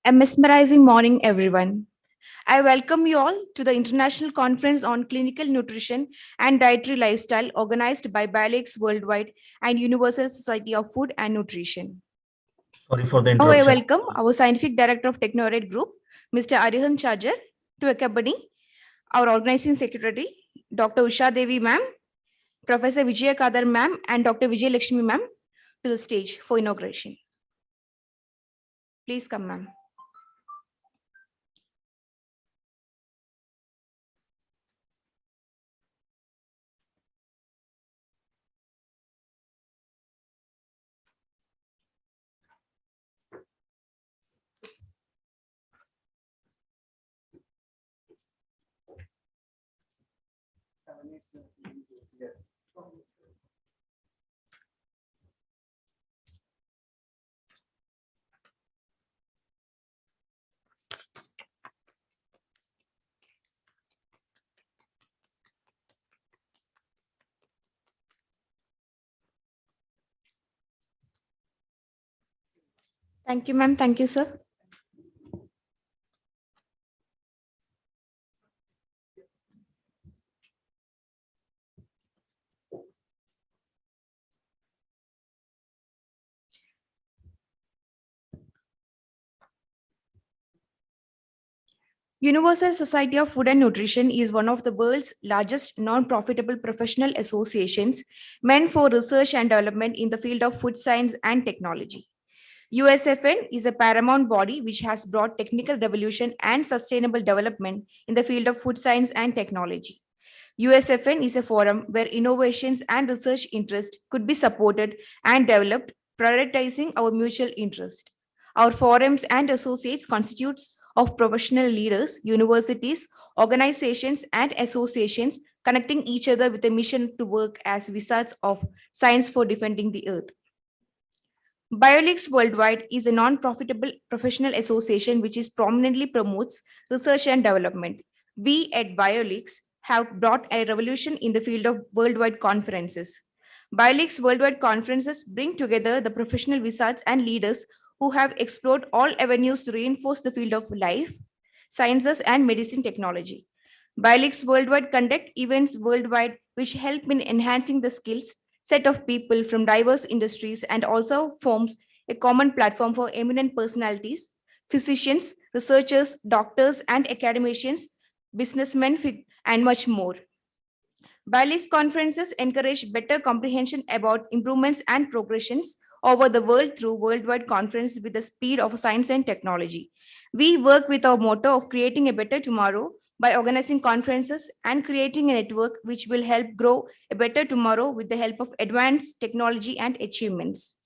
A mesmerizing morning, everyone. I welcome you all to the International Conference on Clinical Nutrition and Dietary Lifestyle organized by BioLeagues Worldwide and Universal Society of Food and Nutrition. Sorry for the Now I interruption. welcome our Scientific Director of Technorate Group, Mr. Arihan Chajar, to accompany our Organizing Secretary, Dr. Usha Devi ma'am, Professor Vijaya Kadar ma'am, and Dr. Vijay Lakshmi ma'am to the stage for inauguration. Please come, ma'am. Thank you, ma'am. Thank you, sir. Universal Society of Food and Nutrition is one of the world's largest non-profitable professional associations meant for research and development in the field of food science and technology. USFN is a paramount body which has brought technical revolution and sustainable development in the field of food science and technology. USFN is a forum where innovations and research interests could be supported and developed, prioritizing our mutual interest. Our forums and associates constitutes of professional leaders, universities, organizations, and associations connecting each other with a mission to work as wizards of science for defending the earth. BioLeagues Worldwide is a non-profitable professional association which is prominently promotes research and development. We at BioLeagues have brought a revolution in the field of worldwide conferences. BioLeagues Worldwide Conferences bring together the professional wizards and leaders who have explored all avenues to reinforce the field of life, sciences, and medicine technology. BioLeagues Worldwide conduct events worldwide which help in enhancing the skills set of people from diverse industries and also forms a common platform for eminent personalities, physicians, researchers, doctors, and academicians, businessmen, and much more. BioLeagues conferences encourage better comprehension about improvements and progressions over the world through worldwide conference with the speed of science and technology. We work with our motto of creating a better tomorrow by organizing conferences and creating a network which will help grow a better tomorrow with the help of advanced technology and achievements.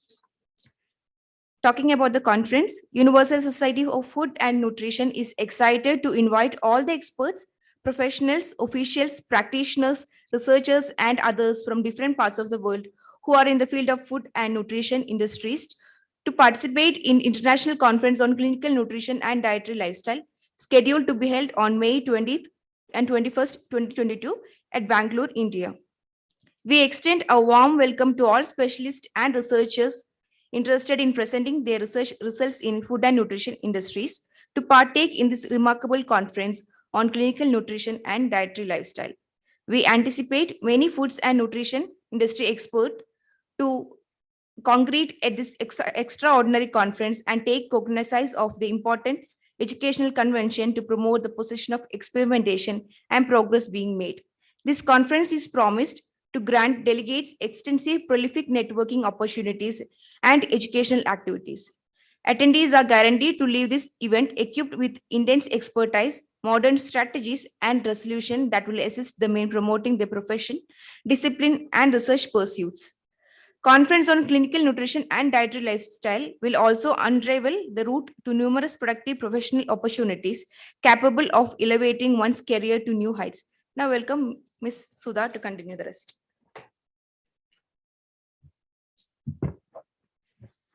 Talking about the conference, Universal Society of Food and Nutrition is excited to invite all the experts, professionals, officials, practitioners, researchers, and others from different parts of the world who are in the field of food and nutrition industries to participate in International Conference on Clinical Nutrition and Dietary Lifestyle, scheduled to be held on May 20th and 21st, 2022 at Bangalore, India. We extend a warm welcome to all specialists and researchers interested in presenting their research results in food and nutrition industries to partake in this remarkable conference on clinical nutrition and dietary lifestyle. We anticipate many foods and nutrition industry experts to congregate at this extraordinary conference and take cognizance of the important educational convention to promote the position of experimentation and progress being made. This conference is promised to grant delegates extensive prolific networking opportunities and educational activities. Attendees are guaranteed to leave this event equipped with intense expertise, modern strategies, and resolution that will assist them in promoting their profession, discipline, and research pursuits. Conference on clinical nutrition and dietary lifestyle will also unravel the route to numerous productive professional opportunities capable of elevating one's career to new heights. Now, welcome Ms. Sudha to continue the rest.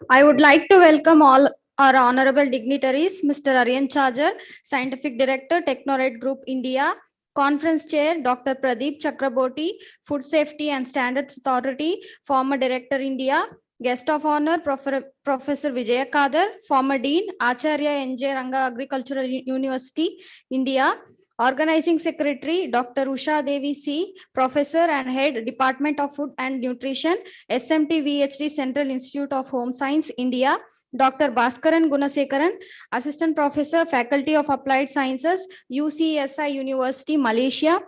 I would like to welcome all our honorable dignitaries, Mr. Aryan Charger, Scientific Director, Technorate Group India, Conference Chair, Dr. Pradeep Chakraborty, Food Safety and Standards Authority, former Director India, Guest of Honor, Professor Vijaya Kadar, former Dean, Acharya N.J. Ranga Agricultural University, India, Organizing Secretary, Dr. Usha Devi C., Professor and Head, Department of Food and Nutrition, SMT VHD Central Institute of Home Science, India, Dr. Bhaskaran Gunasekaran, Assistant Professor, Faculty of Applied Sciences, UCSI University, Malaysia,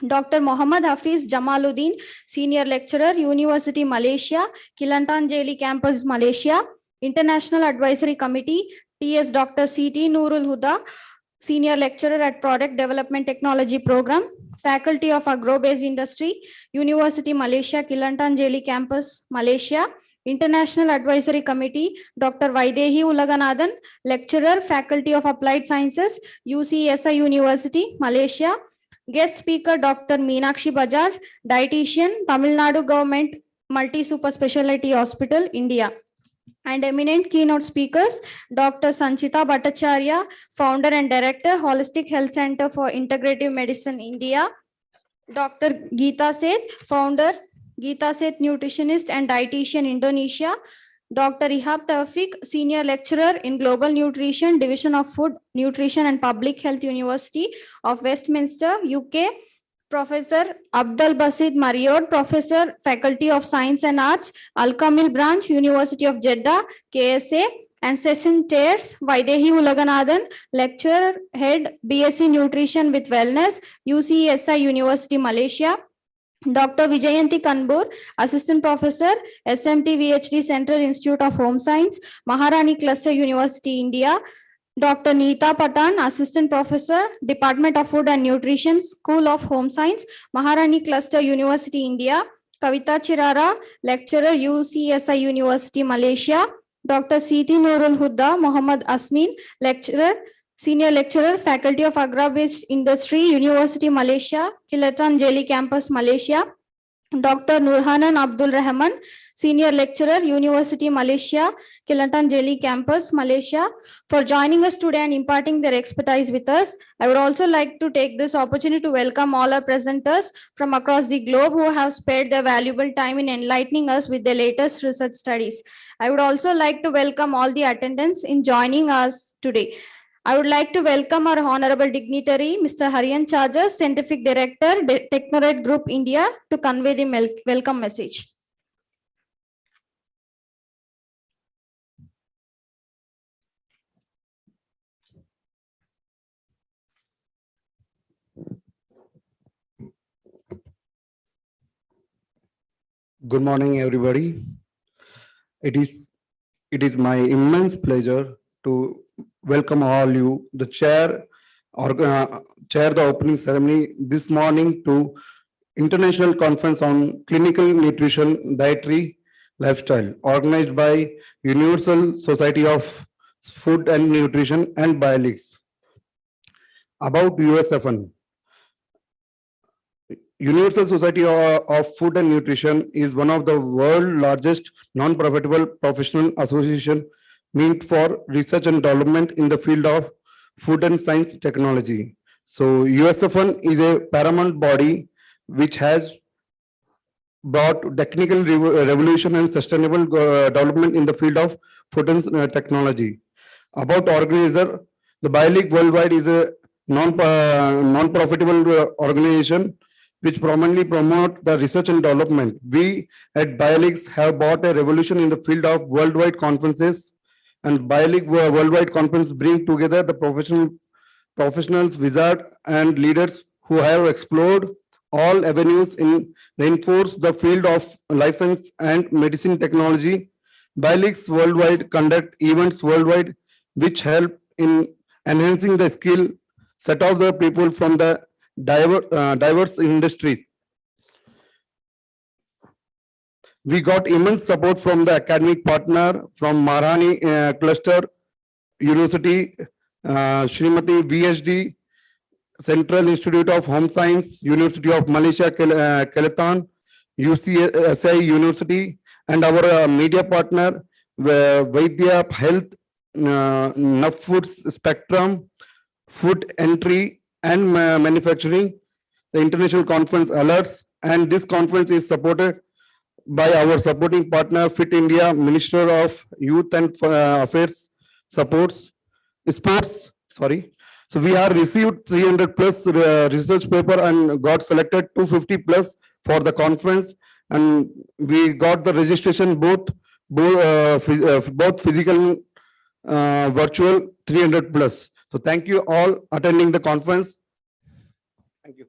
Dr. Muhammad Hafiz Jamaluddin, Senior Lecturer, University, Malaysia, Kelantan Jeli Campus, Malaysia, International Advisory Committee, TS Dr. C.T. Nurul Huda, Senior Lecturer at Product Development Technology Program, Faculty of Agro-Based Industry, University, Malaysia, Kelantan Jeli Campus, Malaysia, International Advisory Committee, Dr. Vaidehi Ulaganathan, Lecturer, Faculty of Applied Sciences, UCSI University, Malaysia. Guest speaker, Dr. Meenakshi Bajaj, Dietitian, Tamil Nadu Government Multi-Super Speciality Hospital, India. And eminent keynote speakers, Dr. Sanchita Bhattacharya, Founder and Director, Holistic Health Center for Integrative Medicine, India. Dr. Geeta Seth, Founder, Geeta Seth Nutritionist and Dietitian, Indonesia. Dr. Ihab Tawfiq, Senior Lecturer in Global Nutrition, Division of Food, Nutrition and Public Health, University of Westminster, UK. Professor Abdul Basit Mariod, Professor, Faculty of Science and Arts, Al-Kamil Branch, University of Jeddah, KSA, and Session Chairs, Vaidehi Ulaganathan, Lecturer, Head, BSc Nutrition with Wellness, UCSI University, Malaysia. Dr. Vijayanti Kanbur, Assistant Professor, SMT VHD Central Institute of Home Science, Maharani Cluster University, India. Dr. Neeta Patan, Assistant Professor, Department of Food and Nutrition, School of Home Science, Maharani Cluster University, India. Kavita Chirara, Lecturer, UCSI University, Malaysia. Dr. C.T. Nurul Huda Muhammad Asmin, Lecturer, Senior Lecturer, Faculty of Agro-Based Industry, University, Malaysia, Kelantan Jeli Campus, Malaysia. Dr. Nurhanan Abdul Rahman, Senior Lecturer, University, Malaysia, Kelantan Jeli Campus, Malaysia, for joining us today and imparting their expertise with us. I would also like to take this opportunity to welcome all our presenters from across the globe who have spared their valuable time in enlightening us with their latest research studies. I would also like to welcome all the attendants in joining us today. I would like to welcome our honorable dignitary, Mr. Aryan Charger, Scientific Director, Technorate Group India, to convey the welcome message. Good morning, everybody. It is my immense pleasure to welcome all you, the chair the opening ceremony this morning to International Conference on Clinical Nutrition Dietary Lifestyle, organized by Universal Society of Food and Nutrition and BioLeagues. About USFN. Universal Society of Food and Nutrition is one of the world's largest non-profitable professional association meant for research and development in the field of food and science technology. So USFN is a paramount body which has brought technical revolution and sustainable development in the field of food and technology. About organizer, the BioLeague Worldwide is a non-profitable organization which prominently promote the research and development. We at BioLeagues have brought a revolution in the field of worldwide conferences, and BioLeague Worldwide Conference bring together the professionals, wizards, and leaders who have explored all avenues in reinforce the field of life science and medicine technology. BioLeagues Worldwide conduct events worldwide which help in enhancing the skill set of the people from the diverse industries. We got immense support from the academic partner from Maharani Cluster University, Srimati VHD, Central Institute of Home Science, University of Malaysia, Kelantan, UCSI University, and our media partner, Vaidya Health, Nuff Foods Spectrum, Food Entry and Manufacturing, the International Conference Alerts, and this conference is supported by our supporting partner, Fit India, Minister of Youth and Affairs, Sports. So we have received 300 plus research paper and got selected 250 plus for the conference, and we got the registration both physical and virtual 300 plus. So thank you all attending the conference. Thank you.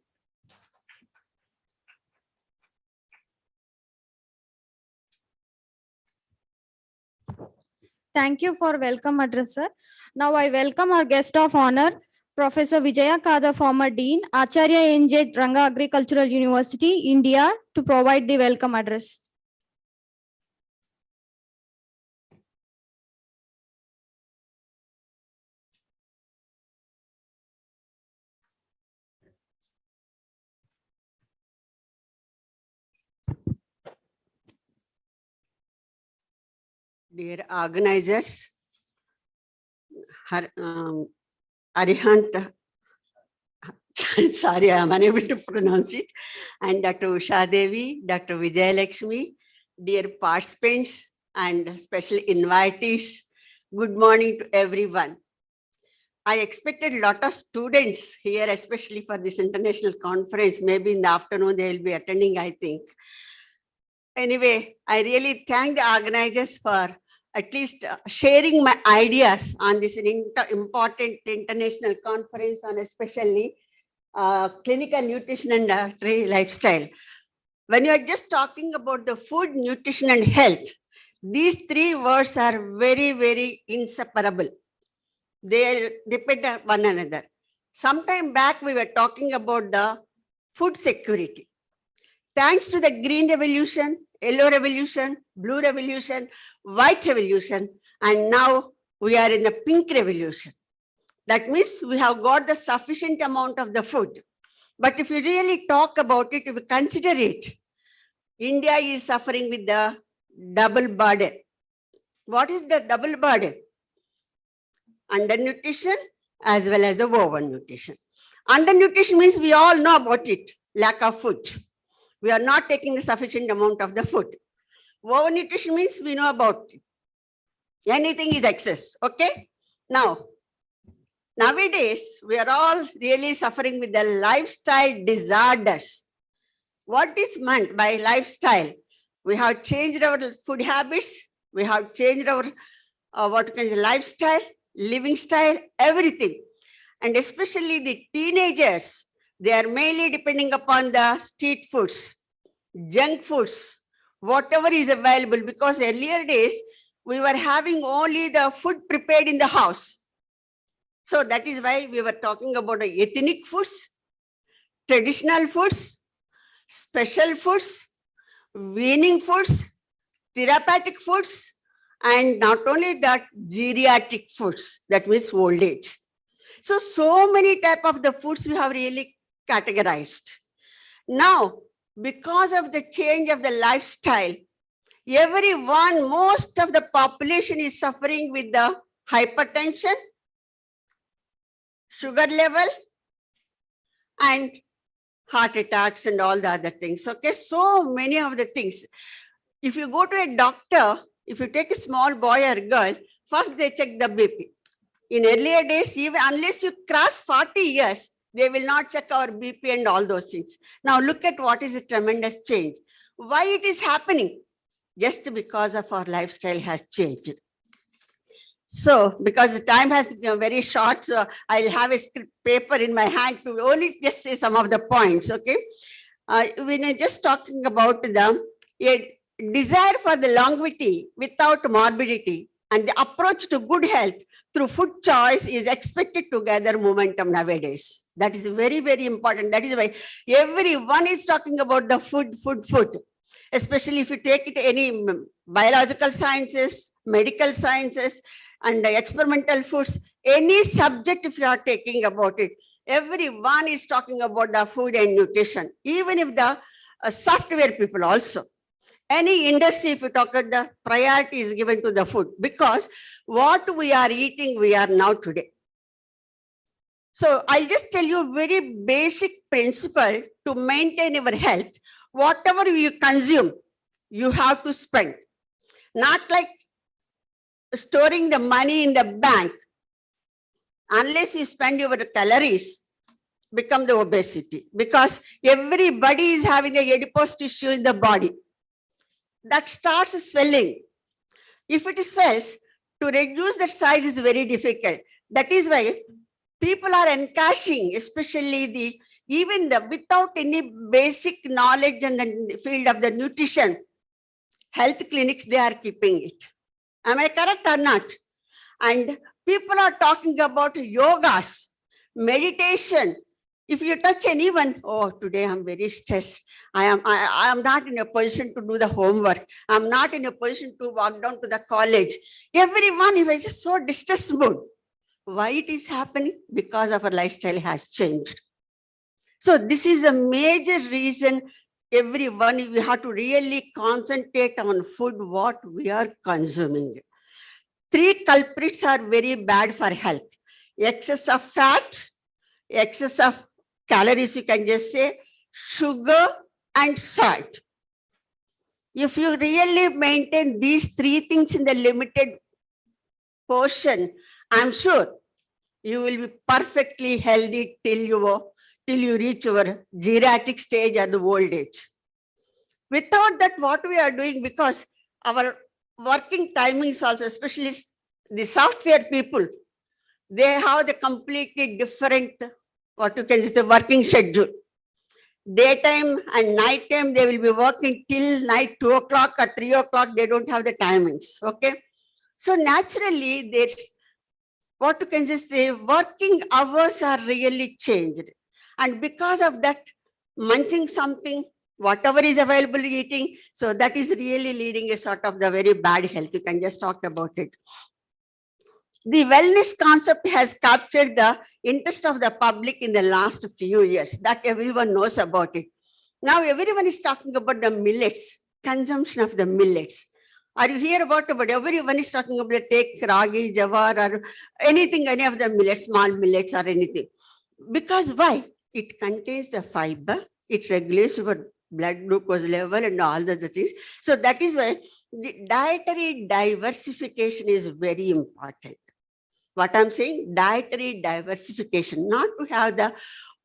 Thank you for welcome address, sir. Now I welcome our guest of honor, Professor Vijaya Kada, former Dean, Acharya N.J. Ranga Agricultural University, India, to provide the welcome address. Dear organizers, Arihant, sorry, I am unable to pronounce it, and Dr. Usha Devi, Dr. Vijay Lakshmi, dear participants and special invitees, good morning to everyone. I expected a lot of students here, especially for this international conference. Maybe in the afternoon they will be attending, I think. Anyway, I really thank the organizers for at least sharing my ideas on this important international conference on especially clinical nutrition and dietary lifestyle. When you are just talking about the food, nutrition and health, these three words are very, very inseparable. They depend on one another. Sometime back, we were talking about the food security. Thanks to the green revolution, yellow revolution, blue revolution, white revolution, and now we are in the pink revolution. That means we have got the sufficient amount of the food. But if you really talk about it, if you consider it, India is suffering with the double burden. What is the double burden? Undernutrition as well as the overnutrition. Undernutrition means we all know about it, lack of food. We are not taking the sufficient amount of the food. Overnutrition means we know about it. Anything is excess, okay? Now, nowadays, we are all really suffering with the lifestyle disorders. What is meant by lifestyle? We have changed our food habits. We have changed our lifestyle, living style, everything. And especially the teenagers, they are mainly depending upon the street foods, junk foods, whatever is available, because earlier days, we were having only the food prepared in the house. So that is why we were talking about the ethnic foods, traditional foods, special foods, weaning foods, therapeutic foods, and not only that, geriatric foods, that means old age. So many type of the foods we have really categorized. Now, because of the change of the lifestyle, most of the population is suffering with the hypertension, sugar level, and heart attacks and all the other things. Okay, so many of the things. If you go to a doctor, if you take a small boy or girl, first they check the BP. In earlier days, even unless you cross 40 years, they will not check our BP and all those things. Now look at what is a tremendous change. Why it is happening? Just because of our lifestyle has changed. So, because the time has been very short, so I'll have a script paper in my hand to only just say some of the points, okay? When I'm just talking about a desire for the longevity without morbidity and the approach to good health through food choice is expected to gather momentum nowadays. That is very, very important. That is why everyone is talking about the food. Especially if you take it any biological sciences, medical sciences, and experimental foods, any subject if you are taking about it, everyone is talking about the food and nutrition, even if the software people also. Any industry, if you talk about the priority is given to the food, because what we are eating, we are now today. So I'll just tell you a very basic principle to maintain your health. Whatever you consume, you have to spend. Not like storing the money in the bank. Unless you spend your calories, become the obesity. Because everybody is having a adipose tissue in the body. That starts swelling. If it swells, to reduce that size is very difficult. That is why people are encashing, especially without any basic knowledge in the field of the nutrition, health clinics, they are keeping it. Am I correct or not? And people are talking about yogas, meditation. If you touch anyone, oh, today I'm very stressed. I am not in a position to do the homework. I'm not in a position to walk down to the college. Everyone is just so distressed mood. Why it is happening? Because our lifestyle has changed. So this is a major reason everyone, we have to really concentrate on food, what we are consuming. 3 culprits are very bad for health. Excess of fat, excess of calories, you can just say, sugar and salt. If you really maintain these 3 things in the limited portion, I'm sure you will be perfectly healthy till you reach your geriatric stage at the old age. Without that, what we are doing, because our working timings also, especially the software people, they have the completely different, what you can say, the working schedule. Daytime and nighttime, they will be working till night 2 o'clock or 3 o'clock, they don't have the timings, okay? So naturally, what you can just say, working hours are really changed. And because of that, munching something, whatever is available eating, so that is really leading a sort of the very bad health. You can just talk about it. The wellness concept has captured the interest of the public in the last few years, that everyone knows about it. Now everyone is talking about the millets, consumption of the millets. Are you hear about everyone is talking about take ragi, jawar, or anything, any of the millets, small millets or anything. Because why? It contains the fiber, it regulates your blood glucose level and all the other things. So that is why the dietary diversification is very important. What I'm saying, dietary diversification, not to have the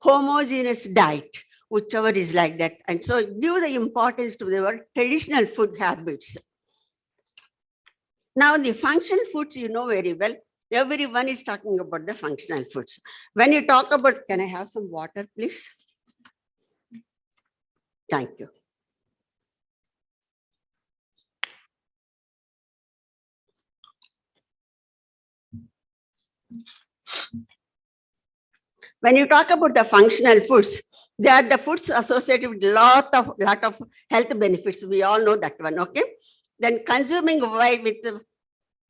homogeneous diet, whichever is like that. And so give the importance to our traditional food habits. Now the functional foods, you know very well, everyone is talking about the functional foods. When you talk about, can I have some water, please? Thank you. When you talk about the functional foods, they are the foods associated with lot of health benefits. We all know that one, okay? Then consuming with a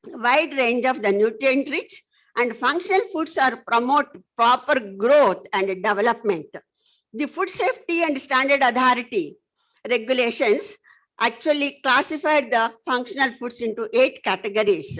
wide range of the nutrient rich and functional foods are promote proper growth and development. The Food Safety and Standard Authority regulations actually classified the functional foods into 8 categories.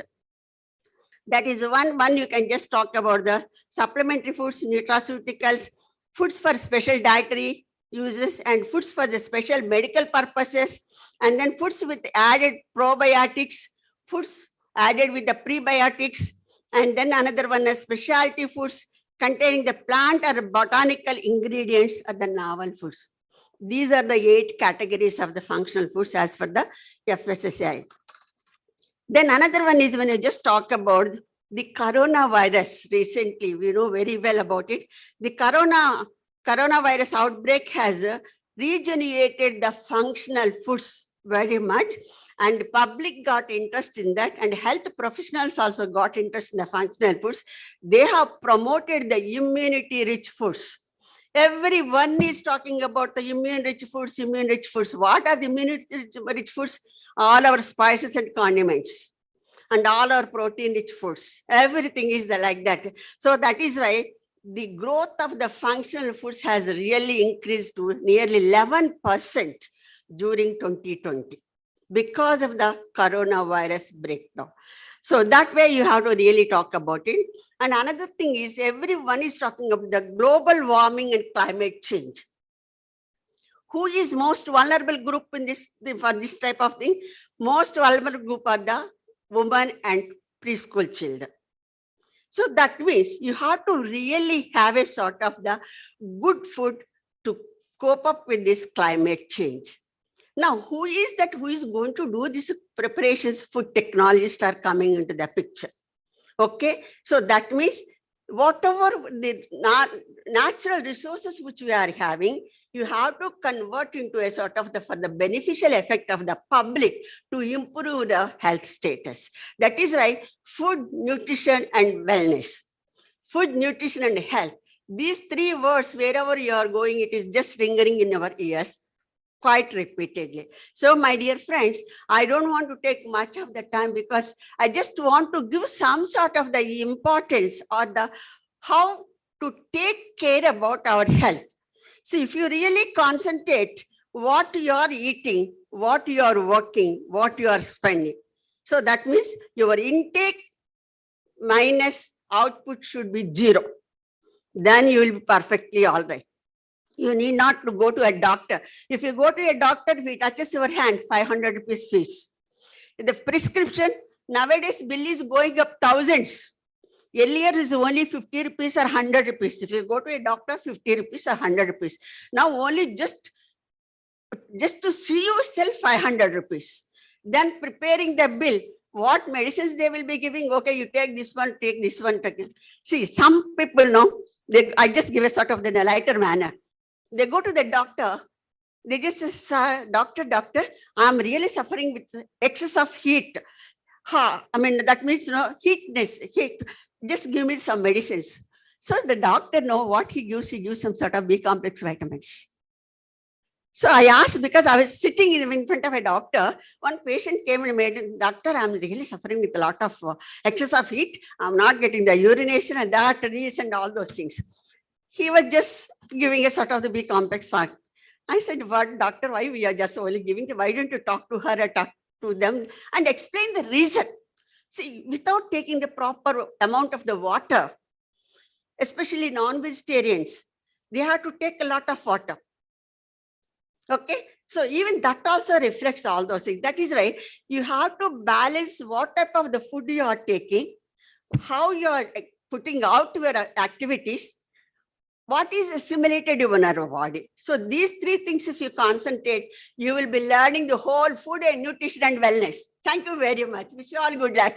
That is one you can just talk about the supplementary foods, nutraceuticals, foods for special dietary uses, and foods for the special medical purposes, and then foods with added probiotics, foods added with the prebiotics, and then another one is specialty foods containing the plant or botanical ingredients or the novel foods. These are the 8 categories of the functional foods as per the FSSAI. Then another one is when you just talk about the coronavirus. Recently, we know very well about it. The coronavirus outbreak has regenerated the functional foods very much, and public got interest in that, and health professionals also got interest in the functional foods. They have promoted the immunity-rich foods. Everyone is talking about the immune-rich foods, immune-rich foods. What are the immune-rich foods? All our spices and condiments, and all our protein-rich foods. Everything is like that. So that is why the growth of the functional foods has really increased to nearly 11% during 2020 because of the coronavirus breakdown. So that way you have to really talk about it. And another thing is everyone is talking about the global warming and climate change. Who is most vulnerable group in this for this type of thing? Most vulnerable group are the women and preschool children. So that means you have to really have a sort of the good food to cope up with this climate change. Now, who is going to do these preparations? Food technologists are coming into the picture. Okay, so that means whatever the natural resources which we are having, you have to convert into a sort of for the beneficial effect of the public to improve the health status. That is why food, nutrition, and wellness. Food, nutrition, and health. These 3 words, wherever you are going, it is just ringing in our ears quite repeatedly. So my dear friends, I don't want to take much of the time because I just want to give some sort of the importance or the how to take care about our health. See, if you really concentrate what you are eating, what you are working, what you are spending. So that means your intake minus output should be 0. Then you will be perfectly all right. You need not to go to a doctor. If you go to a doctor, if he touches your hand, 500 rupees fees. The prescription, nowadays bill is going up thousands. Earlier is only 50 rupees or 100 rupees. If you go to a doctor, 50 rupees or 100 rupees. Now only just to see yourself, 500 rupees. Then preparing the bill, what medicines they will be giving. Okay, you take this one, take this one. See, some people know, I just give a sort of in a lighter manner. They go to the doctor, they just say, doctor, I'm really suffering with excess of heat. I mean, that means, heat. Just give me some medicines. So the doctor know what he gives some sort of B complex vitamins. So I asked, because I was sitting in front of a doctor, one patient came and made, doctor, I'm really suffering with a lot of excess of heat. I'm not getting the urination and that, this and all those things. He was just giving a sort of the B complex. I said, what, doctor, why we are just only giving? Why don't you talk to her or talk to them and explain the reason? See, without taking the proper amount of the water, especially non-vegetarians, they have to take a lot of water. Okay, so even that also reflects all those things. That is why you have to balance what type of the food you are taking, how you are putting out your activities, what is assimilated in our body. So these 3 things, if you concentrate, you will be learning the whole food and nutrition and wellness. Thank you very much. Wish you all good luck.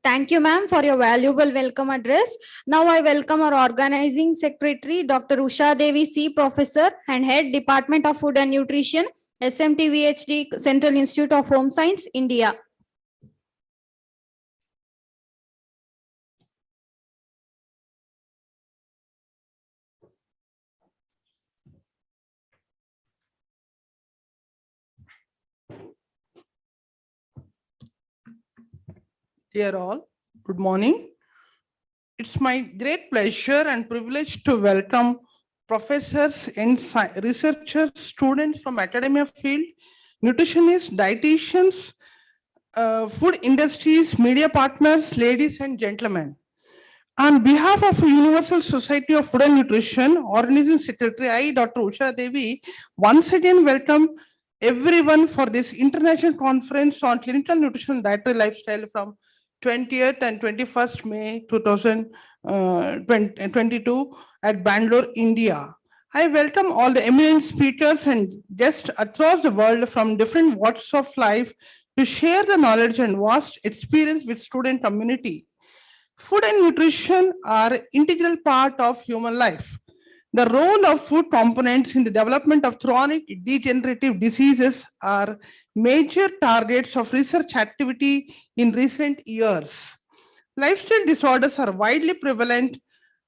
Thank you, ma'am, for your valuable welcome address. Now I welcome our organizing secretary, Dr. Usha Devi C, Professor and Head Department of Food and Nutrition, SMT VHD, Central Institute of Home Science, India. Dear all, good morning. It's my great pleasure and privilege to welcome professors and researchers, students from academia field, nutritionists, dietitians, food industries, media partners, ladies and gentlemen. On behalf of Universal Society of Food and Nutrition, Organizing Secretary, I, Dr. Usha Devi, once again welcome everyone for this international conference on clinical nutrition and dietary lifestyle from 20th and 21st May 2022 at Bangalore, India. I welcome all the eminent speakers and guests across the world from different walks of life to share the knowledge and vast experience with student community. Food and nutrition are integral part of human life. The role of food components in the development of chronic degenerative diseases are major targets of research activity in recent years. Lifestyle disorders are widely prevalent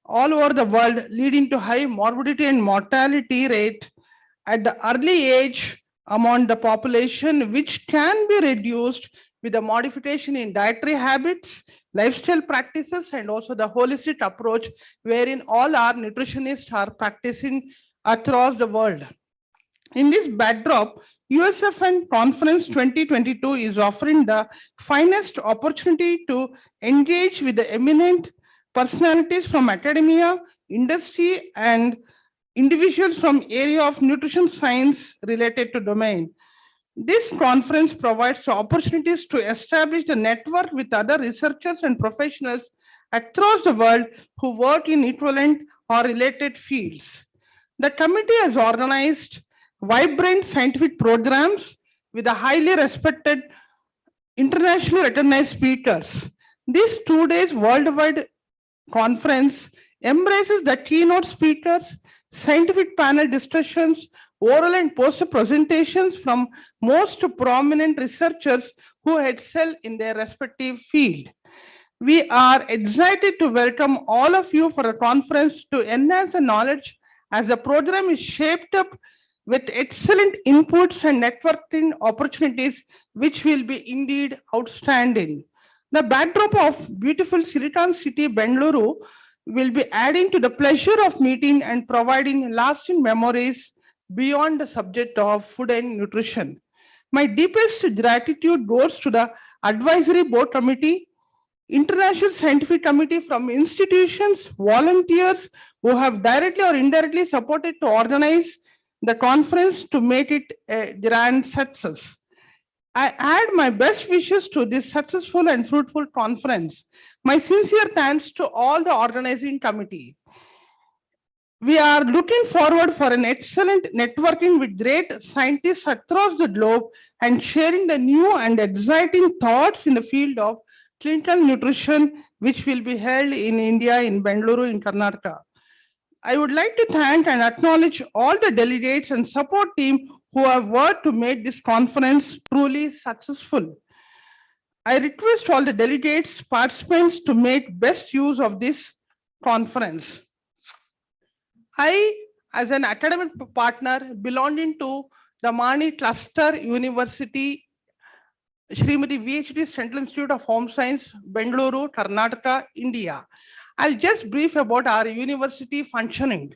all over the world, leading to high morbidity and mortality rate at the early age among the population, which can be reduced with a modification in dietary habits, lifestyle practices, and also the holistic approach wherein all our nutritionists are practicing across the world. In this backdrop, USFN Conference 2022 is offering the finest opportunity to engage with the eminent personalities from academia, industry, and individuals from area of nutrition science related to domain. This conference provides opportunities to establish the network with other researchers and professionals across the world who work in equivalent or related fields. The committee has organized vibrant scientific programs with a highly respected, internationally recognized speakers. This 2 days worldwide conference embraces the keynote speakers, scientific panel discussions, oral and poster presentations from most prominent researchers who excel in their respective field. We are excited to welcome all of you for a conference to enhance the knowledge as the program is shaped up with excellent inputs and networking opportunities, which will be indeed outstanding. The backdrop of beautiful Silicon City, Bengaluru, will be adding to the pleasure of meeting and providing lasting memories beyond the subject of food and nutrition. My deepest gratitude goes to the Advisory Board Committee, International Scientific Committee from institutions, volunteers who have directly or indirectly supported to organize the conference to make it a grand success. I add my best wishes to this successful and fruitful conference. My sincere thanks to all the organizing committee. We are looking forward for an excellent networking with great scientists across the globe and sharing the new and exciting thoughts in the field of clinical nutrition, which will be held in India, in Bengaluru, in Karnataka. I would like to thank and acknowledge all the delegates and support team who have worked to make this conference truly successful. I request all the delegates, participants to make best use of this conference. I, as an academic partner belonging to the Maharani Cluster University, Srimati VHD Central Institute of Home Science, Bengaluru, Karnataka, India. I'll just brief about our university functioning.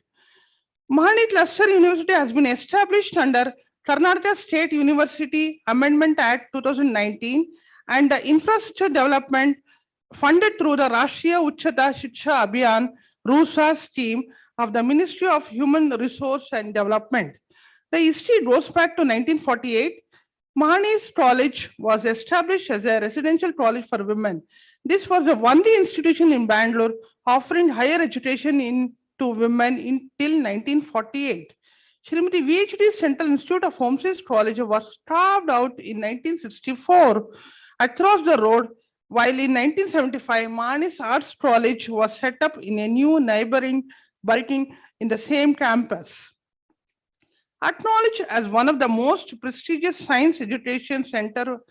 Maharani Cluster University has been established under Karnataka State University Amendment Act 2019 and the infrastructure development funded through the Rashtriya Uchchata Shiksha Abhiyan RUSA scheme of the Ministry of Human Resource and Development. The history goes back to 1948. Maharani's College was established as a residential college for women. This was the only institution in Bangalore offering higher education to women until 1948. Srimati VHD Central Institute of Home Science College was carved out in 1964 across the road, while in 1975, Maharani's Arts College was set up in a new neighboring building in the same campus. Acknowledged as one of the most prestigious science education center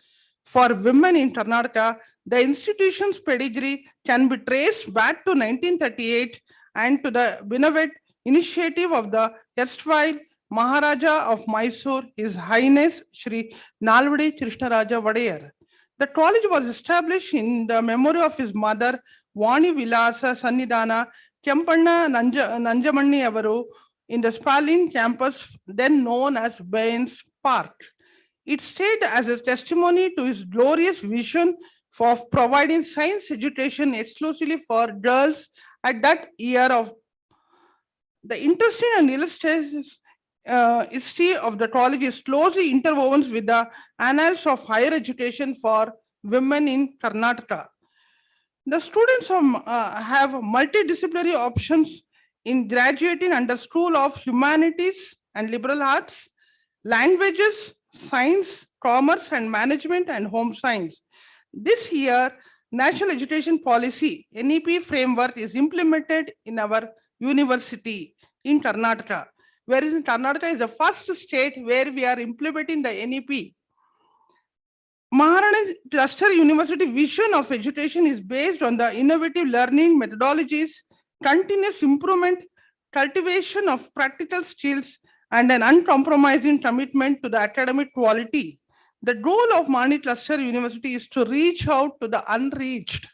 for women in Karnataka, the institution's pedigree can be traced back to 1938 and to the benevolent initiative of the erstwhile Maharaja of Mysore, His Highness Shri Nalvadi Krishnaraja Vadeyar. The college was established in the memory of his mother, Vani Vilasa Sannidhana Kempanna Nanjamanni Avaru in the Spalding campus, then known as Baines Park. It stayed as a testimony to his glorious vision for providing science education exclusively for girls at that year of. The interesting and illustrative history of the college is closely interwoven with the annals of higher education for women in Karnataka. The students have multidisciplinary options in graduating under School of Humanities and Liberal Arts, Languages, Science, Commerce and Management and Home Science. This year, National Education Policy NEP framework is implemented in our university in Karnataka, whereas in Karnataka is the first state where we are implementing the NEP. Maharani Cluster University vision of education is based on the innovative learning methodologies, continuous improvement, cultivation of practical skills, and an uncompromising commitment to the academic quality. The goal of Maharani Cluster University is to reach out to the unreached.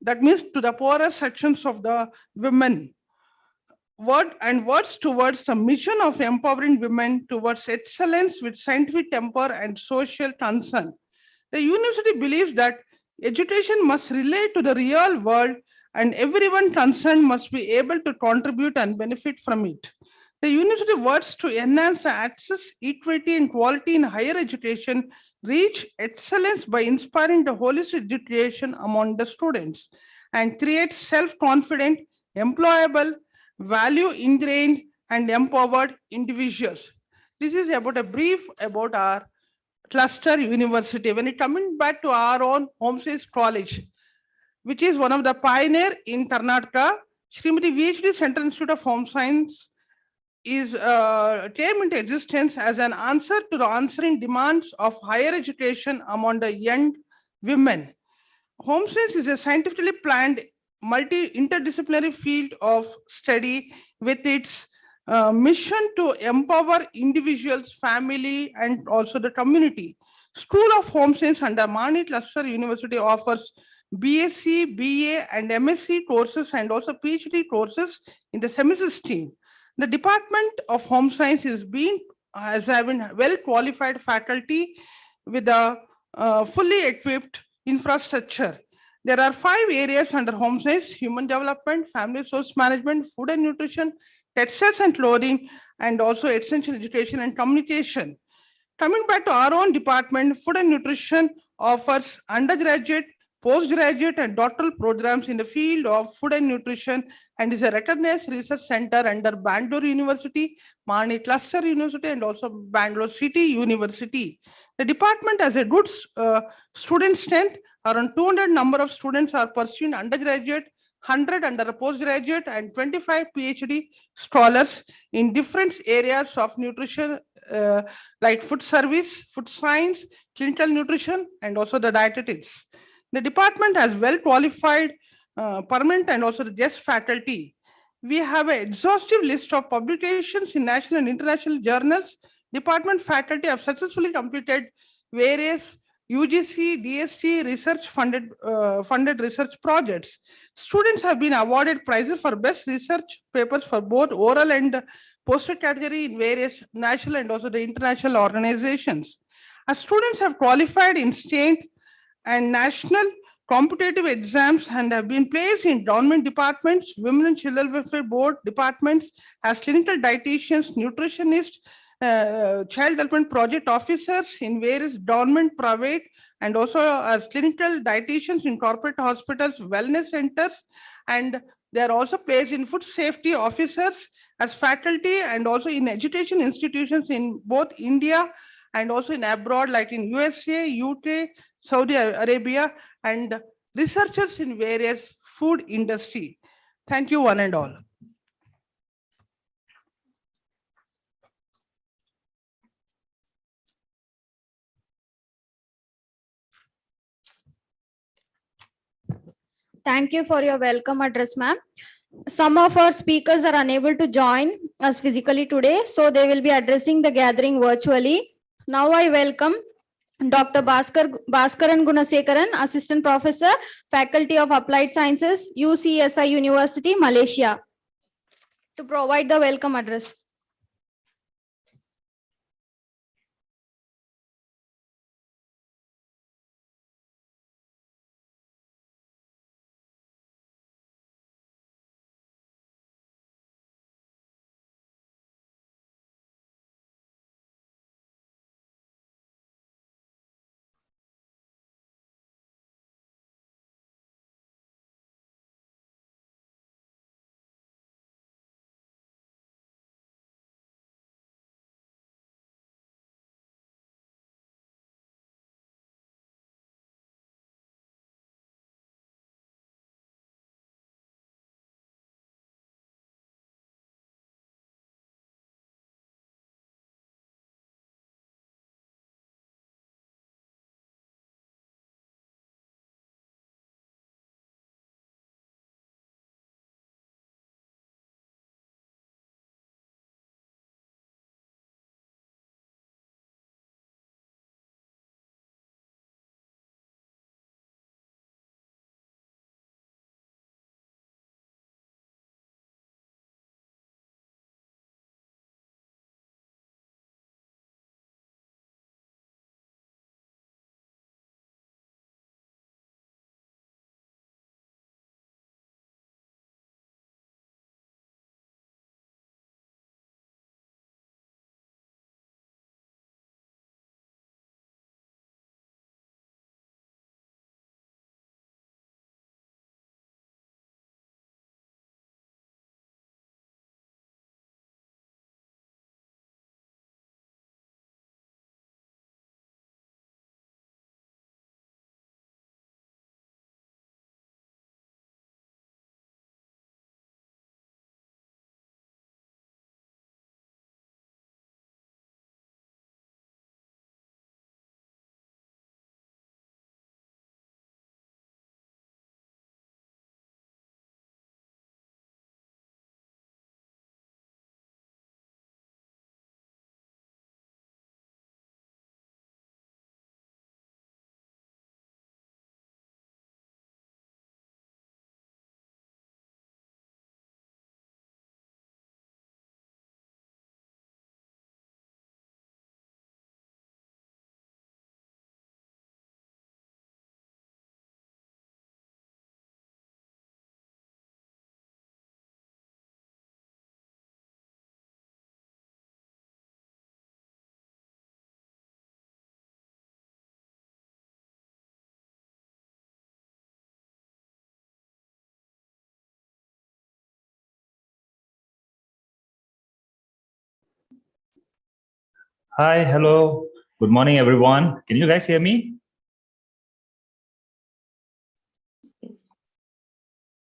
That means to the poorer sections of the women. Words towards the mission of empowering women towards excellence with scientific temper and social concern. The university believes that education must relate to the real world and everyone concerned must be able to contribute and benefit from it. The university works to enhance the access, equity, and quality in higher education, reach excellence by inspiring the holistic education among the students, and create self-confident, employable, value-ingrained, and empowered individuals. This is about a brief about our cluster university. When it coming back to our own Home Science College, which is one of the pioneer in Karnataka, Srimati VHD Central Institute of Home Science is came into existence as an answer to the answering demands of higher education among the young women. Home science is a scientifically planned multi-interdisciplinary field of study with its mission to empower individuals, family, and also the community. School of Home Science under Maharani Cluster University offers BSc, BA, and MSc courses and also PhD courses in the semester stream. The Department of Home Science has having well-qualified faculty with a fully equipped infrastructure. There are 5 areas under Home Science: human development, family resource management, food and nutrition, textiles and clothing, and also essential education and communication. Coming back to our own department, food and nutrition offers undergraduate, postgraduate, and doctoral programs in the field of food and nutrition and is a recognized research center under Bangalore University, Maharani Cluster University, and also Bangalore City University. The department has a good student strength. Around 200 number of students are pursuing undergraduate, 100 under a postgraduate, and 25 PhD scholars in different areas of nutrition, like food service, food science, clinical nutrition, and also the dietetics. The department has well-qualified permanent and also the guest faculty. We have an exhaustive list of publications in national and international journals. Department faculty have successfully completed various UGC, DST research funded research projects. Students have been awarded prizes for best research papers for both oral and poster category in various national and also the international organizations. As students have qualified in state and national competitive exams and have been placed in government departments, Women and Children Welfare Board departments as clinical dietitians, nutritionists, child development project officers in various government, private, and also as clinical dietitians in corporate hospitals, wellness centers, and they are also placed in food safety officers as faculty and also in education institutions in both India and also in abroad, like in USA, UK, Saudi Arabia, and researchers in various food industry. Thank you, one and all. Thank you for your welcome address, ma'am. Some of our speakers are unable to join us physically today, so they will be addressing the gathering virtually. Now I welcome Dr. Bhaskaran Gunasekaran, Assistant Professor, Faculty of Applied Sciences, UCSI University, Malaysia, to provide the welcome address. Hi, hello. Good morning, everyone. Can you guys hear me?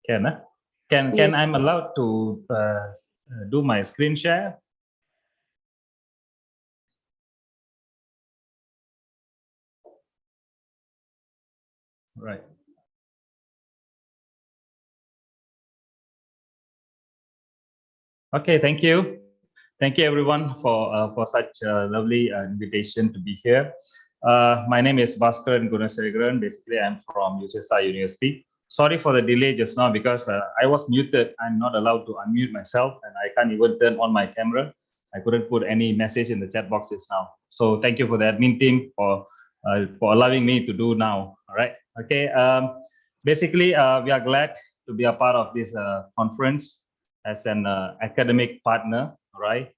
Can I'm allowed to do my screen share? Right. Okay, thank you. Thank you, everyone, for such a lovely invitation to be here. My name is Bhaskaran Gunasekaran. Basically, I'm from USSI University. Sorry for the delay just now because I was muted. I'm not allowed to unmute myself, and I can't even turn on my camera. I couldn't put any message in the chat box just now. So thank you for the admin team for allowing me to do now. All right. Okay. Basically, we are glad to be a part of this conference as an academic partner, right?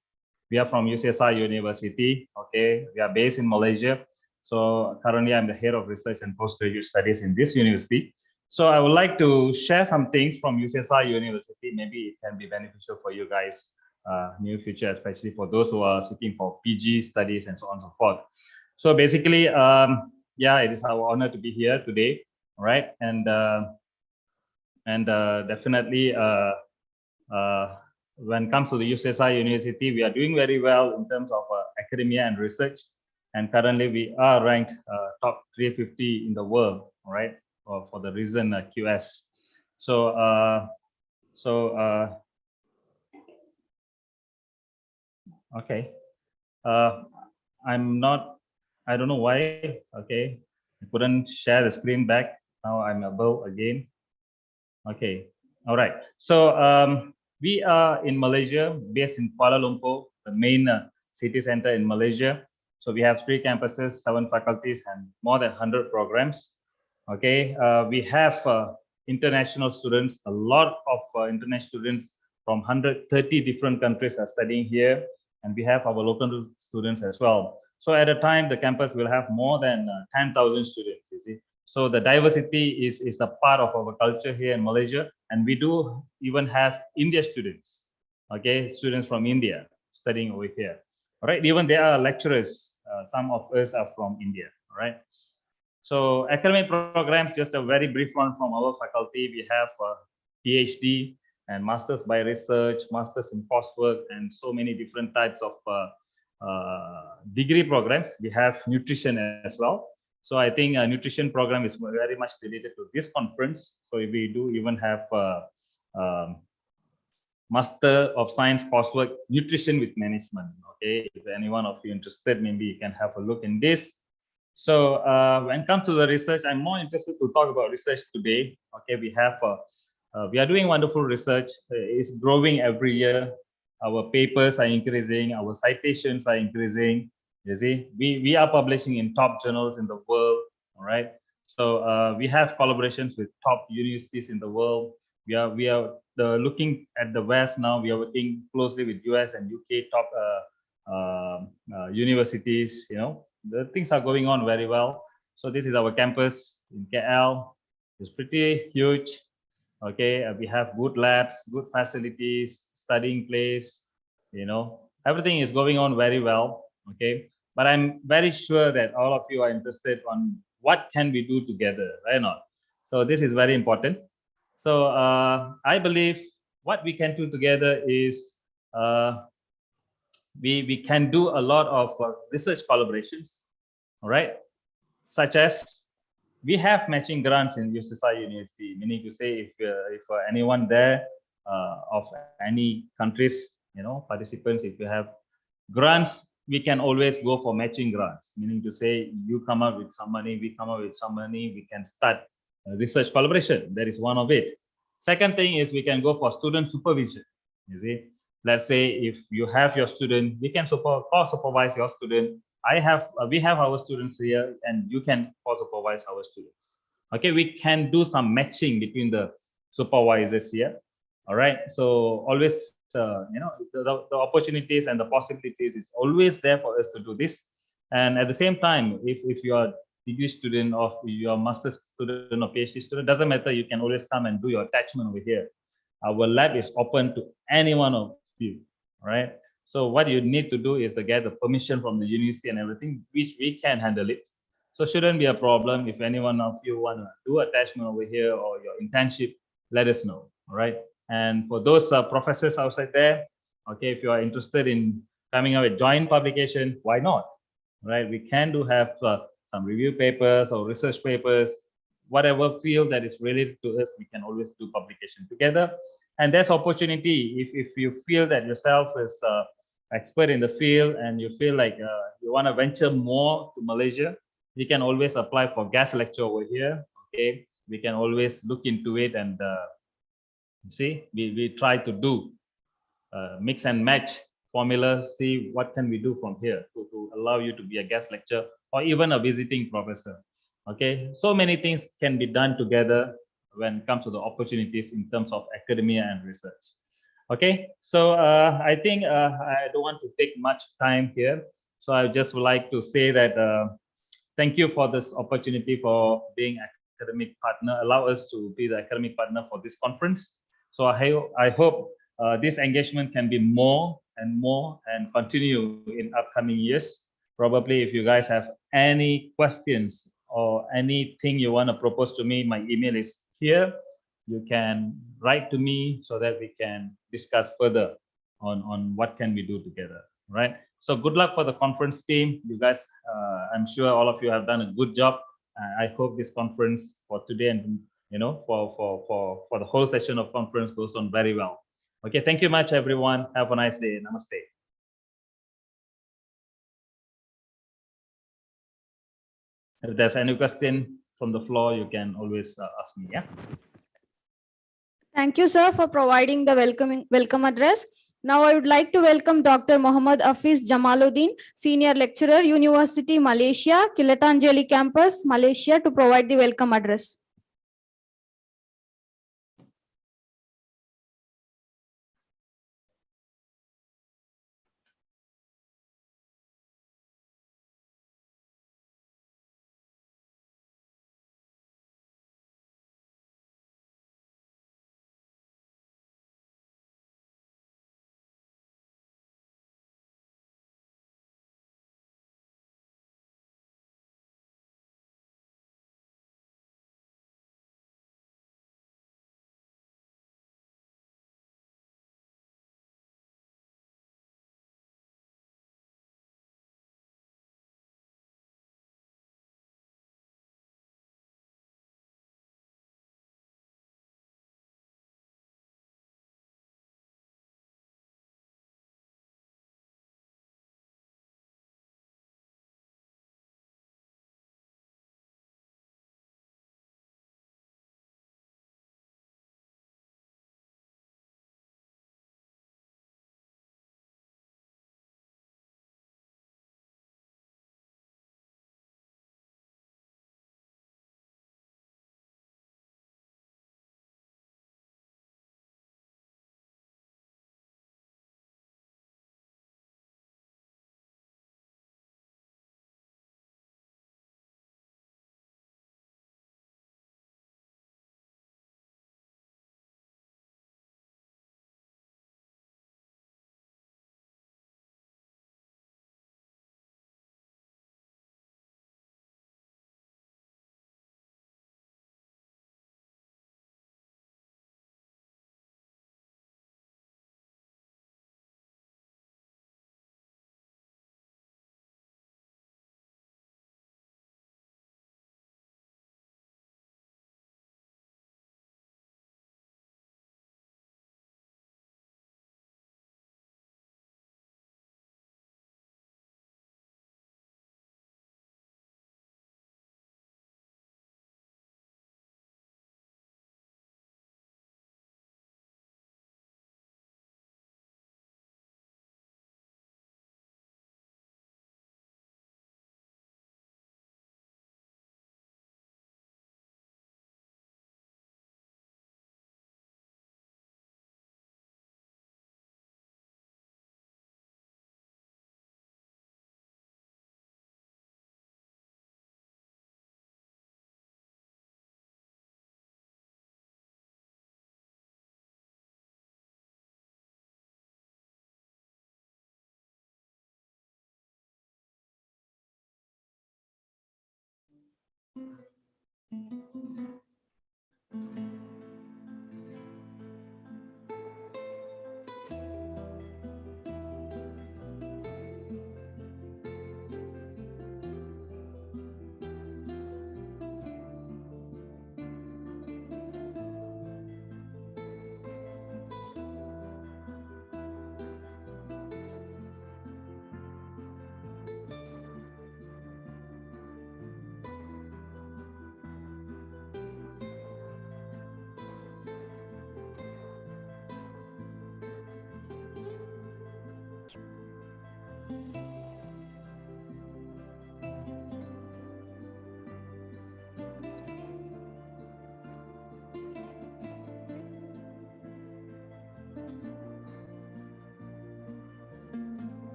We are from UCSI University, okay? We are based in Malaysia. So currently I'm the head of research and postgraduate studies in this university. So I would like to share some things from UCSI University. Maybe it can be beneficial for you guys near future, especially for those who are seeking for PG studies and so on and so forth. So basically, yeah, it is our honor to be here today, right? And definitely, when it comes to the UCSI University, we are doing very well in terms of academia and research. And currently we are ranked top 350 in the world, right? For the recent QS. So, okay. I'm not I don't know why. Okay, I couldn't share the screen back. Now I'm above again. Okay, all right. So we are in Malaysia, based in Kuala Lumpur, the main city center in Malaysia. So we have 3 campuses, 7 faculties, and more than 100 programs. Okay, we have international students. A lot of international students from 130 different countries are studying here, and we have our local students as well. So at a time, the campus will have more than 10,000 students. You see, so the diversity is a part of our culture here in Malaysia, and we do even have India students. Okay, students from India studying over here. All right, even there are lecturers. Some of us are from India. All right. So academic programs, just a very brief one from our faculty. We have PhD and Masters by Research, Masters in Coursework, and so many different types of degree programs. We have nutrition as well. So I think a nutrition program is very much related to this conference. So we do even have Master of Science coursework, Nutrition with Management. Okay, if anyone of you interested, maybe you can have a look in this. So when it comes to the research, I'm more interested to talk about research today. Okay, we are doing wonderful research. It's growing every year. Our papers are increasing. Our citations are increasing. You see, we are publishing in top journals in the world. All right. So we have collaborations with top universities in the world. We are looking at the West now. We are working closely with US and UK top universities. You know, the things are going on very well. So this is our campus in KL. It's pretty huge. Okay, we have good labs, good facilities, studying place. You know, everything is going on very well. Okay, but I'm very sure that all of you are interested on what can we do together, right? Not. So this is very important. So I believe what we can do together is we can do a lot of research collaborations, all right, such as we have matching grants in USFN University, meaning to say if anyone there of any countries, you know, participants, if you have grants, we can always go for matching grants, meaning to say you come up with some money, we come up with some money, we can start research collaboration. That is one of it. Second thing is we can go for student supervision. You see, let's say if you have your student, we can co-supervise your student. We have our students here, and you can co-supervise our students. Okay, we can do some matching between the supervisors here. All right, so always you know, the opportunities and the possibilities is always there for us to do this. And at the same time, if you are degree student or your master's student or PhD student, doesn't matter, you can always come and do your attachment over here. Our lab is open to any one of you. All right, so what you need to do is to get the permission from the university and everything, which we can handle it. So shouldn't be a problem. If anyone of you want to do attachment over here or your internship, let us know. All right. And for those professors outside there, okay, if you are interested in coming up with joint publication, why not? Right? We can have some review papers or research papers, whatever field that is related to us, we can always do publication together. And there's opportunity if you feel that yourself is expert in the field and you feel like you want to venture more to Malaysia, you can always apply for guest lecture over here. Okay, we can always look into it and see, we try to do mix and match formula, see what can we do from here to allow you to be a guest lecturer or even a visiting professor. Okay, so many things can be done together when it comes to the opportunities in terms of academia and research. Okay, so I think I don't want to take much time here. So I just would like to say that thank you for this opportunity for being academic partner, allow us to be the academic partner for this conference. So I hope this engagement can be more and more and continue in upcoming years. Probably if you guys have any questions or anything you want to propose to me, my email is here. You can write to me so that we can discuss further on what can we do together, right? So good luck for the conference team. You guys, I'm sure all of you have done a good job. I hope this conference for today and you know for the whole session of conference goes on very well. Okay, thank you much, everyone. Have a nice day. Namaste. If there's any question from the floor, you can always ask me. Yeah. Thank you, sir, for providing the welcome address. Now I would like to welcome Dr. Muhammad Hafiz Jamaluddin, Senior Lecturer, University Malaysia, Kilatanjali Campus, Malaysia, to provide the welcome address.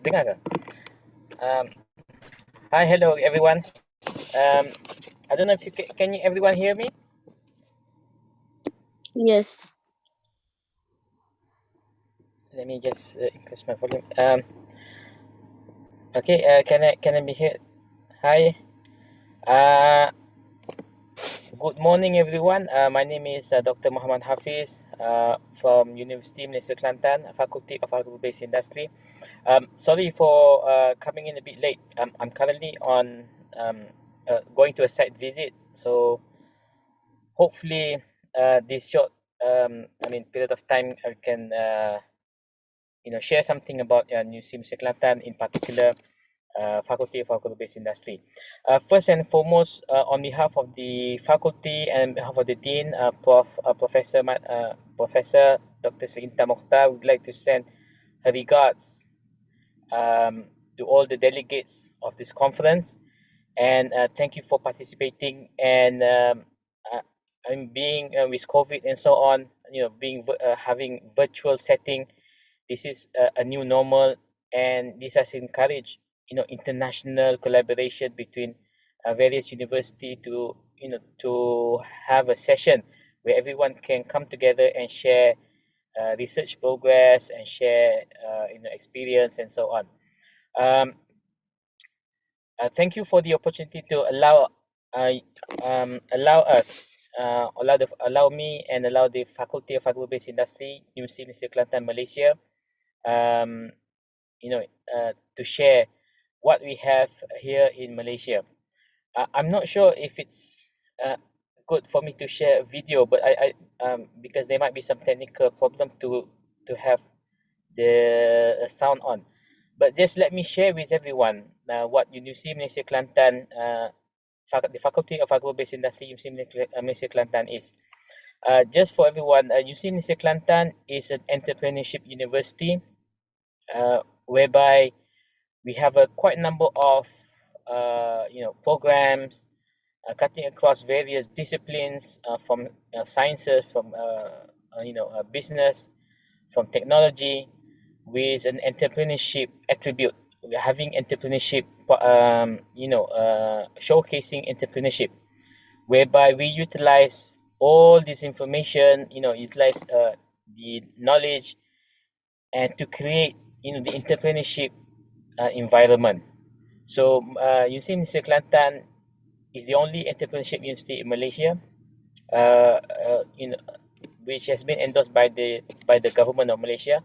Dengar ke? Hi, hello everyone. I don't know if you can you everyone hear me? Yes. Let me just increase my volume. Okay. Can I be heard? Hi. Uh, Good morning, everyone. My name is Dr. Muhammad Hafiz from University Malaysia Kelantan, Faculty of Agro-Based Industry. Sorry for coming in a bit late. I'm currently on going to a site visit, so hopefully this short period of time I can share something about University Malaysia Kelantan, in particular Faculty of Agro-Based Industry. First and foremost, on behalf of the faculty and on behalf of the dean, Professor Dr. Seinta Mokhtar, would like to send her regards to all the delegates of this conference, and thank you for participating. And I'm being with COVID and so on, having virtual setting. This is a new normal, and this has encouraged international collaboration between various university to have a session where everyone can come together and share research progress and share experience and so on. Thank you for the opportunity to allow me and allow the Faculty of Agro-Based Industry, University Malaysia Kelantan, Malaysia, to share what we have here in Malaysia. I'm not sure if it's good for me to share a video, but I because there might be some technical problem to have the sound on. But just let me share with everyone what University Malaysia Kelantan, the Faculty of Agro-Based Industry, University Malaysia Kelantan is. Just for everyone, University Malaysia Kelantan is an entrepreneurship university whereby we have a quite number of programs cutting across various disciplines, from sciences, from business, from technology, with an entrepreneurship attribute. We're having entrepreneurship, showcasing entrepreneurship, whereby we utilize all this information, utilize the knowledge, and to create, the entrepreneurship environment. So, University Malaysia Kelantan is the only entrepreneurship university in Malaysia, which has been endorsed by the government of Malaysia,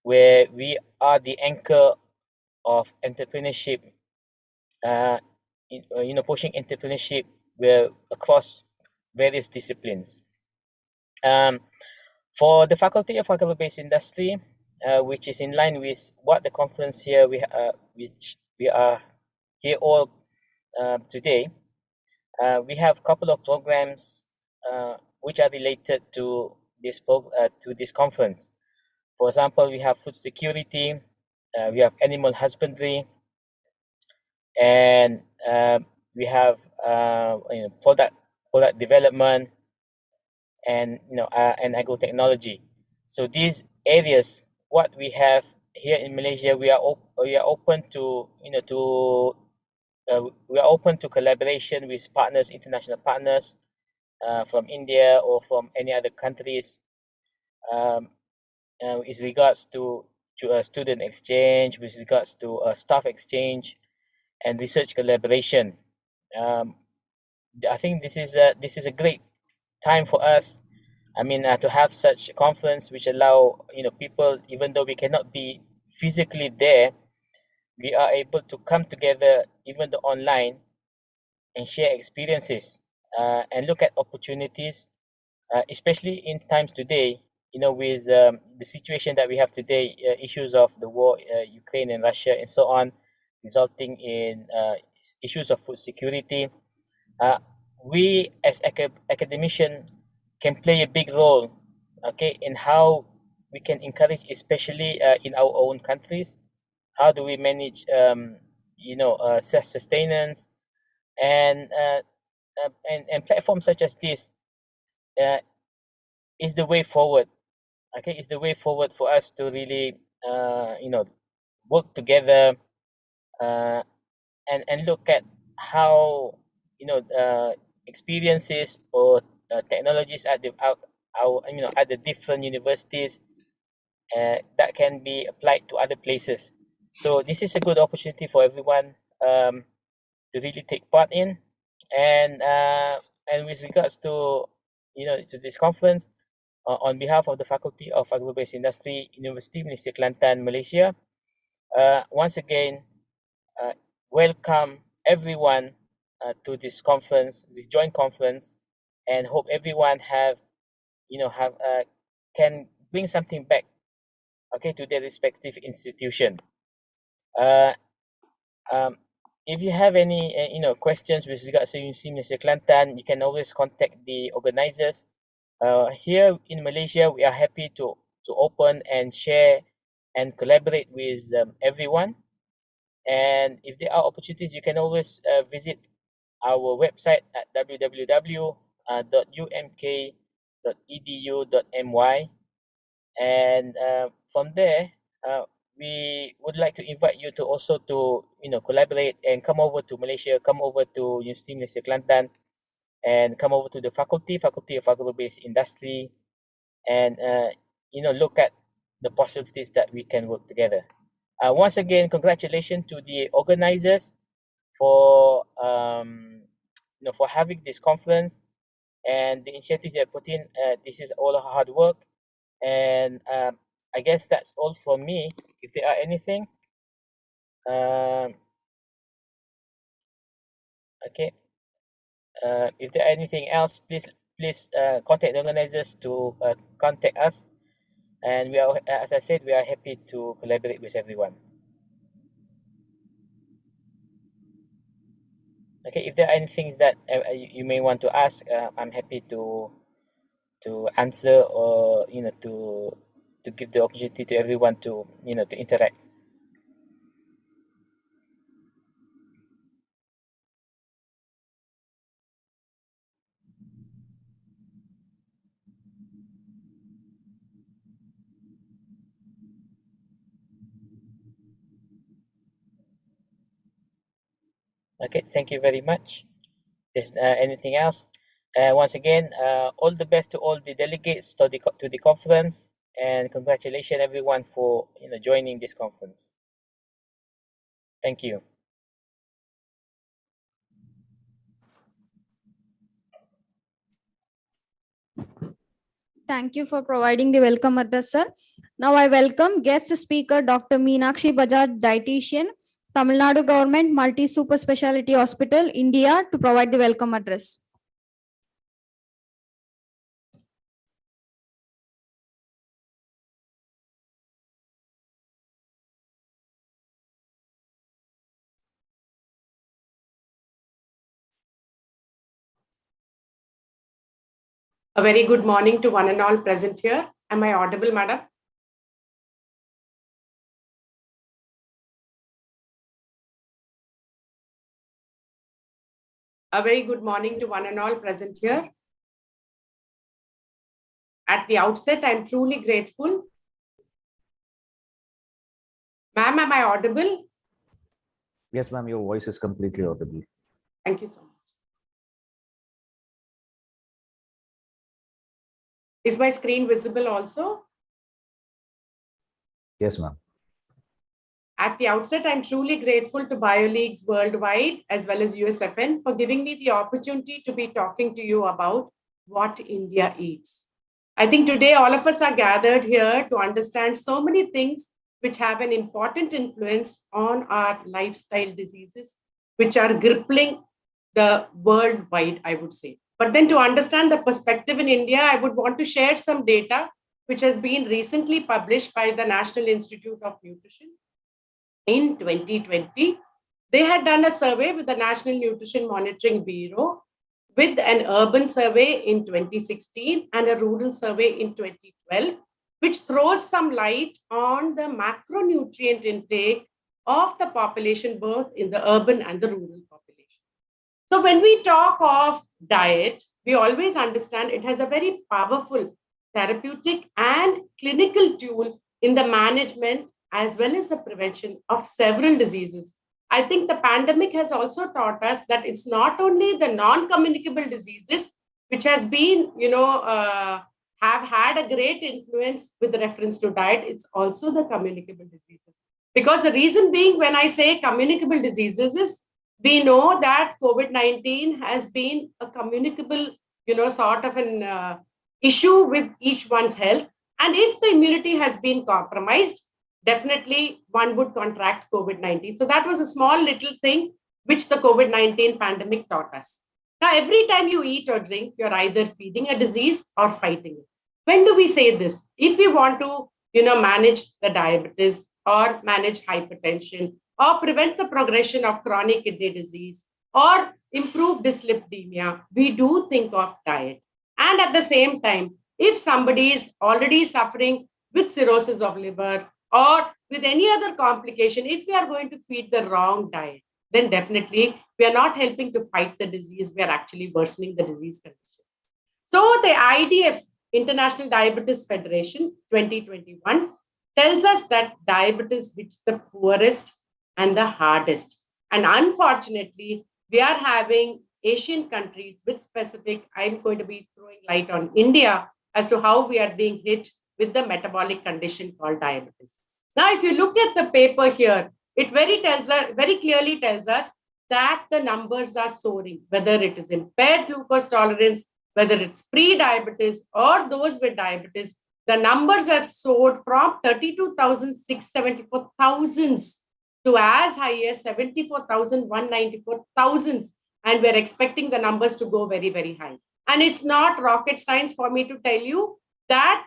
where we are the anchor of entrepreneurship, pushing entrepreneurship where across various disciplines. For the Faculty of Agro-Based Industry, which is in line with what the conference here which we are here all today, we have a couple of programs which are related to this conference. For example, we have food security, we have animal husbandry, and we have product development, and and agro-technology. So these areas, what we have here in Malaysia, we are open to we are open to collaboration with partners, international partners from India or from any other countries, with regards to a student exchange, with regards to a staff exchange, and research collaboration. I think this is a great time for us. I mean, to have such a conference which allow people, even though we cannot be physically there, we are able to come together, even though online, and share experiences and look at opportunities, especially in times today. With the situation that we have today, issues of the war, Ukraine and Russia, and so on, resulting in issues of food security. We as academicians can play a big role, okay, in how we can encourage, especially in our own countries. How do we manage, self-sustenance, and platforms such as this is the way forward. Okay, is the way forward for us to really, work together and look at how experiences or technologies at at the different universities that can be applied to other places. So this is a good opportunity for everyone to really take part in. And with regards to to this conference, on behalf of the Faculty of Agro-Based Industry, University Malaysia Kelantan, Malaysia, once again, welcome everyone to this conference, this joint conference, and hope everyone can bring something back, okay, to their respective institution. If you have any questions with regards to University Malaysia Kelantan, you can always contact the organizers. Here in Malaysia, we are happy to open and share and collaborate with everyone. And if there are opportunities, you can always visit our website at www.umk.edu.my, and from there we would like to invite you to also to collaborate and come over to Malaysia, come over to University Malaysia Kelantan, and come over to the faculty of Agro-Based Industry, and look at the possibilities that we can work together. Once again, congratulations to the organizers for for having this conference and the initiatives they put in. This is all hard work, and I guess that's all from me. If there are anything, okay. If there are anything else, please contact the organizers to contact us, and we are, as I said, we are happy to collaborate with everyone. Okay, if there are any things that you may want to ask, I'm happy to answer, or to give the opportunity to everyone to to interact. Okay, thank you very much. Is anything else? Once again, all the best to all the delegates to the conference, and congratulations everyone for joining this conference. Thank you. Thank you for providing the welcome address, sir. Now I welcome guest speaker Dr. Meenakshi Bajaj, dietitian, Tamil Nadu Government Multi Super Speciality Hospital, India, to provide the welcome address. A very good morning to one and all present here. Am I audible, madam? A very good morning to one and all present here. At the outset, I'm truly grateful. Ma'am, am I audible? Yes, ma'am, your voice is completely audible. Thank you so much. Is my screen visible also? Yes, ma'am. At the outset, I'm truly grateful to BioLeagues Worldwide as well as USFN for giving me the opportunity to be talking to you about what India eats. I think today all of us are gathered here to understand so many things which have an important influence on our lifestyle diseases, which are crippling the worldwide, I would say. But then to understand the perspective in India, I would want to share some data which has been recently published by the National Institute of Nutrition. In 2020, they had done a survey with the National Nutrition Monitoring Bureau, with an urban survey in 2016 and a rural survey in 2012, which throws some light on the macronutrient intake of the population, both in the urban and the rural population. So when we talk of diet, we always understand it has a very powerful therapeutic and clinical tool in the management as well as the prevention of several diseases. I think the pandemic has also taught us that it's not only the non-communicable diseases which has been, have had a great influence with reference to diet, it's also the communicable diseases. Because the reason being, when I say communicable diseases, is we know that COVID-19 has been a communicable, sort of an issue with each one's health. And if the immunity has been compromised, definitely one would contract COVID-19. So that was a small little thing which the COVID-19 pandemic taught us. Now, every time you eat or drink, you're either feeding a disease or fighting it. When do we say this? If we want to, manage the diabetes or manage hypertension or prevent the progression of chronic kidney disease or improve dyslipidemia, we do think of diet. And at the same time, if somebody is already suffering with cirrhosis of liver or with any other complication, if we are going to feed the wrong diet, then definitely we are not helping to fight the disease, we are actually worsening the disease condition. So the IDF, International Diabetes Federation 2021, tells us that diabetes hits the poorest and the hardest. And unfortunately, we are having Asian countries with specific, I'm going to be throwing light on India as to how we are being hit with the metabolic condition called diabetes. Now, if you look at the paper here, it very clearly tells us that the numbers are soaring, whether it is impaired glucose tolerance, whether it's pre-diabetes or those with diabetes. The numbers have soared from 32,674 thousands to as high as 74,194 thousands. And we're expecting the numbers to go very, very high. And it's not rocket science for me to tell you that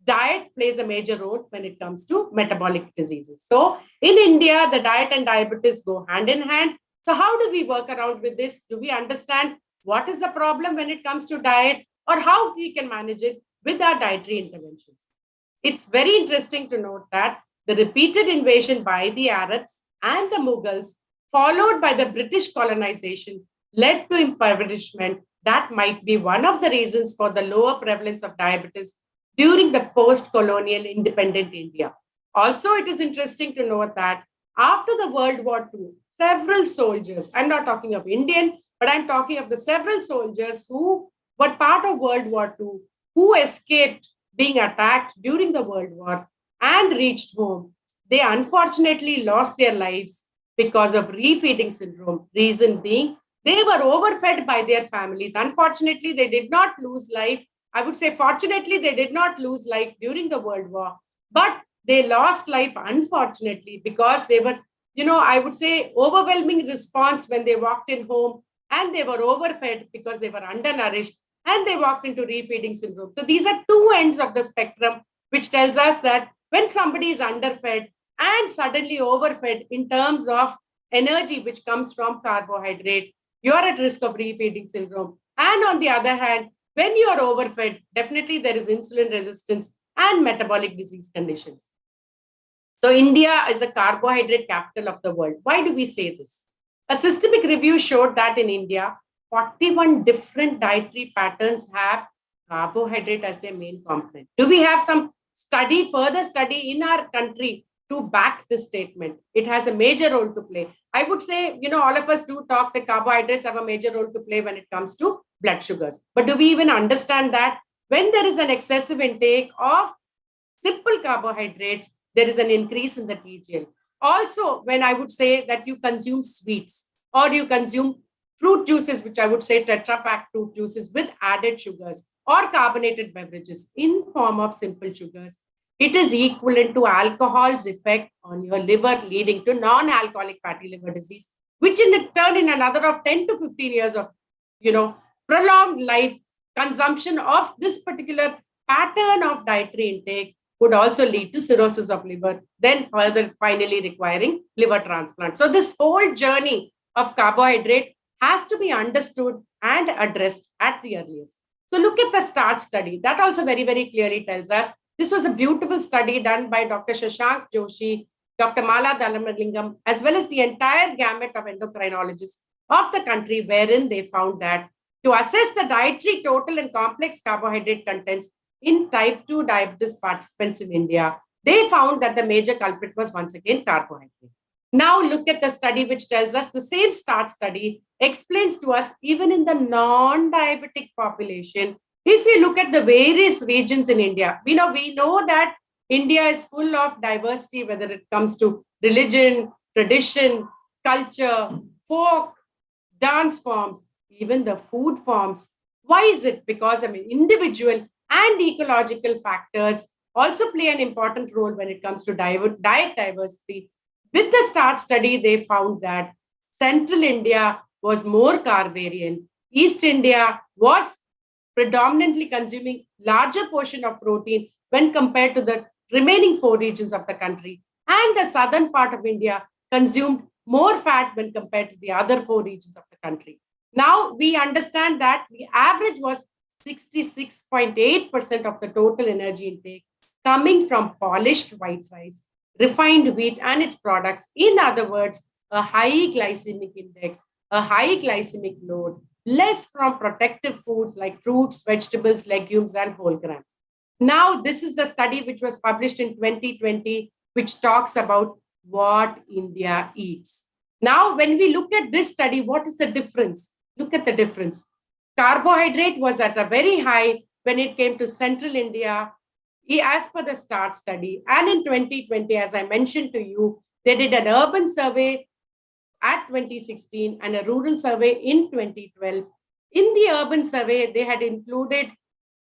diet plays a major role when it comes to metabolic diseases. So in India, the diet and diabetes go hand in hand. So how do we work around with this? Do we understand what is the problem when it comes to diet or how we can manage it with our dietary interventions? It's very interesting to note that the repeated invasion by the Arabs and the Mughals, followed by the British colonization, led to impoverishment. That might be one of the reasons for the lower prevalence of diabetes during the post-colonial independent India. Also, it is interesting to note that after the World War II, several soldiers, I'm not talking of Indian, but I'm talking of the several soldiers who were part of World War II, who escaped being attacked during the World War and reached home. They unfortunately lost their lives because of refeeding syndrome. Reason being, they were overfed by their families. Unfortunately, they did not lose life. I would say, fortunately, they did not lose life during the World War, but they lost life, unfortunately, because they were, I would say, overwhelming response when they walked in home, and they were overfed because they were undernourished, and they walked into refeeding syndrome. So these are two ends of the spectrum, which tells us that when somebody is underfed and suddenly overfed in terms of energy, which comes from carbohydrate, you are at risk of refeeding syndrome. And on the other hand, when you are overfed, definitely there is insulin resistance and metabolic disease conditions. So India is a carbohydrate capital of the world. Why do we say this? A systemic review showed that in India, 41 different dietary patterns have carbohydrate as their main component. Do we have some further study in our country to back this statement? It has a major role to play. I would say, all of us do talk that carbohydrates have a major role to play when it comes to blood sugars. But do we even understand that when there is an excessive intake of simple carbohydrates, there is an increase in the TGL? Also, when I would say that you consume sweets or you consume fruit juices, which I would say Tetra Pak fruit juices with added sugars or carbonated beverages in form of simple sugars, it is equivalent to alcohol's effect on your liver, leading to non-alcoholic fatty liver disease, which in turn, in another of 10 to 15 years of, prolonged life, consumption of this particular pattern of dietary intake would also lead to cirrhosis of liver, then further finally requiring liver transplant. So this whole journey of carbohydrate has to be understood and addressed at the earliest. So look at the START study. That also very, very clearly tells us this was a beautiful study done by Dr. Shashank Joshi, Dr. Mala Dalamalingam, as well as the entire gamut of endocrinologists of the country, wherein they found that to assess the dietary total and complex carbohydrate contents in type 2 diabetes participants in India, they found that the major culprit was once again carbohydrate. Now look at the study which tells us the same START study explains to us even in the non-diabetic population. If you look at the various regions in India, we know that India is full of diversity, whether it comes to religion, tradition, culture, folk, dance forms, even the food forms. Why is it? Because individual and ecological factors also play an important role when it comes to diet diversity. With the START study, they found that Central India was more carvarian. East India was predominantly consuming larger portion of protein when compared to the remaining 4 regions of the country. And the southern part of India consumed more fat when compared to the other 4 regions of the country. Now we understand that the average was 66.8% of the total energy intake coming from polished white rice, refined wheat and its products. In other words, a high glycemic index, a high glycemic load, less from protective foods like fruits, vegetables, legumes, and whole grains. Now, this is the study which was published in 2020, which talks about what India eats. Now, when we look at this study, what is the difference? Look at the difference. Carbohydrate was at a very high when it came to Central India, as per the START study. And in 2020, as I mentioned to you, they did an urban survey at 2016 and a rural survey in 2012. In the urban survey, they had included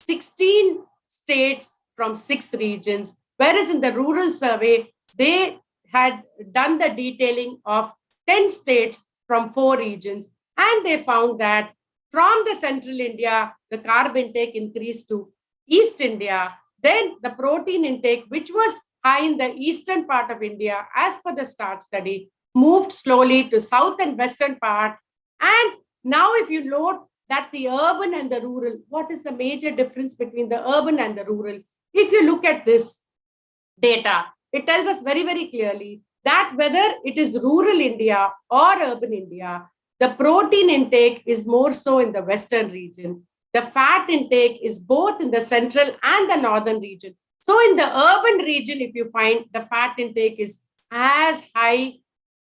16 states from 6 regions, whereas in the rural survey, they had done the detailing of 10 states from 4 regions. And they found that from the Central India, the carb intake increased to East India. Then the protein intake, which was high in the eastern part of India, as per the START study, moved slowly to south and western part. And now if you note that the urban and the rural, what is the major difference between the urban and the rural? If you look at this data, it tells us very, very clearly that whether it is rural India or urban India, the protein intake is more so in the western region. The fat intake is both in the central and the northern region. So in the urban region, if you find the fat intake is as high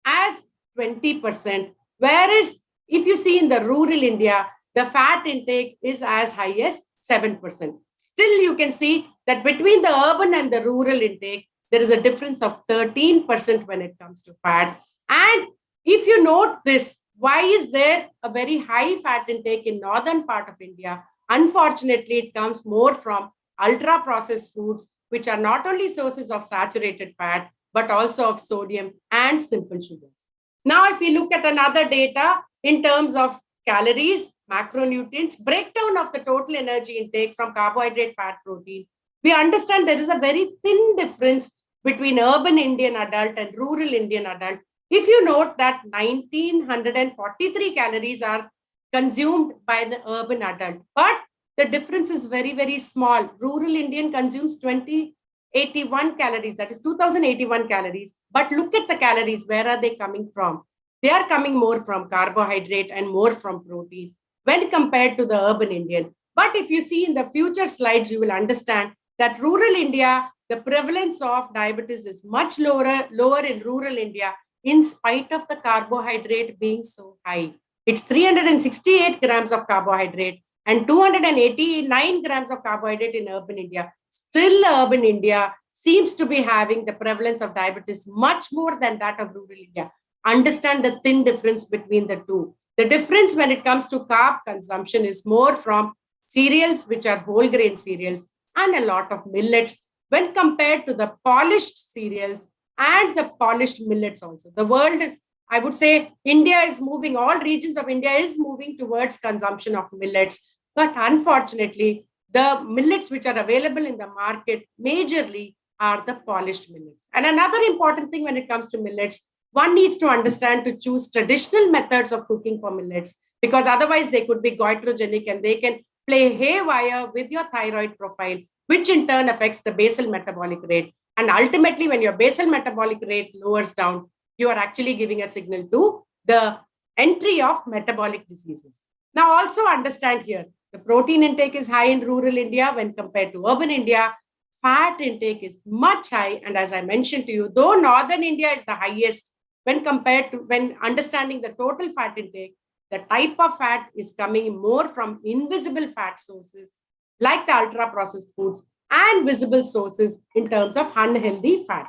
as 20%, whereas if you see in the rural India, the fat intake is as high as 7%. Still, you can see that between the urban and the rural intake, there is a difference of 13% when it comes to fat. And if you note this, why is there a very high fat intake in northern part of India? Unfortunately, it comes more from ultra-processed foods, which are not only sources of saturated fat, but also of sodium and simple sugars. Now, if we look at another data in terms of calories, macronutrients, breakdown of the total energy intake from carbohydrate, fat, protein, we understand there is a very thin difference between urban Indian adult and rural Indian adult. If you note that 1943 calories are consumed by the urban adult, but the difference is very, very small. Rural Indian consumes 2081 calories, that is 2081 calories. But look at the calories, where are they coming from? They are coming more from carbohydrate and more from protein when compared to the urban Indian. But if you see in the future slides, you will understand that rural India, the prevalence of diabetes is much lower in rural India, in spite of the carbohydrate being so high. It's 368 grams of carbohydrate and 289 grams of carbohydrate in urban India. Still, urban India seems to be having the prevalence of diabetes much more than that of rural India. Understand the thin difference between the two. The difference when it comes to carb consumption is more from cereals, which are whole grain cereals, and a lot of millets when compared to the polished cereals and the polished millets also. The world is, I would say, India is moving, all regions of India is moving towards consumption of millets. But unfortunately, the millets which are available in the market majorly are the polished millets. And another important thing when it comes to millets, one needs to understand to choose traditional methods of cooking for millets, because otherwise they could be goitrogenic and they can play haywire with your thyroid profile, which in turn affects the basal metabolic rate. And ultimately, when your basal metabolic rate lowers down, you are actually giving a signal to the entry of metabolic diseases. Now, also understand here, the protein intake is high in rural India when compared to urban India. fat intake is much high. And as I mentioned to you, though Northern India is the highest when compared to, when understanding the total fat intake, the type of fat is coming more from invisible fat sources like the ultra processed foods and visible sources in terms of unhealthy fat.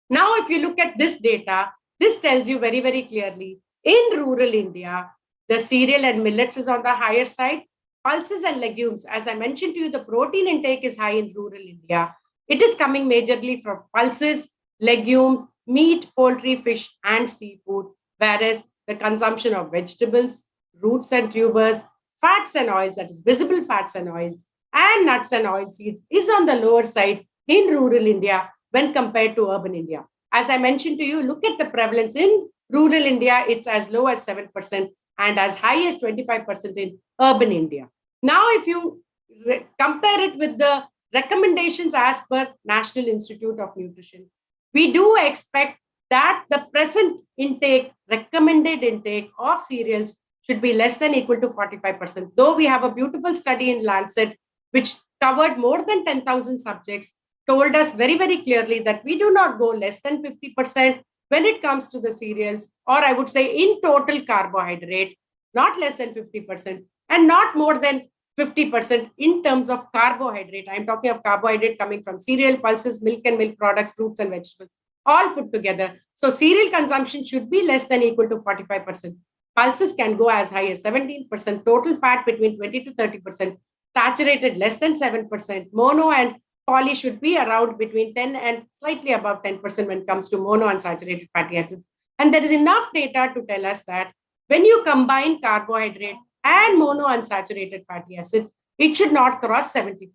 Now, if you look at this data, this tells you very, very clearly in rural India, the cereal and millets is on the higher side. Pulses and legumes, as I mentioned to you, the protein intake is high in rural India. It is coming majorly from pulses, legumes, meat, poultry, fish, and seafood, whereas the consumption of vegetables, roots and tubers, fats and oils, that is visible fats and oils, and nuts and oil seeds is on the lower side in rural India when compared to urban India. As I mentioned to you, look at the prevalence in rural India, it's as low as 7% and as high as 25% in urban India. Now, if you compare it with the recommendations as per National Institute of Nutrition, we do expect that the present intake, recommended intake of cereals should be less than equal to 45%. Though we have a beautiful study in Lancet, which covered more than 10,000 subjects, told us very, very clearly that we do not go less than 50% when it comes to the cereals, or I would say in total carbohydrate, not less than 50%, and not more than 50% in terms of carbohydrate. I'm talking of carbohydrate coming from cereal, pulses, milk and milk products, fruits and vegetables, all put together. So cereal consumption should be less than equal to 45%. Pulses can go as high as 17%, total fat between 20 to 30%, saturated less than 7%, mono and poly should be around between 10 and slightly above 10% when it comes to monounsaturated fatty acids. And there is enough data to tell us that when you combine carbohydrate and monounsaturated fatty acids, it should not cross 70%.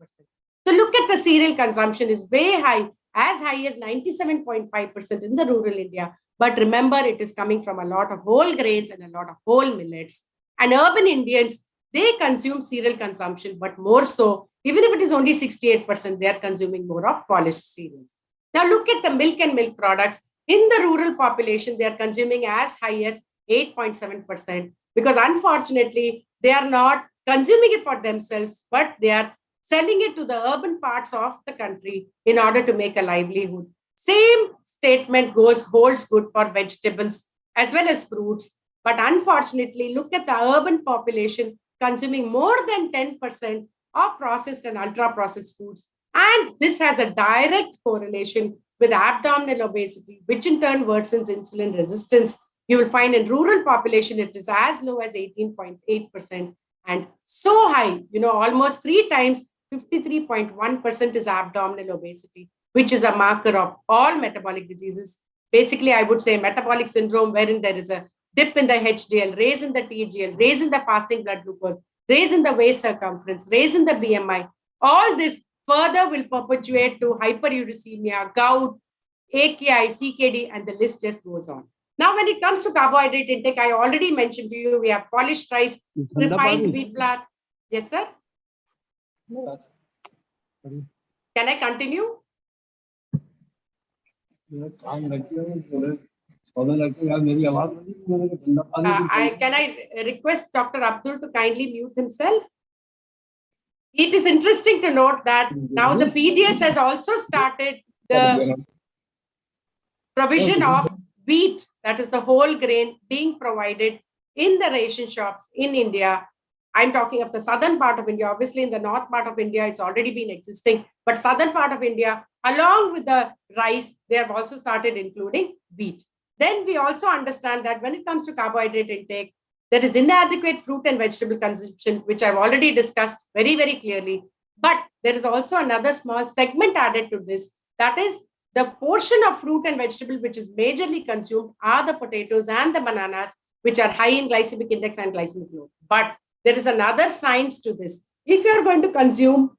So look at the cereal consumption is way high as 97.5% in the rural India. But remember, it is coming from a lot of whole grains and a lot of whole millets. And urban Indians, they consume cereal consumption, but more so, even if it is only 68%, they are consuming more of polished cereals. Now look at the milk and milk products. In the rural population, they are consuming as high as 8.7%, because unfortunately, they are not consuming it for themselves, but they are selling it to the urban parts of the country in order to make a livelihood. Same statement holds good for vegetables as well as fruits. But unfortunately, look at the urban population consuming more than 10% of processed and ultra-processed foods. And this has a direct correlation with abdominal obesity, which in turn worsens insulin resistance. You will find in rural population, it is as low as 18.8%. And so high, almost 3 times, 53.1% is abdominal obesity, which is a marker of all metabolic diseases. Basically, I would say metabolic syndrome, wherein there is a dip in the HDL, raise in the TGL, raise in the fasting blood glucose, raise in the waist circumference, raise in the BMI. All this further will perpetuate to hyperuricemia, gout, AKI, CKD, and the list just goes on. Now, when it comes to carbohydrate intake, I already mentioned to you, we have polished rice, refined wheat flour. Yes, sir? Can I continue? Can I request Dr. Abdul to kindly mute himself? It is interesting to note that now the PDS has also started the provision of wheat, that is the whole grain, being provided in the ration shops in India. I'm talking of the southern part of India. Obviously, in the north part of India, it's already been existing. But southern part of India, along with the rice, they have also started including wheat. Then we also understand that when it comes to carbohydrate intake, there is inadequate fruit and vegetable consumption, which I've already discussed very, very clearly. But there is also another small segment added to this. That is the portion of fruit and vegetable which is majorly consumed are the potatoes and the bananas, which are high in glycemic index and glycemic load. But there is another science to this. If you're going to consume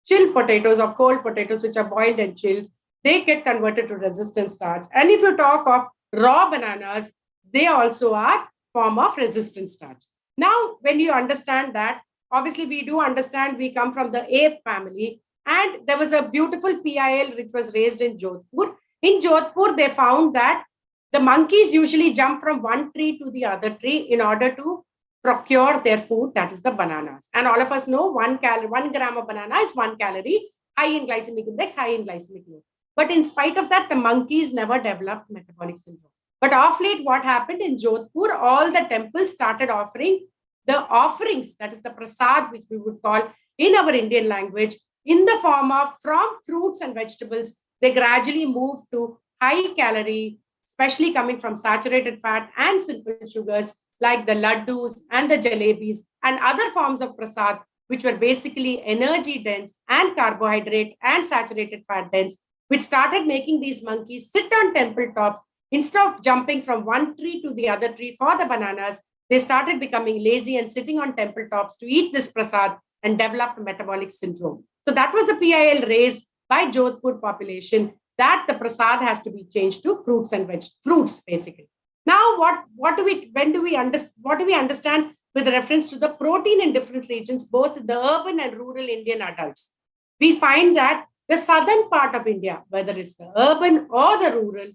chilled potatoes or cold potatoes, which are boiled and chilled, they get converted to resistant starch. And if you talk of raw bananas, they also are form of resistant starch. Now, when you understand that, obviously we do understand we come from the ape family, and there was a beautiful PIL which was raised in Jodhpur. In Jodhpur, they found that the monkeys usually jump from one tree to the other tree in order to procure their food, that is the bananas. And all of us know 1 gram of banana is 1 calorie. high in glycemic index, high in glycemic load. But in spite of that, the monkeys never developed metabolic syndrome. But of late, what happened in Jodhpur, all the temples started offering the offerings, that is the prasad, which we would call in our Indian language, in the form of from fruits and vegetables. They gradually moved to high calorie, especially coming from saturated fat and simple sugars like the laddus and the jalebis and other forms of prasad, which were basically energy dense and carbohydrate and saturated fat dense, which started making these monkeys sit on temple tops. Instead of jumping from one tree to the other tree for the bananas, they started becoming lazy and sitting on temple tops to eat this prasad and developed metabolic syndrome. So that was the PIL raised by Jodhpur population, that the prasad has to be changed to fruits and fruits basically. Now, what do we understand with reference to the protein in different regions, both the urban and rural Indian adults? We find that the southern part of India, whether it's the urban or the rural,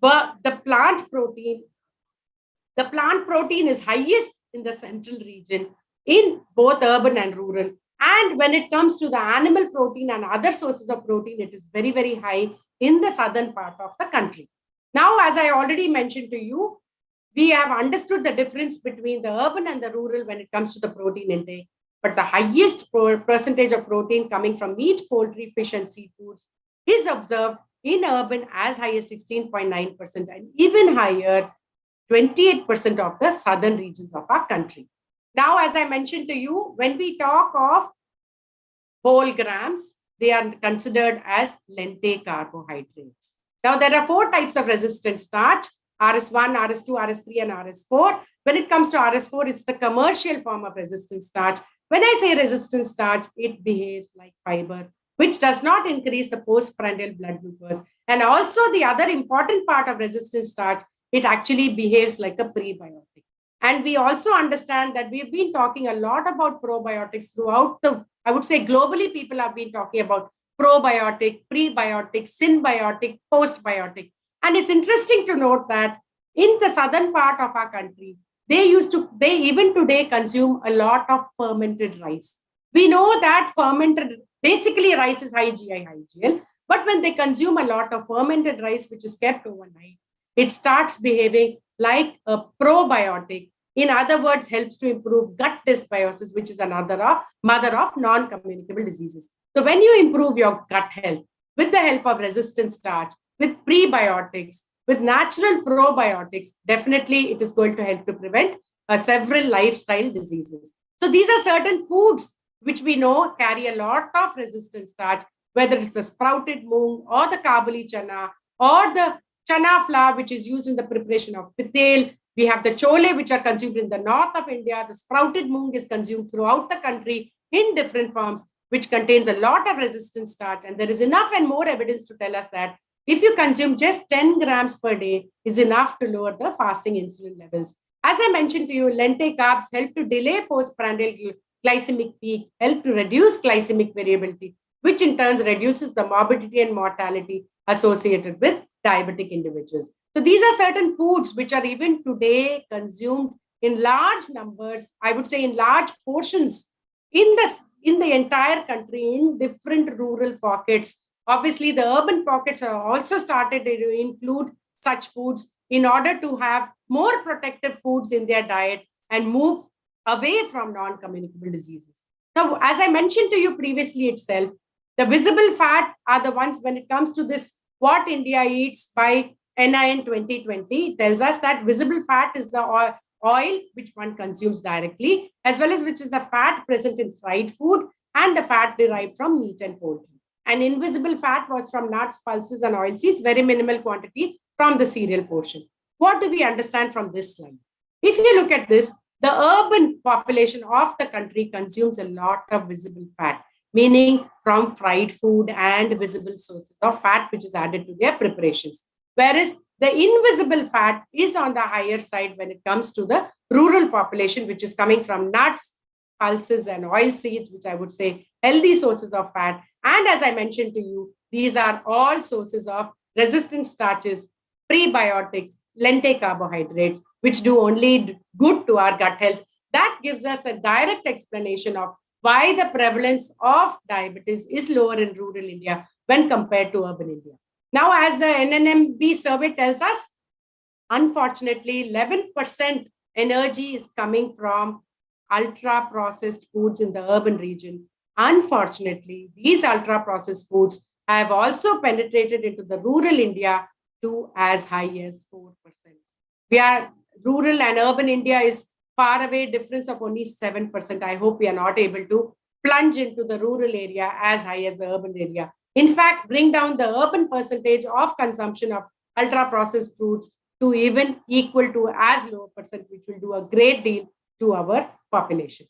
but the plant protein is highest in the central region in both urban and rural. And when it comes to the animal protein and other sources of protein, it is very, very high in the southern part of the country. Now, as I already mentioned to you, we have understood the difference between the urban and the rural when it comes to the protein intake. But the highest percentage of protein coming from meat, poultry, fish, and seafoods is observed in urban as high as 16.9% and even higher, 28% of the southern regions of our country. Now, as I mentioned to you, when we talk of whole grams, they are considered as lente carbohydrates. Now, there are 4 types of resistant starch: RS1, RS2, RS3, and RS4. When it comes to RS4, it's the commercial form of resistant starch. When I say resistant starch, it behaves like fiber, which does not increase the postprandial blood glucose. And also the other important part of resistant starch, it actually behaves like a prebiotic. And we also understand that we've been talking a lot about probiotics throughout I would say globally, people have been talking about probiotic, prebiotic, symbiotic, postbiotic. And it's interesting to note that in the southern part of our country, they even today consume a lot of fermented rice. We know that basically rice is high GI, high GL, but when they consume a lot of fermented rice, which is kept overnight, it starts behaving like a probiotic. In other words, helps to improve gut dysbiosis, which is mother of non-communicable diseases. So when you improve your gut health with the help of resistant starch, with prebiotics, with natural probiotics, definitely it is going to help to prevent several lifestyle diseases. So these are certain foods which we know carry a lot of resistant starch, whether it's the sprouted moong or the kabuli chana or the chana flour, which is used in the preparation of pitel. We have the chole, which are consumed in the north of India. The sprouted moong is consumed throughout the country in different forms, which contains a lot of resistant starch. And there is enough and more evidence to tell us that if you consume just 10 grams per day is enough to lower the fasting insulin levels. As I mentioned to you, lente carbs help to delay postprandial glycemic peak, help to reduce glycemic variability, which in turn reduces the morbidity and mortality associated with diabetic individuals. So these are certain foods which are even today consumed in large numbers, I would say in large portions in the entire country, in different rural pockets. Obviously, the urban pockets are also started to include such foods in order to have more protective foods in their diet and move away from non-communicable diseases. Now, as I mentioned to you previously itself, the visible fat are the ones when it comes to this, what India eats by NIN 2020, it tells us that visible fat is the oil which one consumes directly, as well as which is the fat present in fried food and the fat derived from meat and poultry. And invisible fat was from nuts, pulses, and oilseeds, very minimal quantity from the cereal portion. What do we understand from this slide? If you look at this, the urban population of the country consumes a lot of visible fat, meaning from fried food and visible sources of fat, which is added to their preparations. Whereas the invisible fat is on the higher side when it comes to the rural population, which is coming from nuts, pulses, and oilseeds, which I would say healthy sources of fat. And as I mentioned to you, these are all sources of resistant starches, prebiotics, lente carbohydrates, which do only good to our gut health. That gives us a direct explanation of why the prevalence of diabetes is lower in rural India when compared to urban India. Now, as the NNMB survey tells us, unfortunately, 11% energy is coming from ultra-processed foods in the urban region. Unfortunately, these ultra-processed foods have also penetrated into the rural India to as high as 4%. Rural and urban India is far away difference of only 7%. I hope we are not able to plunge into the rural area as high as the urban area. In fact, bring down the urban percentage of consumption of ultra-processed foods to even equal to as low a percent, which will do a great deal to our population.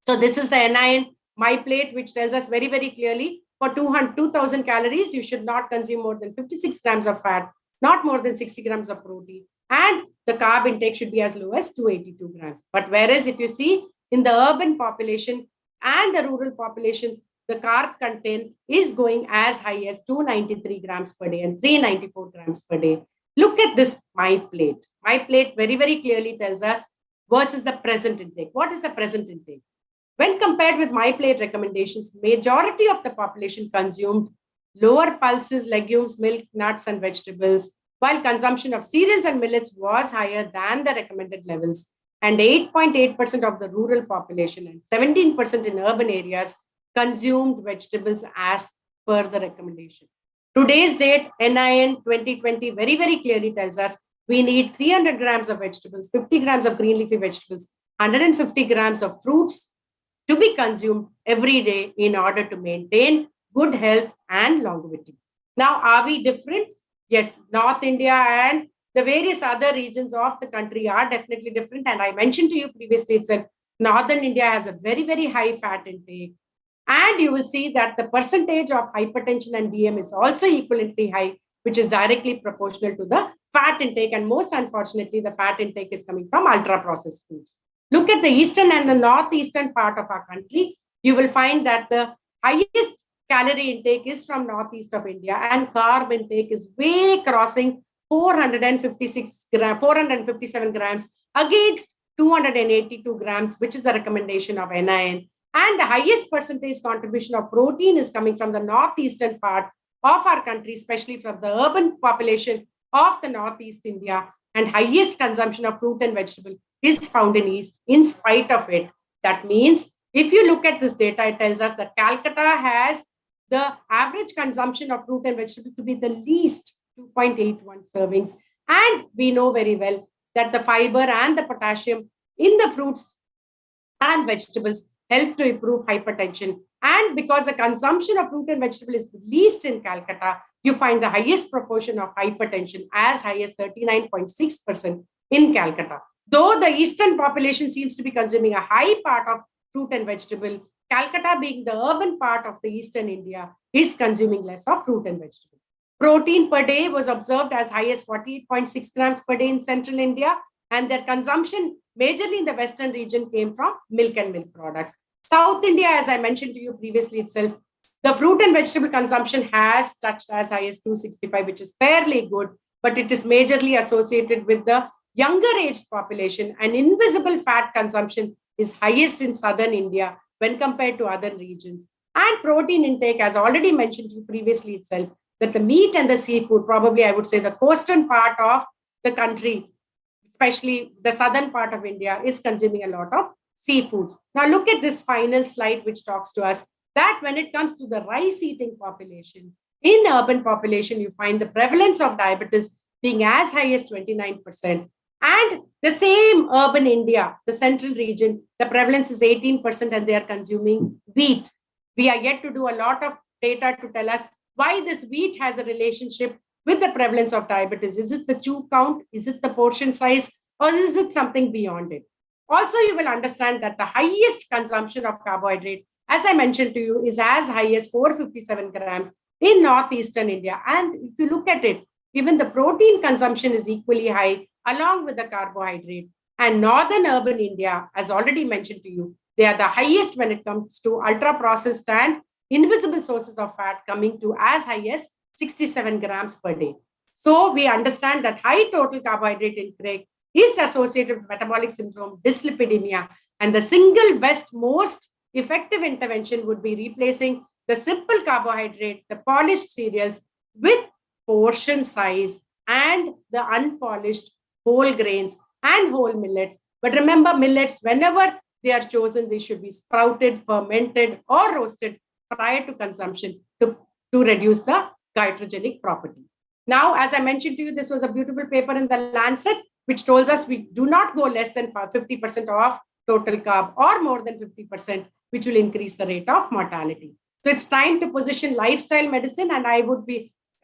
So this is the NIN My Plate, which tells us very, very clearly for 2,000 calories, you should not consume more than 56 grams of fat, not more than 60 grams of protein, and the carb intake should be as low as 282 grams. But whereas if you see in the urban population and the rural population, the carb content is going as high as 293 grams per day and 394 grams per day. Look at this My Plate. My Plate very, very clearly tells us versus the present intake. What is the present intake? When compared with My Plate recommendations, majority of the population consumed lower pulses, legumes, milk, nuts, and vegetables, while consumption of cereals and millets was higher than the recommended levels. And 8.8% of the rural population and 17% in urban areas consumed vegetables as per the recommendation. Today's date, NIN 2020, very, very clearly tells us we need 300 grams of vegetables, 50 grams of green leafy vegetables, 150 grams of fruits to be consumed every day in order to maintain good health and longevity. Now, are we different? Yes, North India and the various other regions of the country are definitely different. And I mentioned to you previously itself, Northern India has a very, very high fat intake. And you will see that the percentage of hypertension and DM is also equivalently high, which is directly proportional to the fat intake. And most unfortunately, the fat intake is coming from ultra-processed foods. Look at the eastern and the northeastern part of our country. You will find that the highest calorie intake is from northeast of India, and carb intake is way crossing 457 grams against 282 grams, which is the recommendation of NIN. And the highest percentage contribution of protein is coming from the northeastern part of our country, especially from the urban population of the northeast India. And highest consumption of fruit and vegetable is found in east in spite of it. That means if you look at this data, it tells us that Calcutta has the average consumption of fruit and vegetable to be the least 2.81 servings. And we know very well that the fiber and the potassium in the fruits and vegetables help to improve hypertension. And because the consumption of fruit and vegetable is the least in Calcutta, you find the highest proportion of hypertension as high as 39.6% in Calcutta. Though the eastern population seems to be consuming a high part of fruit and vegetable, Calcutta, being the urban part of the eastern India, is consuming less of fruit and vegetable. Protein per day was observed as high as 48.6 grams per day in central India, and their consumption majorly in the western region came from milk and milk products. South India, as I mentioned to you previously itself, the fruit and vegetable consumption has touched as high as 265, which is fairly good, but it is majorly associated with the younger aged population, and invisible fat consumption is highest in southern India when compared to other regions. And protein intake, as already mentioned to you previously itself, that the meat and the seafood, probably I would say the coastal part of the country, especially the southern part of India, is consuming a lot of seafoods. Now look at this final slide, which talks to us that when it comes to the rice eating population, in urban population, you find the prevalence of diabetes being as high as 29%. And the same urban India, the central region, the prevalence is 18% and they are consuming wheat. We are yet to do a lot of data to tell us why this wheat has a relationship with the prevalence of diabetes. Is it the chew count? Is it the portion size? Or is it something beyond it? Also, you will understand that the highest consumption of carbohydrate, as I mentioned to you, is as high as 457 grams in northeastern India. And if you look at it, even the protein consumption is equally high along with the carbohydrate. And northern urban India, as already mentioned to you, they are the highest when it comes to ultra-processed and invisible sources of fat, coming to as high as 67 grams per day. So we understand that high total carbohydrate intake is associated with metabolic syndrome, dyslipidemia, and the single best, most effective intervention would be replacing the simple carbohydrate, the polished cereals with portion size and the unpolished whole grains and whole millets. But remember, millets, whenever they are chosen, they should be sprouted, fermented, or roasted prior to consumption to reduce the glycogenic property. Now, as I mentioned to you, this was a beautiful paper in the Lancet, which tells us we do not go less than 50% of total carb or more than 50%, which will increase the rate of mortality. So it's time to position lifestyle medicine, and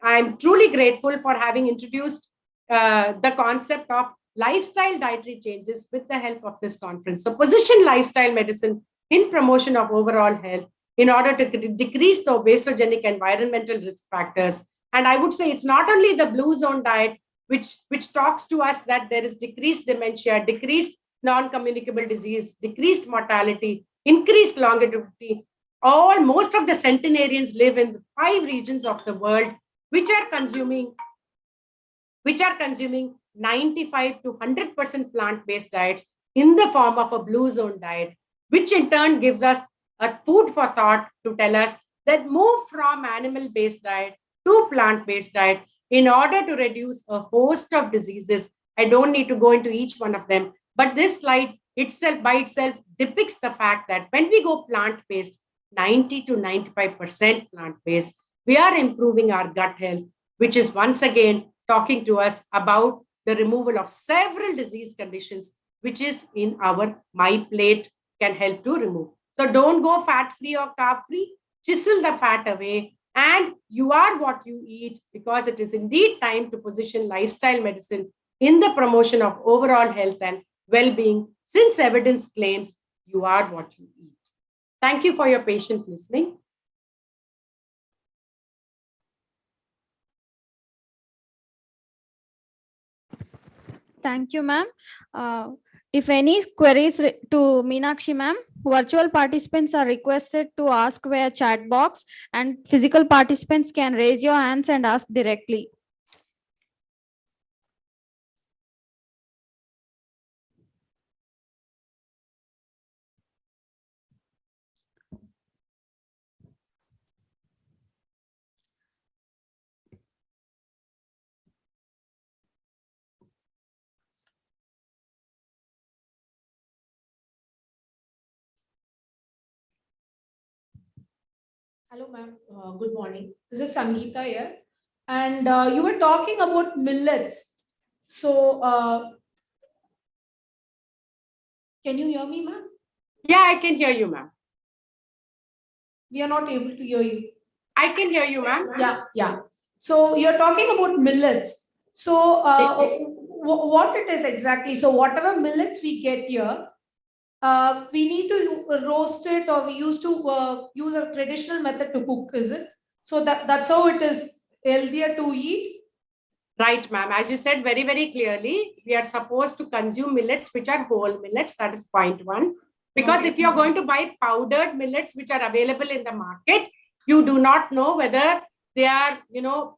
I'm truly grateful for having introduced the concept of lifestyle dietary changes with the help of this conference. So position lifestyle medicine in promotion of overall health in order to decrease the obesogenic environmental risk factors. And I would say it's not only the blue zone diet, which talks to us that there is decreased dementia, decreased non-communicable disease, decreased mortality, increased longevity. Most of the centenarians live in the 5 regions of the world which are consuming 95 to 100% plant-based diets in the form of a blue zone diet, which in turn gives us a food for thought to tell us that move from animal-based diet to plant-based diet in order to reduce a host of diseases. I don't need to go into each one of them, but this slide by itself depicts the fact that when we go plant-based, 90 to 95% plant-based, we are improving our gut health, which is once again talking to us about the removal of several disease conditions, which is in our My Plate can help to remove. So don't go fat-free or carb-free, chisel the fat away, and you are what you eat, because it is indeed time to position lifestyle medicine in the promotion of overall health and well-being, since evidence claims you are what you eat. Thank you for your patient listening. Thank you, ma'am. If any queries to Meenakshi ma'am, virtual participants are requested to ask via chat box, and physical participants can raise your hands and ask directly. Hello, ma'am. Good morning. This is Sangeeta here. And you were talking about millets. So, can you hear me, ma'am? Yeah, I can hear you, ma'am. We are not able to hear you. I can hear you, ma'am. Yeah. So, you're talking about millets. So, what it is exactly? So, whatever millets we get here, we need to roast it, or we used to use a traditional method to cook, is it? So that's how it is healthier to eat. Right, ma'am. As you said very, very clearly, we are supposed to consume millets which are whole millets. That is point 1. Because if you're going to buy powdered millets which are available in the market, you do not know whether they are,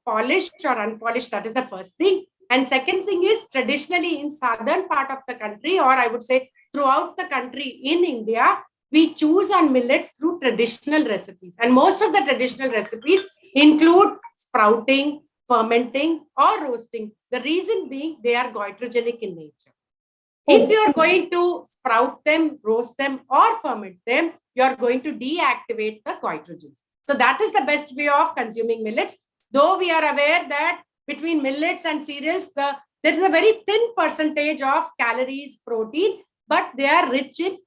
polished or unpolished. That is the first thing. And second thing is, traditionally in southern part of the country, or I would say throughout the country in India, we choose on millets through traditional recipes. And most of the traditional recipes include sprouting, fermenting, or roasting. The reason being they are goitrogenic in nature. If you are going to sprout them, roast them, or ferment them, you are going to deactivate the goitrogens. So that is the best way of consuming millets. Though we are aware that between millets and cereals, there is a very thin percentage of calories, protein, but they are rich in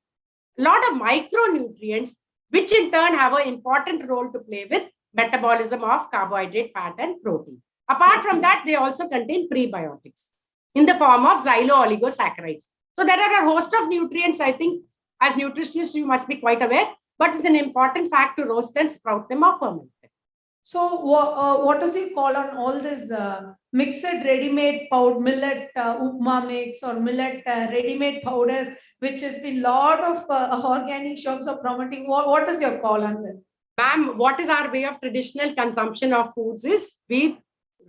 a lot of micronutrients, which in turn have an important role to play with metabolism of carbohydrate, fat, and protein. Apart from that, they also contain prebiotics in the form of xylo-oligosaccharides. So there are a host of nutrients, I think, as nutritionists, you must be quite aware, but it's an important fact to roast them, sprout them, or ferment them. So what does it call on all this mixed ready-made powder, millet upma mix, or millet ready-made powders, which has been a lot of organic shops are promoting? What is your call on that? Ma'am, what is our way of traditional consumption of foods is we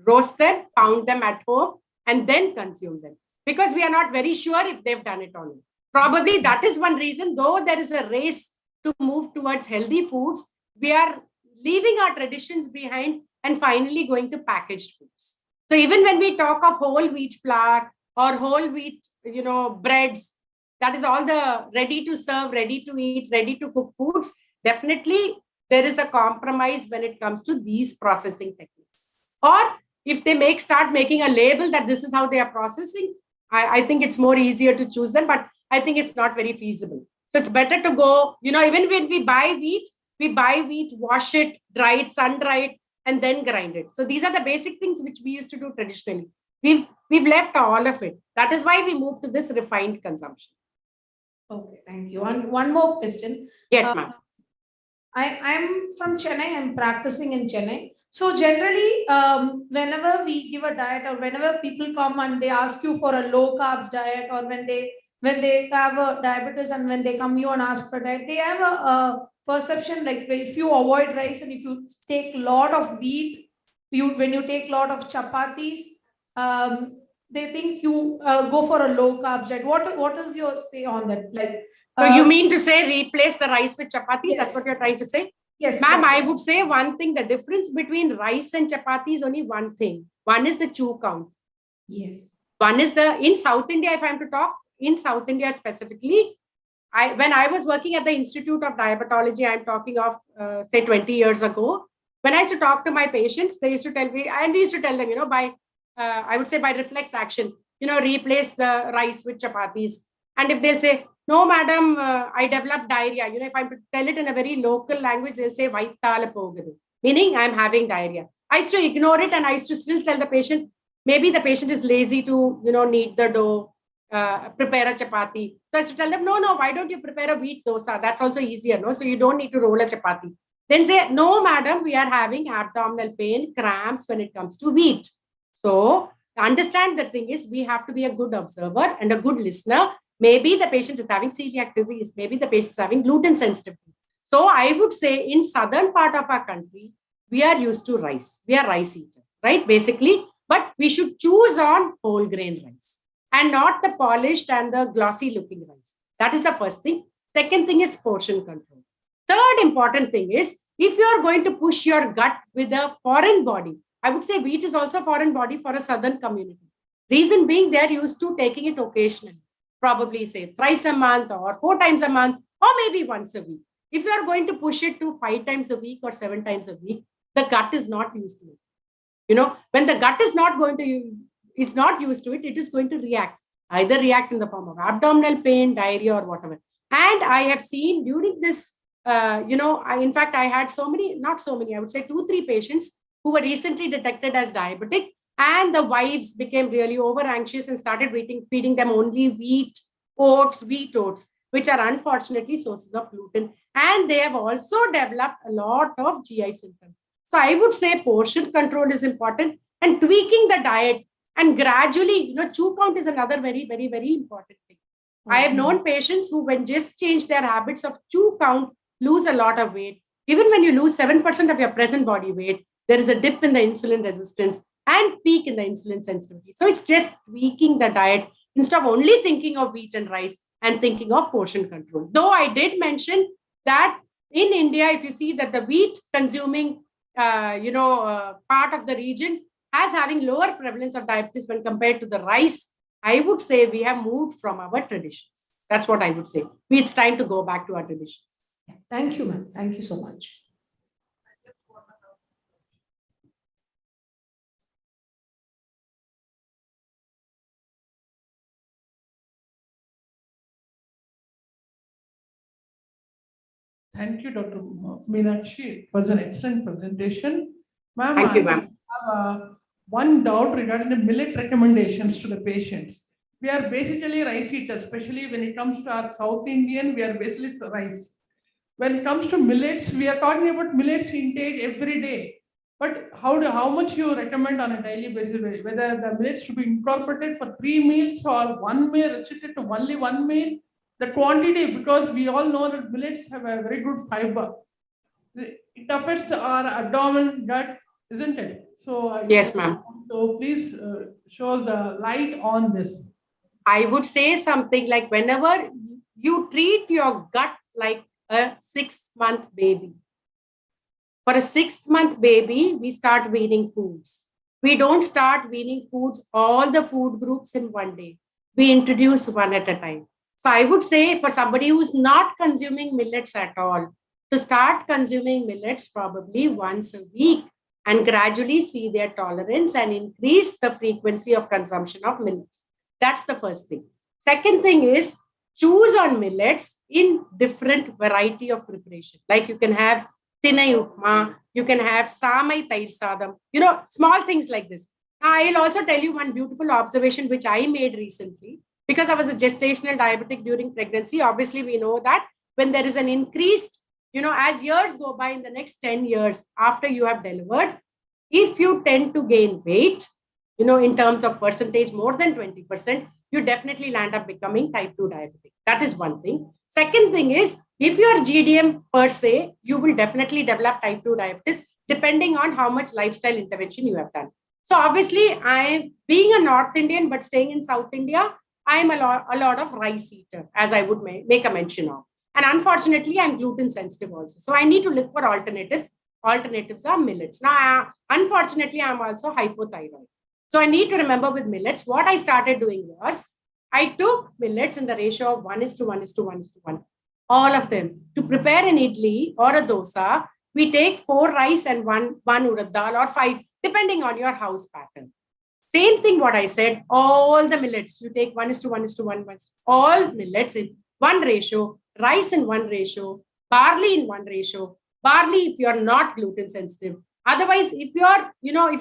roast them, pound them at home, and then consume them, because we are not very sure if they've done it or not. Probably that is one reason, though there is a race to move towards healthy foods, we are leaving our traditions behind and finally going to packaged foods. So even when we talk of whole wheat flour or whole wheat, breads, that is all the ready to serve, ready to eat, ready to cook foods, definitely there is a compromise when it comes to these processing techniques. Or if they start making a label that this is how they are processing, I think it's more easier to choose them, but I think it's not very feasible. So it's better to go, even when we buy wheat, wash it, dry it, sun dry it, and then grind it. So these are the basic things which we used to do traditionally. We've left all of it. That is why we moved to this refined consumption. Okay, thank you. And one more question. Yes, ma'am. I'm from Chennai. I'm practicing in Chennai. So generally, whenever we give a diet or whenever people come and they ask you for a low carbs diet, or when they have a diabetes and when they come you and ask for diet, they have a perception like if you avoid rice and if you take a lot of wheat, when you take a lot of chapatis, they think you go for a low carbs diet. What is your say on that? So you mean to say replace the rice with chapatis? Yes. That's what you're trying to say? Yes. Ma'am, I would say one thing, the difference between rice and chapati is only one thing. One is the chew count. Yes. One is in South India, if I'm to talk, in South India specifically, when I was working at the Institute of Diabetology, I'm talking of, say, 20 years ago, when I used to talk to my patients, they used to tell me, and we used to tell them, I would say by reflex action, replace the rice with chapatis. And if they'll say, no, madam, I developed diarrhea. If I'm to tell it in a very local language, they'll say, Vaitala pogadu, meaning I'm having diarrhea. I used to ignore it and I used to still tell the patient, maybe the patient is lazy to, knead the dough, prepare a chapati. So I used to tell them, no, why don't you prepare a wheat dosa? That's also easier, no? So you don't need to roll a chapati. Then say, no, madam, we are having abdominal pain, cramps when it comes to wheat. So understand the thing is, we have to be a good observer and a good listener. Maybe the patient is having celiac disease. Maybe the patient is having gluten sensitivity. So I would say in southern part of our country, we are used to rice. We are rice eaters, right? Basically, but we should choose on whole grain rice and not the polished and the glossy looking rice. That is the first thing. Second thing is portion control. Third important thing is, if you are going to push your gut with a foreign body, I would say wheat is also a foreign body for a southern community. Reason being, they're used to taking it occasionally, probably say thrice a month or 4 times a month, or maybe once a week. If you are going to push it to 5 times a week or 7 times a week, the gut is not used to it. When the gut is not used to it, it is going to react in the form of abdominal pain, diarrhea, or whatever. And I have seen during this, in fact, I had I would say 2-3 patients who were recently detected as diabetic, and the wives became really over anxious and started feeding them only wheat oats, which are unfortunately sources of gluten. And they have also developed a lot of GI symptoms. So I would say portion control is important, and tweaking the diet and gradually, chew count is another very, very, very important thing. I have known patients who, when just change their habits of chew count, lose a lot of weight. Even when you lose 7% of your present body weight, there is a dip in the insulin resistance and peak in the insulin sensitivity. So it's just tweaking the diet instead of only thinking of wheat and rice and thinking of portion control. Though I did mention that in India, if you see that the wheat consuming, part of the region as having lower prevalence of diabetes when compared to the rice, I would say we have moved from our traditions. That's what I would say. It's time to go back to our traditions. Thank you, ma'am. Thank you so much. Thank you, Dr. Meenakshi. It was an excellent presentation. Ma'am, Thank you, ma'am. I have one doubt regarding the millet recommendations to the patients. We are basically rice eaters, especially when it comes to our South Indian, we are basically rice. When it comes to millets, we are talking about millets intake every day. But how much you recommend on a daily basis, whether the millets should be incorporated for 3 meals or 1 meal, restricted to only 1 meal? The quantity, because we all know that millets have a very good fiber. It affects our abdomen, gut, isn't it? So yes, ma'am. So please show the light on this. I would say something like, whenever you treat your gut like a 6-month baby. For a 6-month baby, we start weaning foods. We don't start weaning foods, all the food groups in one day. We introduce one at a time. So I would say for somebody who's not consuming millets at all, to start consuming millets probably once a week and gradually see their tolerance and increase the frequency of consumption of millets. That's the first thing. Second thing is choose on millets in different variety of preparation. Like you can have Tinai Upma, you can have Samai Tair Sadam, small things like this. I'll also tell you one beautiful observation which I made recently. Because I was a gestational diabetic during pregnancy, obviously we know that when there is an increased, as years go by in the next 10 years after you have delivered, if you tend to gain weight, in terms of percentage more than 20%, you definitely land up becoming type 2 diabetic. That is one thing. Second thing is, if you are GDM per se, you will definitely develop type 2 diabetes depending on how much lifestyle intervention you have done. So obviously, I being a North Indian but staying in South India, I am a lot of rice eater, as I would make a mention of. And unfortunately, I'm gluten sensitive also. So I need to look for alternatives. Alternatives are millets. Now, unfortunately, I'm also hypothyroid. So I need to remember with millets, what I started doing was, I took millets in the ratio of 1:1:1:1. All of them. To prepare an idli or a dosa, we take 4 rice and one urad dal or 5, depending on your house pattern. Same thing what I said, all the millets, you take 1:1:1, all millets in one ratio, rice in one ratio, barley in one ratio, barley if you're not gluten sensitive. Otherwise, if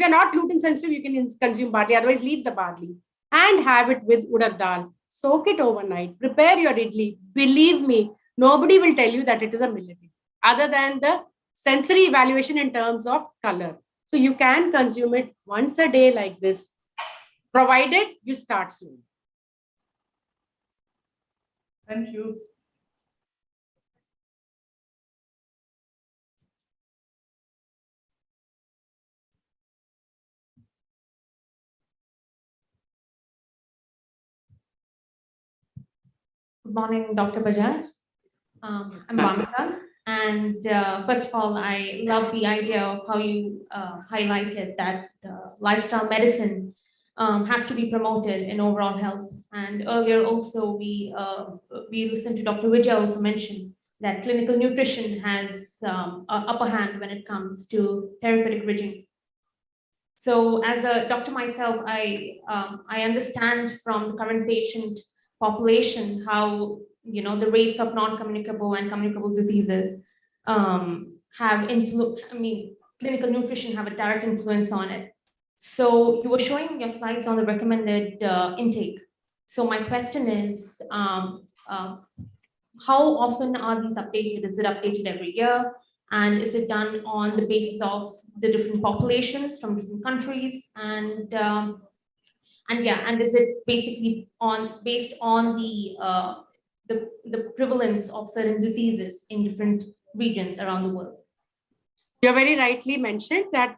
you're not gluten sensitive, you can consume barley, otherwise leave the barley and have it with urad dal. Soak it overnight, prepare your idli. Believe me, nobody will tell you that it is a millet other than the sensory evaluation in terms of color. So you can consume it once a day like this, provided you start soon. Thank you. Good morning, Dr. Bajaj. I'm Vamika. And first of all, I love the idea of how you highlighted that lifestyle medicine has to be promoted in overall health. And earlier also, we listened to Dr. Vijay also mention that clinical nutrition has an upper hand when it comes to therapeutic bridging. So as a doctor myself, I understand from the current patient population how the rates of non-communicable and communicable diseases have influence. Clinical nutrition have a direct influence on it. So you were showing your slides on the recommended intake. So my question is, how often are these updated? Is it updated every year? And is it done on the basis of the different populations from different countries? And is it basically based on the prevalence of certain diseases in different regions around the world? You very rightly mentioned that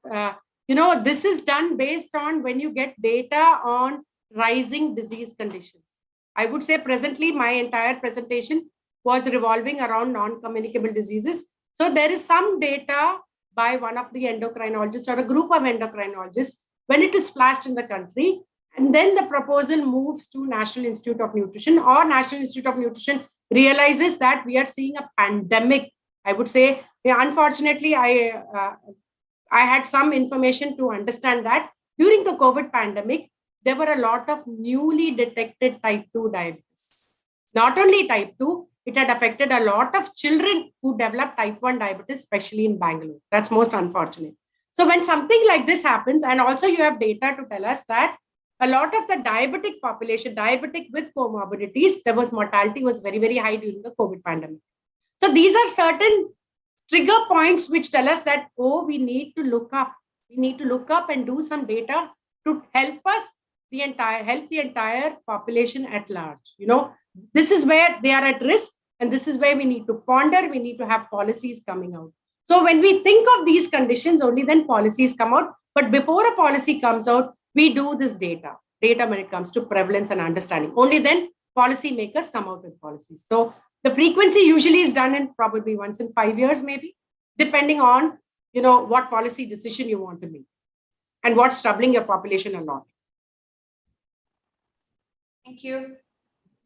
this is done based on when you get data on rising disease conditions. I would say presently my entire presentation was revolving around non-communicable diseases. So there is some data by one of the endocrinologists or a group of endocrinologists when it is flashed in the country, and then the proposal moves to National Institute of Nutrition, or National Institute of Nutrition realizes that we are seeing a pandemic. I would say, unfortunately, I had some information to understand that during the COVID pandemic, there were a lot of newly detected type 2 diabetes. Not only type 2, it had affected a lot of children who developed type 1 diabetes, especially in Bangalore. That's most unfortunate. So when something like this happens, and also you have data to tell us that a lot of the diabetic population, diabetic with comorbidities, mortality was very, very high during the COVID pandemic. So these are certain trigger points which tell us that, we need to look up. We need to look up and do some data to help us the entire population at large. This is where they are at risk, and this is where we need to ponder. We need to have policies coming out. So when we think of these conditions, only then policies come out. But before a policy comes out, we do this data when it comes to prevalence and understanding. Only then policy makers come out with policies. So The frequency usually is done in probably once in 5 years, maybe, depending on, what policy decision you want to make and what's troubling your population a lot. Thank you.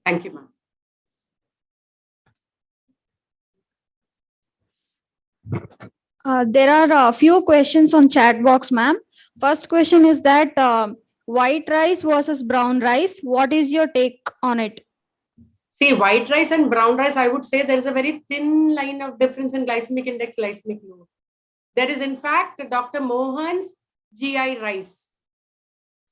Thank you, ma'am. There are a few questions on chat box, ma'am. First question is that white rice versus brown rice. What is your take on it? See, white rice and brown rice, I would say there is a very thin line of difference in glycemic index, glycemic load. There is, in fact, Dr. Mohan's GI rice.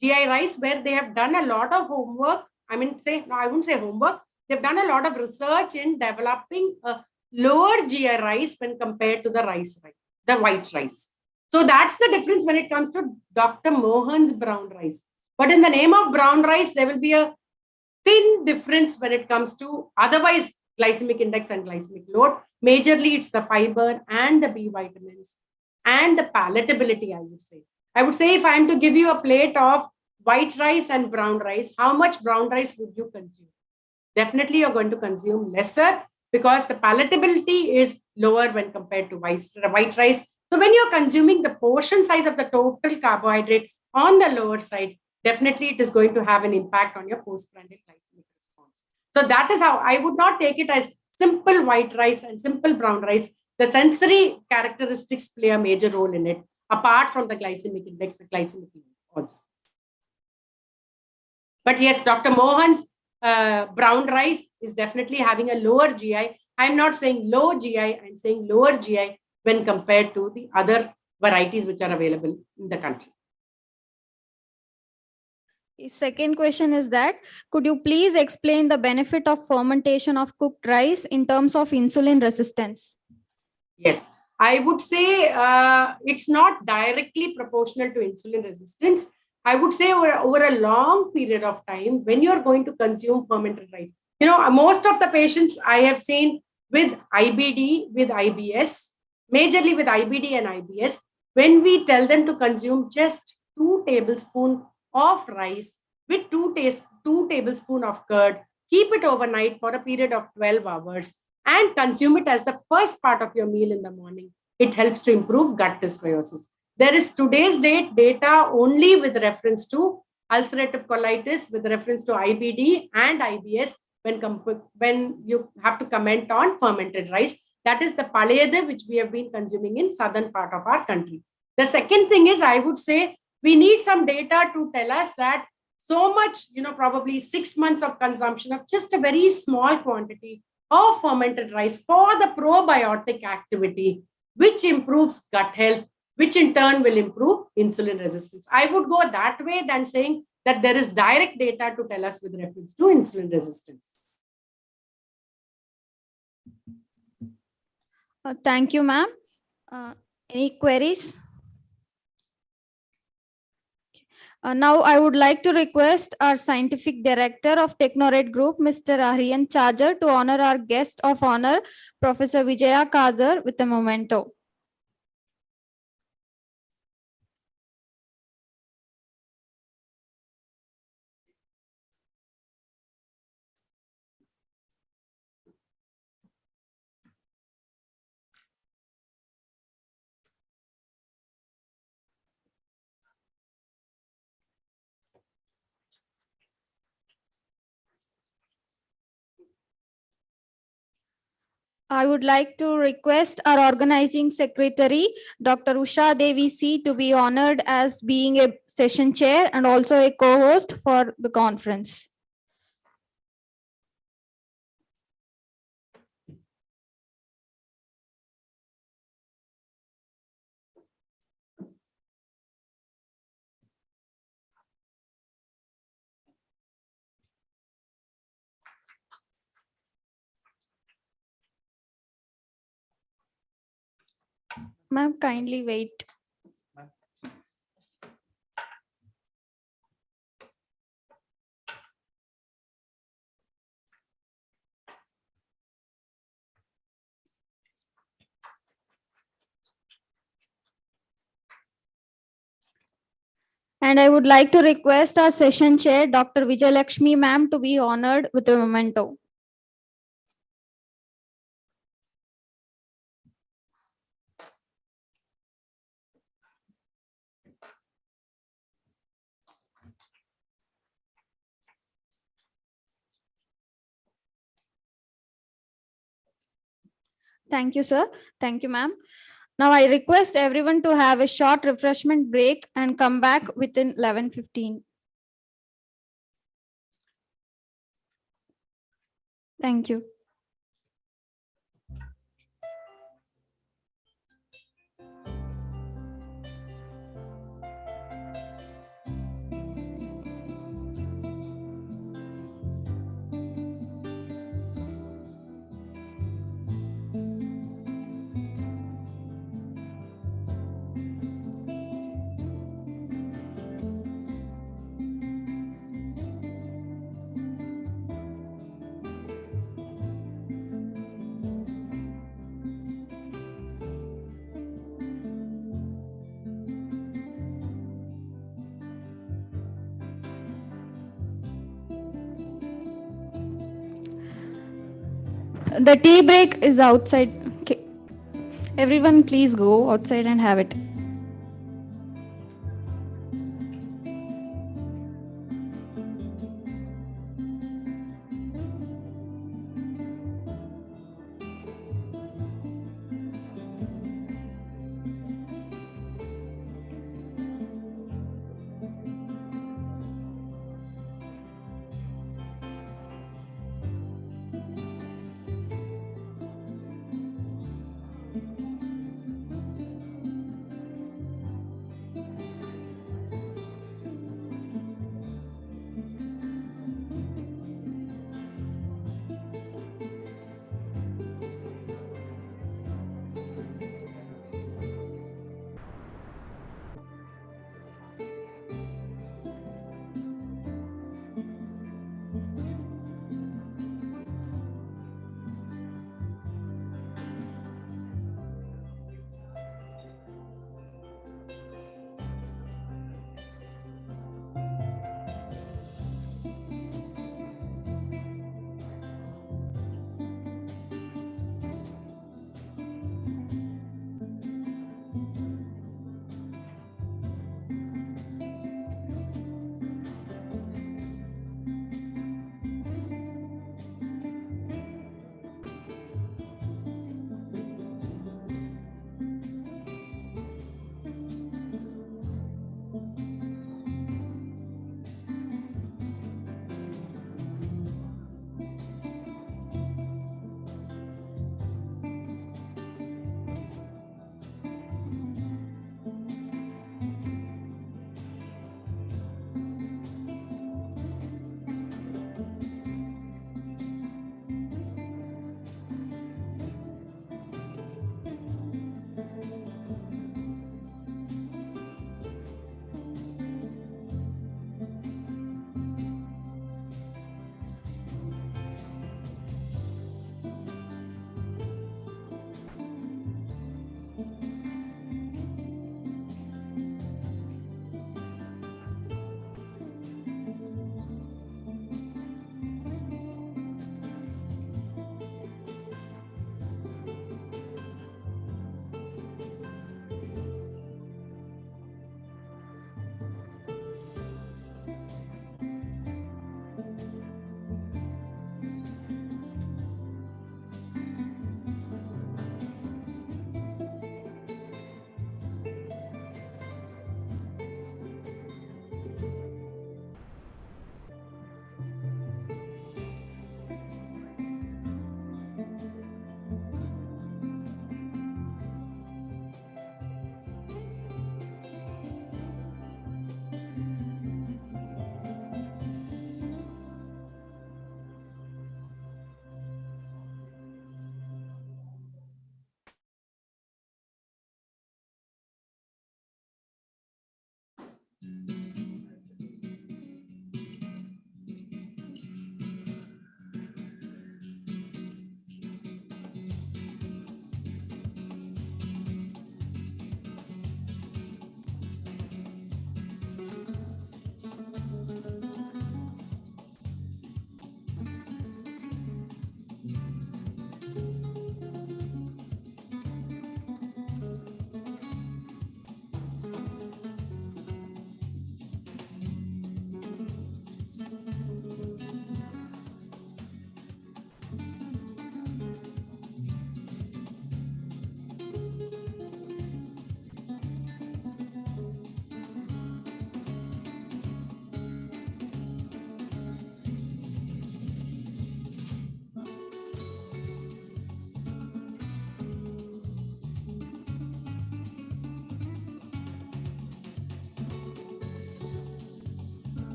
GI rice, where they have done a lot of homework. I wouldn't say homework. They've done a lot of research in developing a lower GI rice when compared to the white rice. So that's the difference when it comes to Dr. Mohan's brown rice. But in the name of brown rice, there will be a thin difference when it comes to otherwise glycemic index and glycemic load. Majorly, it's the fiber and the B vitamins and the palatability, I would say. I would say if I am to give you a plate of white rice and brown rice, how much brown rice would you consume? Definitely, you're going to consume lesser because the palatability is lower when compared to white rice. So when you're consuming, the portion size of the total carbohydrate on the lower side, definitely it is going to have an impact on your postprandial glycemic response. So that is how I would not take it as simple white rice and simple brown rice. The sensory characteristics play a major role in it, apart from the glycemic index, the glycemic also. But yes, Dr. Mohan's brown rice is definitely having a lower GI. I'm not saying low GI, I'm saying lower GI when compared to the other varieties which are available in the country. Second question is that, could you please explain the benefit of fermentation of cooked rice in terms of insulin resistance? Yes, I would say it's not directly proportional to insulin resistance. I would say over a long period of time, when you're going to consume fermented rice, most of the patients I have seen with IBD, with IBS, majorly with IBD and IBS, when we tell them to consume just 2 tablespoons of rice with 2 tablespoons of curd, keep it overnight for a period of 12 hours and consume it as the first part of your meal in the morning. It helps to improve gut dysbiosis. There is today's data only with reference to ulcerative colitis, with reference to IBD and IBS when you have to comment on fermented rice. That is the palayadu which we have been consuming in southern part of our country. The second thing is, I would say, we need some data to tell us that so much, probably 6 months of consumption of just a very small quantity of fermented rice for the probiotic activity, which improves gut health, which in turn will improve insulin resistance. I would go that way than saying that there is direct data to tell us with reference to insulin resistance. Thank you, ma'am. Any queries? Now, I would like to request our Scientific Director of Technorate Group, Mr. Aryan Charger, to honor our guest of honor, Professor Vijaya Kadar, with a memento. I would like to request our organizing secretary, Dr. Usha Devi C, to be honored as being a session chair and also a co-host for the conference. Ma'am, kindly wait. And I would like to request our session chair, Dr. Vijayalakshmi ma'am, to be honored with a memento. Thank you, sir. Thank you, ma'am. Now I request everyone to have a short refreshment break and come back within 11:15. Thank you. The tea break is outside. Okay. Everyone, please go outside and have it.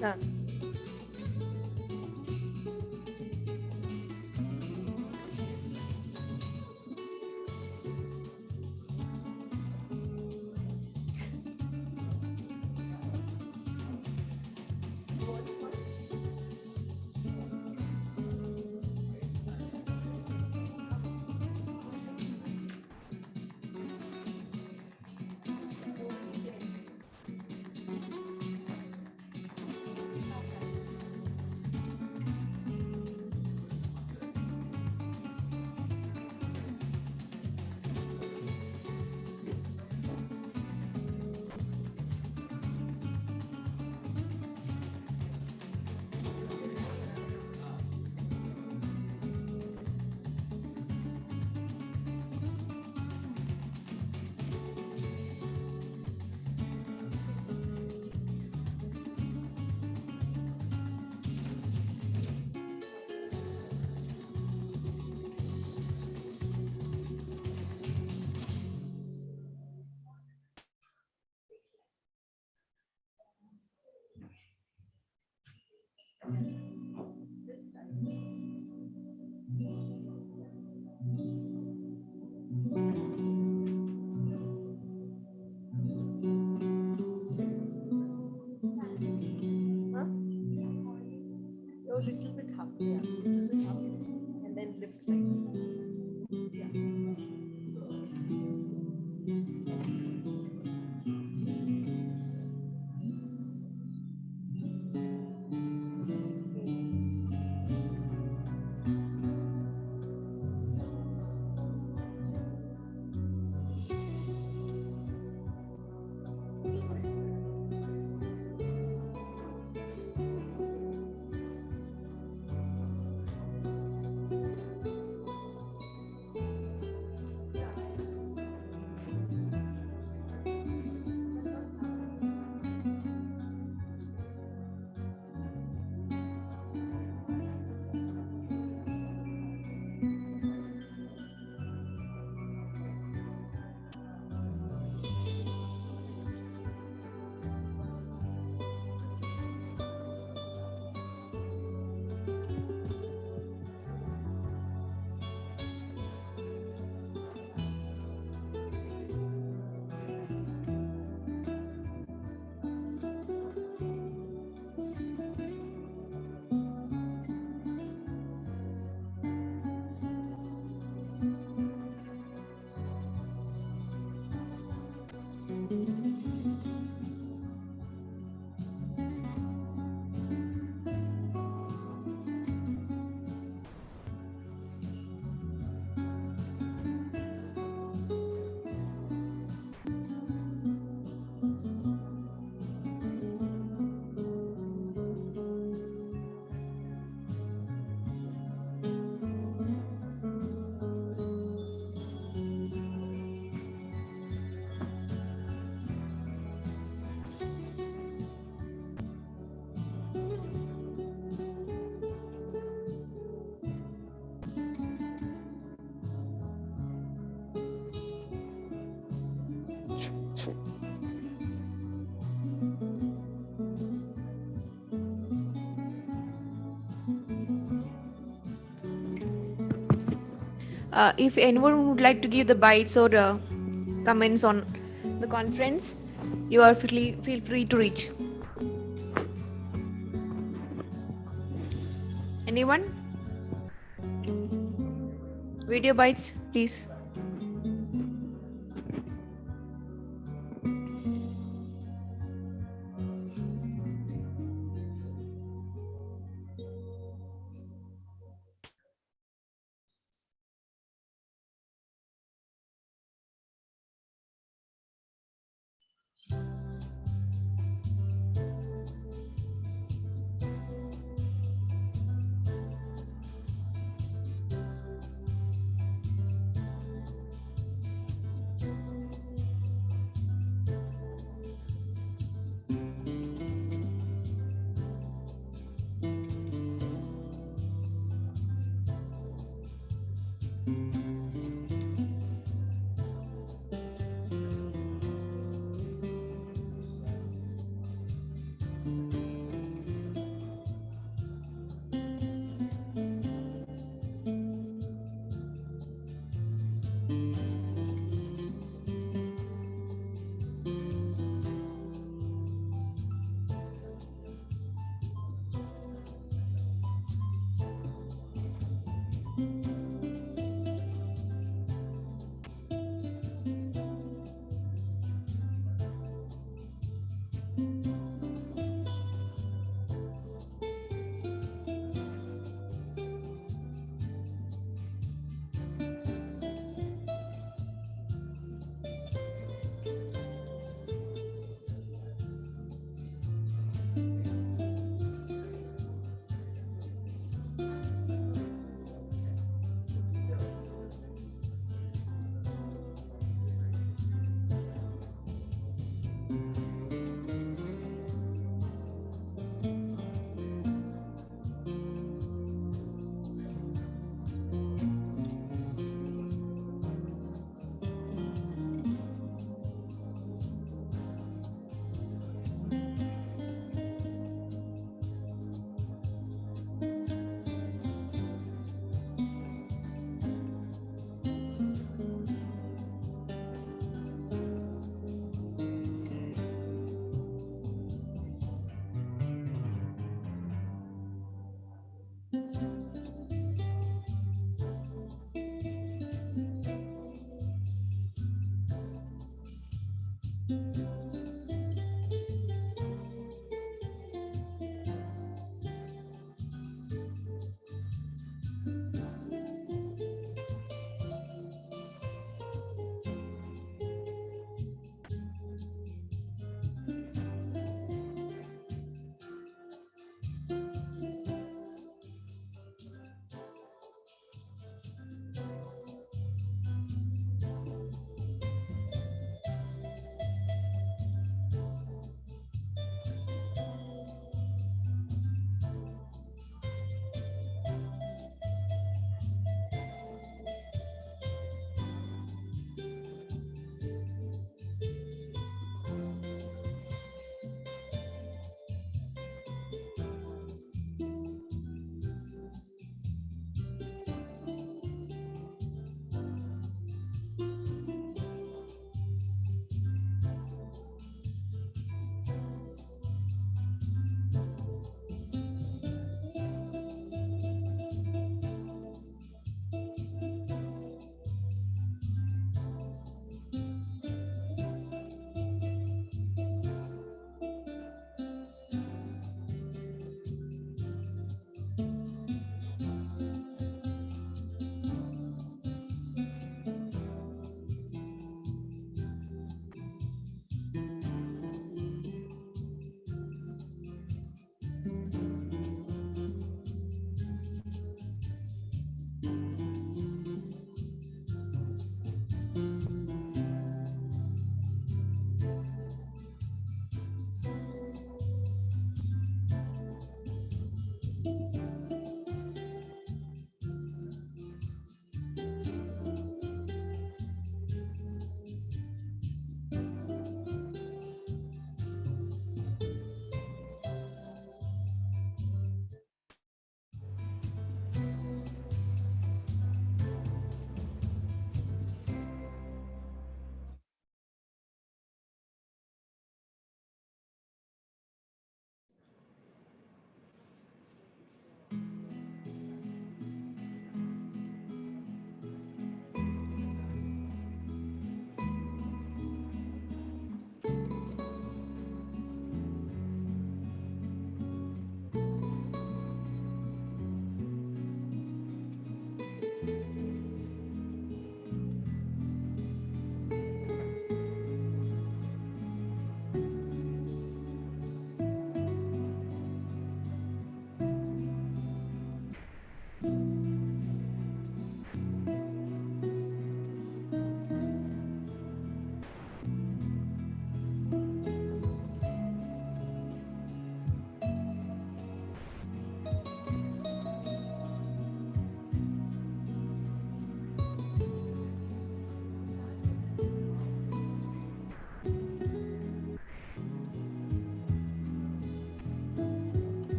Yeah. A little bit up, yeah. Up and then lift like if anyone would like to give the bites or comments on the conference, you are feel free to reach. Anyone? Video bites, please.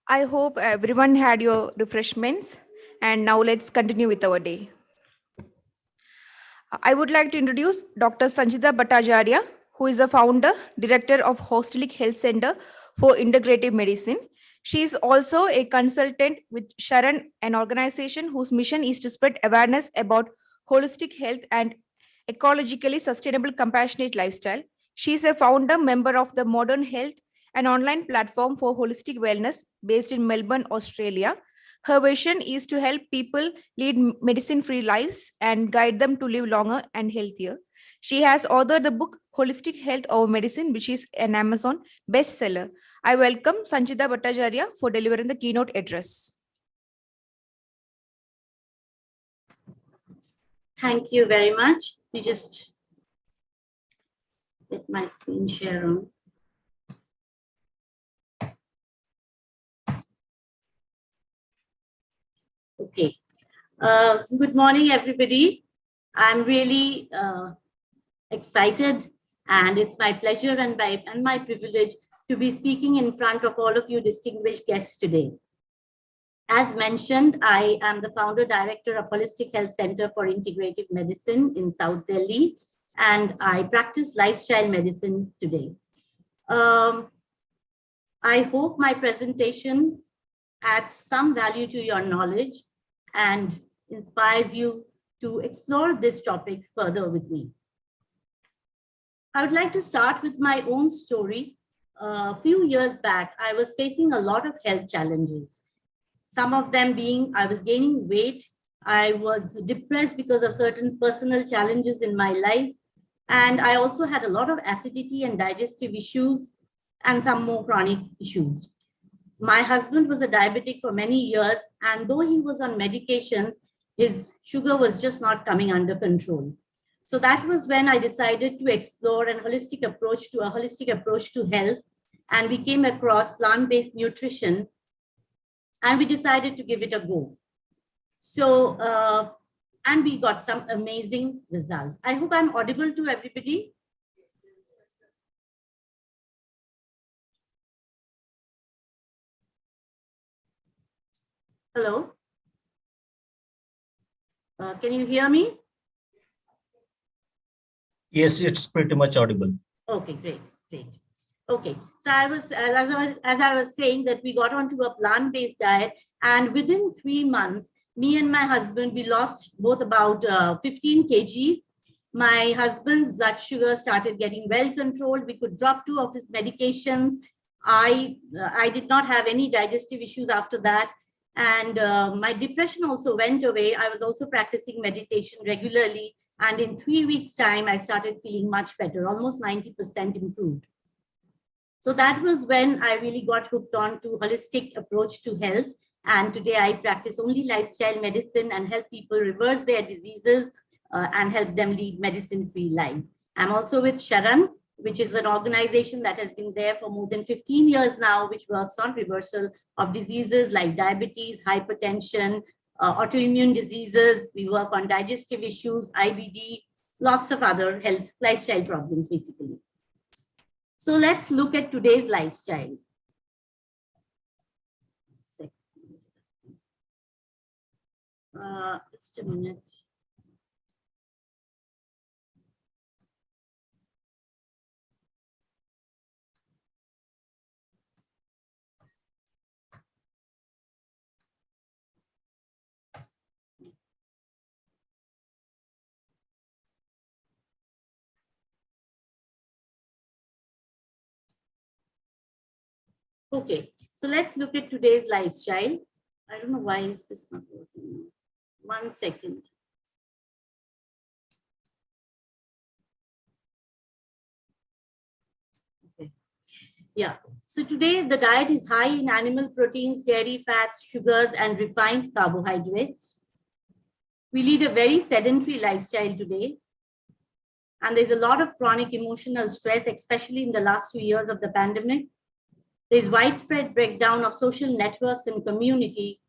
I hope everyone had your refreshments, and now let's continue with our day. I would like to introduce Dr. Sanjita Bhattacharya, who is the founder, director of Holistic Health Center for Integrative Medicine. She is also a consultant with Sharan, an organization whose mission is to spread awareness about holistic health and ecologically sustainable compassionate lifestyle. She is a founder member of the Modern Health, an online platform for holistic wellness based in Melbourne, Australia. Her vision is to help people lead medicine-free lives and guide them to live longer and healthier. She has authored the book Holistic Health over Medicine, which is an Amazon bestseller. I welcome Sanjita Bhattacharya for delivering the keynote address. Thank you very much. We just get my screen share on. Okay. Good morning, everybody. I'm really excited, and it's my pleasure and my privilege to be speaking in front of all of you distinguished guests today. As mentioned, I am the founder director of Holistic Health Center for Integrative Medicine in South Delhi, and I practice lifestyle medicine today. I hope my presentation adds some value to your knowledge and inspires you to explore this topic further with me. I would like to start with my own story. A few years back, I was facing a lot of health challenges. Some of them being I was gaining weight, I was depressed because of certain personal challenges in my life, and I also had a lot of acidity and digestive issues and some more chronic issues. My husband was a diabetic for many years, and though he was on medications, his sugar was just not coming under control. So that was when I decided to explore a holistic approach to health, and we came across plant-based nutrition, and we decided to give it a go. So, and we got some amazing results. I hope I'm audible to everybody. Hello? Can you hear me? Yes, it's pretty much audible. Okay, great. Okay, so as I was saying that we got onto a plant-based diet, and within 3 months, me and my husband, we lost both about 15 kgs. My husband's blood sugar started getting well controlled. We could drop 2 of his medications. I did not have any digestive issues after that. And my depression also went away. I was also practicing meditation regularly. And in 3 weeks' time, I started feeling much better, almost 90% improved. So that was when I really got hooked on to holistic approach to health. And today I practice only lifestyle medicine and help people reverse their diseases and help them lead medicine-free life. I'm also with Sharan, which is an organization that has been there for more than 15 years now, which works on reversal of diseases like diabetes, hypertension, autoimmune diseases. We work on digestive issues, IBD, lots of other health lifestyle problems, basically. So let's look at today's lifestyle. Just a minute. Okay, so let's look at today's lifestyle. I don't know why is this not working. 1 second. Okay. Yeah, so today the diet is high in animal proteins, dairy fats, sugars, and refined carbohydrates. We lead a very sedentary lifestyle today. And there's a lot of chronic emotional stress, especially in the last 2 years of the pandemic. There's widespread breakdown of social networks and community,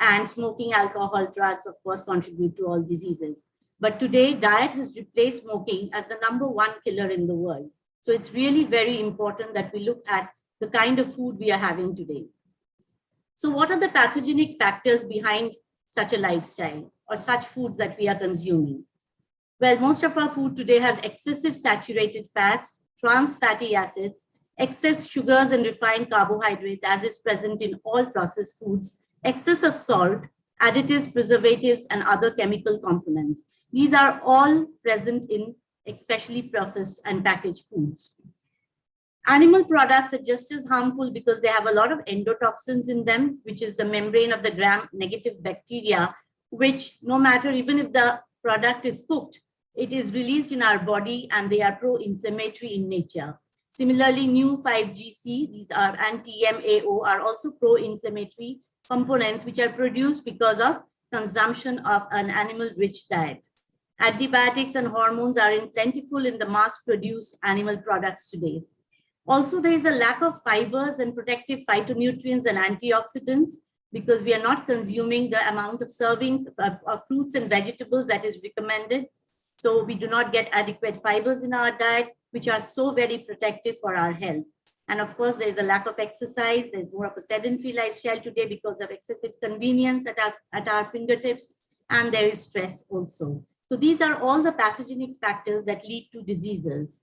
and smoking, alcohol, drugs, of course, contribute to all diseases. But today, diet has replaced smoking as the #1 killer in the world. So it's really very important that we look at the kind of food we are having today. So what are the pathogenic factors behind such a lifestyle or such foods that we are consuming? Well, most of our food today has excessive saturated fats, trans fatty acids, excess sugars and refined carbohydrates as is present in all processed foods, excess of salt, additives, preservatives, and other chemical components. These are all present in especially processed and packaged foods. Animal products are just as harmful because they have a lot of endotoxins in them, which is the membrane of the gram-negative bacteria, which no matter, even if the product is cooked, it is released in our body and they are pro-inflammatory in nature. Similarly, new 5GC, these are and TMAO are also pro-inflammatory components which are produced because of consumption of an animal-rich diet. Antibiotics and hormones are plentiful in the mass-produced animal products today. Also, there is a lack of fibers and protective phytonutrients and antioxidants because we are not consuming the amount of servings of fruits and vegetables that is recommended. So we do not get adequate fibers in our diet, which are so very protective for our health. And of course, there is a lack of exercise. There's more of a sedentary lifestyle today because of excessive convenience at our fingertips. And there is stress also. So these are all the pathogenic factors that lead to diseases.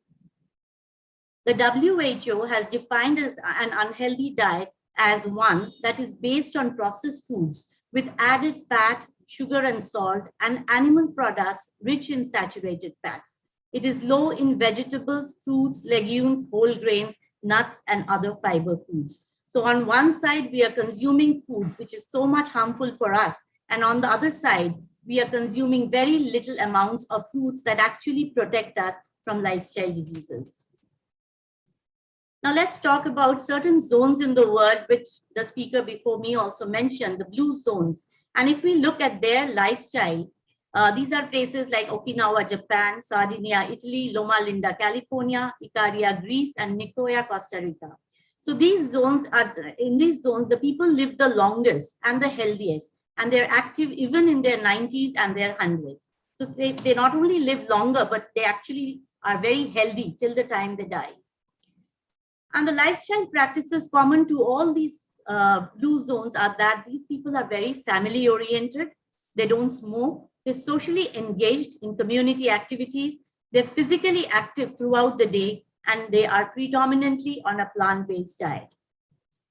The WHO has defined as an unhealthy diet as one that is based on processed foods with added fat, sugar and salt, and animal products rich in saturated fats. It is low in vegetables, fruits, legumes, whole grains, nuts, and other fiber foods. So on one side, we are consuming food which is so much harmful for us. And on the other side, we are consuming very little amounts of foods that actually protect us from lifestyle diseases. Now let's talk about certain zones in the world, which the speaker before me also mentioned, the blue zones. And if we look at their lifestyle, these are places like Okinawa, Japan, Sardinia, Italy, Loma Linda, California, Icaria, Greece, and Nicoya, Costa Rica. So these zones in these zones, the people live the longest and the healthiest, and they're active even in their 90s and their 100s. So they not only live longer, but they actually are very healthy till the time they die. And the lifestyle practices common to all these blue zones are that these people are very family oriented. They don't smoke. They're socially engaged in community activities. They're physically active throughout the day, and they are predominantly on a plant-based diet.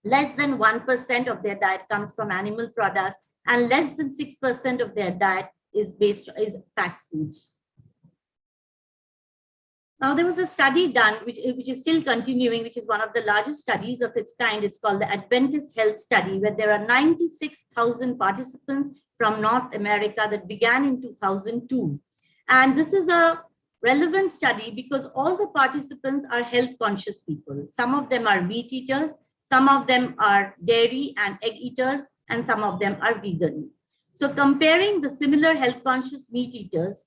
Less than 1% of their diet comes from animal products, and less than 6% of their diet is fat foods. Now, there was a study done, which is still continuing, which is one of the largest studies of its kind. It's called the Adventist Health Study, where there are 96,000 participants from North America that began in 2002. And this is a relevant study because all the participants are health conscious people. Some of them are meat eaters, some of them are dairy and egg eaters, and some of them are vegan. So comparing the similar health conscious meat eaters,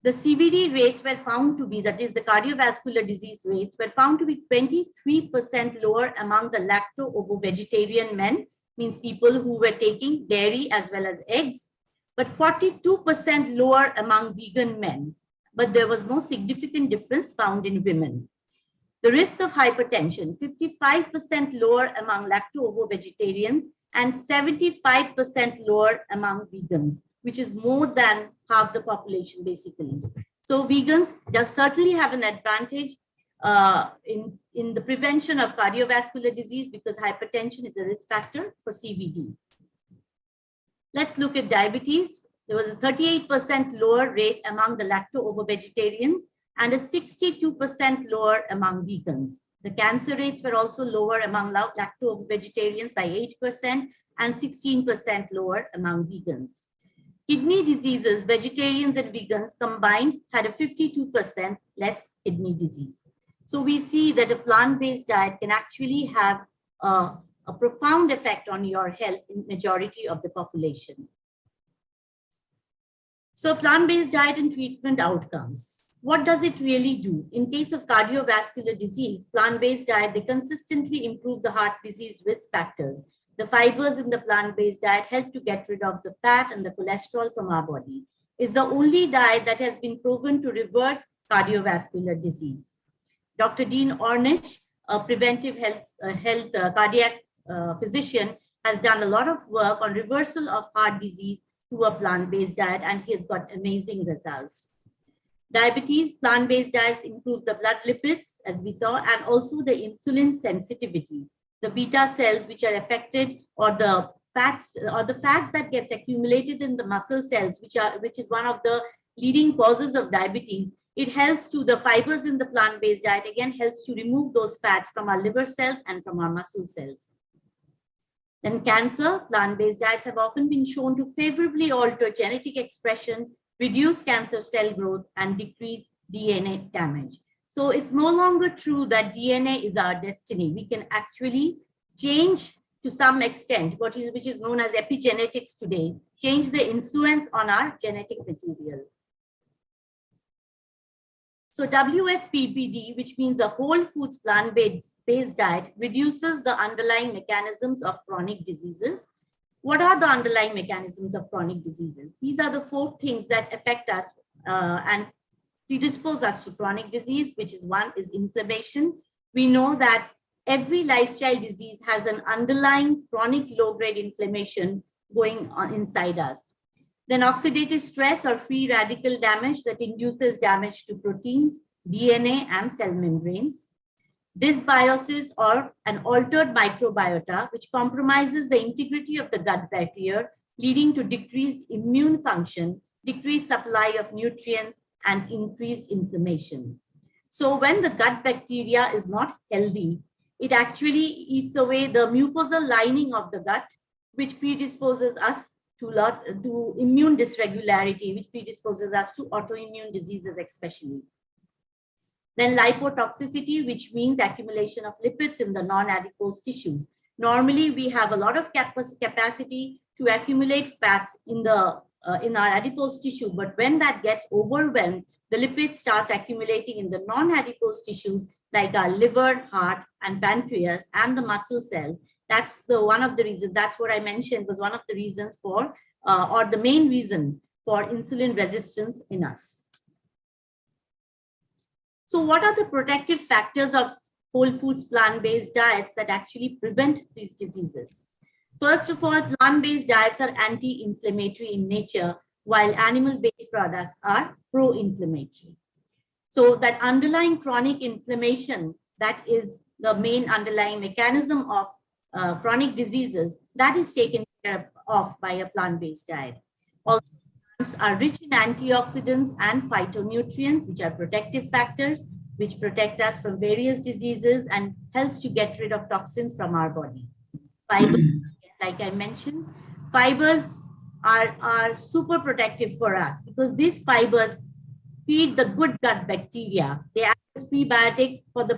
the CVD rates were found to be, that is the cardiovascular disease rates, were found to be 23% lower among the lacto-ovo-vegetarian men, means people who were taking dairy as well as eggs, but 42% lower among vegan men. But there was no significant difference found in women. The risk of hypertension, 55% lower among lacto-ovo-vegetarians and 75% lower among vegans, which is more than half the population basically. So vegans certainly have an advantage in the prevention of cardiovascular disease because hypertension is a risk factor for CVD. Let's look at diabetes. There was a 38% lower rate among the lacto-ovo-vegetarians and a 62% lower among vegans. The cancer rates were also lower among lacto-ovo-vegetarians by 8% and 16% lower among vegans. Kidney diseases, vegetarians and vegans combined had a 52% less kidney disease. So we see that a plant-based diet can actually have a profound effect on your health in majority of the population. So plant-based diet and treatment outcomes. What does it really do? In case of cardiovascular disease, plant-based diet, they consistently improve the heart disease risk factors. The fibers in the plant-based diet help to get rid of the fat and the cholesterol from our body. It's the only diet that has been proven to reverse cardiovascular disease. Dr. Dean Ornish, a preventive health cardiac physician, has done a lot of work on reversal of heart disease through a plant-based diet, and he has got amazing results. Diabetes, plant-based diets improve the blood lipids, as we saw, and also the insulin sensitivity. The beta cells which are affected, or the fats that gets accumulated in the muscle cells, which is one of the leading causes of diabetes. It helps to the fibers in the plant-based diet, again, helps to remove those fats from our liver cells and from our muscle cells. Then cancer, plant-based diets have often been shown to favorably alter genetic expression, reduce cancer cell growth, and decrease DNA damage. So it's no longer true that DNA is our destiny. We can actually change to some extent, which is known as epigenetics today, change the influence on our genetic material. So WFPBD, which means a whole foods plant-based diet, reduces the underlying mechanisms of chronic diseases. What are the underlying mechanisms of chronic diseases? These are the 4 things that affect us and predispose us to chronic disease, which is one is inflammation. We know that every lifestyle disease has an underlying chronic low-grade inflammation going on inside us. Then oxidative stress or free radical damage that induces damage to proteins, DNA, and cell membranes. Dysbiosis or an altered microbiota, which compromises the integrity of the gut barrier, leading to decreased immune function, decreased supply of nutrients, and increased inflammation. So when the gut bacteria is not healthy, it actually eats away the mucosal lining of the gut, which predisposes us to immune dysregularity, which predisposes us to autoimmune diseases especially. Then lipotoxicity, which means accumulation of lipids in the non-adipose tissues. Normally, we have a lot of capacity to accumulate fats in our adipose tissue, but when that gets overwhelmed, the lipids starts accumulating in the non-adipose tissues like our liver, heart, and pancreas, and the muscle cells. That's one of the reasons, that's what I mentioned was one of the reasons for, or the main reason for insulin resistance in us. So what are the protective factors of whole foods plant-based diets that actually prevent these diseases? First of all, plant-based diets are anti-inflammatory in nature, while animal-based products are pro-inflammatory. So that underlying chronic inflammation, that is the main underlying mechanism of chronic diseases, that is taken care of by a plant-based diet. Also, plants are rich in antioxidants and phytonutrients, which are protective factors, which protect us from various diseases and helps to get rid of toxins from our body. Fibers, like I mentioned, fibers are super protective for us because these fibers feed the good gut bacteria. They act as prebiotics for the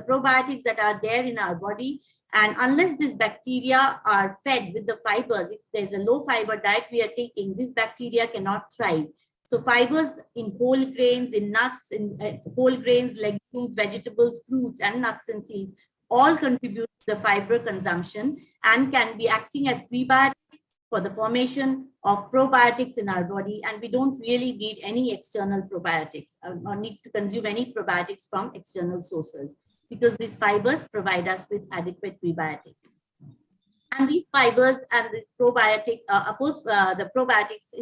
probiotics that are there in our body. And unless these bacteria are fed with the fibers, if there's a low fiber diet we are taking, this bacteria cannot thrive. So fibers in whole grains, in nuts, in whole grains, legumes, vegetables, fruits, and nuts and seeds all contribute to the fiber consumption and can be acting as prebiotics for the formation of probiotics in our body. And we don't really need any external probiotics or need to consume any probiotics from external sources, because these fibers provide us with adequate prebiotics. And these fibers and this probiotic, the probiotics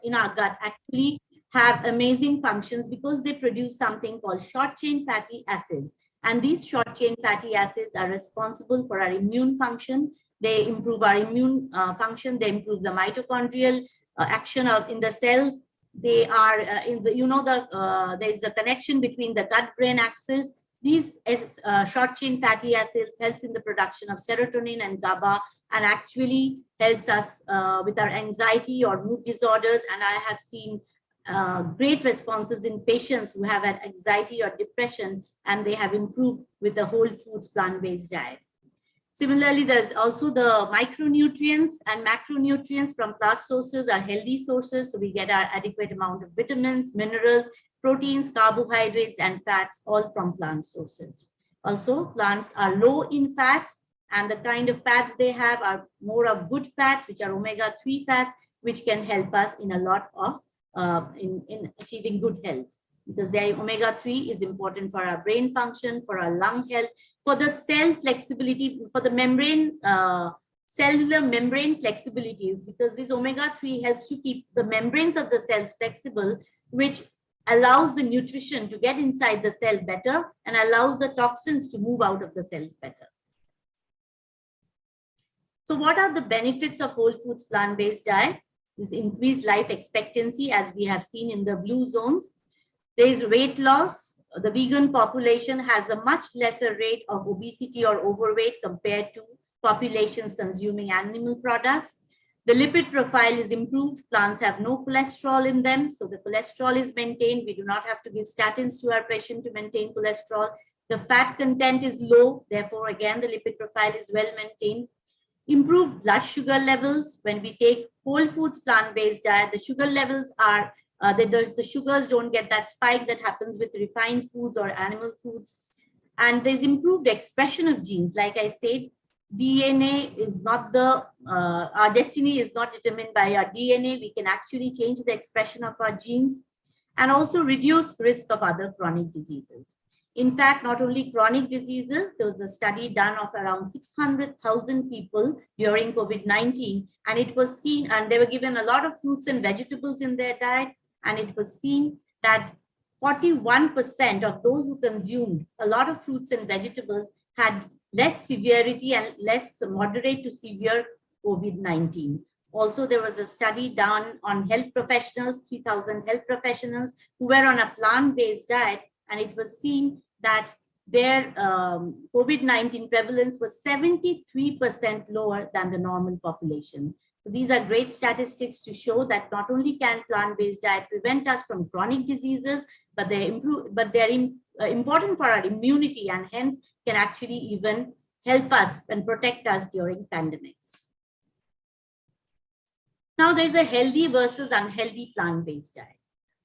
in our gut actually have amazing functions because they produce something called short-chain fatty acids. And these short-chain fatty acids are responsible for our immune function. They improve our immune function. They improve the mitochondrial action in the cells. They are there's a connection between the gut-brain axis. These short-chain fatty acids helps in the production of serotonin and GABA and actually helps us with our anxiety or mood disorders. And I have seen great responses in patients who have had anxiety or depression, and they have improved with the whole foods plant-based diet. Similarly, there's also the micronutrients and macronutrients from plant sources are healthy sources. So we get our adequate amount of vitamins, minerals, proteins, carbohydrates, and fats, all from plant sources. Also, plants are low in fats, and the kind of fats they have are more of good fats, which are omega-3 fats, which can help us in a lot of in achieving good health, because the omega-3 is important for our brain function, for our lung health, for the cell flexibility, for the membrane cellular membrane flexibility, because this omega-3 helps to keep the membranes of the cells flexible, which allows the nutrition to get inside the cell better and allows the toxins to move out of the cells better. So what are the benefits of whole foods plant-based diet? This increased life expectancy, as we have seen in the blue zones. There is weight loss. The vegan population has a much lesser rate of obesity or overweight compared to populations consuming animal products. The lipid profile is improved. Plants have no cholesterol in them, so the cholesterol is maintained. We do not have to give statins to our patient to maintain cholesterol. The fat content is low. Therefore, again, the lipid profile is well maintained. Improved blood sugar levels. When we take whole foods plant-based diet, the sugar levels are, the sugars don't get that spike that happens with refined foods or animal foods. And there's improved expression of genes. Like I said, DNA is not the, our destiny is not determined by our DNA. We can actually change the expression of our genes and also reduce risk of other chronic diseases. In fact, not only chronic diseases, there was a study done of around 600,000 people during COVID-19, and it was seen, and they were given a lot of fruits and vegetables in their diet, and it was seen that 41% of those who consumed a lot of fruits and vegetables had less severity and less moderate to severe COVID-19. Also, there was a study done on health professionals, 3,000 health professionals who were on a plant-based diet, and it was seen that their COVID-19 prevalence was 73% lower than the normal population. So these are great statistics to show that not only can plant-based diet prevent us from chronic diseases, but they're important for our immunity and hence can actually even help us and protect us during pandemics. Now there's a healthy versus unhealthy plant-based diet.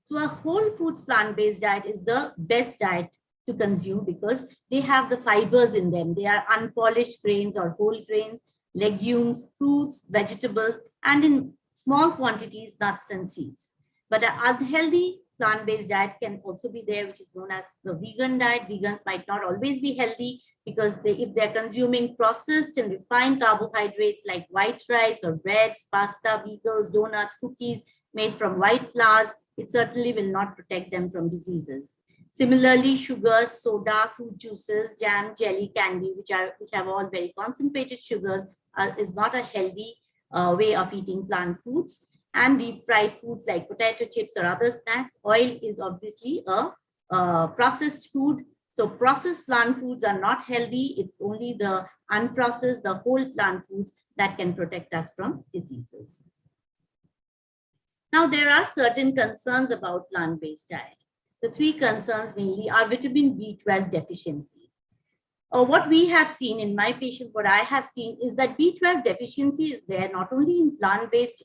So a whole foods plant-based diet is the best diet to consume because they have the fibers in them. They are unpolished grains or whole grains, legumes, fruits, vegetables, and in small quantities, nuts and seeds. But an unhealthy plant-based diet can also be there, which is known as the vegan diet. Vegans might not always be healthy because if they're consuming processed and refined carbohydrates like white rice or breads, pasta, bagels, donuts, cookies made from white flours, it certainly will not protect them from diseases. Similarly, sugars, soda, fruit juices, jam, jelly, candy, which have all very concentrated sugars, is not a healthy way of eating plant foods. And deep fried foods like potato chips or other snacks. Oil is obviously a processed food. So processed plant foods are not healthy. It's only the unprocessed, the whole plant foods that can protect us from diseases. Now, there are certain concerns about plant-based diet. The three concerns mainly are vitamin B12 deficiency. What we have seen in my patients, what I have seen is that B12 deficiency is there not only in plant-based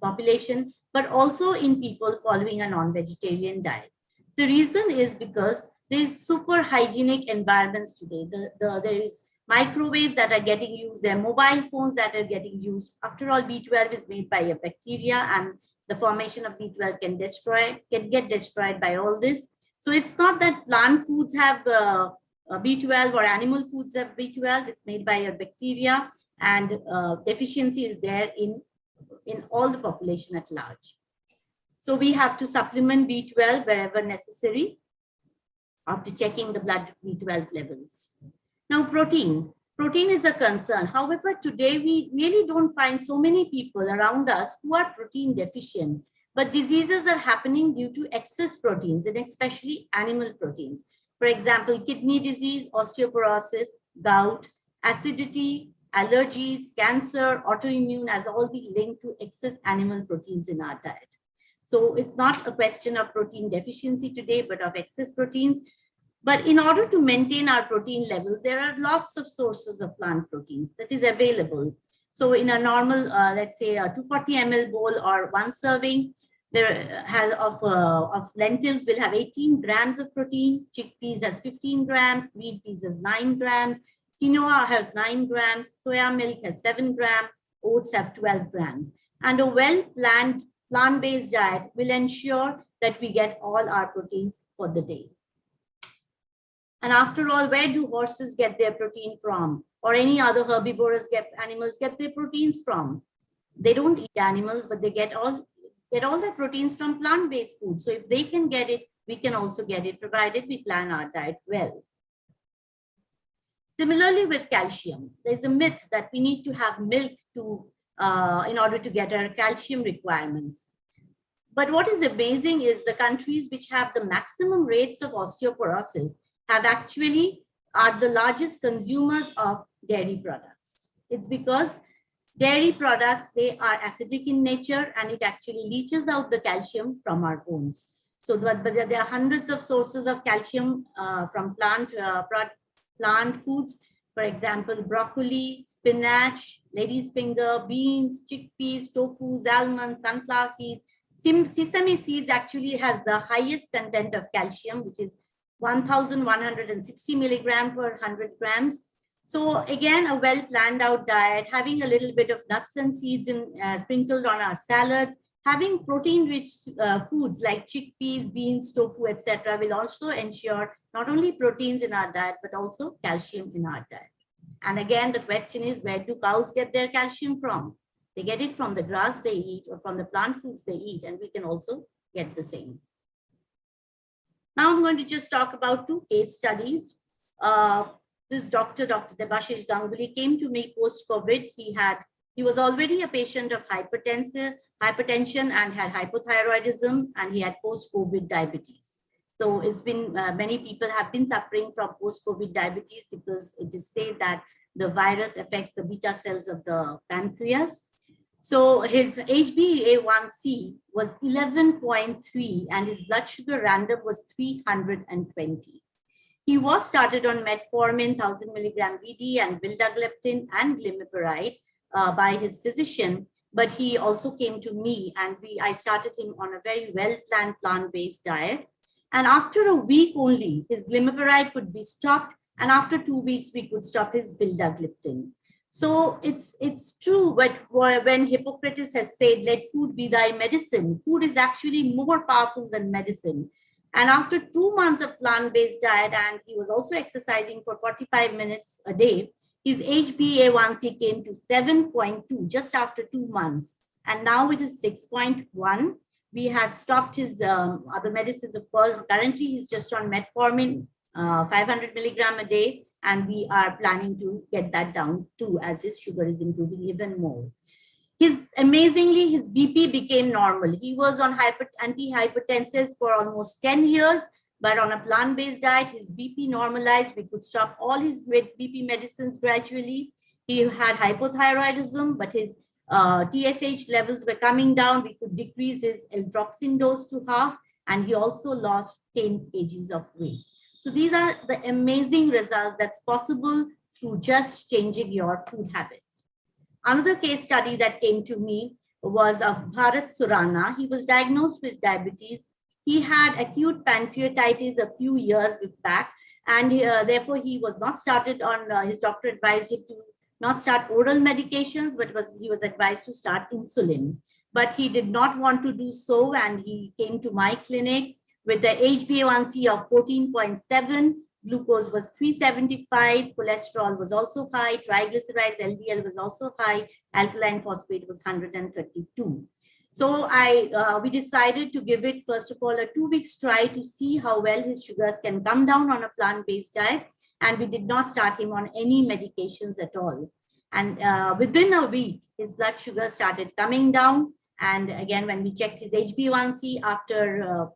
population, but also in people following a non-vegetarian diet. The reason is because there is super hygienic environments today. There is microwaves that are getting used, there are mobile phones that are getting used. After all, B12 is made by a bacteria and the formation of B12 can get destroyed by all this. So it's not that plant foods have B12 or animal foods have B12, it's made by a bacteria and deficiency is there in all the population at large. So we have to supplement B12 wherever necessary after checking the blood B12 levels. Now protein. Protein is a concern. However, today we really don't find so many people around us who are protein deficient, but diseases are happening due to excess proteins and especially animal proteins. For example, kidney disease, osteoporosis, gout, acidity, allergies, cancer, autoimmune has all been linked to excess animal proteins in our diet. So it's not a question of protein deficiency today, but of excess proteins. But in order to maintain our protein levels, there are lots of sources of plant proteins that is available. So in a normal, let's say a 240 ml bowl or one serving, of lentils will have 18 grams of protein, chickpeas has 15 grams, green peas has 9 grams, quinoa has 9 grams, soya milk has 7 grams, oats have 12 grams. And a well-planned plant-based diet will ensure that we get all our proteins for the day. And after all, where do horses get their protein from? Or any other herbivorous animals get their proteins from? They don't eat animals, but they get all their proteins from plant-based food. So if they can get it, we can also get it, provided we plan our diet well. Similarly with calcium, there's a myth that we need to have milk in order to get our calcium requirements. But what is amazing is the countries which have the maximum rates of osteoporosis are the largest consumers of dairy products. It's because dairy products, they are acidic in nature and it actually leaches out the calcium from our bones. So but there are hundreds of sources of calcium from plant foods. For example, broccoli, spinach, lady's finger, beans, chickpeas, tofu, almonds, sunflower seeds. Sesame seeds actually has the highest content of calcium, which is 1,160 milligram per 100 grams. So again, a well planned out diet, having a little bit of nuts and seeds sprinkled on our salads, having protein rich foods like chickpeas, beans, tofu, etc. will also ensure not only proteins in our diet, but also calcium in our diet. And again, the question is, where do cows get their calcium from? They get it from the grass they eat or from the plant foods they eat, and we can also get the same. Now I'm going to just talk about 2 case studies. This Dr. Debashish Ganguly came to me post-COVID. He was already a patient of hypertension and had hypothyroidism, and he had post-COVID diabetes. So it's been, many people have been suffering from post-COVID diabetes because it is said that the virus affects the beta cells of the pancreas. So his HbA1c was 11.3 and his blood sugar random was 320. He was started on metformin, 1000 milligram BD and vildagliptin and glimepiride by his physician, but he also came to me and I started him on a very well-planned plant-based diet. And after a week only, his glimepiride could be stopped, and after 2 weeks, we could stop his vildagliptin. So it's true, but when Hippocrates has said, let food be thy medicine, food is actually more powerful than medicine. And after 2 months of plant-based diet, and he was also exercising for 45 minutes a day, his HbA1c came to 7.2 just after 2 months. And now it is 6.1. We had stopped his other medicines, of course. Currently, he's just on metformin, 500 milligram a day, and we are planning to get that down too as his sugar is improving even more. Amazingly, his BP became normal. He was on antihypertensives for almost 10 years, but on a plant-based diet, his BP normalized. We could stop all his BP medicines gradually. He had hypothyroidism, but his TSH levels were coming down. We could decrease his L-droxin dose to half, and he also lost 10 kgs of weight. So these are the amazing results that's possible through just changing your food habits. Another case study that came to me was of Bharat Surana. He was diagnosed with diabetes. He had acute pancreatitis a few years back, and therefore he was not started on, his doctor advised him to not start oral medications, but he was advised to start insulin. But he did not want to do so, and he came to my clinic with the HbA1c of 14.7, glucose was 375, cholesterol was also high, triglycerides, LDL was also high, alkaline phosphate was 132. So we decided to give it, first of all, a 2 weeks try to see how well his sugars can come down on a plant-based diet. And we did not start him on any medications at all. And within a week, his blood sugar started coming down. And again, when we checked his HbA1c after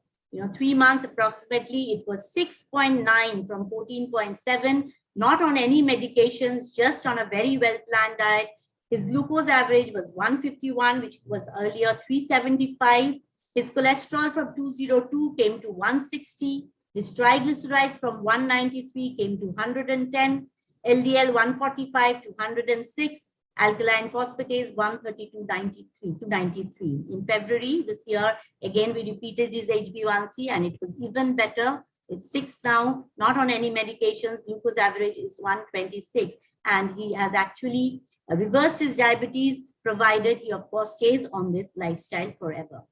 3 months approximately, it was 6.9 from 14.7, not on any medications, just on a very well-planned diet. His glucose average was 151, which was earlier 375. His cholesterol from 202 came to 160. His triglycerides from 193 came to 110. LDL 145 to 106. Alkaline phosphatase 132 to 93. In February this year, again, we repeated his HbA1c and it was even better. It's 6 now, not on any medications. Glucose average is 126. And he has actually reversed his diabetes, provided he, of course, stays on this lifestyle forever.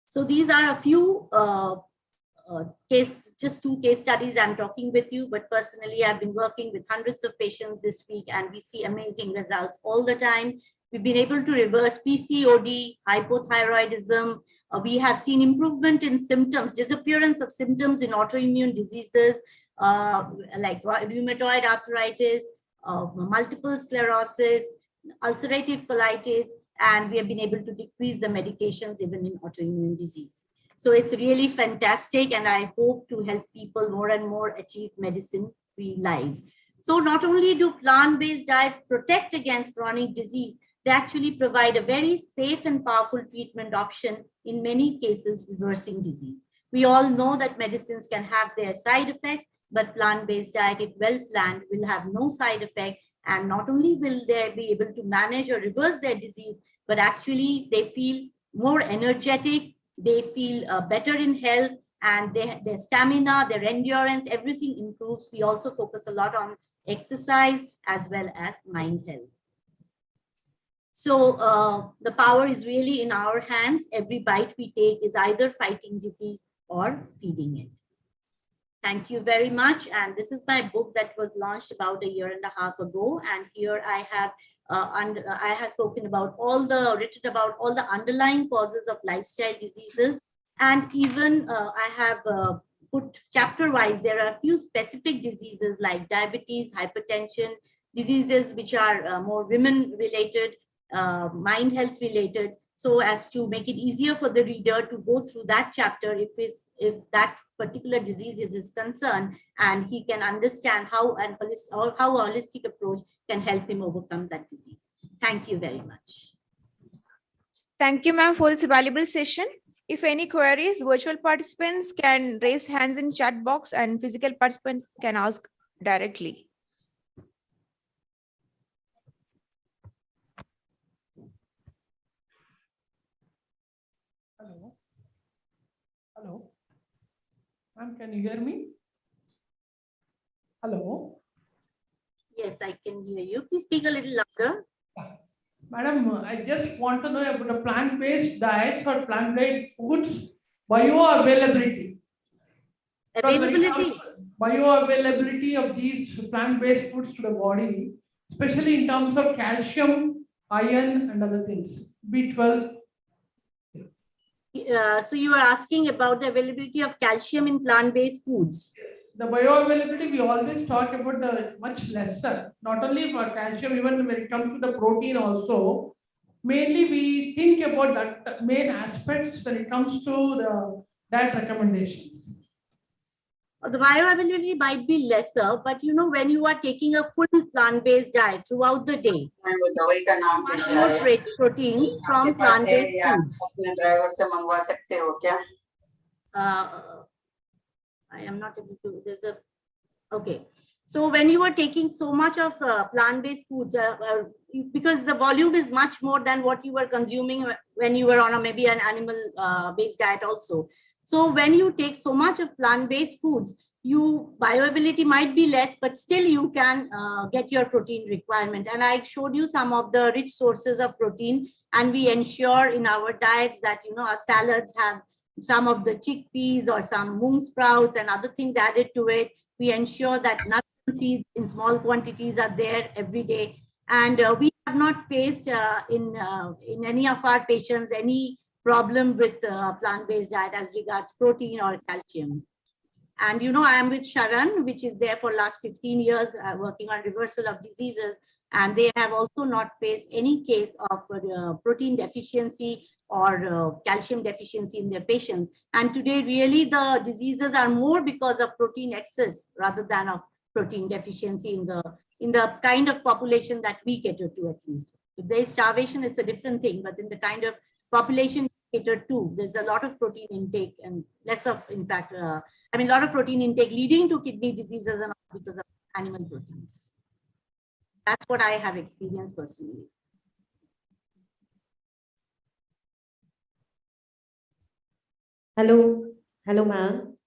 So these are a few just 2 case studies I'm talking with you, but personally I've been working with hundreds of patients this week and we see amazing results all the time. We've been able to reverse PCOD, hypothyroidism. We have seen improvement in symptoms, disappearance of symptoms in autoimmune diseases like rheumatoid arthritis, multiple sclerosis, ulcerative colitis, and we have been able to decrease the medications even in autoimmune disease. So it's really fantastic, and I hope to help people more and more achieve medicine-free lives. So not only do plant-based diets protect against chronic disease, they actually provide a very safe and powerful treatment option, in many cases reversing disease. We all know that medicines can have their side effects, but plant-based diet, if well planned, will have no side effect. And not only will they be able to manage or reverse their disease, but actually they feel more energetic, they feel better in health, and their stamina, their endurance, everything improves. We also focus a lot on exercise as well as mind health. So the power is really in our hands. Every bite we take is either fighting disease or feeding it. Thank you very much. And this is my book that was launched about 1.5 years ago. And here I have I have written about all the underlying causes of lifestyle diseases. And even I have put chapter wise, there are a few specific diseases like diabetes, hypertension, diseases which are more women related, mind health related, so as to make it easier for the reader to go through that chapter if that particular disease is concerned, and he can understand how a holistic approach can help him overcome that disease. Thank you very much. Thank you, ma'am, for this valuable session. If any queries, virtual participants can raise hands in chat box and physical participants can ask directly. Hello. Hello. Ma'am, can you hear me? Hello. Yes, I can hear you. Please speak a little louder. Madam, I just want to know about the plant-based diets or plant-based foods bioavailability. Availability. Bioavailability of these plant-based foods to the body, especially in terms of calcium, iron, and other things. B12. So you are asking about the availability of calcium in plant-based foods. The bioavailability, we always talk about the much lesser, not only for calcium, even when it comes to the protein also. Mainly we think about that main aspects when it comes to the diet recommendations. The bioavailability might be lesser, but you know, when you are taking a full plant-based diet throughout the day, much more proteins from plant-based foods. I am not able to, okay. So when you are taking so much of plant-based foods, because the volume is much more than what you were consuming when you were on maybe an animal-based diet also. So when you take so much of plant-based foods, bioavailability might be less, but still you can get your protein requirement. And I showed you some of the rich sources of protein, and we ensure in our diets that, you know, our salads have some of the chickpeas or some mung sprouts and other things added to it. We ensure that nuts and seeds in small quantities are there every day. And we have not faced in any of our patients any problem with plant-based diet as regards protein or calcium. And you know, I am with Sharan, which is there for last 15 years working on reversal of diseases, and they have also not faced any case of protein deficiency or calcium deficiency in their patients. And today really the diseases are more because of protein excess rather than of protein deficiency in the kind of population that we cater to, at least. If there is starvation, it's a different thing, but in the kind of population cater to, there's a lot of protein intake and less of impact. I mean, a lot of protein intake leading to kidney diseases and all because of animal proteins. That's what I have experienced personally. Hello, ma'am.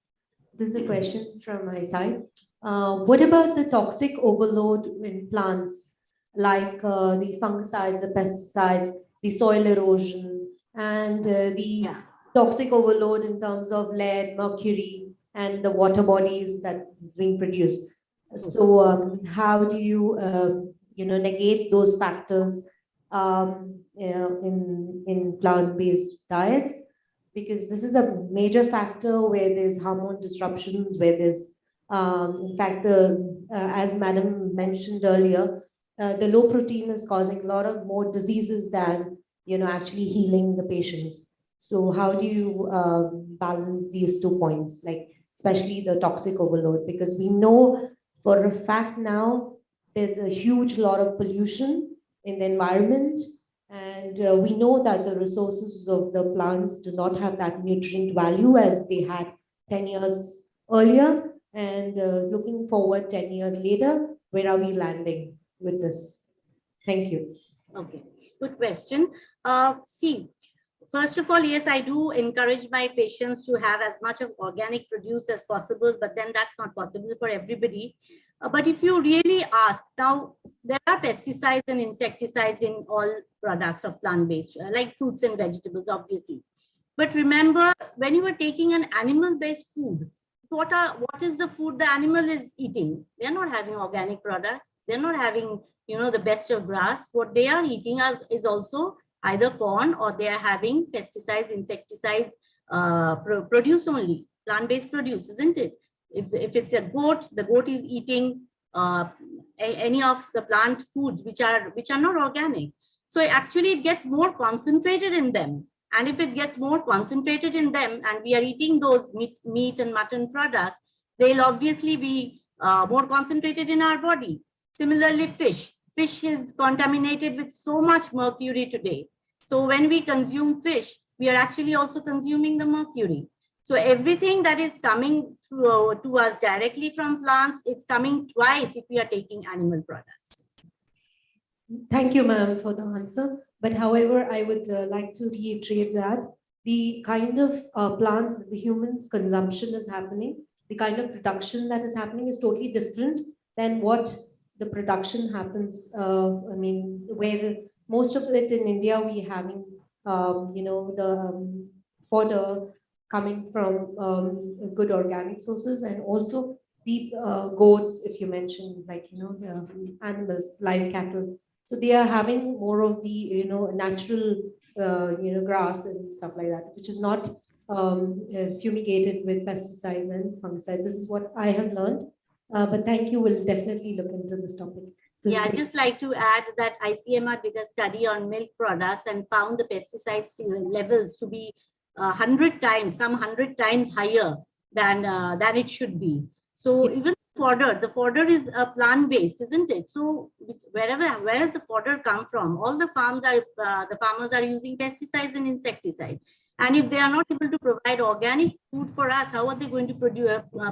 This is a question from my side. What about the toxic overload in plants, like the fungicides, the pesticides, the soil erosion, and the toxic overload in terms of lead, mercury, and the water bodies that is being produced. So how do you, negate those factors in plant-based diets? Because this is a major factor where there's hormone disruptions, where there's, in fact, as Madam mentioned earlier, the low protein is causing a lot of more diseases than, actually healing the patients. So how do you balance these 2 points, like especially the toxic overload? Because we know for a fact now there's a huge lot of pollution in the environment, and we know that the resources of the plants do not have that nutrient value as they had 10 years earlier. And looking forward 10 years later, where are we landing with this? Thank you. Okay, good question. See, first of all, yes, I do encourage my patients to have as much of organic produce as possible, but then that's not possible for everybody. But if you really ask, now there are pesticides and insecticides in all products of plant-based, like fruits and vegetables, obviously. But remember, when you are taking an animal-based food, what is the food the animal is eating? They're not having organic products. They're not having, the best of grass. What they are eating is also either corn, or they are having pesticides, insecticides, produce only, plant-based produce, isn't it? If it's a goat, the goat is eating any of the plant foods which are not organic. So actually it gets more concentrated in them. And if it gets more concentrated in them and we are eating those meat and mutton products, they'll obviously be more concentrated in our body. Similarly, fish. Fish is contaminated with so much mercury today. So when we consume fish, we are actually also consuming the mercury. So everything that is coming to us directly from plants, it's coming twice if we are taking animal products. Thank you, ma'am, for the answer. But however, I would like to reiterate that the kind of plants the human consumption is happening, the kind of production that is happening is totally different than what the production happens. Where most of it in India, we having, the fodder coming from good organic sources, and also the goats, if you mentioned, like, the animals, live cattle. So they are having more of the, natural, grass and stuff like that, which is not fumigated with pesticides and fungicides. This is what I have learned. But thank you. We'll definitely look into this topic. Yeah, I'd just like to add that ICMR did a study on milk products and found the pesticide levels to be 100 times, some 100 times higher than it should be. So even the fodder is plant-based, isn't it? So where does the fodder come from? All the farmers are using pesticides and insecticides. And if they are not able to provide organic food for us, how are they going to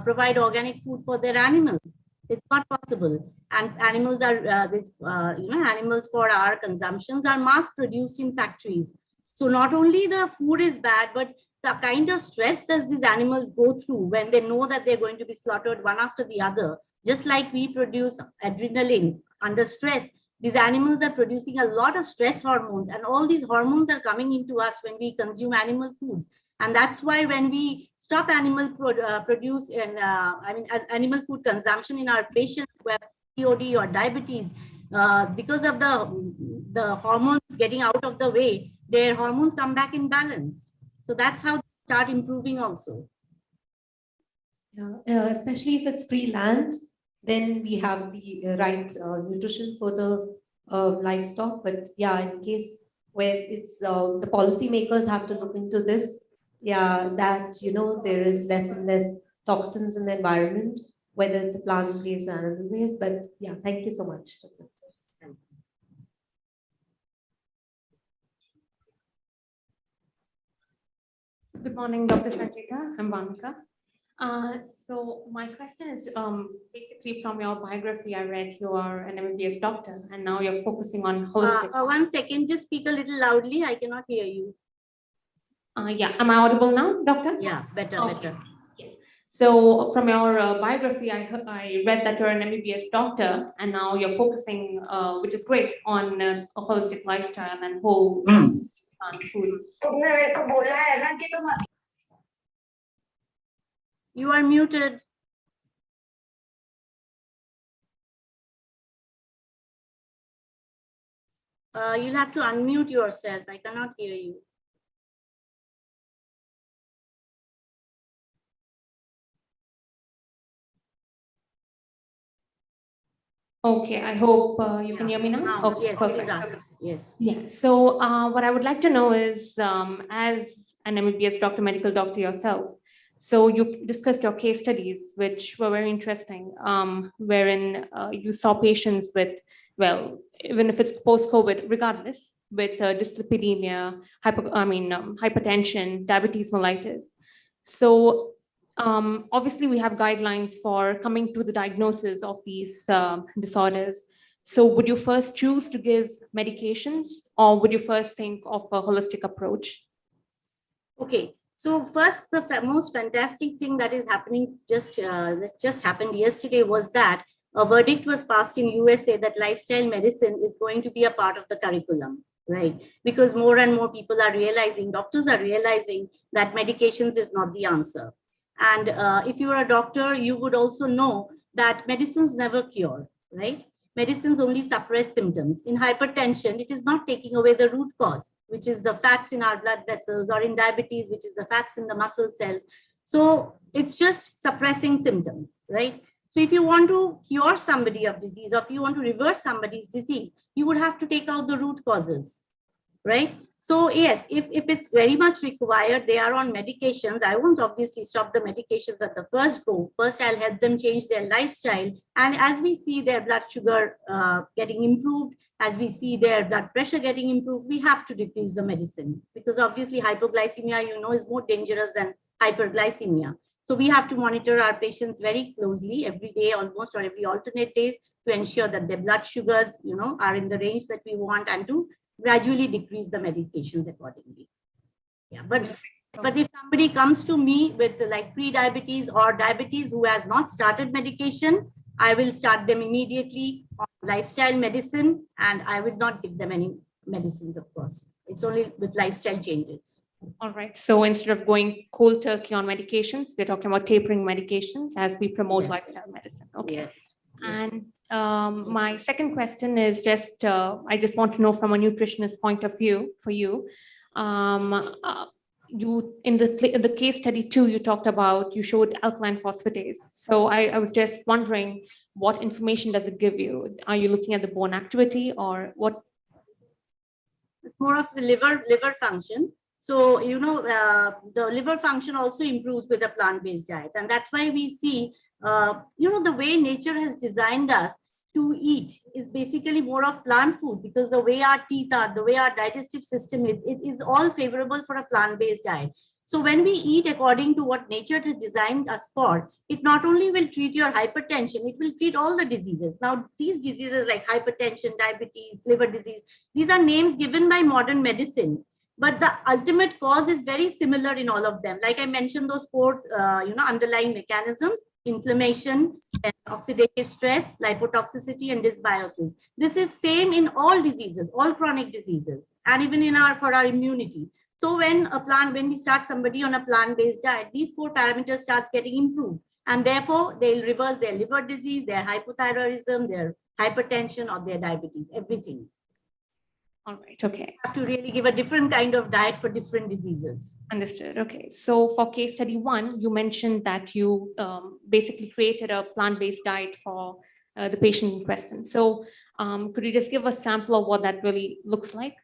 provide organic food for their animals? It's not possible. And animals are, animals for our consumptions are mass produced in factories. So not only the food is bad, but the kind of stress that these animals go through when they know that they're going to be slaughtered one after the other, just like we produce adrenaline under stress, these animals are producing a lot of stress hormones, and all these hormones are coming into us when we consume animal foods. And that's why when we stop animal produce and animal food consumption in our patients who have POD or diabetes, because of the hormones getting out of the way, their hormones come back in balance. So that's how they start improving also. Yeah, especially if it's free land, then we have the right nutrition for the livestock. But yeah, in case where it's the policymakers have to look into this, yeah, that there is less and less toxins in the environment, whether it's a plant-based or animal-based. But yeah, thank you so much for this. Good morning, Dr. Sanjita. I'm Vamika. So my question is basically from your biography, I read you are an MBBS doctor and now you're focusing on holistic. 1 second, just speak a little loudly. I cannot hear you. Yeah, am I audible now, doctor? Yeah, better. Yeah. So from your biography, I read that you're an MBBS doctor and now you're focusing, which is great, on a holistic lifestyle and whole food. You are muted. You'll have to unmute yourself. I cannot hear you. Okay, I hope you can hear me now. Okay, yes, perfect. please ask. Yes. Yeah, so what I would like to know is, as an MBBS doctor, medical doctor yourself, so you've discussed your case studies, which were very interesting, wherein you saw patients with, well, even if it's post-COVID, regardless, with dyslipidemia, hypertension, diabetes mellitus. So obviously we have guidelines for coming to the diagnosis of these disorders. So would you first choose to give medications, or would you first think of a holistic approach? Okay, so first, the most fantastic thing that is happening that just happened yesterday was that a verdict was passed in USA that lifestyle medicine is going to be a part of the curriculum, right? Because more and more people are realizing, doctors are realizing that medications is not the answer. And if you are a doctor, you would also know that medicines never cure, right? Medicines only suppress symptoms. In hypertension, it is not taking away the root cause, which is the fats in our blood vessels, or in diabetes, which is the fats in the muscle cells. So it's just suppressing symptoms, right? So if you want to cure somebody of disease, or if you want to reverse somebody's disease, you would have to take out the root causes, right? So yes, if it's very much required, they are on medications. I won't obviously stop the medications at the first go. First, I'll help them change their lifestyle. And as we see their blood sugar getting improved, as we see their blood pressure getting improved, we have to decrease the medicine, because obviously hypoglycemia, you know, is more dangerous than hyperglycemia. So we have to monitor our patients very closely every day, almost, or every alternate days, to ensure that their blood sugars, you know, are in the range that we want, and to gradually decrease the medications accordingly. Yeah, but if somebody comes to me with like pre-diabetes or diabetes who has not started medication, I will start them immediately on lifestyle medicine, and I will not give them any medicines, of course. It's only with lifestyle changes. All right. So instead of going cold turkey on medications, we're talking about tapering medications as we promote lifestyle medicine. Okay. Yes. And my second question is just, I just want to know from a nutritionist point of view for you. You in the case study 2, you talked about, you showed alkaline phosphatase. So I was just wondering, what information does it give you? Are you looking at the bone activity, or what? It's more of the liver function. So, you know, the liver function also improves with a plant-based diet. And that's why we see, you know, the way nature has designed us to eat is basically more of plant food, because the way our teeth are, the way our digestive system is, it is all favorable for a plant-based diet. So when we eat according to what nature has designed us for, it not only will treat your hypertension, it will treat all the diseases. Now, these diseases like hypertension, diabetes, liver disease, these are names given by modern medicine. But the ultimate cause is very similar in all of them. Like I mentioned, those 4 you know, underlying mechanisms: inflammation, oxidative stress, lipotoxicity, and dysbiosis. This is same in all diseases, all chronic diseases, and even in for our immunity. So when we start somebody on a plant-based diet, these 4 parameters starts getting improved, and therefore they'll reverse their liver disease, their hypothyroidism, their hypertension, or their diabetes, everything. All right. Okay. Have to really give a different kind of diet for different diseases. Understood. Okay. So for case study 1, you mentioned that you basically created a plant-based diet for the patient in question. So could you just give a sample of what that really looks like?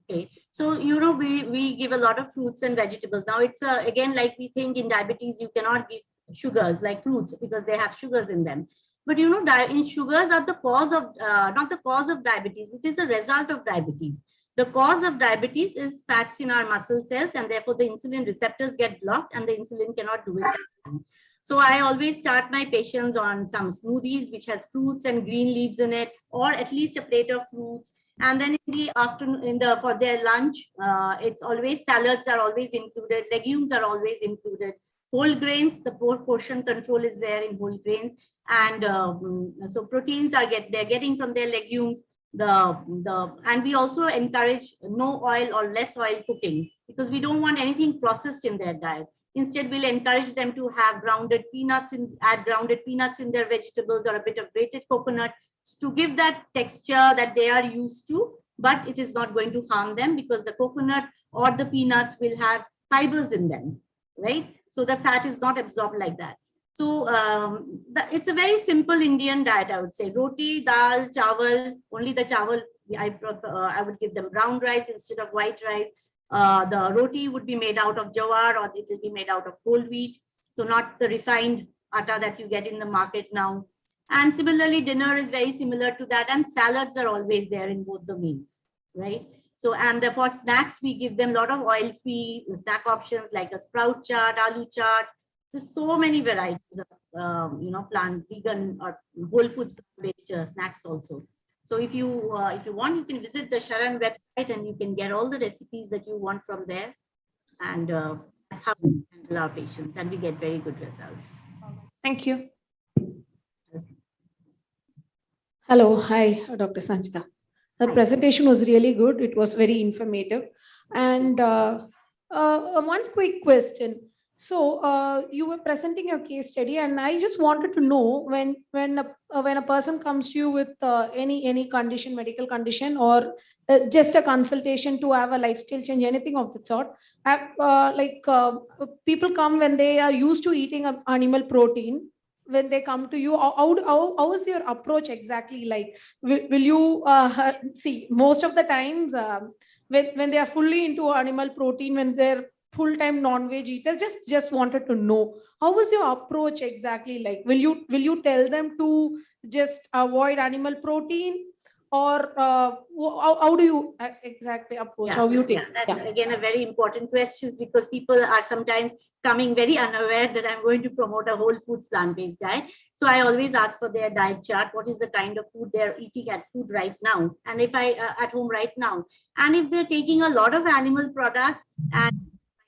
Okay. So, you know, we give a lot of fruits and vegetables. Now it's again, like we think in diabetes, you cannot give sugars like fruits because they have sugars in them. But you know, sugars are the cause of, not the cause of diabetes. It is a result of diabetes. The cause of diabetes is fats in our muscle cells, and therefore the insulin receptors get blocked and the insulin cannot do it. So I always start my patients on some smoothies, which has fruits and green leaves in it, or at least a plate of fruits. And then in the afternoon, for their lunch, it's always salads are always included. Legumes are always included. Whole grains, the portion control is there in whole grains. And so proteins they're getting from their legumes. And we also encourage no oil or less oil cooking, because we don't want anything processed in their diet. Instead, we'll encourage them to have add grounded peanuts in their vegetables, or a bit of grated coconut, to give that texture that they are used to, but it is not going to harm them, because the coconut or the peanuts will have fibers in them, right? So the fat is not absorbed like that. So it's a very simple Indian diet, I would say. Roti, dal, chawal, only the chawal, I would give them brown rice instead of white rice. The roti would be made out of jawar, or it will be made out of whole wheat. So not the refined atta that you get in the market now. And similarly, dinner is very similar to that. And salads are always there in both the meals, right? So, and for snacks, we give them a lot of oil-free snack options like a sprout chaat, aloo chaat. There's so many varieties of, plant, vegan or whole foods based snacks also. So if you want, you can visit the Sharan website and you can get all the recipes that you want from there. And that's how we handle our patients, and we get very good results. Thank you. Hello, hi, Dr. Sanjita. The presentation was really good. It was very informative. And one quick question. So you were presenting your case study, and I just wanted to know when a person comes to you with any condition, medical condition, or just a consultation to have a lifestyle change, anything of the sort. People come when they are used to eating animal protein. When they come to you, how is your approach exactly like? Will you see most of the times when they are fully into animal protein, when they're full-time non-veg eaters, just wanted to know how was your approach exactly like? Will you tell them to just avoid animal protein, or how do you exactly approach? How you take? That's again a very important question, because people are sometimes coming very unaware that I'm going to promote a whole foods plant-based diet. So I always ask for their diet chart. What is the kind of food they're eating at food right now, and if at home right now, and if they're taking a lot of animal products, and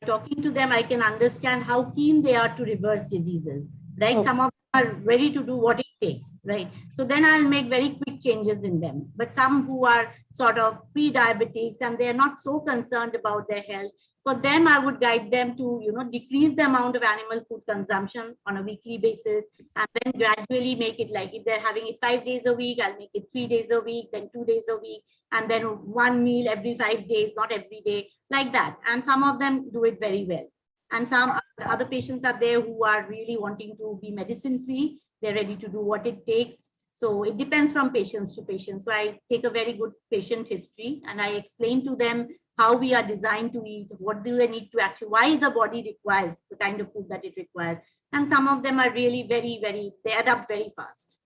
talking to them, I can understand how keen they are to reverse diseases. Right? Oh. Some of them are ready to do what it takes, right? So then I'll make very quick changes in them. But some who are sort of pre-diabetics and they're not so concerned about their health, for them, I would guide them to, decrease the amount of animal food consumption on a weekly basis, and then gradually make it like, if they're having it 5 days a week, I'll make it 3 days a week, then 2 days a week, and then one meal every 5 days, not every day, like that. And some of them do it very well. And some other patients are there who are really wanting to be medicine free. They're ready to do what it takes. So it depends from patients to patients. So I take a very good patient history and I explain to them how we are designed to eat, what do they need to actually, why the body requires the kind of food that it requires. And some of them are really very, they adapt very fast.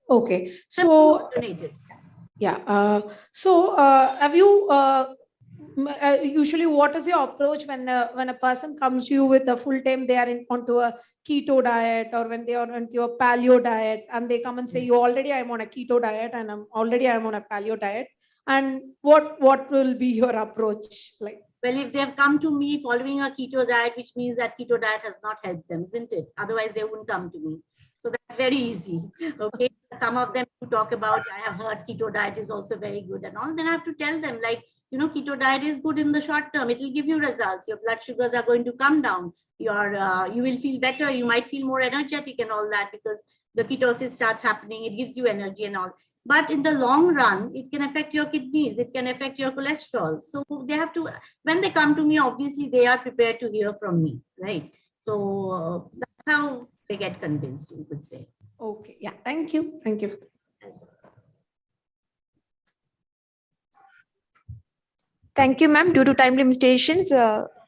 Okay. So, yeah. Have you, usually what is your approach when a person comes to you with a full time, they are onto a keto diet, or when they are onto a paleo diet and they come and say, I'm on a keto diet and I'm on a paleo diet, and what will be your approach like? Well, if they've come to me following a keto diet, which means that keto diet has not helped them, isn't it? Otherwise they wouldn't come to me. So that's very easy. Okay. Some of them who talk about, I have heard keto diet is also very good and all. Then I have to tell them, like, keto diet is good in the short term. It will give you results. Your blood sugars are going to come down. You will feel better. You might feel more energetic and all that, because the ketosis starts happening. It gives you energy and all. But in the long run, it can affect your kidneys. It can affect your cholesterol. So they have to, when they come to me, obviously they are prepared to hear from me, right? So that's how they get convinced, you could say. Okay. Yeah. Thank you. Thank you. Thank you, ma'am. Due to time limitations,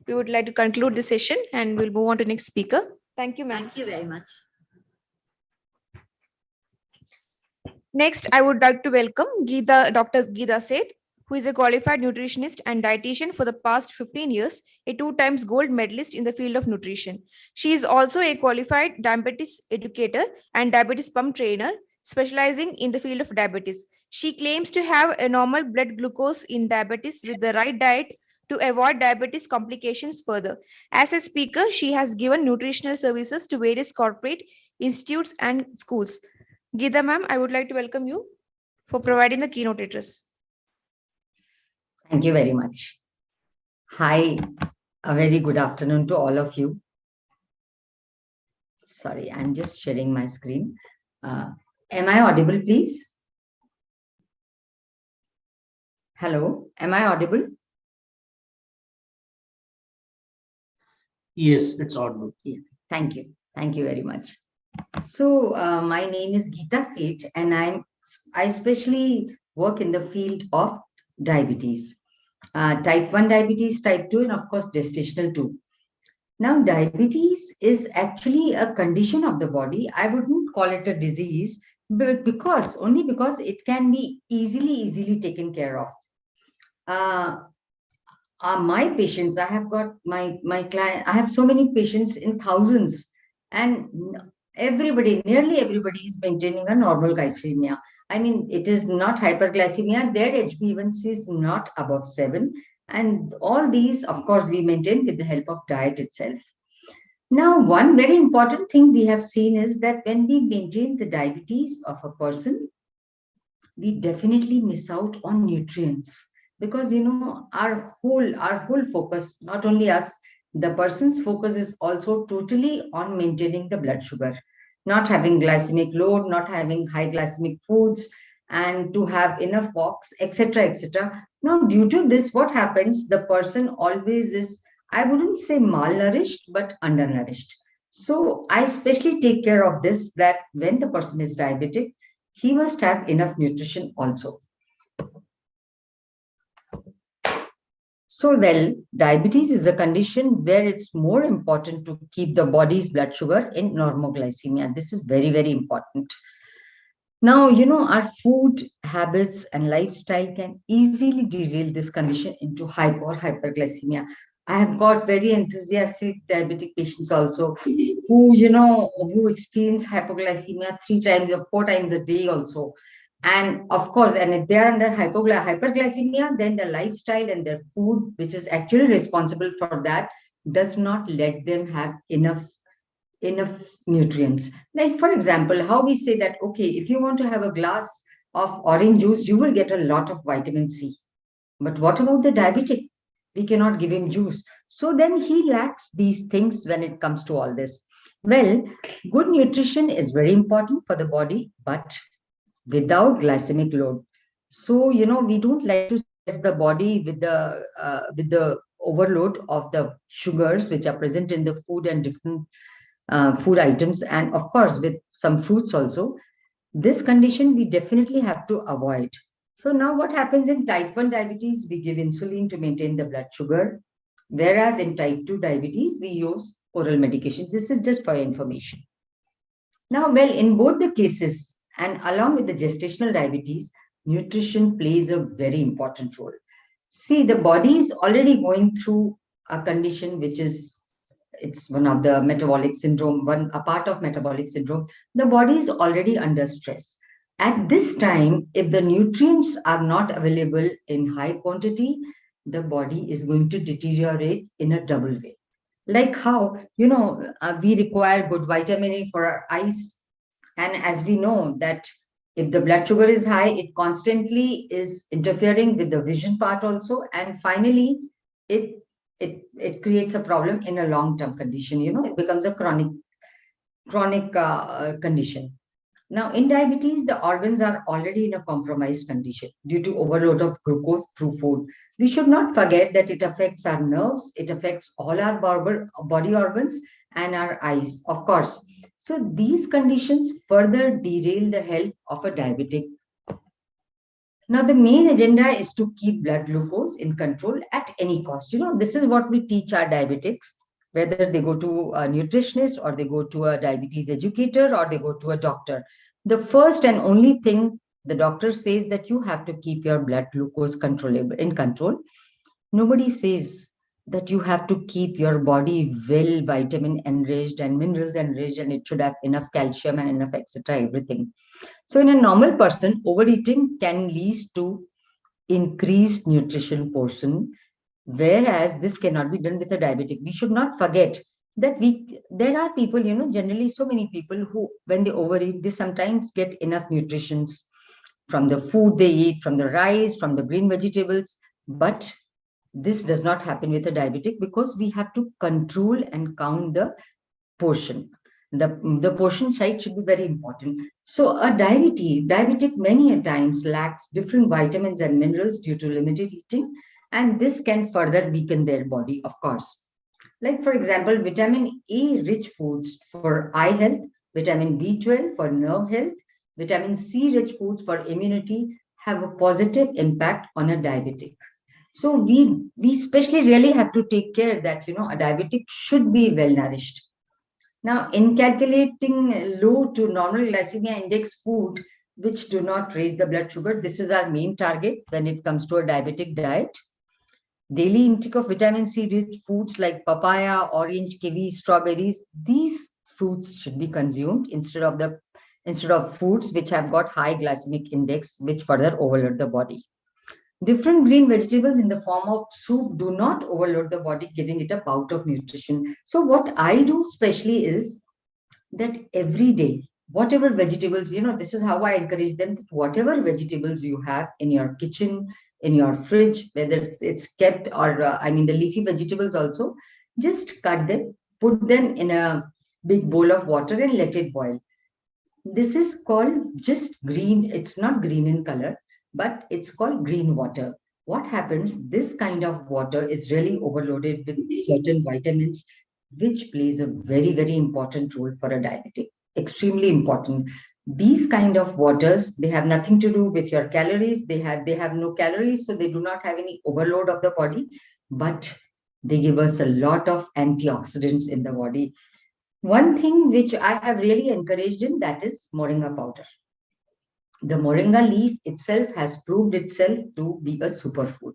we would like to conclude the session and we'll move on to next speaker. Thank you, ma'am. Thank you very much. Next, I would like to welcome Dr. Geeta Seth, who is a qualified nutritionist and dietitian for the past 15 years, a 2-time gold medalist in the field of nutrition. She is also a qualified diabetes educator and diabetes pump trainer, specializing in the field of diabetes. She claims to have a normal blood glucose in diabetes with the right diet to avoid diabetes complications further. As a speaker, she has given nutritional services to various corporate institutes and schools. Geeta ma'am, I would like to welcome you for providing the keynote address. Thank you very much. Hi, a very good afternoon to all of you. Sorry, I'm just sharing my screen. Am I audible, please? Hello, am I audible? Yes, it's audible. Yeah, thank you. Thank you very much. So my name is Geeta Seth, and I especially work in the field of diabetes, type 1 diabetes, type 2, and of course gestational 2. Now, diabetes is actually a condition of the body. I wouldn't call it a disease, but because it can be easily taken care of. My patients, I have got my client, I have so many patients in thousands, and nearly everybody is maintaining a normal glycemia. I mean, it is not hyperglycemia, their HbA1c is not above 7. And all these, of course, we maintain with the help of diet itself. Now, one very important thing we have seen is that when we maintain the diabetes of a person, we definitely miss out on nutrients, because our whole focus, not only us, the person's focus is also totally on maintaining the blood sugar, not having glycemic load, not having high glycemic foods, and to have enough walks, etc., etc. Now, due to this, what happens, the person always is, I wouldn't say malnourished, but undernourished. So I especially take care of this, that when the person is diabetic, he must have enough nutrition also. So, well, diabetes is a condition where it's more important to keep the body's blood sugar in normoglycemia. This is very important. Now, our food habits and lifestyle can easily derail this condition into hyperglycemia. I have got very enthusiastic diabetic patients also who experience hypoglycemia 3 times or 4 times a day also. And of course, and if they're under hyperglycemia, then the lifestyle and their food, which is actually responsible for that, does not let them have enough nutrients. Like, for example, how we say that, okay, if you want to have a glass of orange juice, you will get a lot of vitamin C. But what about the diabetic? We cannot give him juice. So then he lacks these things when it comes to all this. Well, good nutrition is very important for the body, but without glycemic load. So, we don't like to stress the body with the overload of the sugars which are present in the food and different food items, and of course with some fruits also. This condition we definitely have to avoid. So now what happens in type 1 diabetes, we give insulin to maintain the blood sugar, whereas in type 2 diabetes, we use oral medication. This is just for information. Now, well, in both the cases, and along with the gestational diabetes, nutrition plays a very important role. See, the body is already going through a condition which is, it's one of the metabolic syndrome, a part of metabolic syndrome. The body is already under stress. At this time, if the nutrients are not available in high quantity, the body is going to deteriorate in a double way. Like how, we require good vitamin A for our eyes. And as we know that if the blood sugar is high, it constantly is interfering with the vision part also. And finally, it creates a problem in a long-term condition. It becomes a chronic condition. Now, in diabetes, the organs are already in a compromised condition due to overload of glucose through food. We should not forget that it affects our nerves, it affects all our body organs and our eyes, of course. So these conditions further derail the health of a diabetic. Now, the main agenda is to keep blood glucose in control at any cost. This is what we teach our diabetics, whether they go to a nutritionist or they go to a diabetes educator or they go to a doctor. The first and only thing the doctor says that you have to keep your blood glucose in control. Nobody says that you have to keep your body well vitamin enriched and minerals enriched, and it should have enough calcium and enough etc. everything. So in a normal person, overeating can lead to increased nutrition portion, whereas this cannot be done with a diabetic. We should not forget that there are people, generally so many people who, when they overeat, they sometimes get enough nutritions from the food they eat, from the rice, from the green vegetables. But this does not happen with a diabetic because we have to control and count the portion. The portion size should be very important. So a diabetic many a times lacks different vitamins and minerals due to limited eating, and this can further weaken their body, of course. Like for example, vitamin A rich foods for eye health, vitamin B12 for nerve health, vitamin C rich foods for immunity have a positive impact on a diabetic. So we especially really have to take care that a diabetic should be well nourished. Now, in calculating low to normal glycemia index food which do not raise the blood sugar, this is our main target when it comes to a diabetic diet. Daily intake of vitamin C rich foods like papaya, orange, kiwi, strawberries, these fruits should be consumed instead of foods which have got high glycemic index, which further overload the body. Different green vegetables in the form of soup do not overload the body, giving it a bout of nutrition. So what I do especially is that every day, whatever vegetables, this is how I encourage them, that whatever vegetables you have in your kitchen, in your fridge, whether it's kept or, the leafy vegetables also, just cut them, put them in a big bowl of water and let it boil. This is called just green. It's not green in color, but it's called green water. What happens? This kind of water is really overloaded with certain vitamins, which plays a very, very important role for a diabetic. Extremely important. These kind of waters, they have nothing to do with your calories. They have no calories, so they do not have any overload of the body, but they give us a lot of antioxidants in the body. One thing which I have really encouraged in, that is moringa powder. The moringa leaf itself has proved itself to be a superfood.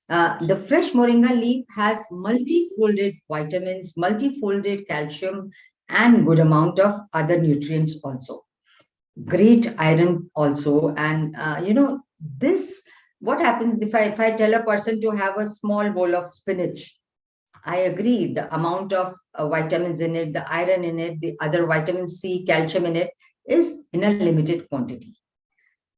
The fresh moringa leaf has multifolded vitamins, multifolded calcium, and good amount of other nutrients also. Great iron also. And this, what happens if I tell a person to have a small bowl of spinach? I agree, the amount of vitamins in it, the iron in it, the other vitamin C, calcium in it is in a limited quantity.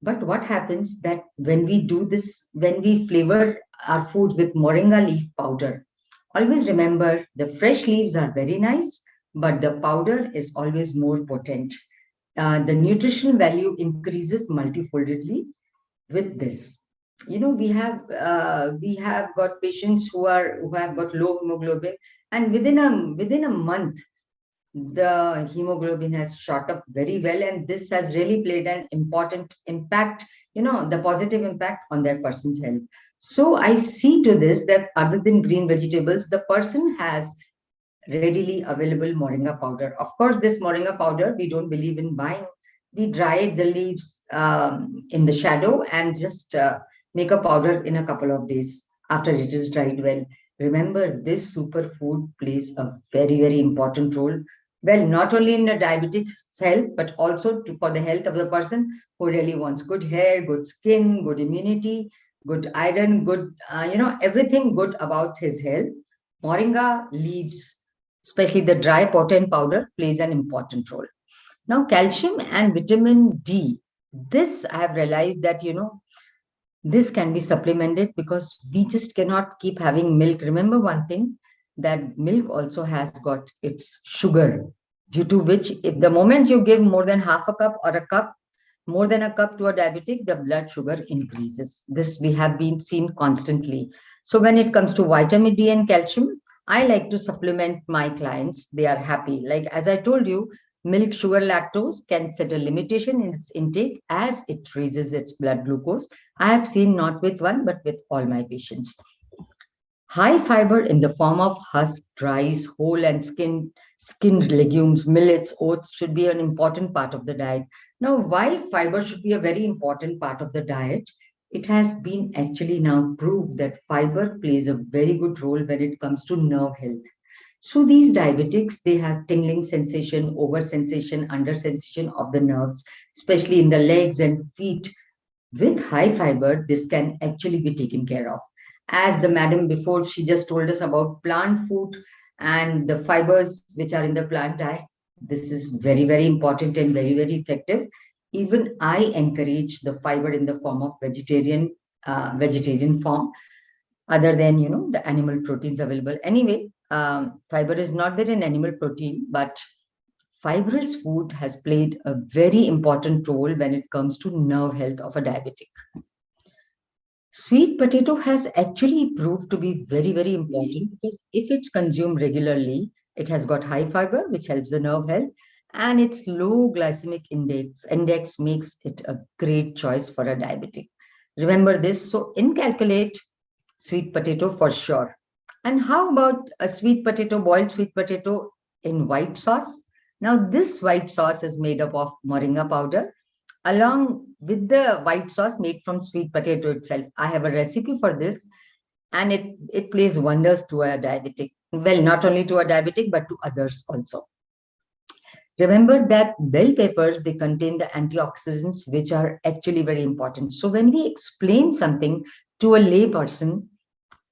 But what happens that when we do this, when we flavor our foods with moringa leaf powder, always remember the fresh leaves are very nice, but the powder is always more potent. The nutritional value increases multifoldedly with this. We have got patients who have got low hemoglobin, and within a month the hemoglobin has shot up very well, and this has really played an important impact, the positive impact on that person's health. So I see to this that other than green vegetables, the person has readily available moringa powder. Of course, this moringa powder we don't believe in buying. We dry the leaves in the shadow and just make a powder in a couple of days after it is dried well. Remember, this superfood plays a very, very important role. Well, not only in the diabetic health, but also for the health of the person who really wants good hair, good skin, good immunity, good iron, good, everything good about his health. Moringa leaves, especially the dry potent powder, plays an important role. Now, calcium and vitamin D, this I have realized that, this can be supplemented because we just cannot keep having milk. Remember one thing, that milk also has got its sugar, due to which if the moment you give more than half a cup or a cup, more than a cup to a diabetic, the blood sugar increases. This we have been seen constantly. So when it comes to vitamin D and calcium, I like to supplement my clients. They are happy. Like as I told you, milk, sugar, lactose can set a limitation in its intake as it raises its blood glucose. I have seen not with one, but with all my patients. High fiber in the form of husk, rice, whole and skinned legumes, millets, oats should be an important part of the diet. Now, why fiber should be a very important part of the diet? It has been actually now proved that fiber plays a very good role when it comes to nerve health. So these diabetics, they have tingling sensation, over sensation, under sensation of the nerves, especially in the legs and feet. With high fiber, this can actually be taken care of. As the madam before, she just told us about plant food and the fibers which are in the plant diet. This is very, very important and very, very effective. even I encourage the fiber in the form of vegetarian form, other than the animal proteins available. Anyway, fiber is not there in animal protein, but fibrous food has played a very important role when it comes to nerve health of a diabetic. Sweet potato has actually proved to be very, very important because if it's consumed regularly, it has got high fiber, which helps the nerve health, and its low glycemic index makes it a great choice for a diabetic. Remember this. So inculcate sweet potato for sure. And how about a boiled sweet potato in white sauce? Now, this white sauce is made up of moringa powder along with the white sauce made from sweet potato itself. I have a recipe for this, and it plays wonders to a diabetic. Well, not only to a diabetic, but to others also. Remember that bell peppers, they contain the antioxidants, which are actually very important. So when we explain something to a lay person,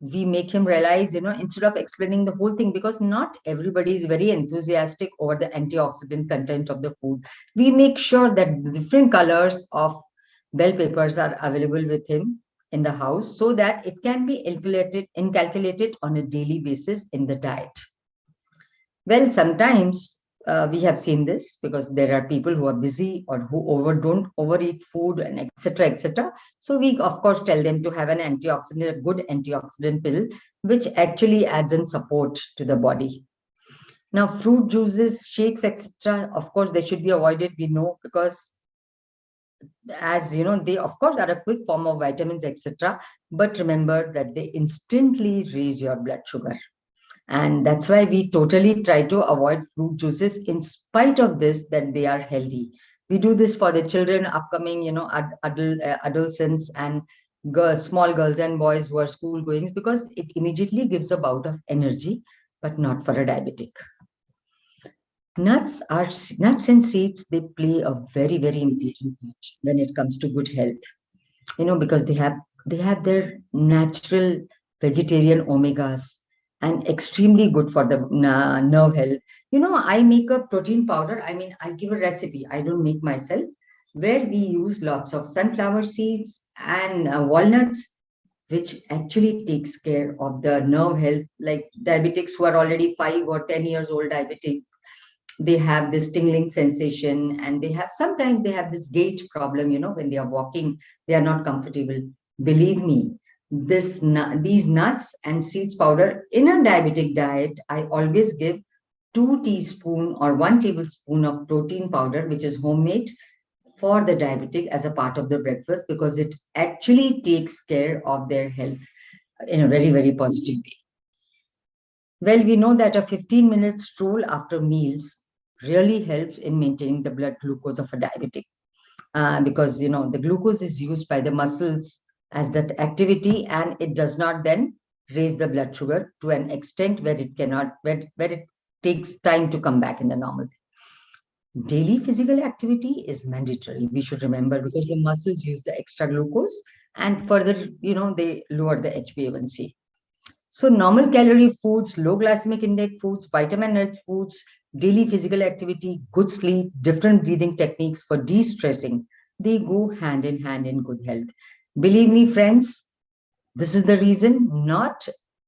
we make him realize, instead of explaining the whole thing, because not everybody is very enthusiastic over the antioxidant content of the food. We make sure that the different colors of bell peppers are available with him in the house so that it can be inculcated on a daily basis in the diet. Well, sometimes we have seen this because there are people who are busy or who don't overeat food and etc. etc. So we of course tell them to have an antioxidant, a good antioxidant pill, which actually adds in support to the body. Now, fruit juices, shakes, etc. Of course, they should be avoided. We know because, as they of course are a quick form of vitamins, etc. But remember that they instantly raise your blood sugar. And that's why we totally try to avoid fruit juices in spite of this, that they are healthy. We do this for the children, upcoming, adolescents and small girls and boys who are school goings, because it immediately gives a bout of energy, but not for a diabetic. Nuts and seeds, they play a very, very important part when it comes to good health, because they have their natural vegetarian omegas and extremely good for the nerve health. I make a protein powder. I mean, I give a recipe. I don't make myself, where we use lots of sunflower seeds and walnuts, which actually takes care of the nerve health, like diabetics who are already 5 or 10 years old diabetics. They have this tingling sensation, and sometimes they have this gait problem, when they are walking, they are not comfortable. Believe me, these nuts and seeds powder in a diabetic diet, I always give 2 teaspoons or 1 tablespoon of protein powder, which is homemade, for the diabetic as a part of the breakfast, because it actually takes care of their health in a very, very positive way. Well, we know that a 15-minute stroll after meals really helps in maintaining the blood glucose of a diabetic, because the glucose is used by the muscles as that activity, and it does not then raise the blood sugar to an extent where it takes time to come back in the normal. Daily physical activity is mandatory, we should remember, because the muscles use the extra glucose, and further they lower the HbA1c. So normal calorie foods, low glycemic index foods, vitamin-rich foods, daily physical activity, good sleep, different breathing techniques for de-stressing, they go hand in hand in good health. Believe me, friends, this is the reason.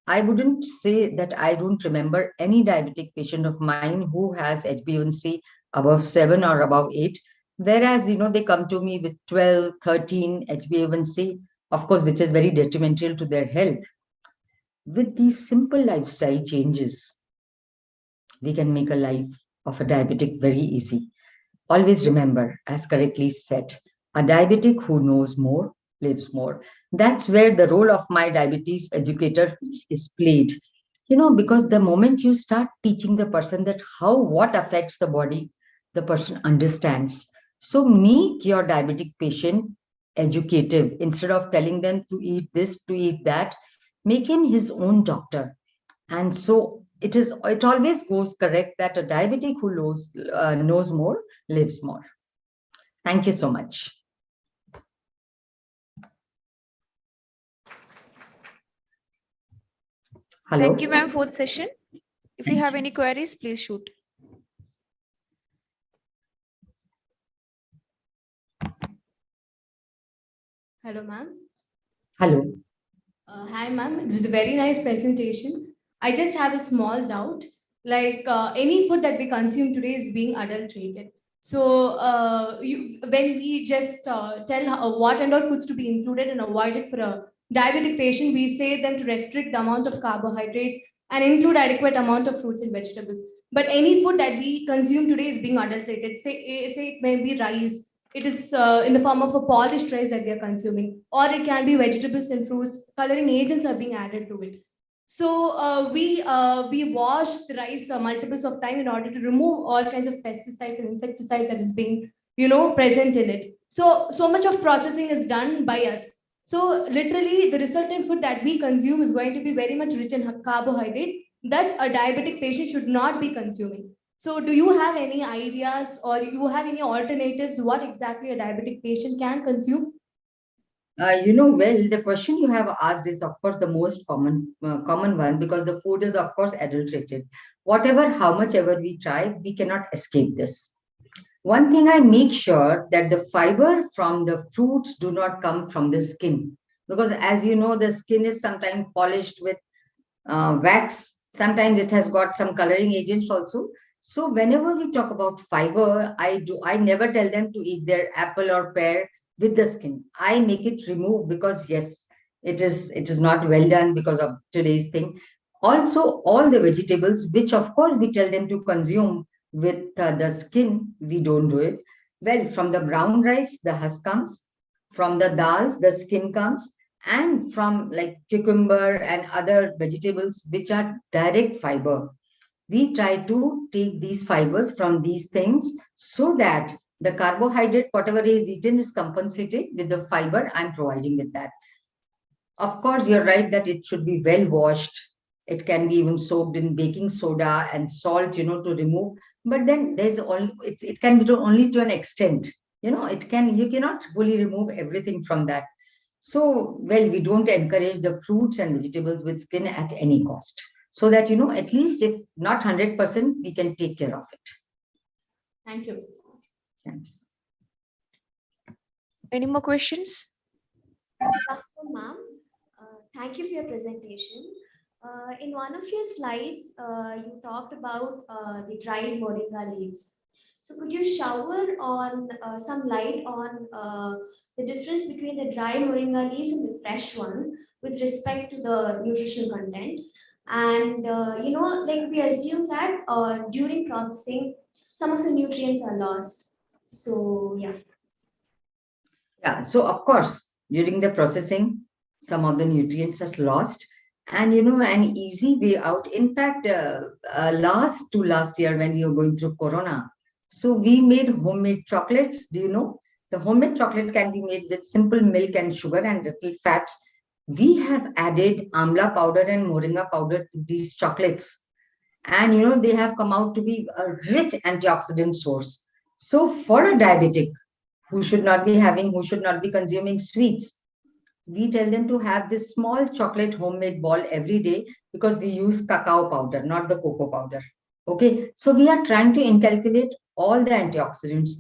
I wouldn't say that I don't remember any diabetic patient of mine who has HbA1c above 7 or above 8, whereas they come to me with 12, 13 HbA1c, of course, which is very detrimental to their health. With these simple lifestyle changes, we can make a life of a diabetic very easy. Always remember, as correctly said, a diabetic who knows more lives more. That's where the role of my diabetes educator is played. Because the moment you start teaching the person that what affects the body, the person understands. So make your diabetic patient educative. Instead of telling them to eat this, to eat that, make him his own doctor. And so it always goes correct that a diabetic who knows more lives more. Thank you so much. Hello. Thank you, ma'am, for the session. If you have any queries, please shoot. Hello, ma'am. Hello. Hi, ma'am. It was a very nice presentation. I just have a small doubt. Like any food that we consume today is being adulterated. So when we just tell what and all foods to be included and avoided for a diabetic patient, we say them to restrict the amount of carbohydrates and include adequate amount of fruits and vegetables. But any food that we consume today is being adulterated. Say it may be rice. It is in the form of a polished rice that we are consuming, or it can be vegetables and fruits. Coloring agents are being added to it. So we wash the rice multiples of time in order to remove all kinds of pesticides and insecticides that is being present in it. So much of processing is done by us. So literally, the resultant food that we consume is going to be very much rich in carbohydrate that a diabetic patient should not be consuming. So do you have any ideas or you have any alternatives what exactly a diabetic patient can consume? Well, the question you have asked is, of course, the most common one, because the food is, of course, adulterated. Whatever, how much ever we try, we cannot escape this. One thing, I make sure that the fiber from the fruits do not come from the skin, because as you know, the skin is sometimes polished with wax. Sometimes it has got some coloring agents also. So whenever we talk about fiber, I never tell them to eat their apple or pear with the skin. I make it remove, because yes, it is not well done because of today's thing. Also, all the vegetables, which of course we tell them to consume with the skin, we don't do it. Well, from the brown rice, the husk comes. From the dals, the skin comes. And from like cucumber and other vegetables, which are direct fiber, we try to take these fibers from these things so that the carbohydrate, whatever is eaten, is compensated with the fiber I'm providing with that. Of course, you're right that it should be well washed. It can be even soaked in baking soda and salt, to remove. But then there's only it can be only to an extent. You cannot fully remove everything from that. So, well, we don't encourage the fruits and vegetables with skin at any cost. So that, at least if not 100%, we can take care of it. Thank you. Thanks. Any more questions? Ma'am, thank you for your presentation. In one of your slides, you talked about the dried moringa leaves. So could you shower on some light on the difference between the dry moringa leaves and the fresh one with respect to the nutritional content? And like we assume that during processing, some of the nutrients are lost. So yeah. Yeah, so of course, during the processing, some of the nutrients are lost. And an easy way out. In fact, last year when we were going through Corona, so we made homemade chocolates. Do you know? The homemade chocolate can be made with simple milk and sugar and little fats. We have added amla powder and moringa powder to these chocolates. And they have come out to be a rich antioxidant source. So for a diabetic who should not be consuming sweets, we tell them to have this small chocolate homemade ball every day, because we use cacao powder, not the cocoa powder. Okay, so we are trying to inculcate all the antioxidants.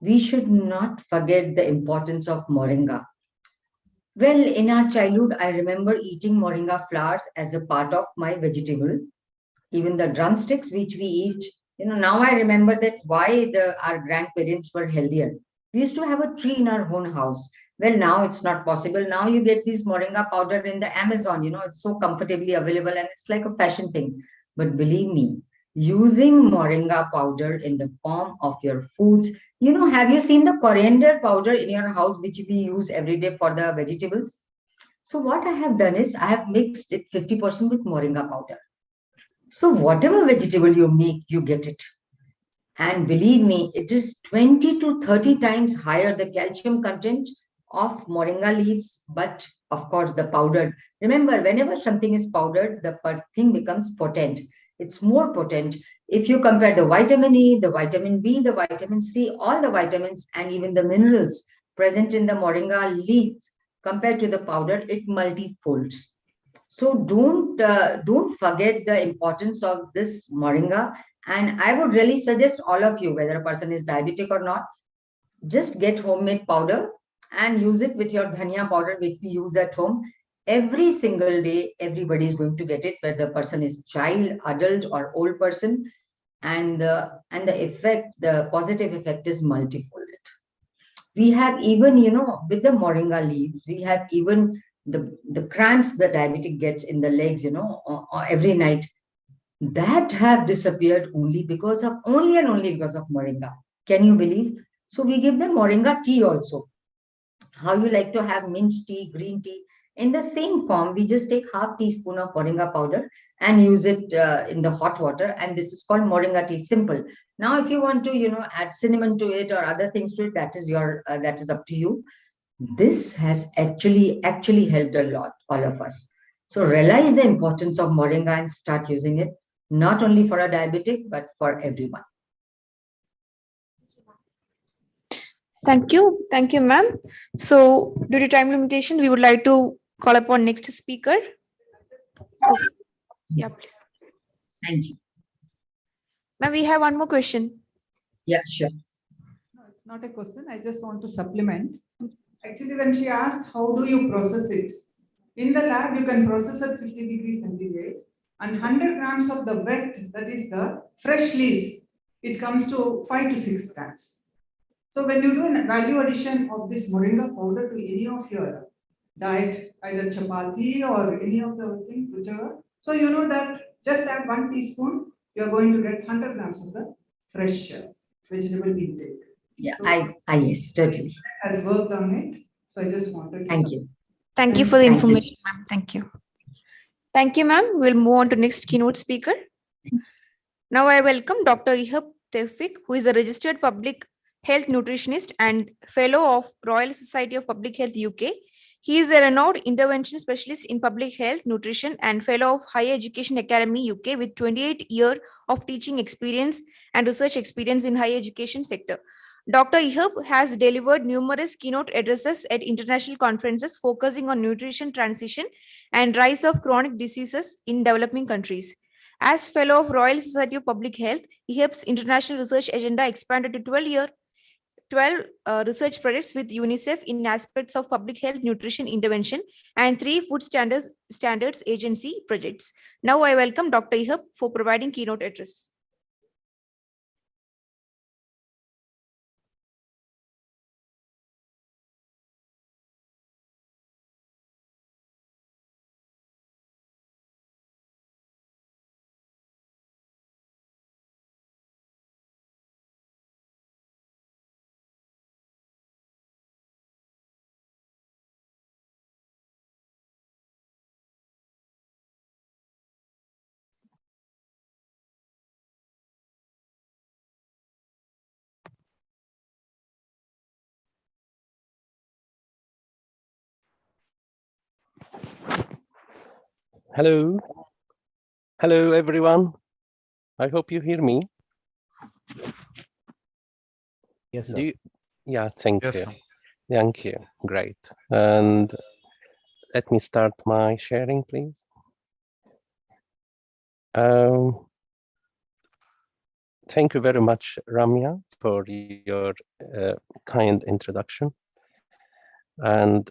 We should not forget the importance of moringa. Well, in our childhood, I remember eating moringa flowers as a part of my vegetable. Even the drumsticks which we eat, now I remember that why our grandparents were healthier. We used to have a tree in our own house. Well, now it's not possible. Now you get this moringa powder in the Amazon, it's so comfortably available and it's like a fashion thing. But believe me, using moringa powder in the form of your foods, have you seen the coriander powder in your house, which we use every day for the vegetables? So what I have done is I have mixed it 50% with moringa powder. So whatever vegetable you make, you get it. And believe me, it is 20 to 30 times higher the calcium content of moringa leaves, but of course the powdered. Remember, whenever something is powdered, the thing becomes potent. It's more potent. If you compare the vitamin E, the vitamin B, the vitamin C, all the vitamins and even the minerals present in the moringa leaves compared to the powder, it multifolds. So don't forget the importance of this moringa. And I would really suggest all of you, whether a person is diabetic or not, just get homemade powder and use it with your dhania powder, which we use at home. Every single day, everybody is going to get it, whether the person is child, adult, or old person, and the effect, the positive effect is multifold. We have even, with the moringa leaves, we have even the cramps the diabetic gets in the legs, every night, that have disappeared only and only because of moringa. Can you believe? So we give them moringa tea also. How you like to have mint tea, green tea? In the same form, we just take half teaspoon of moringa powder and use it in the hot water. And this is called moringa tea, simple. Now, if you want to, add cinnamon to it or other things to it, that is up to you. This has actually helped a lot, all of us. So realize the importance of moringa and start using it, not only for a diabetic, but for everyone. Thank you. Thank you, ma'am. So due to time limitation, we would like to call upon next speaker. Okay. Yeah, please. Thank you. Ma'am, we have one more question. Yeah, sure. No, it's not a question. I just want to supplement. Actually, when she asked, how do you process it? In the lab, you can process at 50 degrees centigrade, and 100 grams of the wet, that is the fresh leaves, it comes to 5 to 6 grams. So when you do a value addition of this moringa powder to any of your diet, either chapati or any of the things, whichever, so you know that just add 1 teaspoon, you are going to get 100 grams of the fresh vegetable intake. Yeah, so yes, totally. Has worked on it. So I just wanted to. Thank you. Thank you for the information, ma'am. Thank you. Thank you, ma'am. We'll move on to next keynote speaker. Now I welcome Dr. Ihab Tevfik, who is a registered public health nutritionist and fellow of Royal Society of Public Health UK. He is a renowned intervention specialist in public health nutrition and fellow of Higher Education Academy UK with 28 years of teaching experience and research experience in higher education sector. Dr. Ihab has delivered numerous keynote addresses at international conferences focusing on nutrition transition and rise of chronic diseases in developing countries. As fellow of Royal Society of Public Health, Ihab's international research agenda expanded to 12 research projects with UNICEF in aspects of public health nutrition intervention and 3 food standards agency projects. Now I welcome Dr. Ihab for providing keynote address. Hello. Hello, everyone. I hope you hear me. Yes, sir. Yeah, thank Yes, you. sir. Thank you. Great. And let me start my sharing, please. Thank you very much, Ramya, for your kind introduction. And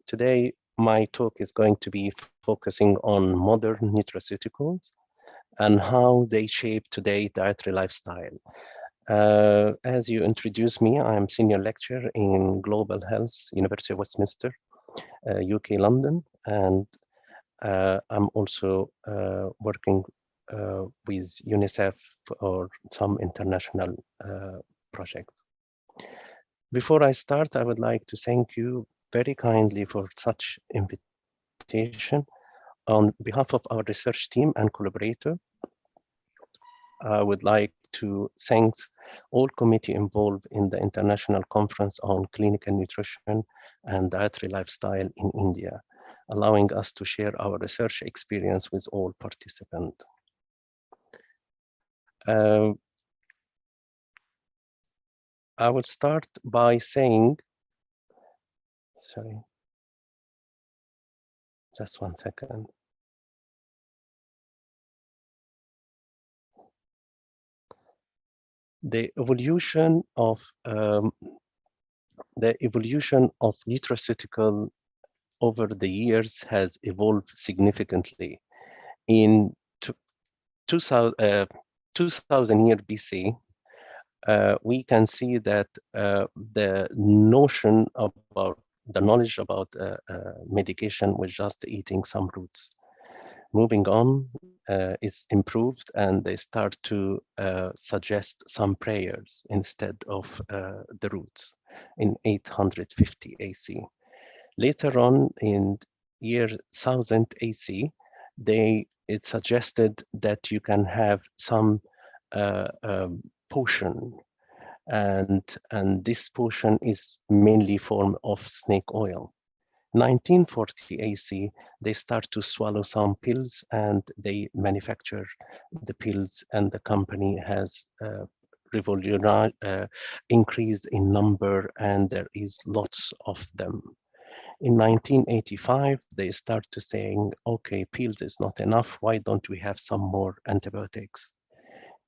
today, my talk is going to be focusing on modern nutraceuticals and how they shape today's dietary lifestyle. As you introduced me, I'm senior lecturer in global health, University of Westminster, UK, London, and I'm also working with UNICEF or some international projects. Before I start, I would like to thank you very kindly for such invitation on behalf of our research team and collaborator. I would like to thank all committee involved in the International Conference on Clinical Nutrition and Dietary Lifestyle in India, allowing us to share our research experience with all participants. I would start by saying, sorry, just 1 second. The evolution of The evolution of nutraceutical over the years has evolved significantly. In 2000 year BC, we can see that the notion about the knowledge about medication was just eating some roots. Moving on is improved, and they start to suggest some prayers instead of the roots in 850 AC. Later on in year 1000 AC, it suggested that you can have some potion, and this potion is mainly form of snake oil. 1940 AC, they start to swallow some pills, and they manufacture the pills, and the company has increased in number, and there is lots of them. In 1985, they start to saying, okay, pills is not enough. Why don't we have some more antibiotics?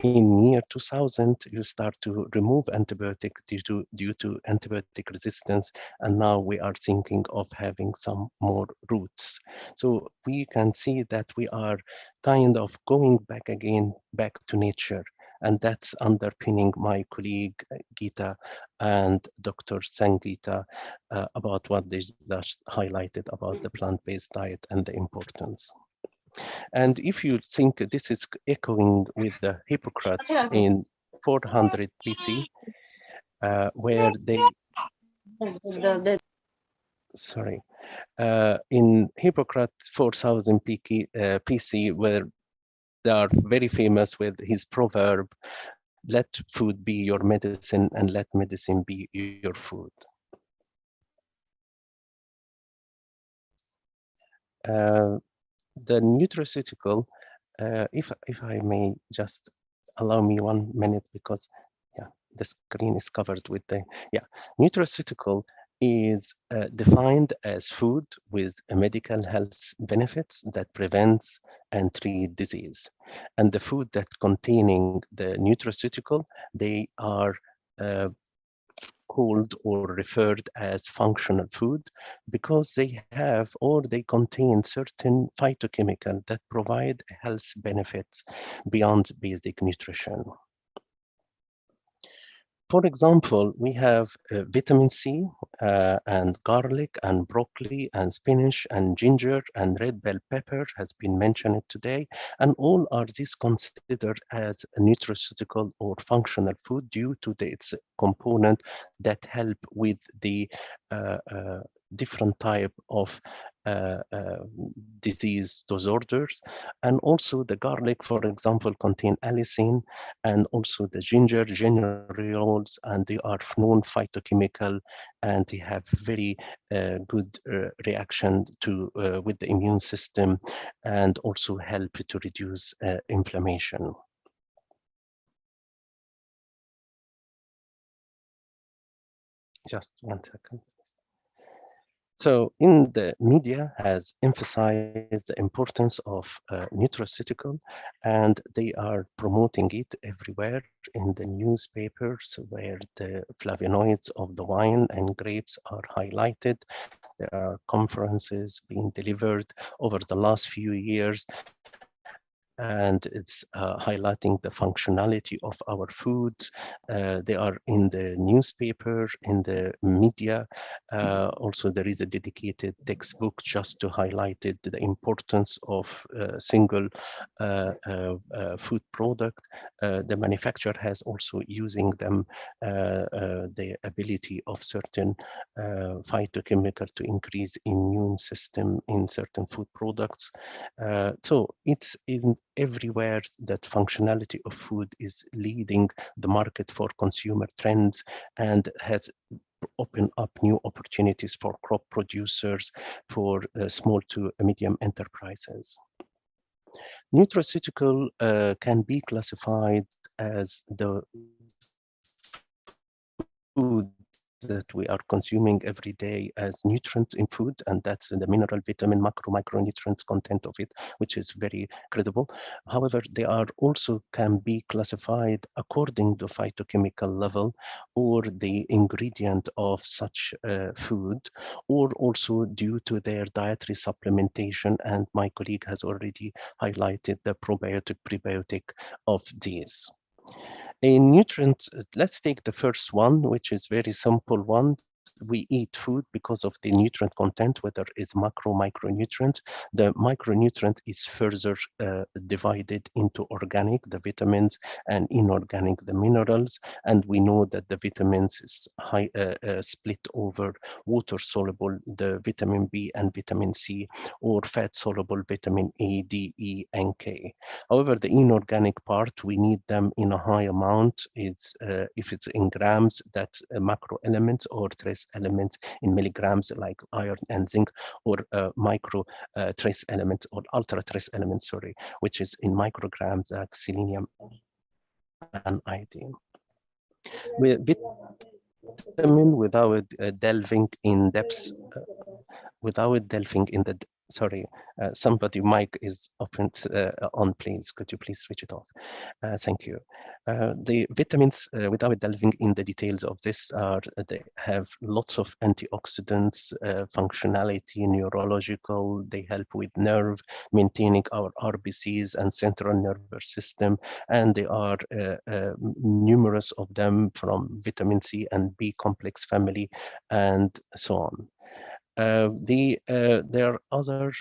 In year 2000, you start to remove antibiotic due to antibiotic resistance, and now we are thinking of having some more roots. So we can see that we are kind of going back again, back to nature, and that's underpinning my colleague Geeta and Dr. Sangeeta about what they just highlighted about the plant-based diet and the importance. And if you think this is echoing with the Hippocrates in 400 BC, where they, sorry, in Hippocrates 4000 PC, where they are very famous with his proverb, let food be your medicine and let medicine be your food. The nutraceutical, if I may just allow me 1 minute, because yeah, the screen is covered with the, nutraceutical is defined as food with medical health benefits that prevents and treat disease. And the food that containing the nutraceutical, they are called or referred as functional food because they have or they contain certain phytochemicals that provide health benefits beyond basic nutrition. For example, we have vitamin C and garlic and broccoli and spinach and ginger and red bell pepper has been mentioned today, and all are these considered as a nutraceutical or functional food due to its component that help with the different type of disease disorders. And also the garlic, for example, contain allicin, and also the ginger, generiols, and they are known phytochemical, and they have very good reaction to with the immune system, and also help to reduce inflammation. Just 1 second. So in the media has emphasized the importance of nutraceutical, and they are promoting it everywhere in the newspapers where the flavonoids of the wine and grapes are highlighted. There are conferences being delivered over the last few years, and it's highlighting the functionality of our foods. They are in the newspaper, in the media. Also, there is a dedicated textbook just to highlight it, the importance of single food product. The manufacturer has also using them the ability of certain phytochemical to increase immune system in certain food products. So it's in everywhere that functionality of food is leading the market for consumer trends and has opened up new opportunities for crop producers, for small to medium enterprises. Nutraceutical can be classified as the food that we are consuming every day as nutrients in food, and that's the mineral, vitamin, micronutrients content of it, which is very credible. However, they are also can be classified according to phytochemical level or the ingredient of such food, or also due to their dietary supplementation. And my colleague has already highlighted the probiotic, prebiotic of these. In nutrients, let's take the first one, which is very simple one. We eat food because of the nutrient content, whether it's macro, micronutrient. The micronutrient is further divided into organic, the vitamins, and inorganic, the minerals. And we know that the vitamins is split over water soluble, the vitamin B and vitamin C, or fat soluble vitamin A, D, E, and K. However, the inorganic part, we need them in a high amount. It's if it's in grams, that's macro elements, or trace elements in milligrams like iron and zinc, or micro trace elements or ultra trace elements, sorry, which is in micrograms like selenium and iodine. With vitamin, without delving in depth, sorry, somebody mic is open on, please. Could you please switch it off? Thank you. The vitamins, without delving in the details of this, they have lots of antioxidants, functionality, neurological. They help with nerve, maintaining our RBCs and central nervous system, and they are numerous of them from vitamin C and B complex family, and so on. There are other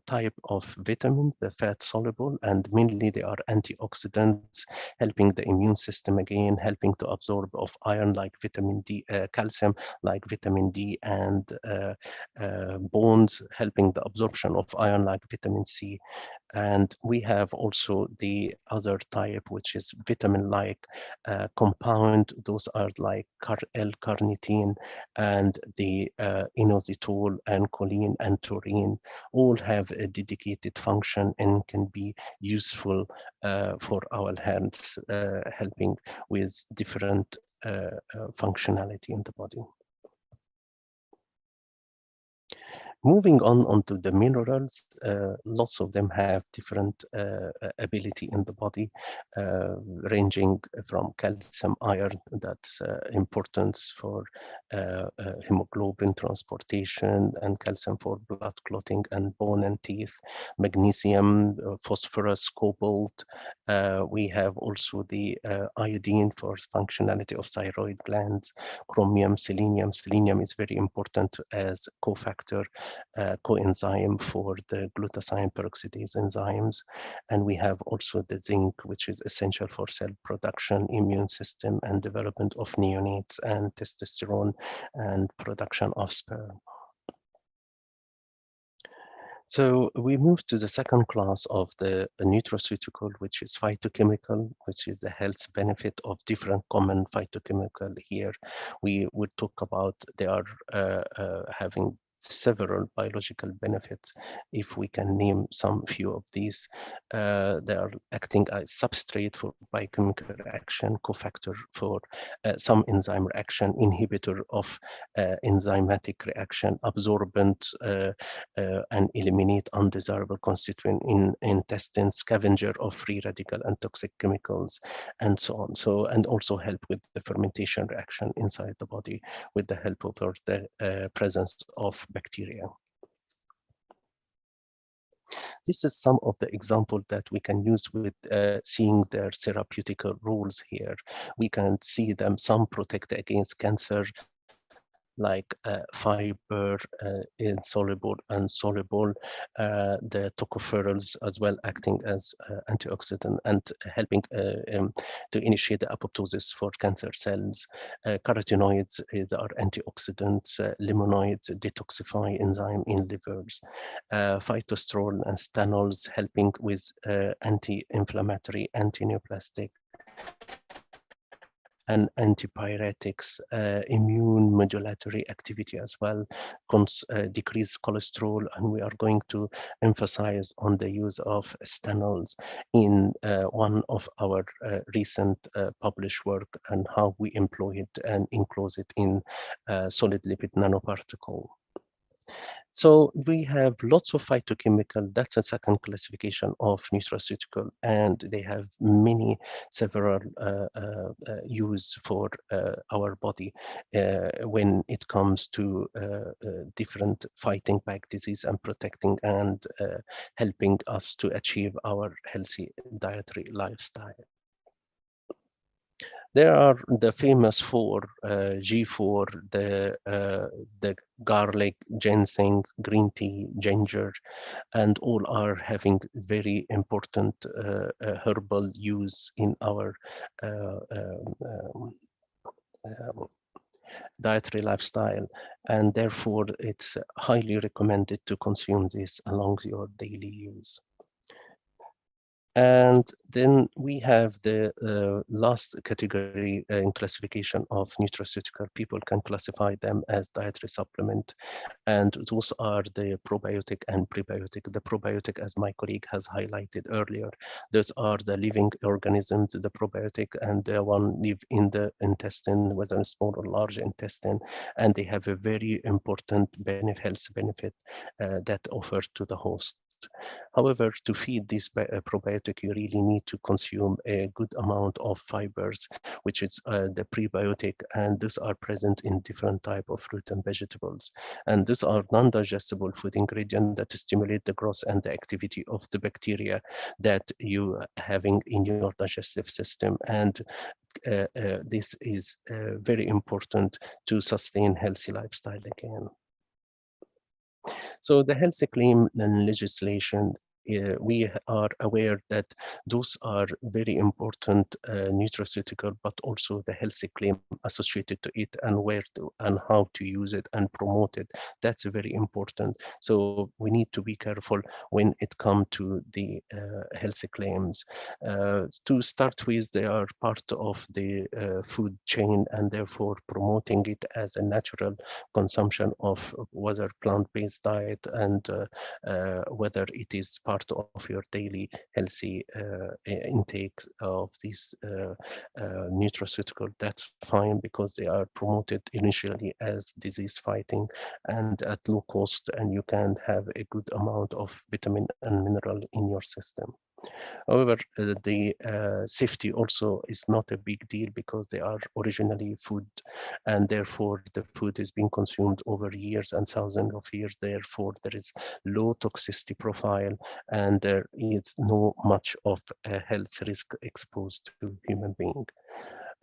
type of vitamins, the fat soluble, and mainly they are antioxidants, helping the immune system again, helping to absorb of iron like vitamin D, calcium like vitamin D, and bones, helping the absorption of iron like vitamin C. And we have also the other type, which is vitamin-like compound. Those are like L-carnitine and the inositol and choline and taurine. All have a dedicated function and can be useful for our health, helping with different functionality in the body. Moving on onto the minerals, lots of them have different ability in the body, ranging from calcium, iron, that's importance for hemoglobin transportation, and calcium for blood clotting and bone and teeth, magnesium, phosphorus, cobalt. We have also the iodine for functionality of thyroid glands, chromium, selenium. Selenium is very important as cofactor, coenzyme for the glutathione peroxidase enzymes. And we have also the zinc, which is essential for cell production, immune system, and development of neonates, and testosterone, and production of sperm. So we move to the second class of the nutraceutical, which is phytochemical, which is the health benefit of different common phytochemical. Here we would talk about they are having several biological benefits. If we can name some few of these, they are acting as substrate for biochemical reaction, cofactor for some enzyme reaction, inhibitor of enzymatic reaction, absorbent, and eliminate undesirable constituent in intestine, scavenger of free radical and toxic chemicals, and so on. So, and also help with the fermentation reaction inside the body with the help of the presence of bacteria. This is some of the examples that we can use with seeing their therapeutic roles here. We can see them, some protect against cancer, like fiber, insoluble and soluble, the tocopherols as well, acting as antioxidant and helping to initiate the apoptosis for cancer cells. Carotenoids are antioxidants, limonoids detoxify enzyme in livers, phytosterol and stanols helping with anti-inflammatory, anti-neoplastic, and antipyretics, immune modulatory activity as well, decrease cholesterol, and we are going to emphasize on the use of stenols in one of our recent published work, and how we employ it and enclose it in solid lipid nanoparticle. So we have lots of phytochemical, that's a second classification of nutraceutical, and they have several use for our body when it comes to different fighting back disease and protecting and helping us to achieve our healthy dietary lifestyle. There are the famous four, G4, the garlic, ginseng, green tea, ginger, and all are having very important herbal use in our dietary lifestyle, and therefore it's highly recommended to consume this along your daily use. And then we have the last category in classification of nutraceutical. People can classify them as dietary supplement, and those are the probiotic and prebiotic. The probiotic, as my colleague has highlighted earlier, those are the living organisms, the probiotic, and the one live in the intestine, whether small or large intestine, and they have a very important health benefit that offer to the host. However, to feed this probiotic, you really need to consume a good amount of fibers, which is the prebiotic, and these are present in different type of fruit and vegetables. And these are non-digestible food ingredients that stimulate the growth and the activity of the bacteria that you having in your digestive system. And this is very important to sustain healthy lifestyle again. So the healthy claim and legislation, we are aware that those are very important nutraceutical, but also the healthy claim associated to it and where to and how to use it and promote it. That's very important. So we need to be careful when it comes to the healthy claims. To start with, they are part of the food chain, and therefore promoting it as a natural consumption of whether plant-based diet and whether it is part of your daily healthy intake of these nutraceutical, that's fine, because they are promoted initially as disease fighting and at low cost, and you can have a good amount of vitamin and mineral in your system. However, the safety also is not a big deal because they are originally food, and therefore the food is being consumed over years and thousands of years. Therefore, there is low toxicity profile, and there is no much of a health risk exposed to human being.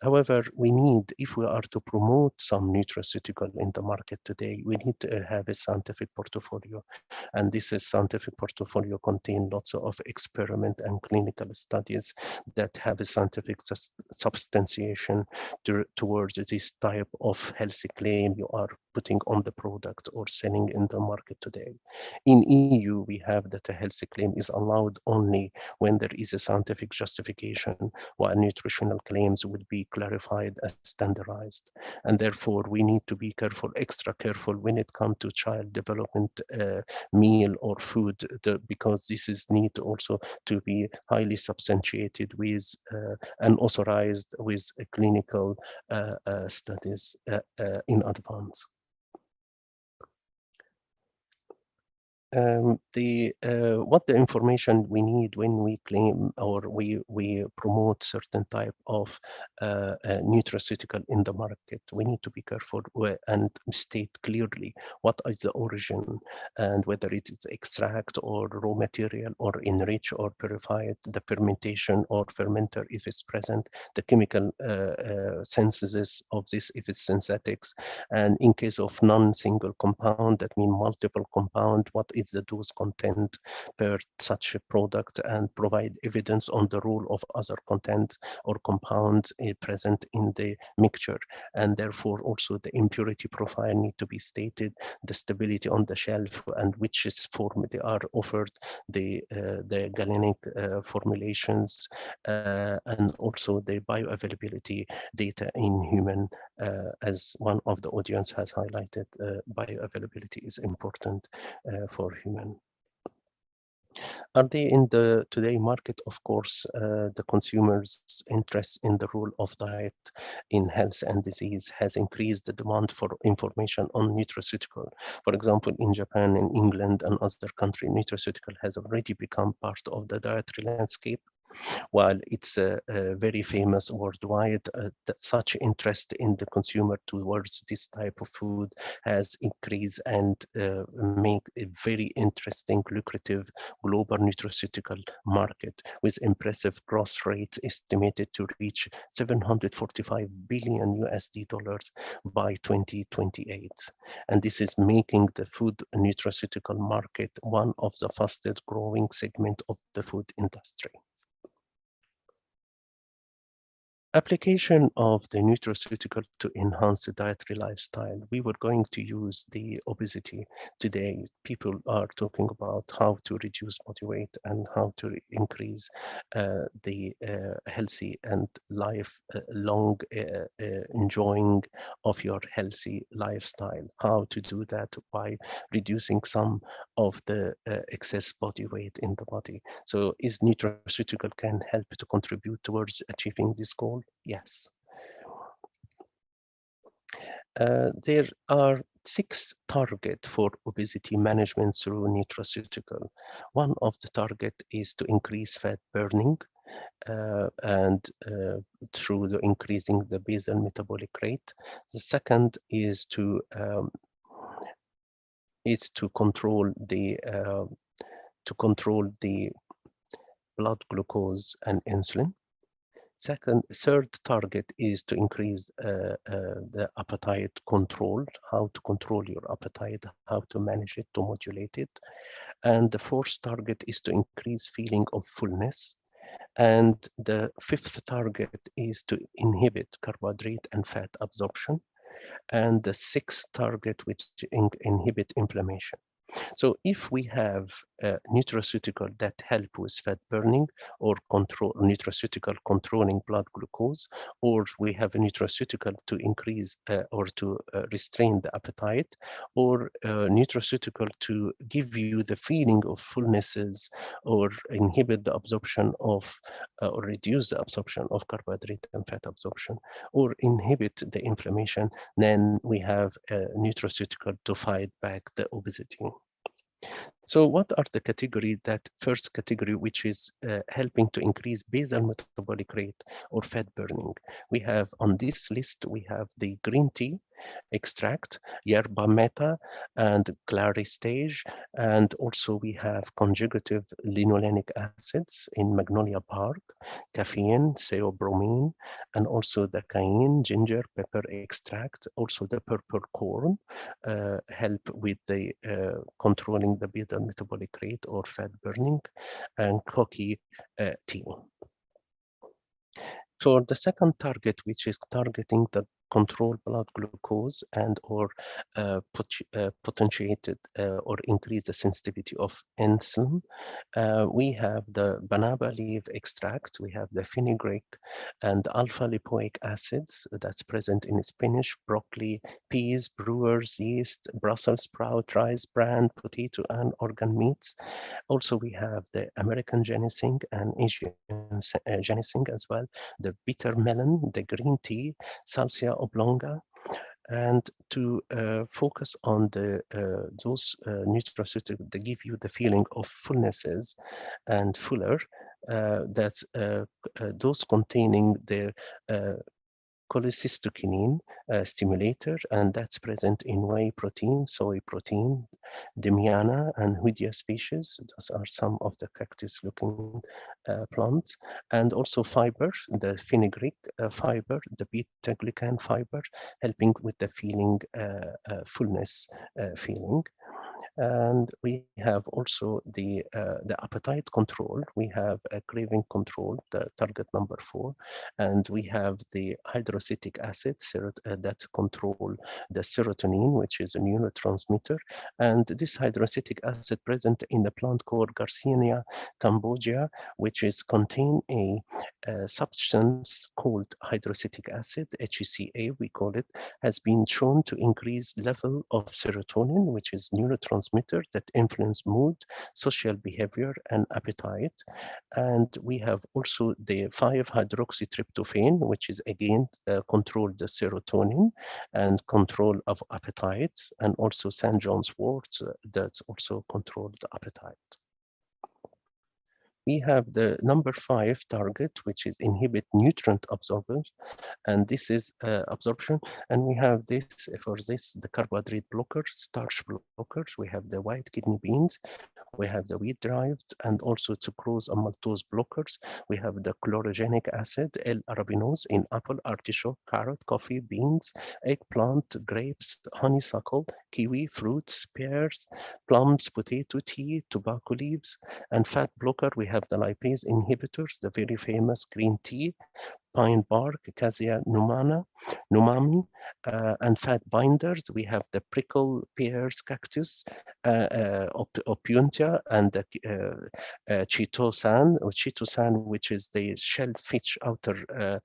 However, we need, if we are to promote some nutraceutical in the market today, we need to have a scientific portfolio. And this is scientific portfolio contain lots of experiment and clinical studies that have a scientific substantiation towards this type of healthy claim you are putting on the product or selling in the market today. In EU, we have that a healthy claim is allowed only when there is a scientific justification, while nutritional claims will be clarified as standardized. And therefore, we need to be careful, extra careful when it comes to child development meal or food, because this is need also to be highly substantiated with and authorized with clinical studies in advance. What the information we need when we claim or we promote certain type of nutraceutical in the market, we need to be careful and state clearly what is the origin and whether it is extract or raw material or enriched or purified, the fermentation or fermenter if it's present, the chemical synthesis of this if it's synthetics, and in case of non-single compound, that means multiple compound, what is calculate the dose content per such a product and provide evidence on the role of other content or compounds present in the mixture. And therefore also the impurity profile need to be stated, the stability on the shelf, and which is form they are offered, the galenic formulations, and also the bioavailability data in human, as one of the audience has highlighted, bioavailability is important for human. Are they in the today market? Of course, the consumers' interest in the role of diet in health and disease has increased the demand for information on nutraceutical. For example, in Japan and England and other countries, nutraceutical has already become part of the dietary landscape. While it's very famous worldwide, that such interest in the consumer towards this type of food has increased and made a very interesting, lucrative global nutraceutical market with impressive growth rates estimated to reach $745 billion by 2028. And this is making the food nutraceutical market one of the fastest growing segment of the food industry. Application of the nutraceutical to enhance the dietary lifestyle. We were going to use the obesity today. People are talking about how to reduce body weight and how to increase the healthy and lifelong enjoying of your healthy lifestyle. How to do that by reducing some of the excess body weight in the body. So is nutraceutical can help to contribute towards achieving this goal? Yes. There are 6 targets for obesity management through nutraceutical. One of the target is to increase fat burning and through the increasing the basal metabolic rate. The second is to control the blood glucose and insulin. Third target is to increase the appetite control, how to control your appetite, how to manage it, to modulate it. And the fourth target is to increase feeling of fullness. And the fifth target is to inhibit carbohydrate and fat absorption. And the sixth target, which inhibit inflammation. So if we have nutraceutical that help with fat burning or control nutraceutical controlling blood glucose, or we have a nutraceutical to increase or to restrain the appetite, or nutraceutical to give you the feeling of fullnesses or inhibit the absorption of or reduce the absorption of carbohydrate and fat absorption, or inhibit the inflammation, then we have a nutraceutical to fight back the obesity. So what are the category? That first category, which is helping to increase basal metabolic rate or fat burning. We have on this list, we have the green tea extract, yerba mate and clary stage, and also we have conjugative linolenic acids in magnolia bark, caffeine, theobromine, and also the cayenne, ginger, pepper extract, also the purple corn, help with the controlling the basal metabolic rate or fat burning, and coffee tea. For the second target, which is targeting the control blood glucose and or potentiated or increase the sensitivity of insulin, we have the banaba leaf extract, we have the fenugreek and alpha lipoic acids that's present in spinach, broccoli, peas, brewers, yeast, Brussels sprout, rice bran, potato, and organ meats. Also, we have the American ginseng and Asian ginseng as well, the bitter melon, the green tea, salvia oblonga, and to focus on the those nutraceuticals that give you the feeling of fullnesses and fuller. That's those containing the cholecystokinin stimulator, and that's present in whey protein, soy protein, demiana, and Hoodia species. Those are some of the cactus-looking plants, and also fiber, the fenugreek fiber, the beta-glucan fiber, helping with the feeling fullness feeling. And we have also the appetite control. We have a craving control, the target number 4, and we have the hydrocetic acid that control the serotonin, which is a neurotransmitter. And this hydrocetic acid present in a plant called Garcinia cambogia, which is contain a substance called hydrocetic acid, HECA we call it, has been shown to increase level of serotonin, which is neurotransmitter that influence mood, social behavior, and appetite. And we have also the 5-hydroxytryptophan, which is again control the serotonin and control of appetite, and also St. John's wort that also control the appetite. We have the number 5 target, which is inhibit nutrient absorption, and this is absorption. And we have this, for this, the carbohydrate blockers, starch blockers. We have the white kidney beans, we have the wheat derived, and also sucrose and maltose blockers. We have the chlorogenic acid, L-arabinose, in apple, artichoke, carrot, coffee, beans, eggplant, grapes, honeysuckle, kiwi, fruits, pears, plums, potato, tea, tobacco leaves, and fat blocker. We have the lipase inhibitors, the very famous green tea, pine bark, Cassia numami, and fat binders. We have the prickle pears cactus, opuntia, and the chitosan, which is the shellfish outer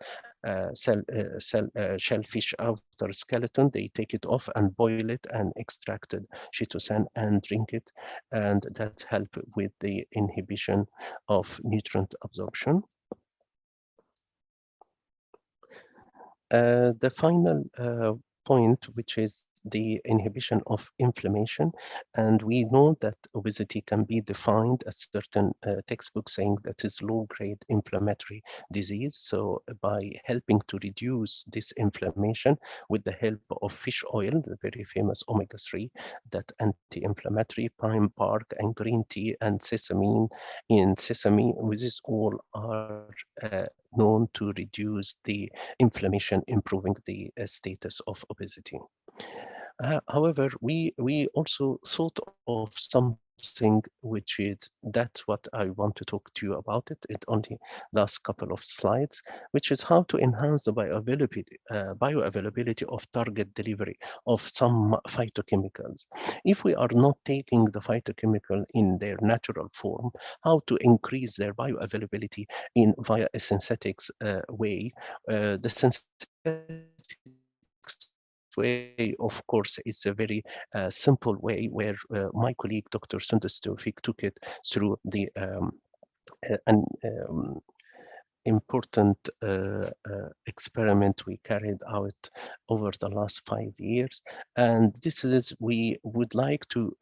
shellfish outer skeleton. They take it off and boil it and extract it, chitosan, and drink it, and that help with the inhibition of nutrient absorption. The final point, which is the inhibition of inflammation. And we know that obesity can be defined as certain textbooks saying that is low-grade inflammatory disease. So by helping to reduce this inflammation with the help of fish oil, the very famous omega-3, that anti-inflammatory, pine bark and green tea and sesame, these all are known to reduce the inflammation, improving the status of obesity. However, we also thought of something which is, that's what I want to talk to you about it. It only last couple of slides, which is how to enhance the bioavailability of target delivery of some phytochemicals. If we are not taking the phytochemical in their natural form, how to increase their bioavailability in via a synthetics way. The synthetic way, of course, is a very simple way where my colleague, Dr. Sundus Tawfiq, took it through the important experiment we carried out over the last 5 years. And this is, we would like to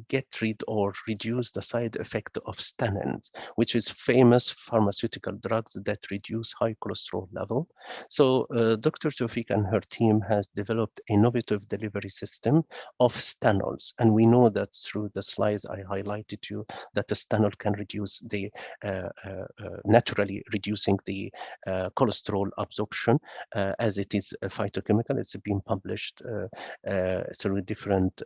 get rid or reduce the side effect of statins, which is famous pharmaceutical drugs that reduce high cholesterol level. So Dr. Tawfiq and her team has developed an innovative delivery system of stanols. And we know that through the slides I highlighted to you that the stanol can reduce the naturally reducing the cholesterol absorption as it is a phytochemical. It's been published through different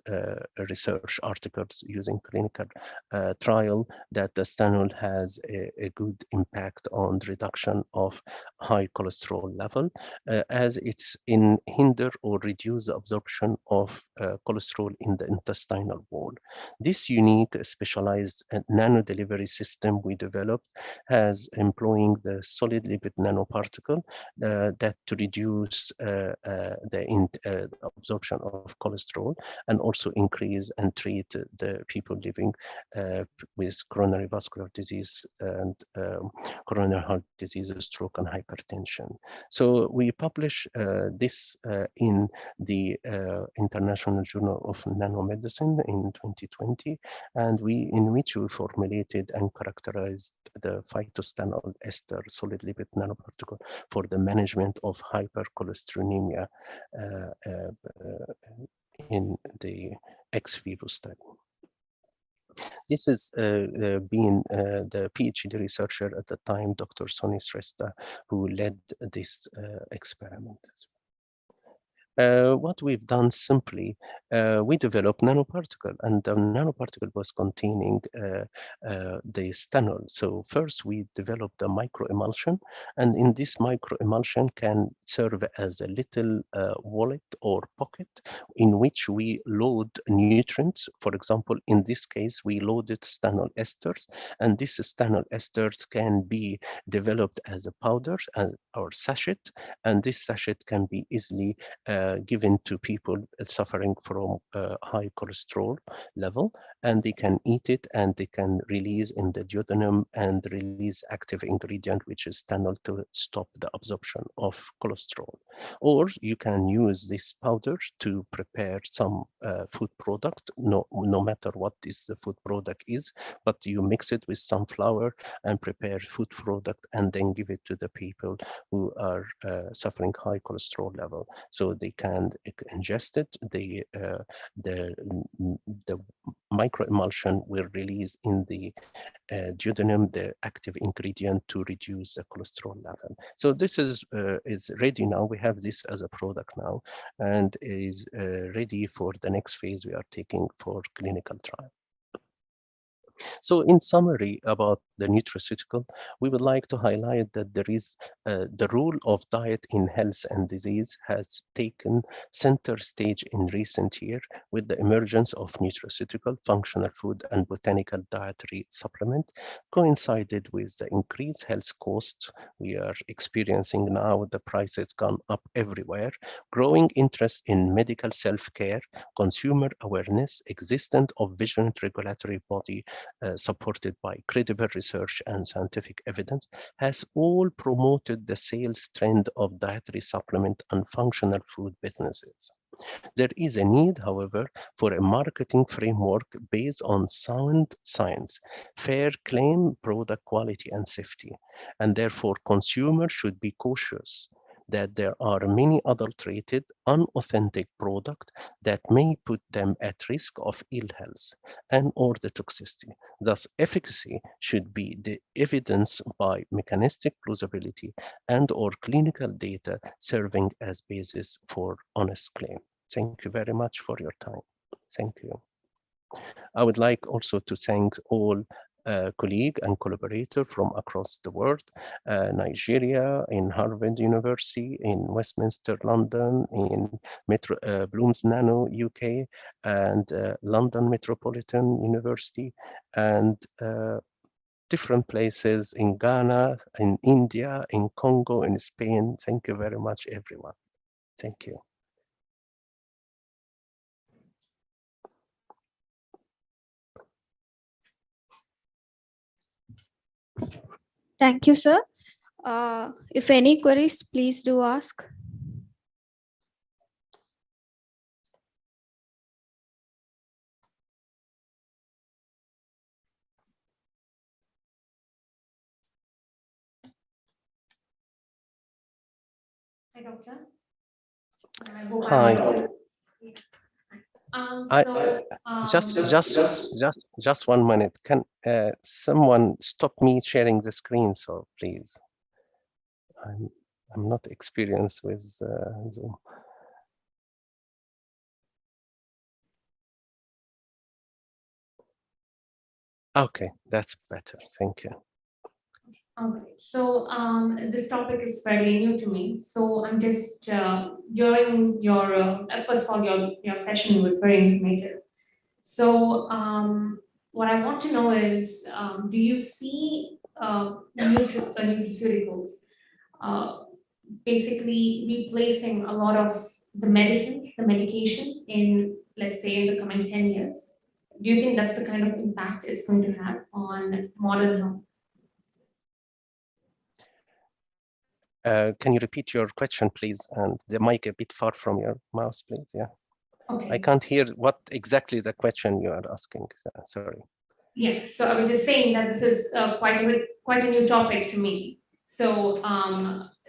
research articles using clinical trial that the stanol has a good impact on the reduction of high cholesterol level as it's in hinder or reduce the absorption of cholesterol in the intestinal wall. This unique specialized nano delivery system we developed has employing the solid lipid nanoparticle that to reduce the absorption of cholesterol and also increase and treat the people living with coronary vascular disease and coronary heart disease, stroke, and hypertension. So we publish this in the International Journal of Nanomedicine in 2020, and in which we formulated and characterized the phytostanol ester solid lipid nanoparticle for the management of hypercholesterolemia in the ex vivo study. This is being the PhD researcher at the time, Dr. Sonny Shrestha, who led this experiment. What we've done simply, we developed nanoparticle, and the nanoparticle was containing the stanol. So first we developed a microemulsion, and in this microemulsion can serve as a little wallet or pocket in which we load nutrients. For example, in this case, we loaded stanol esters, and these stanol esters can be developed as a powder or sachet, and this sachet can be easily given to people suffering from high cholesterol level, and they can eat it and they can release in the duodenum and release active ingredient, which is stanol, to stop the absorption of cholesterol. Or you can use this powder to prepare some food product, no matter what this food product is, but you mix it with some flour and prepare food product and then give it to the people who are suffering high cholesterol level, so they can ingest it. The microemulsion will release in the duodenum the active ingredient to reduce the cholesterol level. So this is ready now. We have this as a product now, and is ready for the next phase we are taking for clinical trial. So in summary about the nutraceutical, we would like to highlight that there is the role of diet in health and disease has taken center stage in recent year with the emergence of nutraceutical, functional food, and botanical dietary supplement, coincided with the increased health costs we are experiencing now. The price has gone up everywhere, growing interest in medical self-care, consumer awareness, existence of vigilant regulatory body supported by credible research and scientific evidence, has all promoted the sales trend of dietary supplement and functional food businesses. There is a need, however, for a marketing framework based on sound science, fair claim, product quality and safety, and therefore consumers should be cautious that there are many adulterated, unauthentic products that may put them at risk of ill health and or the toxicity. Thus, efficacy should be the evidence by mechanistic plausibility and or clinical data serving as basis for honest claim. Thank you very much for your time. Thank you. I would like also to thank all colleagues and collaborators from across the world, Nigeria, in Harvard University, in Westminster, London, in Bloom's Nano, UK, and London Metropolitan University, and different places in Ghana, in India, in Congo, in Spain. Thank you very much, everyone. Thank you. Thank you, sir. If any queries, please do ask. Hi, Doctor. Hi. Just 1 minute. Can someone stop me sharing the screen? So please, I'm not experienced with Zoom. Okay, that's better. Thank you. Okay, so this topic is fairly new to me. So I'm just during your first of all, your session was very informative. So what I want to know is, do you see nutraceuticals basically replacing a lot of the medicines, the medications in, let's say, in the coming 10 years? Do you think that's the kind of impact it's going to have on modern health? Can you repeat your question, please? And the mic a bit far from your mouth, please. Yeah. Okay. I can't hear what exactly the question you are asking. Sorry. Yeah. So I was just saying that this is quite a new topic to me. So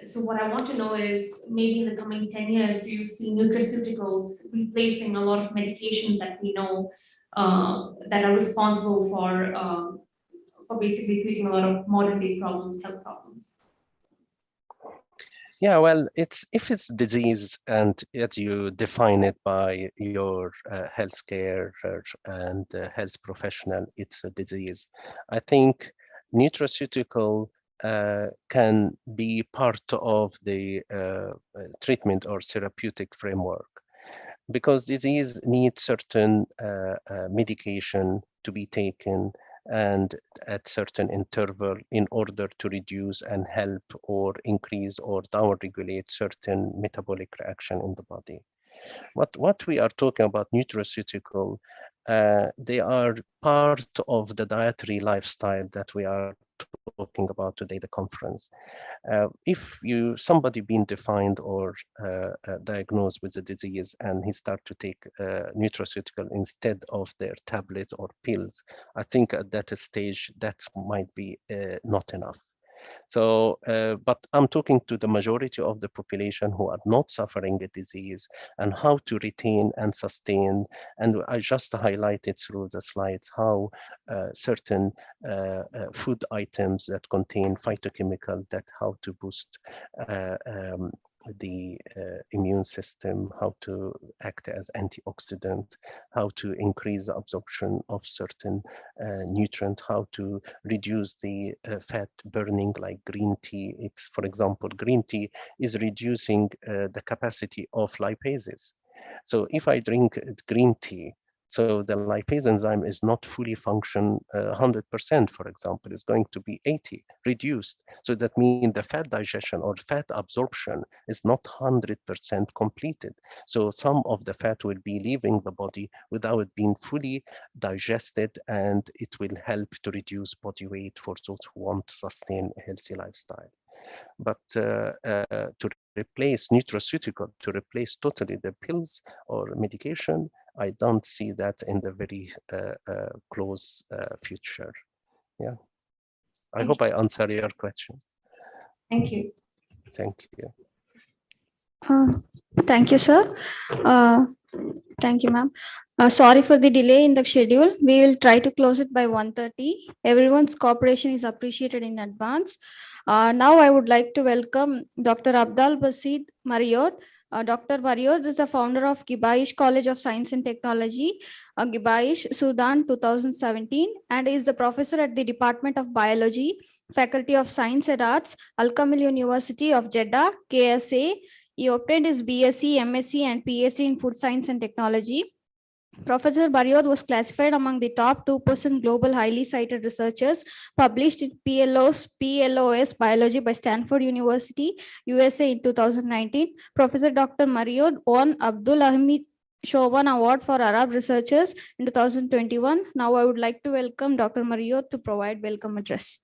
so what I want to know is, maybe in the coming 10 years, do you see nutraceuticals replacing a lot of medications that we know that are responsible for basically treating a lot of modern day problems, health problems? Yeah, well, if it's disease and as you define it by your healthcare and health professional, it's a disease. I think nutraceutical can be part of the treatment or therapeutic framework, because disease needs certain medication to be taken and at certain interval in order to reduce and help or increase or down regulate certain metabolic reaction in the body. What we are talking about nutraceutical, they are part of the dietary lifestyle that we are talking about today, the conference. If somebody been defined or diagnosed with a disease and he start to take nutraceutical instead of their tablets or pills, I think at that stage that might be not enough. So, but I'm talking to the majority of the population who are not suffering a disease and how to retain and sustain. And I just highlighted through the slides how certain food items that contain phytochemical, that how to boost the immune system, how to act as antioxidant, how to increase the absorption of certain nutrient, how to reduce the fat burning, like green tea. It's, for example, green tea is reducing the capacity of lipases. So if I drink green tea, so the lipase enzyme is not fully function 100%, for example, it's going to be 80 reduced. So that means the fat digestion or fat absorption is not 100% completed. So some of the fat will be leaving the body without being fully digested, and it will help to reduce body weight for those who want to sustain a healthy lifestyle. But to replace nutraceutical, to replace totally the pills or medication, I don't see that in the very close future. Yeah. I hope I answer your question. Thank you. Thank you. Thank you, sir. Thank you, ma'am. Sorry for the delay in the schedule. We will try to close it by 1:30. Everyone's cooperation is appreciated in advance. Now I would like to welcome Dr. Abdal Basid Mariot. Dr. Mariot is the founder of Gibaish College of Science and Technology, Gibaish, Sudan, 2017, and is the professor at the Department of Biology, Faculty of Science and Arts, Al Kamil University of Jeddah, KSA. He obtained his BSc, MSc, and PhD in Food Science and Technology. Professor Bariod was classified among the top 2% global highly cited researchers, published in PLOS Biology by Stanford University, USA in 2019. Professor Dr. Mariod won Abdul Hamid Shoban Award for Arab Researchers in 2021. Now I would like to welcome Dr. Mariod to provide welcome address.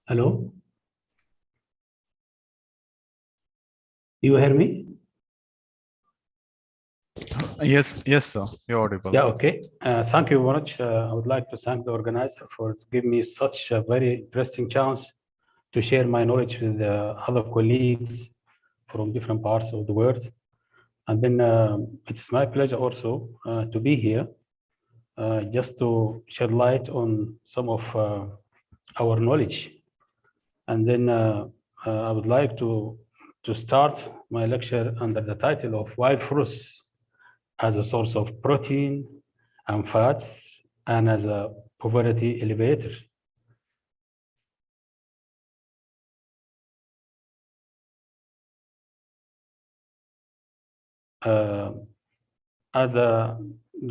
Hello? You hear me? Yes, sir. You're audible. Yeah, okay. Thank you very much. I would like to thank the organizer for giving me such a very interesting chance to share my knowledge with other colleagues from different parts of the world. And then it's my pleasure also to be here just to shed light on some of our knowledge. And then I would like to start my lecture under the title of Wild Fruits as a source of protein and fats and as a poverty elevator. As the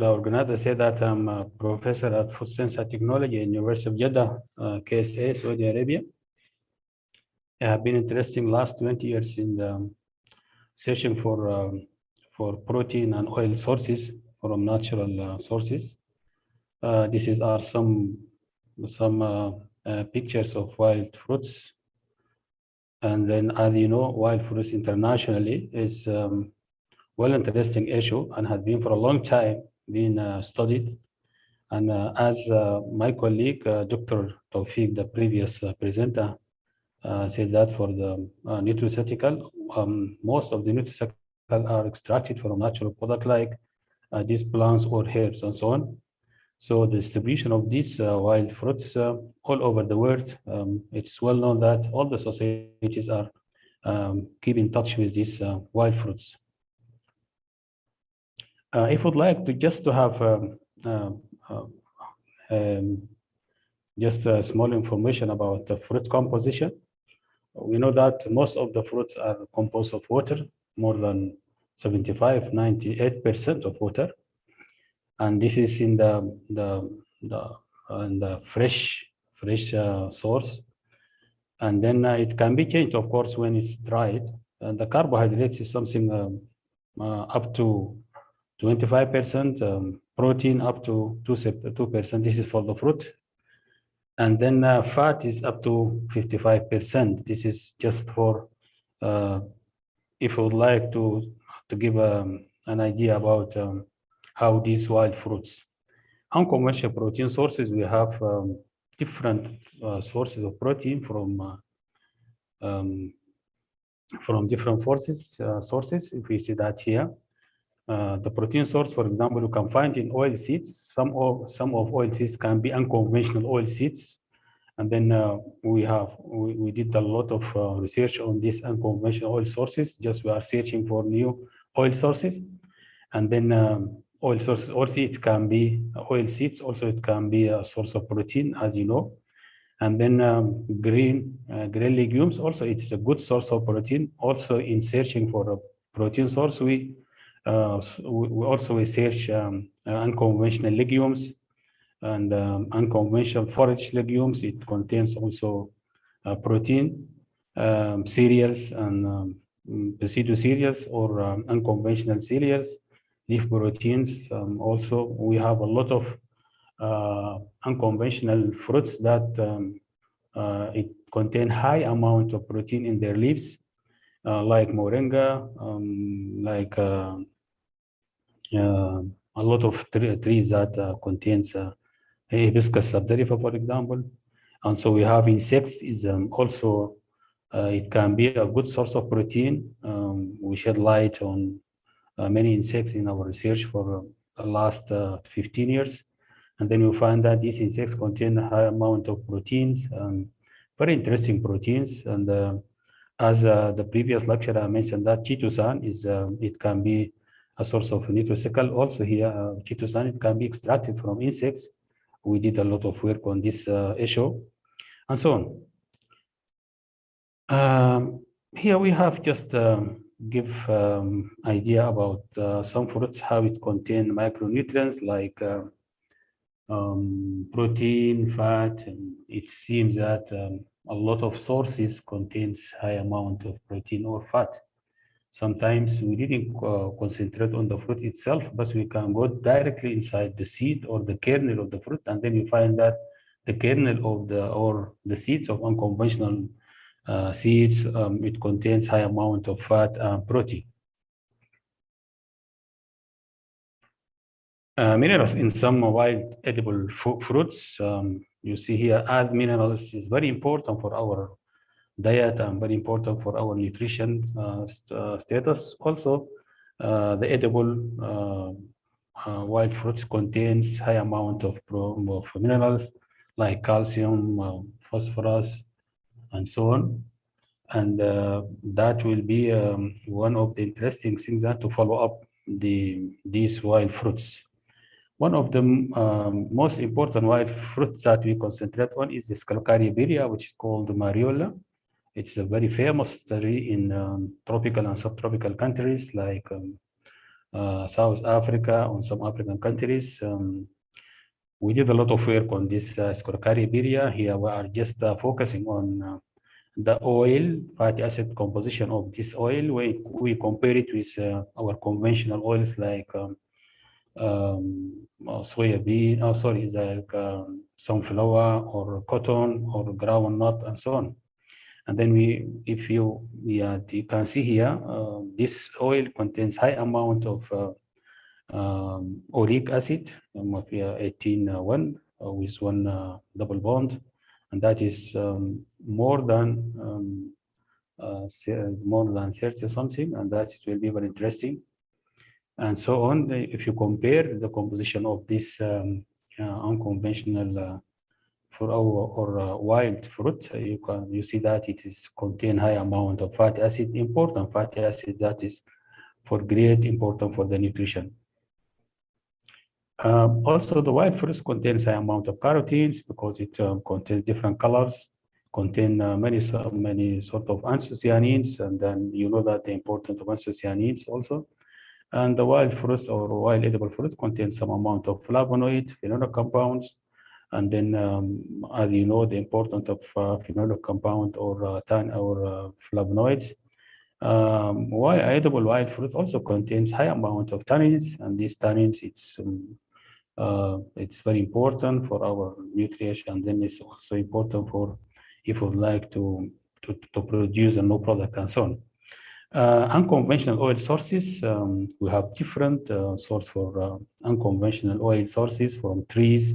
organizer said that I'm a professor at Food Science and Technology in University of Jeddah, KSA, Saudi Arabia. I have been interested in the last 20 years in the searching for protein and oil sources from natural sources. These are some pictures of wild fruits. And then, as you know, wild fruits internationally is well interesting issue and has been for a long time being studied. And as my colleague, Dr. Tawfiq, the previous presenter, said that for the nutraceutical, most of the nutraceutical are extracted from natural product like these plants or herbs and so on. So the distribution of these wild fruits all over the world, it's well known that all the societies are keep in touch with these wild fruits. If we'd like to just to have just small information about the fruit composition, we know that most of the fruits are composed of water, more than 75, 98% of water. And this is in the fresh source. And then it can be changed, of course, when it's dried. And the carbohydrates is something up to 25%, protein up to 2%. This is for the fruit. And then fat is up to 55%. This is just for, if you would like to give an idea about how these wild fruits. Unconventional protein sources, we have different sources of protein from different sources. If we see that here, the protein source, for example, you can find in oil seeds. Some of oil seeds can be unconventional oil seeds, and then we did a lot of research on these unconventional oil sources. Just we are searching for new oil sources, and then oil sources also it can be oil seeds. Also, it can be a source of protein, as you know. And then green legumes also, it's a good source of protein. Also, in searching for a protein source, we also research unconventional legumes and unconventional forage legumes. It contains also protein, cereals and pseudo cereals or unconventional cereals, leaf proteins. Also, we have a lot of unconventional fruits that it contain high amount of protein in their leaves, like moringa, like a lot of trees that contains hibiscus subterifa, for example. And so we have insects is also, it can be a good source of protein. We shed light on many insects in our research for the last 15 years. And then we find that these insects contain a high amount of proteins, very interesting proteins. And as the previous lecturer mentioned, that chitosan is, it can be a source of nutraceutical. Also here, chitosan, it can be extracted from insects. We did a lot of work on this issue, and so on. Here we have just give idea about some fruits, how it contain micronutrients like protein, fat, and it seems that a lot of sources contains high amount of protein or fat. Sometimes we didn't concentrate on the fruit itself, but we can go directly inside the seed or the kernel of the fruit, and then you find that the kernel of the seeds of unconventional seeds, it contains high amount of fat and protein. Minerals in some wild edible fruits. You see here, add minerals is very important for our diet and very important for our nutrition status. Also, the edible wild fruits contains high amount of minerals like calcium, phosphorus, and so on. And that will be one of the interesting things that to follow up these wild fruits. One of the most important wild fruits that we concentrate on is the Scalcariberia, which is called mariola. It's a very famous tree in tropical and subtropical countries like South Africa, on some African countries. We did a lot of work on this Scalcariberia. Here we are just focusing on the oil, fatty acid composition of this oil. We compare it with our conventional oils like soybean, like sunflower or cotton or groundnut and so on. And then if you can see here, this oil contains high amount of Uric acid, فيها 18 with one double bond, and that is more than 30 something, and that will be very interesting. And so on. If you compare the composition of this unconventional wild fruit, you see that it is contain high amount of fatty acid, important fatty acid that is for great important for the nutrition. Also, the wild fruits contains high amount of carotenes because it contains different colors, contain many sort of anthocyanins, and then you know that the importance of anthocyanins also. And the wild fruits or wild edible fruit contains some amount of flavonoid, phenolic compounds, and then as you know the importance of phenolic compound or flavonoids. While edible wild fruit also contains high amount of tannins, and these tannins it's very important for our nutrition, and then it's also important for if we would like to produce a new product and so on. Unconventional oil sources, we have different source for unconventional oil sources from trees,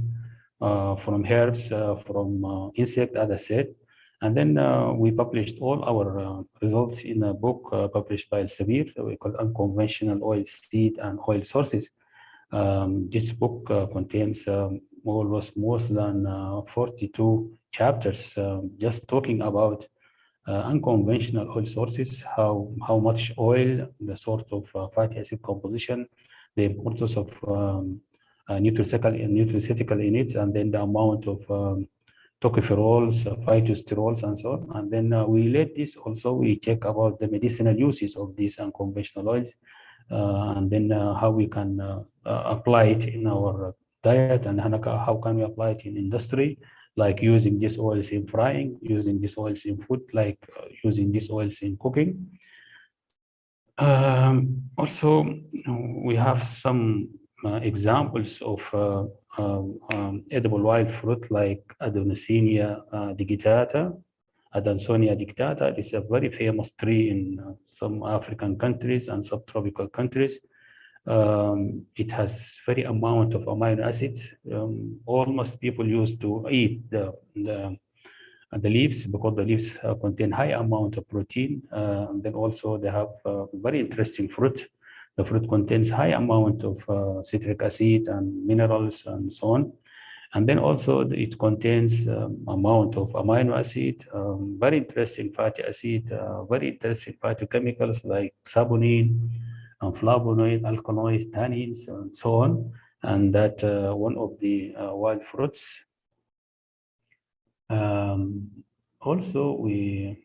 from herbs, from insect, as I said. And then we published all our results in a book published by Sabir, we call Unconventional Oil Seed and Oil Sources. This book contains almost more than 42 chapters just talking about unconventional oil sources, how much oil, the sort of fatty acid composition, the importance of nutraceutical in it, and then the amount of tocopherols, phytosterols, and so on. And then we let this also, we check about the medicinal uses of these unconventional oils, and then how we can apply it in our diet, and how can we apply it in industry, like using these oils in frying, using these oils in food, like using these oils in cooking. Also, we have some examples of edible wild fruit like Adonsonia digitata. Adonsonia digitata is a very famous tree in some African countries and subtropical countries. It has very amount of amino acids. Almost people used to eat the leaves because the leaves contain high amount of protein. And then also they have very interesting fruit. The fruit contains high amount of citric acid and minerals and so on. And then also it contains amount of amino acid, very interesting fatty acid, very interesting phytochemicals like saponin, and flavonoid, alkaloids, tannins, and so on. And that one of the wild fruits. Also, we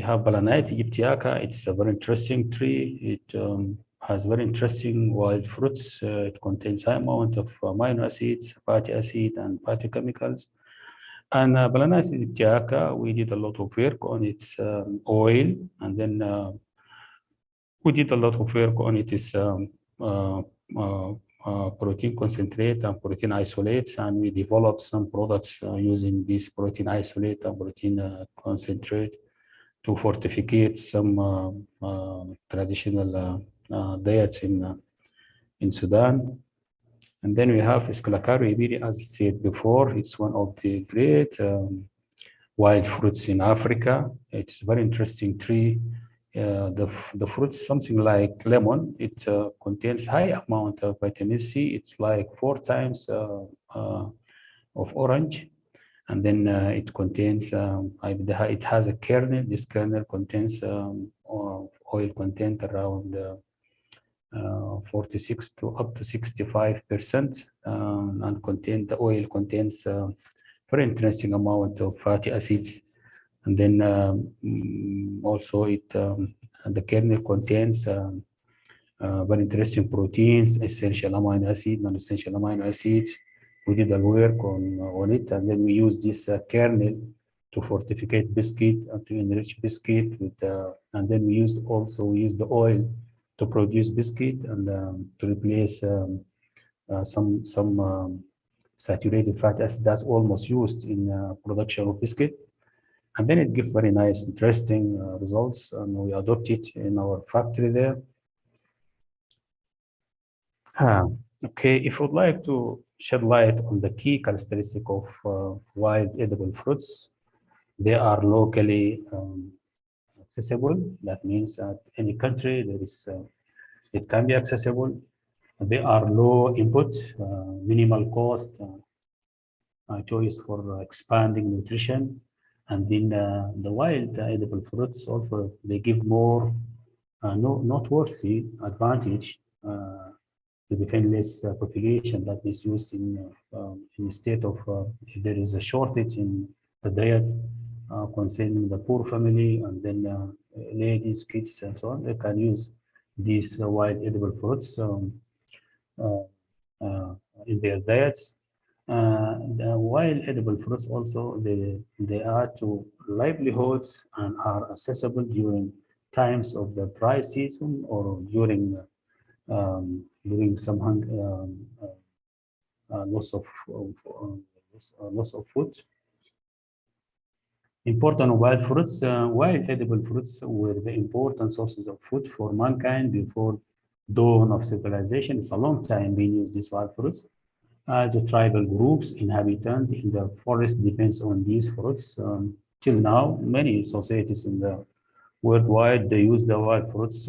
have Balanite aegyptiaca. It's a very interesting tree. It has very interesting wild fruits. It contains high amount of amino acids, fatty acid, and phytochemicals. And Balanite aegyptiaca, we did a lot of work on its oil, and then we did a lot of work on its protein concentrate and protein isolates, and we developed some products using this protein isolate and protein concentrate to fortificate some traditional diets in Sudan. And then we have Scalacari iberi, as I said before. It's one of the great wild fruits in Africa. It's a very interesting tree. The fruit, something like lemon, it contains high amount of vitamin C. It's like 4 times of orange. And then it contains, it has a kernel. This kernel contains oil content around 46 to up to 65%, and the oil contains very interesting amount of fatty acids. And then also the kernel contains very interesting proteins, essential amino acids, non-essential amino acids. We did a work on it, and then we use this kernel to fortificate biscuit and to enrich biscuit with, and then we used the oil to produce biscuit and to replace some saturated fatty acids that's almost used in production of biscuit. And then it gives very nice, interesting results, and we adopt it in our factory there. Okay, if you'd like to shed light on the key characteristic of wild edible fruits, they are locally accessible. That means that any country there is, it can be accessible. They are low input, minimal cost, choice for expanding nutrition. And then the wild edible fruits also, they give more noteworthy advantage to defenseless population that is used in the state of, if there is a shortage in the diet concerning the poor family, and then ladies, kids, and so on, they can use these wild edible fruits in their diets. The wild edible fruits also, they add to livelihoods and are accessible during times of the dry season or during some loss of food. Important wild fruits, wild edible fruits were the important sources of food for mankind before dawn of civilization. It's a long time being used, these wild fruits. The tribal groups inhabitant in the forest depends on these fruits. Till now, many societies in the worldwide, they use the wild fruits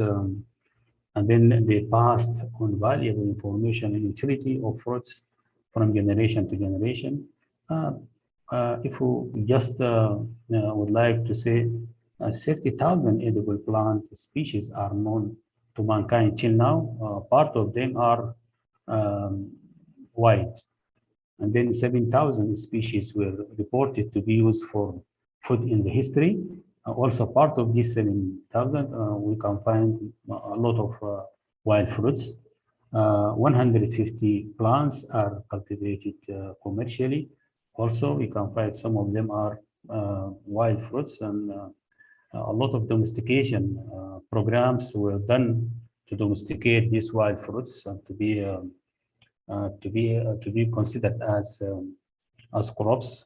and then they passed on valuable information and utility of fruits from generation to generation. If we just would like to say 30,000 edible plant species are known to mankind till now. Part of them are wild. And then 7,000 species were reported to be used for food in the history. Also part of these 7,000, we can find a lot of wild fruits. 150 plants are cultivated commercially. Also, we can find some of them are wild fruits, and a lot of domestication programs were done to domesticate these wild fruits and to be considered as crops.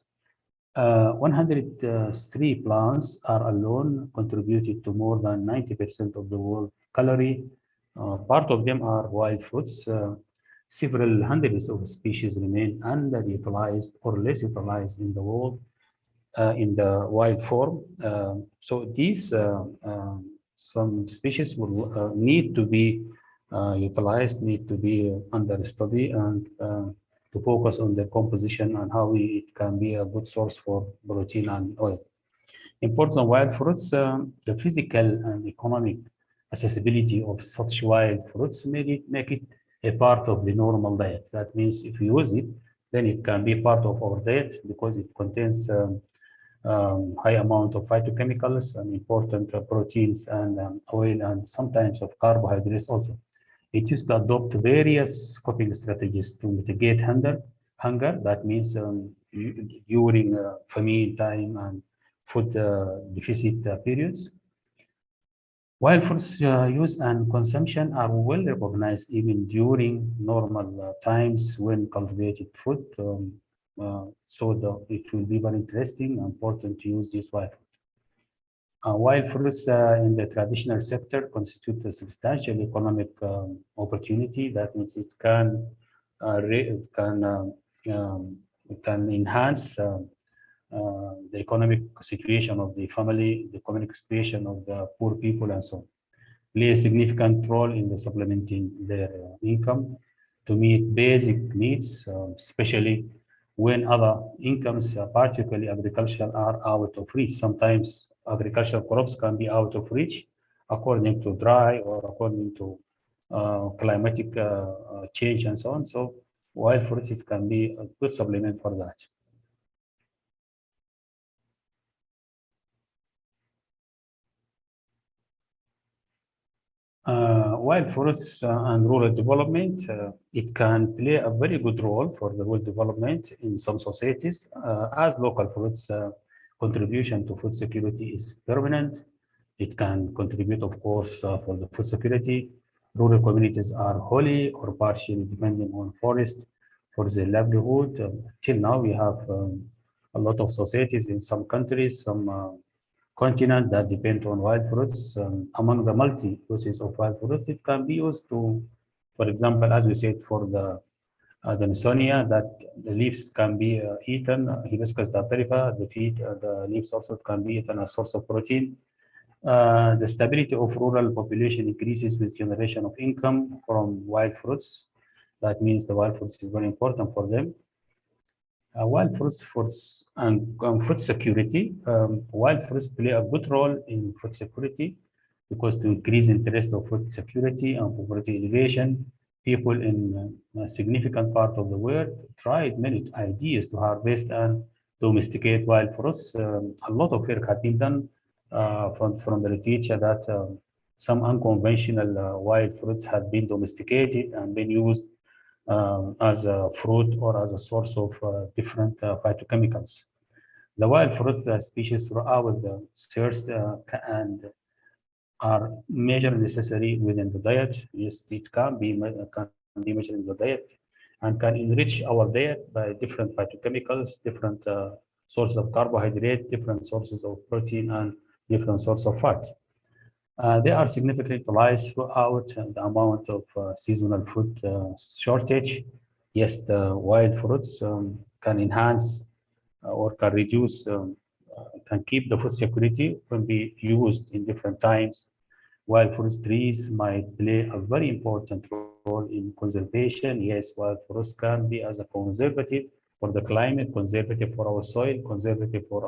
103 plants are alone contributed to more than 90% of the world calorie. Part of them are wild fruits. Several hundreds of species remain underutilized or less utilized in the world in the wild form. So these some species will need to be utilized, need to be under study, and to focus on their composition and how it can be a good source for protein and oil. Important wild fruits, the physical and economic accessibility of such wild fruits make it a part of the normal diet. That means if you use it, then it can be part of our diet because it contains high amount of phytochemicals and important proteins and oil and sometimes of carbohydrates also. It used to adopt various coping strategies to mitigate hunger. That means during famine time and food deficit periods. Wild fruits use and consumption are well recognized even during normal times when cultivated food. It will be very interesting and important to use this wild fruit. Wild fruits in the traditional sector constitute a substantial economic opportunity. That means it can enhance the economic situation of the family, the economic situation of the poor people, and so on. Play a significant role in the supplementing their income to meet basic needs, especially when other incomes, particularly agricultural, are out of reach. Sometimes agricultural crops can be out of reach according to dry or according to climatic change and so on. So wild fruits, it can be a good supplement for that. Wild fruits and rural development, it can play a very good role for the rural development in some societies as local fruits contribution to food security is permanent. It can contribute, of course, for the food security. Rural communities are wholly or partially depending on forest for their livelihood. Till now, we have a lot of societies in some countries, some continent that depend on wild fruits. Among the multi uses of wild fruits, it can be used to For example, as we said for the Densonia, that the leaves can be eaten, Hibiscus dapterica, the leaves also can be eaten as source of protein. The stability of rural population increases with generation of income from wild fruits. That means the wild fruits is very important for them. Wild fruits and food security. Wild fruits play a good role in food security because to increase interest of food security and poverty alleviation, people in a significant part of the world tried many ideas to harvest and domesticate wild fruits. A lot of work had been done from the literature that some unconventional wild fruits had been domesticated and been used as a fruit or as a source of different phytochemicals. The wild fruit species throughout the earth and are major necessary within the diet. Yes, it can be measured in the diet and can enrich our diet by different phytochemicals, different sources of carbohydrate, different sources of protein, and different sources of fat. They are significantly utilized throughout the amount of seasonal food shortage. Yes, the wild fruits can enhance or can reduce, can keep the food security when be used in different times. Wild fruit trees might play a very important role in conservation. Yes, wild fruits can be as a conservative for the climate, conservative for our soil, conservative for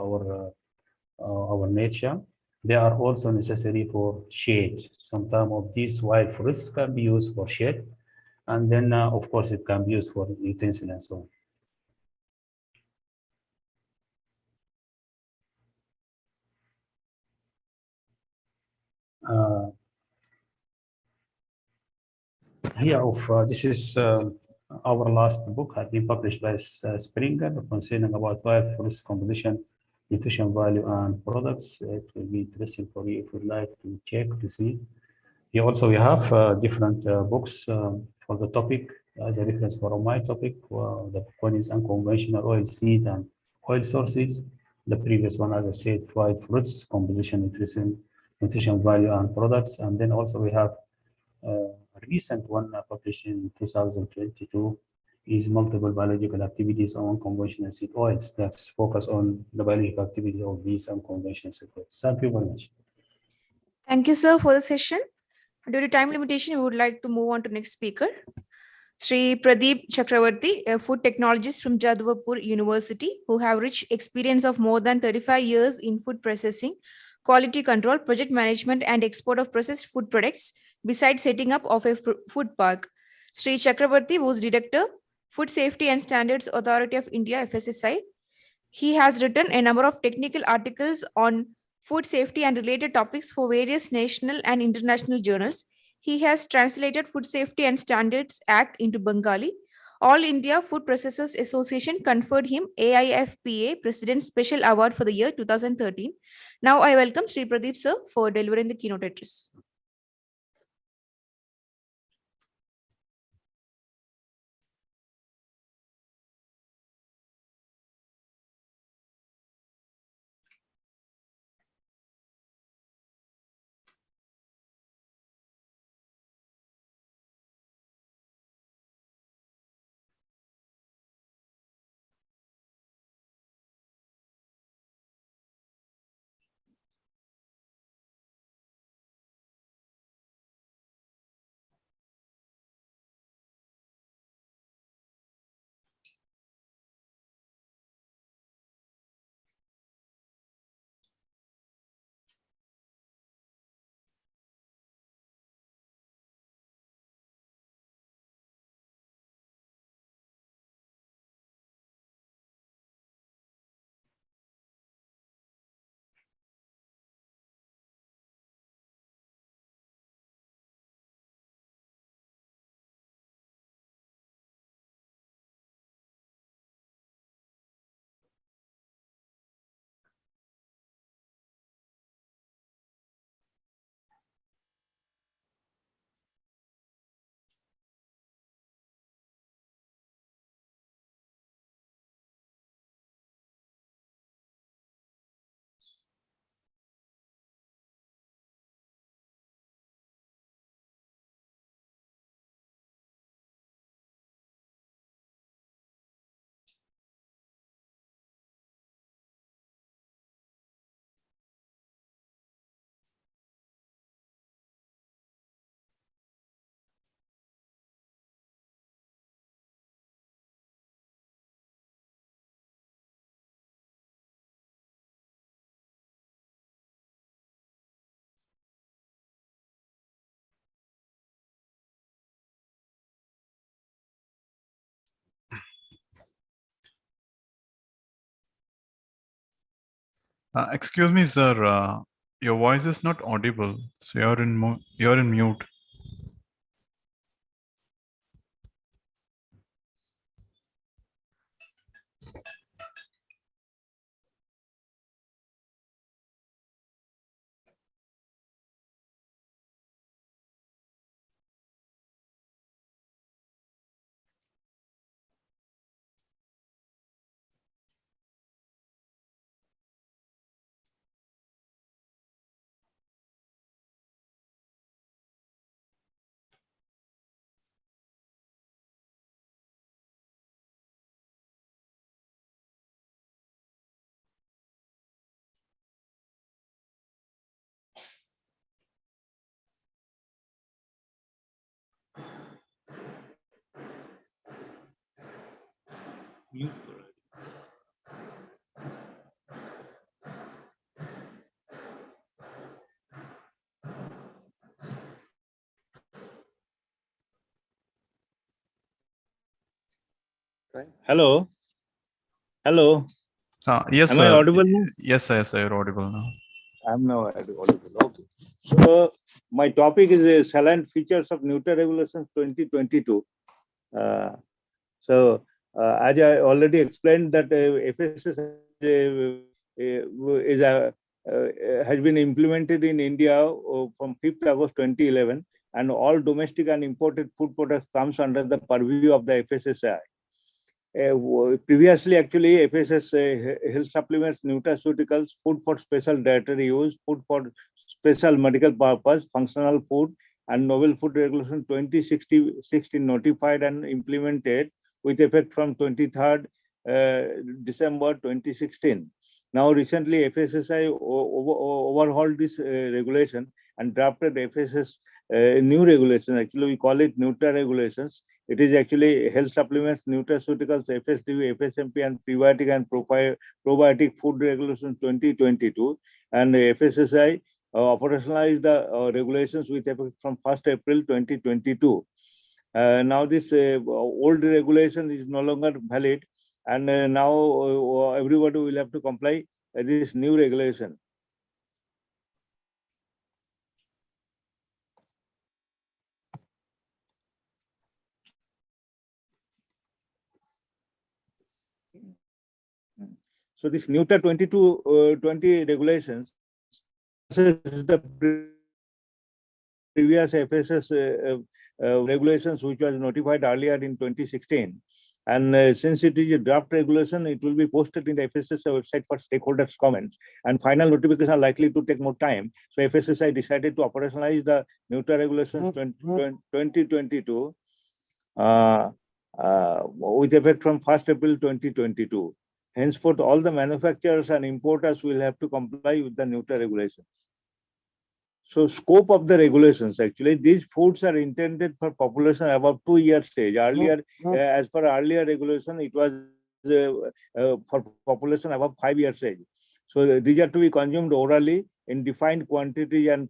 our nature. They are also necessary for shade. Some of these wild fruits can be used for shade, and then of course it can be used for utensil and so on. This is our last book had been published by Springer concerning about wild fruits composition, nutrition value, and products. It will be interesting for you if you'd like to check to see. Here also we have different books for the topic as a reference for my topic. The one is unconventional oil seed and oil sources. The previous one, as I said, wild fruits composition, nutrition value, and products. And then also we have a recent one published in 2022 is multiple biological activities on conventional seed oils. That's focus on the biological activities of these unconventional seed oils. Thank you very much. Thank you, sir, for the session. Due to time limitation, we would like to move on to next speaker. Sri Pradeep Chakravarti, a food technologist from Jadavpur University, who have rich experience of more than 35 years in food processing, quality control, project management, and export of processed food products, besides setting up of a food park. Sri Chakravarti was Director, Food Safety and Standards Authority of India, FSSI. He has written a number of technical articles on food safety and related topics for various national and international journals. He has translated Food Safety and Standards Act into Bengali. All India Food Processors Association conferred him AIFPA President's Special Award for the year 2013. Now I welcome Sri Pradeep sir for delivering the keynote address. Excuse me, sir. Your voice is not audible, so you're in mute. Hello. Hello. Yes, Am I sir. audible now? Yes, sir. Yes, sir. You're audible now. I'm now audible. Okay. So my topic is salient features of Newton Regulations 2022. Uh, as I already explained that FSS has been implemented in India from 5th August 2011, and all domestic and imported food products comes under the purview of the FSSAI. Previously, actually, FSS health supplements, nutraceuticals, food for special dietary use, food for special medical purpose, functional food, and novel food regulation 2016 notified and implemented with effect from 23rd December 2016. Now, recently, FSSI overhauled this regulation and drafted FSS new regulation. Actually, we call it Nutra regulations. It is actually health supplements, nutraceuticals, FSDU, FSMP, and prebiotic and probiotic food regulation 2022. And FSSI operationalized the regulations with effect from 1st April 2022. Now this old regulation is no longer valid, and now everybody will have to comply this new regulation. So this NUTA 20 regulations the previous FSS regulations which was notified earlier in 2016. And since it is a draft regulation, it will be posted in the FSS website for stakeholders' comments. And final notifications are likely to take more time. So FSSI decided to operationalize the NUTA regulations 2022 with effect from 1st April 2022. Henceforth, all the manufacturers and importers will have to comply with the NUTA regulations. So scope of the regulations, actually, these foods are intended for population above 2 years age. Earlier, as per earlier regulation, it was for population above 5 years age. So these are to be consumed orally in defined quantity and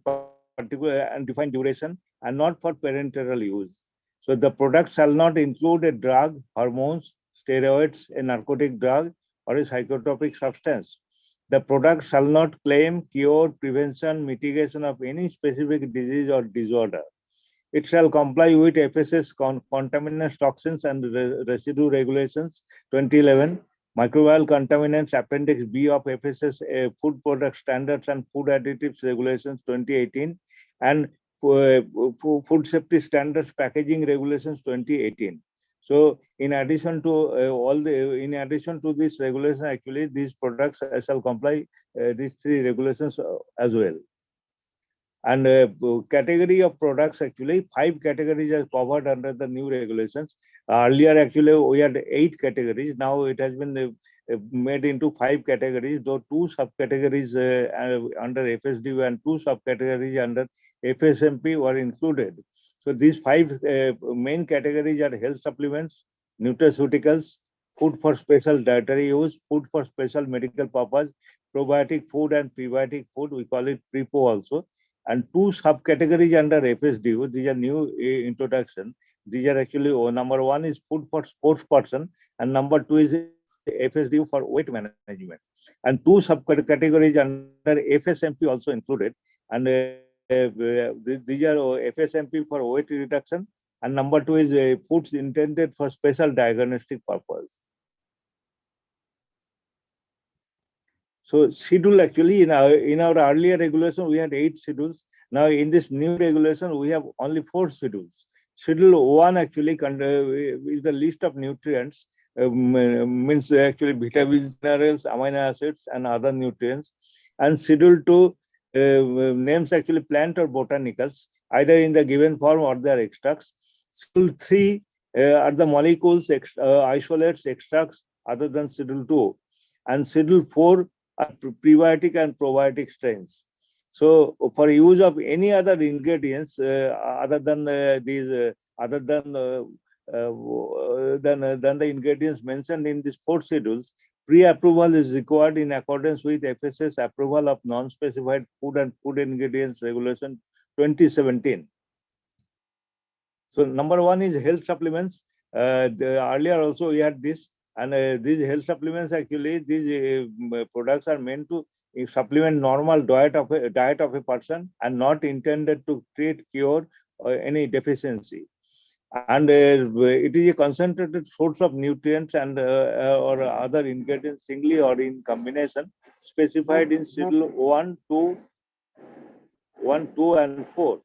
particular and defined duration, and not for parenteral use. So the product shall not include a drug, hormones, steroids, a narcotic drug, or a psychotropic substance. The product shall not claim cure, prevention, mitigation of any specific disease or disorder. It shall comply with FSS contaminants, toxins, and residue regulations 2011, microbial contaminants Appendix B of FSS food product standards and food additives regulations 2018, and food safety standards packaging regulations 2018. So in addition to in addition to this regulation, actually these products shall comply these 3 regulations as well. And category of products, actually 5 categories are covered under the new regulations. Earlier, actually we had 8 categories. Now it has been made into 5 categories, though 2 subcategories under FSDU and 2 subcategories under FSMP were included. So these 5 main categories are health supplements, nutraceuticals, food for special dietary use, food for special medical purpose, probiotic food and prebiotic food, we call it PREPO also, and 2 subcategories under FSDU. These are new introduction. These are actually, number 1 is food for sports person, and number 2 is FSDU for weight management, and 2 subcategories under FSMP also included, and these are FSMP for weight reduction, and number 2 is foods intended for special diagnostic purpose. So schedule, actually in our earlier regulation we had 8 schedules. Now in this new regulation we have only 4 schedules. Schedule 1 actually is the list of nutrients, means actually vitamins, minerals, amino acids, and other nutrients. And Schedule 2 names actually plant or botanicals, either in the given form or their extracts. Schedule 3 are the molecules, isolates, extracts other than Schedule 2. And Schedule 4 are prebiotic and probiotic strains. So for use of any other ingredients other than the ingredients mentioned in these 4 schedules, pre-approval is required in accordance with FSS approval of non-specified food and food ingredients regulation 2017. So number 1 is health supplements. Earlier also we had this, and these health supplements, actually these products are meant to supplement normal diet of a person and not intended to treat, cure any deficiency. And it is a concentrated source of nutrients and or other ingredients singly or in combination specified in Schedule 1, 2, and 4.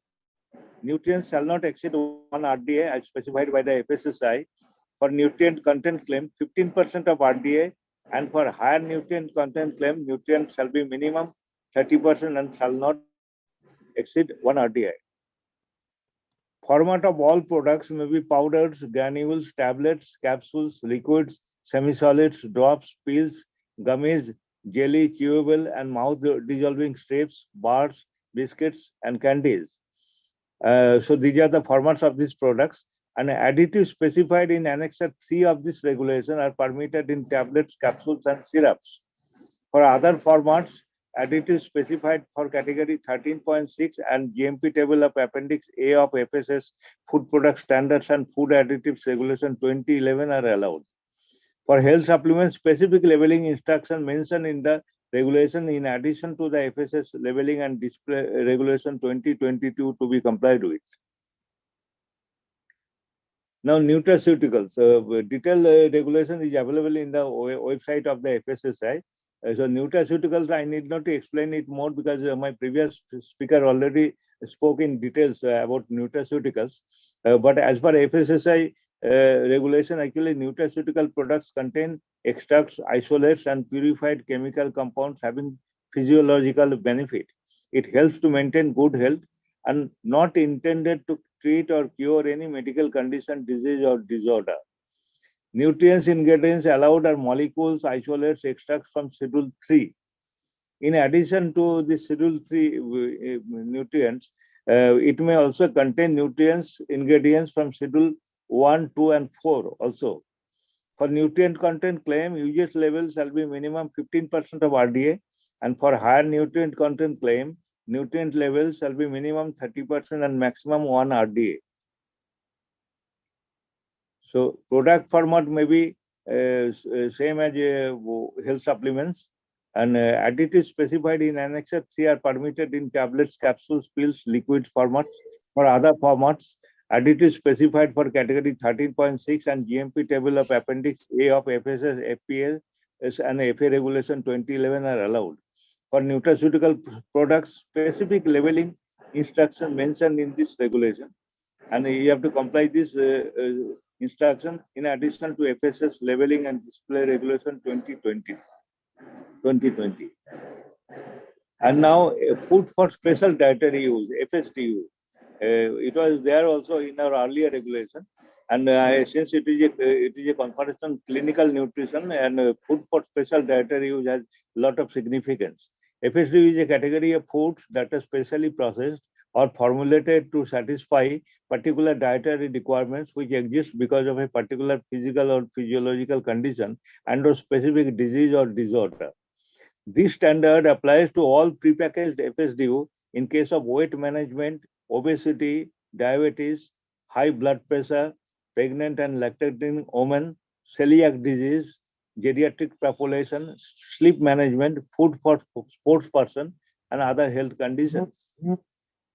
Nutrients shall not exceed 1 RDA as specified by the FSSI. For nutrient content claim, 15% of RDA, and for higher nutrient content claim, nutrients shall be minimum 30% and shall not exceed 1 RDA. Format of all products may be powders, granules, tablets, capsules, liquids, semi-solids, drops, pills, gummies, jelly, chewable, and mouth-dissolving strips, bars, biscuits, and candies. So these are the formats of these products, and additives specified in Annex 3 of this regulation are permitted in tablets, capsules, and syrups. For other formats, additives specified for category 13.6 and GMP table of Appendix A of FSS Food Product Standards and Food Additives Regulation 2011 are allowed. For health supplements, specific labeling instruction mentioned in the regulation in addition to the FSS labeling and display regulation 2022 to be complied with. Now, nutraceuticals. Detailed regulation is available in the website of the FSSI. So nutraceuticals, I need not to explain it more because my previous speaker already spoke in details about nutraceuticals. But as per FSSI regulation, actually nutraceutical products contain extracts, isolates, and purified chemical compounds having physiological benefit. It helps to maintain good health and not intended to treat or cure any medical condition, disease, or disorder. Nutrients ingredients allowed are molecules, isolates, extracts from Schedule 3. In addition to the Schedule 3 nutrients, it may also contain nutrients ingredients from Schedule 1, 2, and 4 also. For nutrient content claim, UGS levels shall be minimum 15% of RDA, and for higher nutrient content claim, nutrient levels shall be minimum 30% and maximum 1 RDA. So product format may be same as health supplements, and additives specified in Annex 3 are permitted in tablets, capsules, pills, liquid formats. For other formats, additives specified for category 13.6 and GMP table of Appendix A of FSS, FPA, and FA Regulation 2011 are allowed. For nutraceutical products, specific labeling instruction mentioned in this regulation, and you have to comply this instruction in addition to FSS labeling and display regulation 2020. And now food for special dietary use, FSDU. It was there also in our earlier regulation, and since it is a conference on clinical nutrition, and food for special dietary use has a lot of significance. FSDU is a category of foods that are specially processed or formulated to satisfy particular dietary requirements which exist because of a particular physical or physiological condition and or specific disease or disorder. This standard applies to all prepackaged FSDU in case of weight management, obesity, diabetes, high blood pressure, pregnant and lactating women, celiac disease, geriatric population, sleep management, food for sports person, and other health conditions.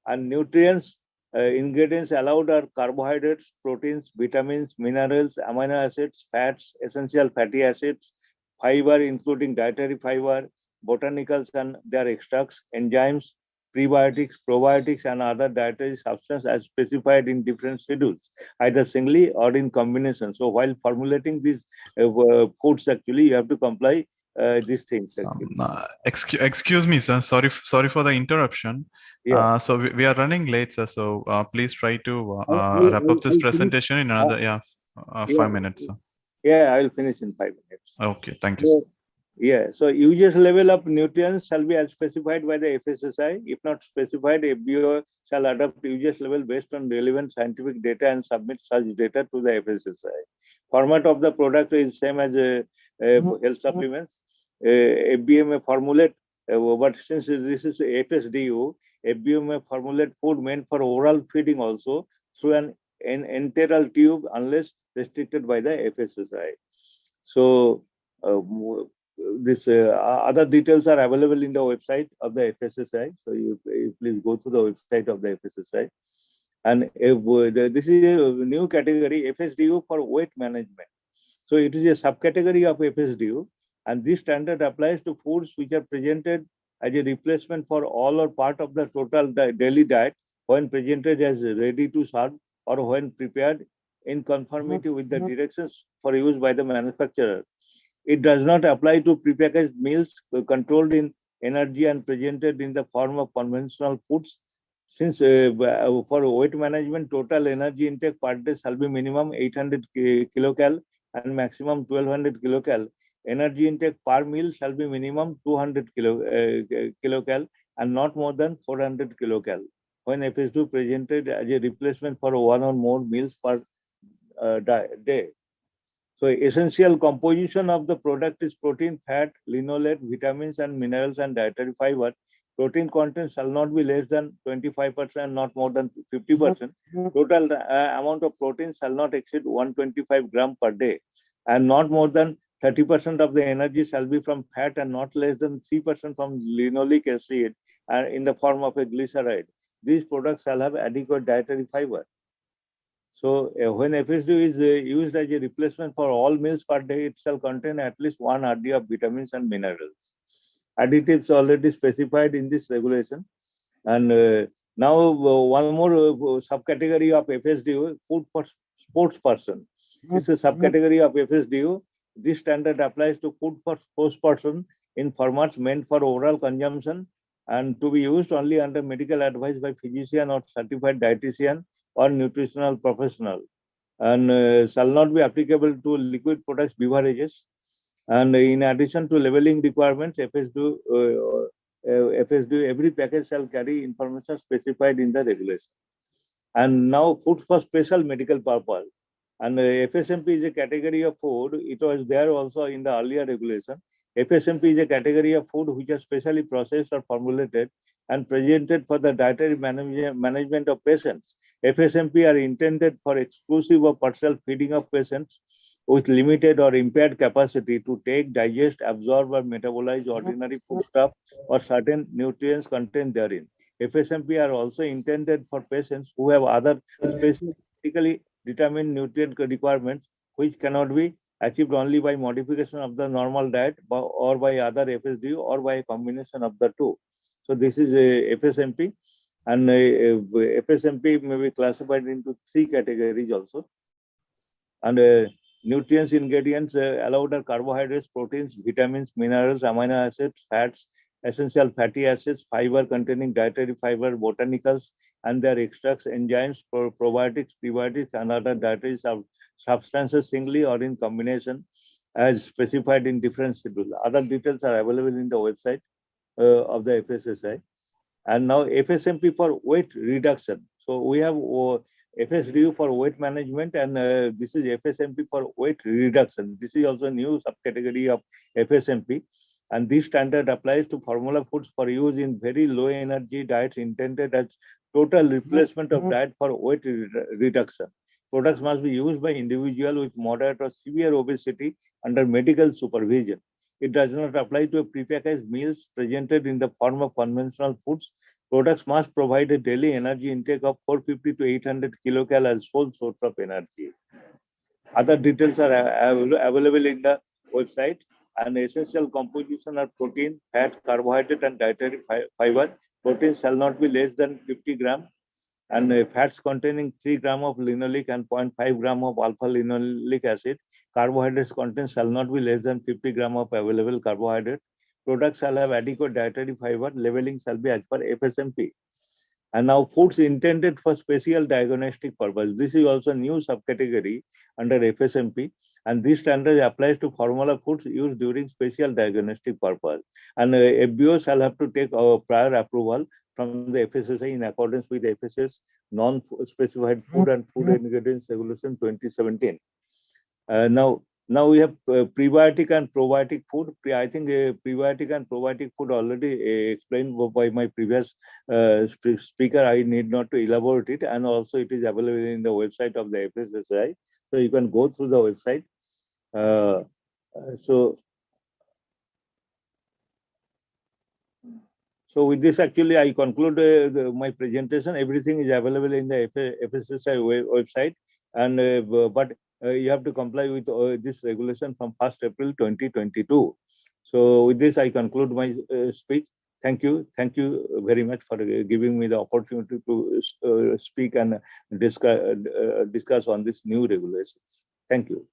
And nutrients, ingredients allowed are carbohydrates, proteins, vitamins, minerals, amino acids, fats, essential fatty acids, fiber, including dietary fiber, botanicals and their extracts, enzymes, prebiotics, probiotics, and other dietary substances as specified in different schedules, either singly or in combination. So while formulating these foods, actually, you have to comply these things. Actually. Excuse me, sir. Sorry for the interruption. Yeah. So we are running late, sir. So please try to wrap up this I'll presentation in another 5 minutes, sir. Yeah, I will finish in 5 minutes. Okay, thank you, sir. Yeah, so usage level of nutrients shall be as specified by the FSSI. If not specified, FBO shall adopt usage level based on relevant scientific data and submit such data to the FSSI. Format of the product is same as health supplements. FBO may formulate, but since this is FSDU, FBO may formulate food meant for oral feeding also through an enteral tube unless restricted by the FSSI. So this other details are available in the website of the FSSI. So you please go to the website of the FSSI. And this is a new category, FSDU for weight management. So it is a subcategory of FSDU, and this standard applies to foods which are presented as a replacement for all or part of the total daily diet when presented as ready to serve or when prepared in conformity with the directions for use by the manufacturer. It does not apply to prepackaged meals controlled in energy and presented in the form of conventional foods. Since for weight management, total energy intake per day shall be minimum 800 kilocal and maximum 1200 kilocal. Energy intake per meal shall be minimum 200 kilocal and not more than 400 kilocal. When FSD presented as a replacement for one or more meals per day. So essential composition of the product is protein, fat, linolate, vitamins and minerals and dietary fiber. Protein content shall not be less than 25%, not more than 50%. Total amount of protein shall not exceed 125 gram per day, and not more than 30% of the energy shall be from fat and not less than 3% from linoleic acid in the form of a glyceride. These products shall have adequate dietary fiber. So when FSD is used as a replacement for all meals per day, it shall contain at least 1 RD of vitamins and minerals. Additives already specified in this regulation. And now one more subcategory of FSDU, food for sports person. This is a subcategory of FSDU. This standard applies to food for sports person in formats meant for oral consumption and to be used only under medical advice by physician or certified dietitian or nutritional professional, and shall not be applicable to liquid products, beverages. And in addition to labeling requirements, FSD, every package shall carry information specified in the regulation. And now food for special medical purpose. And FSMP is a category of food. It was there also in the earlier regulation. FSMP is a category of food which are specially processed or formulated and presented for the dietary management of patients. FSMP are intended for exclusive or partial feeding of patients with limited or impaired capacity to take, digest, absorb, or metabolize ordinary foodstuff or certain nutrients contained therein. FSMP are also intended for patients who have other specifically determined nutrient requirements which cannot be achieved only by modification of the normal diet or by other FSD or by a combination of the two. So this is a FSMP, and FSMP may be classified into 3 categories also. And nutrients ingredients allowed are carbohydrates, proteins, vitamins, minerals, amino acids, fats, essential fatty acids, fiber containing dietary fiber, botanicals, and their extracts, enzymes, probiotics, prebiotics, and other dietary substances singly or in combination as specified in different schedules. Other details are available in the website of the FSSI. And now FSMP for weight reduction. So we have FSDU for weight management, and this is FSMP for weight reduction. This is also a new subcategory of FSMP. And this standard applies to formula foods for use in very low energy diets intended as total replacement of diet for weight reduction. Products must be used by individual with moderate or severe obesity under medical supervision. It does not apply to prepackaged meals presented in the form of conventional foods. Products must provide a daily energy intake of 450 to 800 kilocalories as sole source of energy. Other details are available in the website. An essential composition are protein, fat, carbohydrate, and dietary fiber. Protein shall not be less than 50 gram, and fats containing 3 gram of linoleic and 0.5 gram of alpha linoleic acid. Carbohydrates content shall not be less than 50 gram of available carbohydrate. Products shall have adequate dietary fiber. Labeling shall be as per FSMP. And now foods intended for special diagnostic purpose. This is also a new subcategory under FSMP, and this standard applies to formula foods used during special diagnostic purpose. And FBO shall have to take prior approval from the FSSAI in accordance with FSS non-specified food and food ingredients regulation 2017. Now we have prebiotic and probiotic food. I think prebiotic and probiotic food already explained by my previous speaker. I need not to elaborate it, and also it is available in the website of the FSSAI. So you can go through the website. So with this, actually, I conclude my presentation. Everything is available in the FSSAI website, and but you have to comply with this regulation from 1st April 2022. So with this, I conclude my speech. Thank you very much for giving me the opportunity to speak and discuss on these new regulations. Thank you.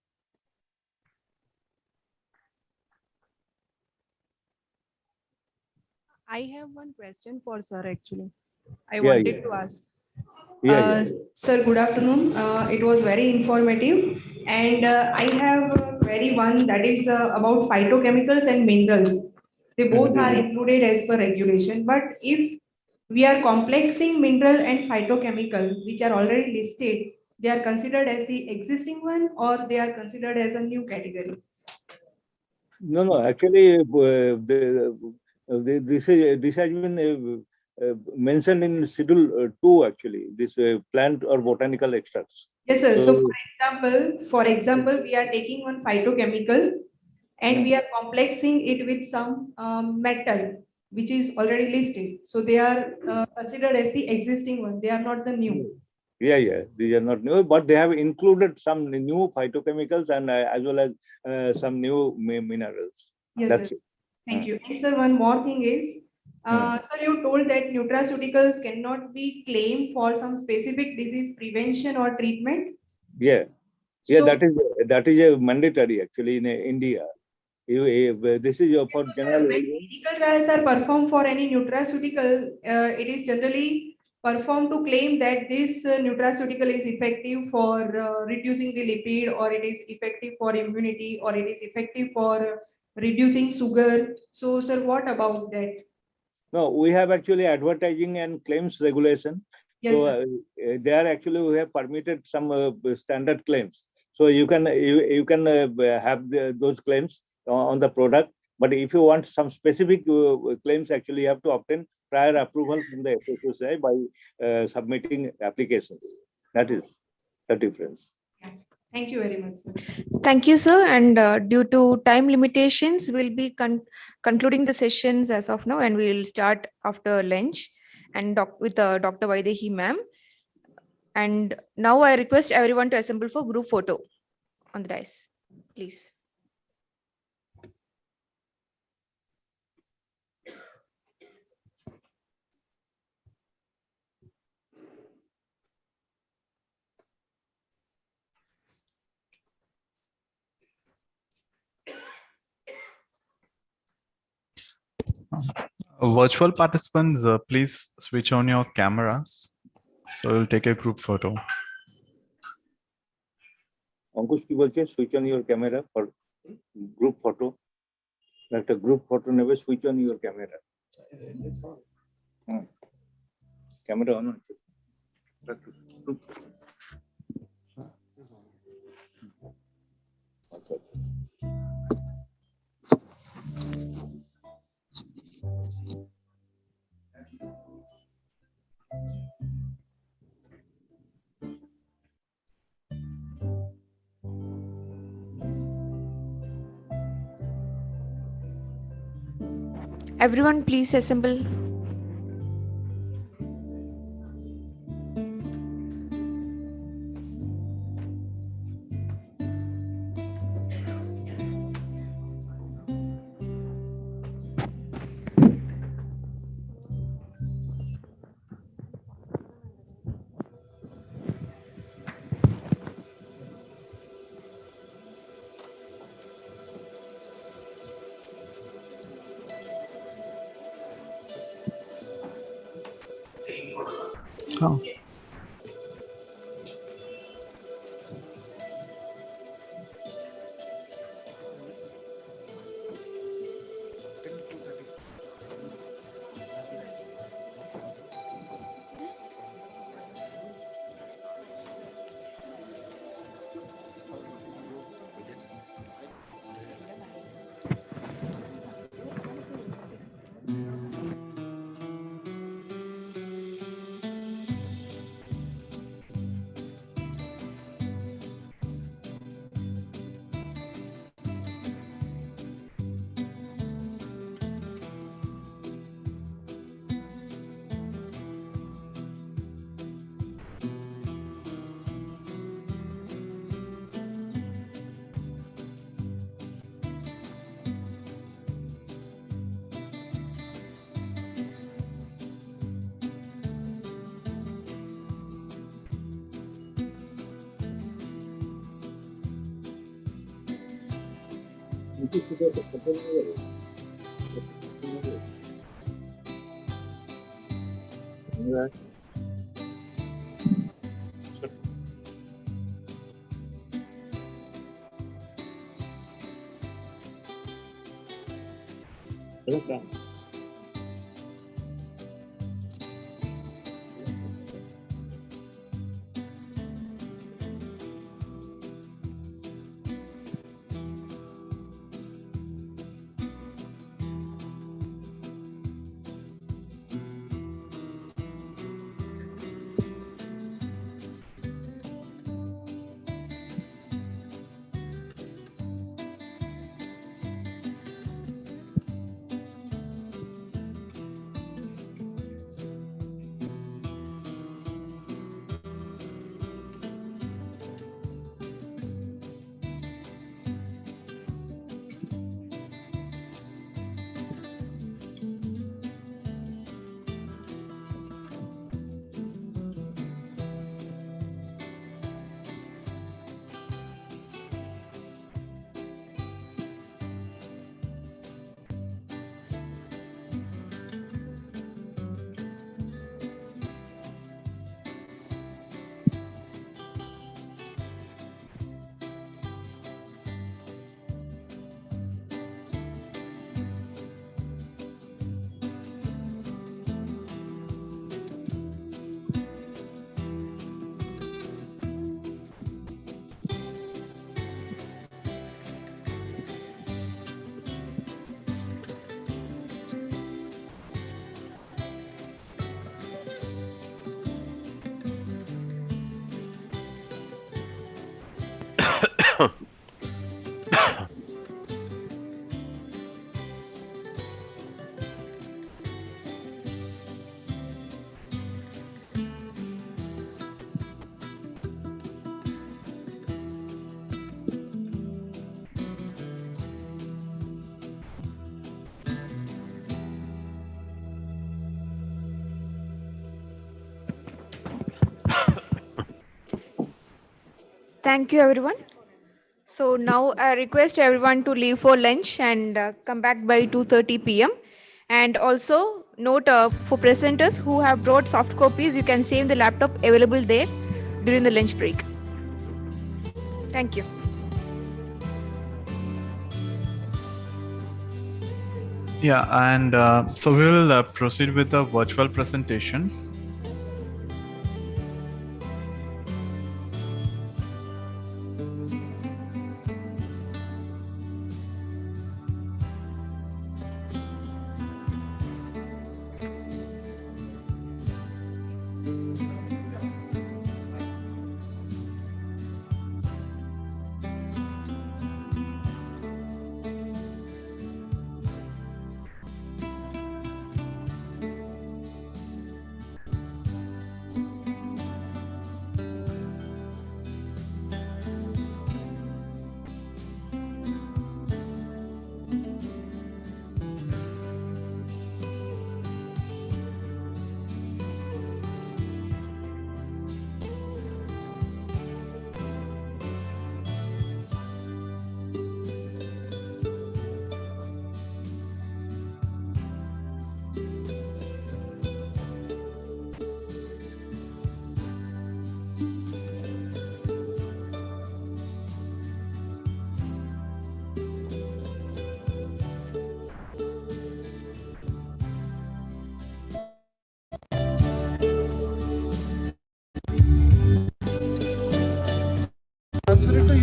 I have one question for sir actually. I Yeah, wanted yeah. to ask. Sir, good afternoon. It was very informative, and I have a query one that is about phytochemicals and minerals. They both are included as per regulation, but if we are complexing mineral and phytochemical, which are already listed, they are considered as the existing one, or they are considered as a new category? No. Actually, this has been mentioned in Schedule 2. Actually, this plant or botanical extracts. Yes, sir. So, for example, we are taking one phytochemical and we are complexing it with some metal, which is already listed. So they are considered as the existing one. They are not the new. Yeah. These are not new, but they have included some new phytochemicals and as well as some new minerals. Yes, That's sir. it. Thank you. And sir, one more thing is, sir, you told that nutraceuticals cannot be claimed for some specific disease prevention or treatment. Yeah. So, that is a mandatory actually in India. This is for general. when clinical trials are performed for any nutraceutical, it is generally performed to claim that this nutraceutical is effective for reducing the lipid, or it is effective for immunity, or it is effective for reducing sugar. So, sir, what about that? No, we have actually advertising and claims regulation. Yes, so there actually we have permitted some standard claims. So you can have those claims on the product. But if you want some specific claims, actually you have to obtain prior approval from the FSSAI by submitting applications. That is the difference. Thank you very much, sir. Thank you, sir. And due to time limitations, we'll be concluding the sessions as of now, and we'll start after lunch and with Dr. Vaidehi ma'am. And now I request everyone to assemble for group photo on the dais, please. Virtual participants, please switch on your cameras. So we'll take a group photo. Ankush ki bolche, switch on your camera for group photo. That a group photo never switch on your camera. Camera on. Group. Everyone, please assemble. Oh. Thank you, everyone. So now I request everyone to leave for lunch and come back by 2:30 p.m. And also note for presenters who have brought soft copies, you can save the laptop available there during the lunch break. Thank you. Yeah, and so we will proceed with the virtual presentations.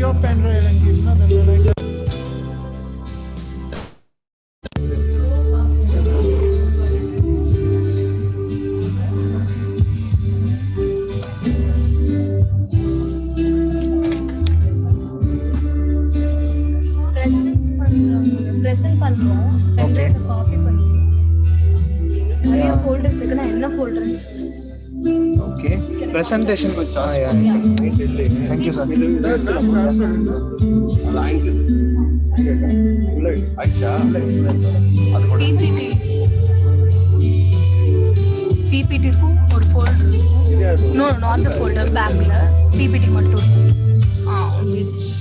your pen drive and give, then I can. present பண்றோம் pen drive copy பண்ணுங்க நிறைய folders இருக்கு நான் என்ன folder Okay. Presentation with charge. Thank you, sir. PPT க்கும் ஒரு folder இருக்கும் no not the folder backல PPT மட்டும்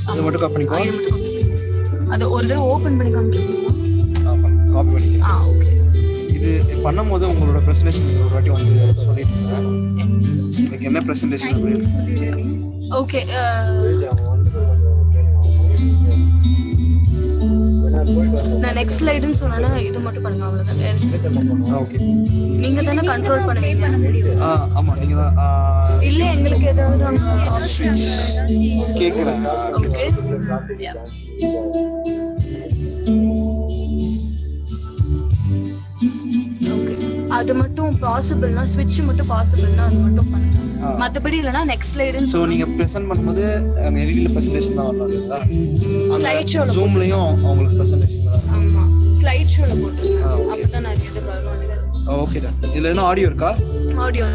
அது மட்டும் காப்பி பண்ணிக்கோ அது ஒரு தடவை ஓபன் பண்ணி காமிக்கணுமா காப்பி பண்ணிக்கலாம் ஓகே இது பண்ணும்போது உங்களோட பிரசன்டேஷன் ஒரு வாட்டி வந்து சொல்லிடுங்க உங்களுக்கு என்ன பிரசன்டேஷன் ஓகே நான் நெக்ஸ்ட் ஸ்லைடுன்னு சொன்னா இது மட்டும் பண்ணுங்க அவ்வளவுதான் ஓகே நீங்க தானே கண்ட்ரோல் பண்ணுவீங்க ஆமா நீங்க தான் இல்ல எங்களுக்கு ஏதாவது கேக்குறேன் ஓகே அது மட்டும் பாசிபிள்னா ஸ்விட்ச் மட்டும் பாசிபிள்னா அது மட்டும் பண்ணுங்க மத்தபடி இல்லனா நெக்ஸ்ட் ஸ்லைடுன்னு சோ நீங்க பிரசன்ட் பண்ணும்போது நெருங்கில பிரசன்டேஷன் தான் வரணும்ல ஸ்லைட் ஷோல ஜூம்லயும் உங்களுக்கு பிரசன்டேஷன் தான் ஆமா ஸ்லைட் ஷோல போட்டுருங்க அப்பதான் நான் இது வரும் ஓகே தான் இதுல என்ன ஆடியோ இருக்கா audio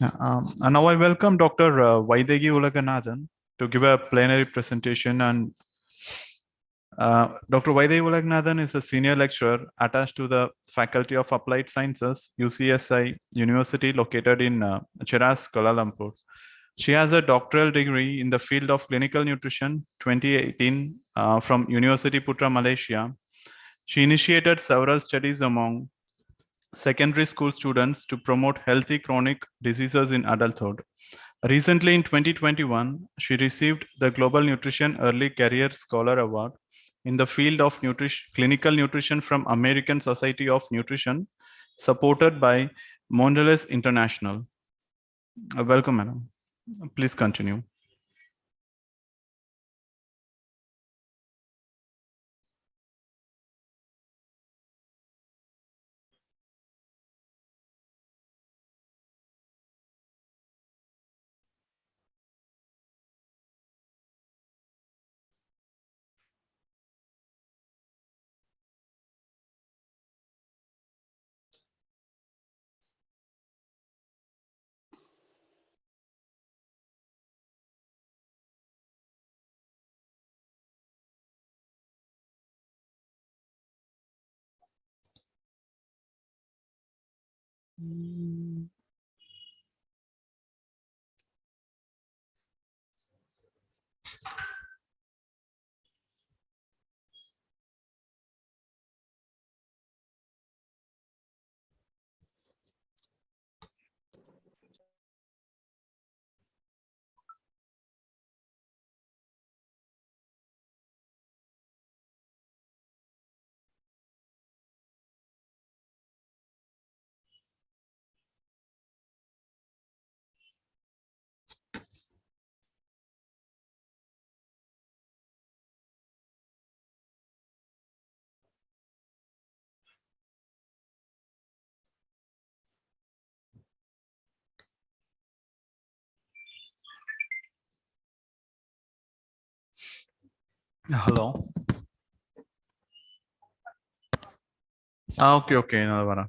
And now I welcome Dr. Vaidegi Ulaganathan to give a plenary presentation. And Dr. Vaidegi Ulaganathan is a senior lecturer attached to the Faculty of Applied Sciences, UCSI University, located in Cheras, Kuala Lumpur. She has a doctoral degree in the field of clinical nutrition, 2018, from University Putra, Malaysia. She initiated several studies among secondary school students to promote healthy chronic diseases in adulthood. Recently, in 2021, she received the Global Nutrition Early Career Scholar Award in the field of clinical nutrition from American Society of Nutrition, supported by Mondelez International. Welcome, madam. Please continue. Hello. Okay. Nada para.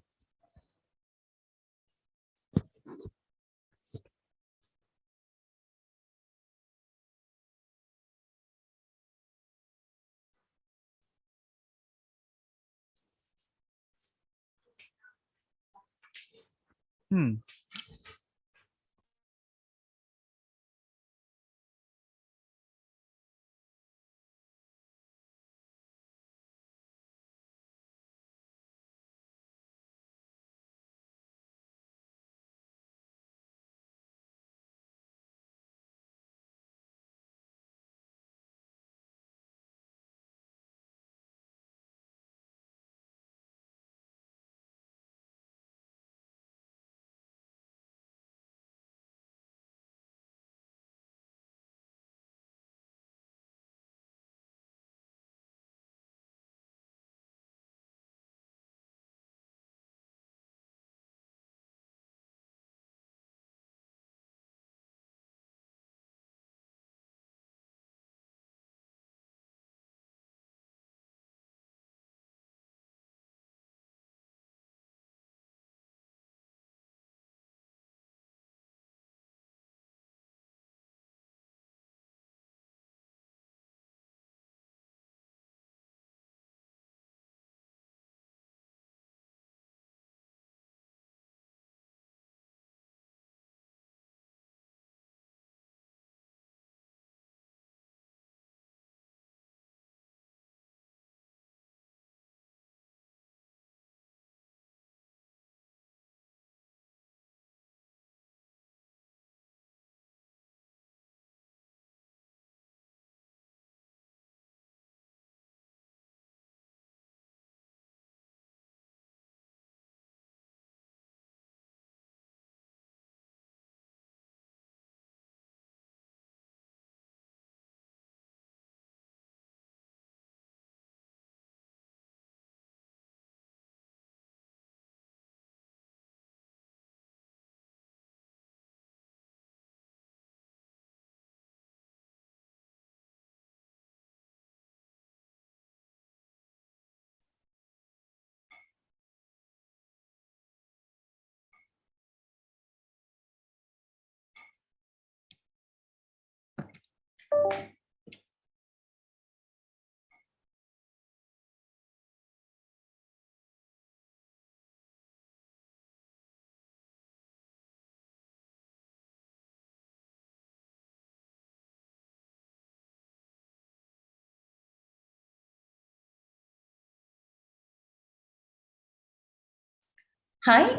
Hi.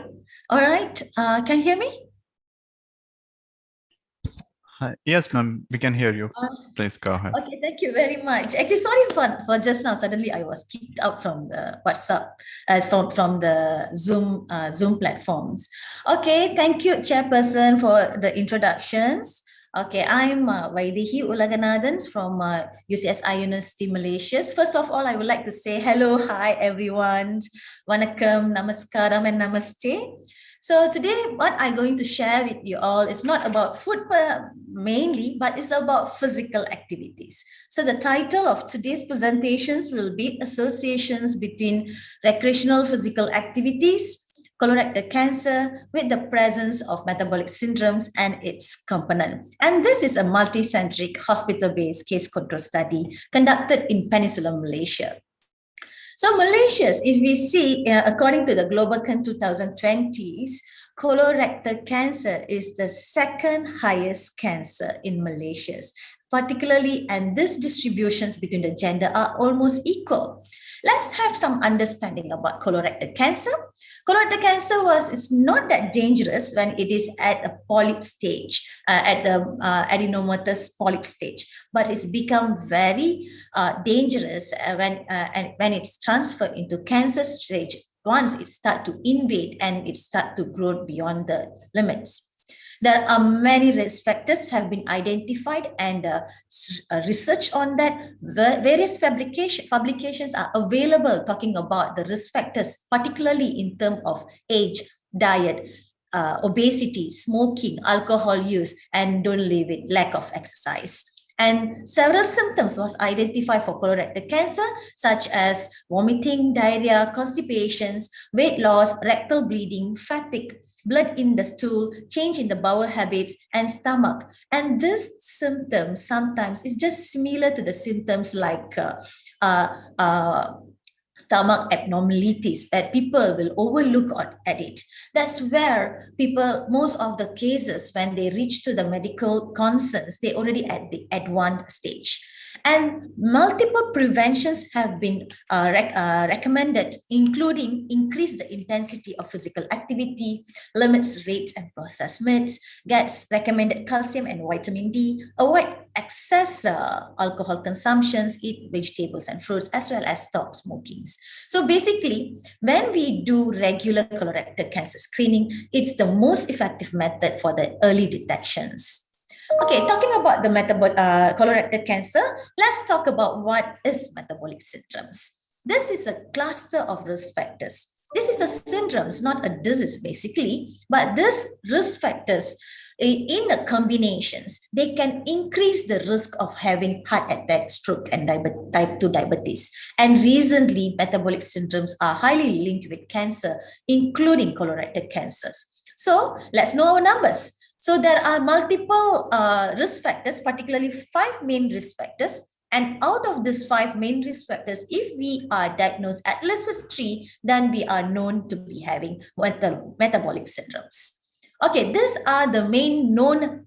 All right. Can you hear me? Hi. Yes, ma'am. We can hear you. Uh, Please go ahead. Okay, thank you very much. Actually, sorry for just now. Suddenly, I was kicked out from the WhatsApp, from the Zoom platforms. Okay, thank you, Chairperson, for the introductions. Okay, I'm Vaidehi Ulaganathan from UCSI University, Malaysia. First of all, I would like to say hello, hi, everyone. Vanakkam, namaskaram, and namaste. So today, what I'm going to share with you all is not about food mainly, but it's about physical activities. So the title of today's presentations will be Associations between Recreational Physical Activities, Colorectal Cancer with the presence of metabolic syndromes and its component. And this is a multi-centric hospital-based case control study conducted in Peninsular Malaysia. So Malaysia, if we see, according to the Global Can 2020s, colorectal cancer is the second highest cancer in Malaysia, particularly, and these distributions between the gender are almost equal. Let's have some understanding about colorectal cancer. Colorectal cancer is not that dangerous when it is at a polyp stage, at the adenomatous polyp stage, but it's become very dangerous when it's transferred into cancer stage once it starts to invade and it starts to grow beyond the limits. There are many risk factors have been identified and research on that. Various publications are available talking about the risk factors, particularly in terms of age, diet, obesity, smoking, alcohol use, and don't leave it, lack of exercise. And several symptoms was identified for colorectal cancer, such as vomiting, diarrhea, constipations, weight loss, rectal bleeding, fatigue, blood in the stool, change in the bowel habits, and stomach. And this symptom sometimes is just similar to the symptoms like stomach abnormalities that people will overlook at it. That's where people, most of the cases, when they reach to the medical concerns, they already at the advanced stage. And multiple preventions have been recommended, including increase the intensity of physical activity, limits rates and processed meats, gets recommended calcium and vitamin D, avoid excess alcohol consumptions, eat vegetables and fruits, as well as stop smoking. So basically, when we do regular colorectal cancer screening, it's the most effective method for the early detections. Okay, talking about the colorectal cancer, let's talk about what is metabolic syndromes. This is a cluster of risk factors. This is a syndrome, not a disease basically, but these risk factors in the combinations, they can increase the risk of having heart attack, stroke, and type 2 diabetes. And recently, metabolic syndromes are highly linked with cancer, including colorectal cancers. So let's know our numbers. So there are multiple risk factors, particularly 5 main risk factors. And out of these 5 main risk factors, if we are diagnosed at least with 3, then we are known to be having metabolic syndromes. Okay, these are the main known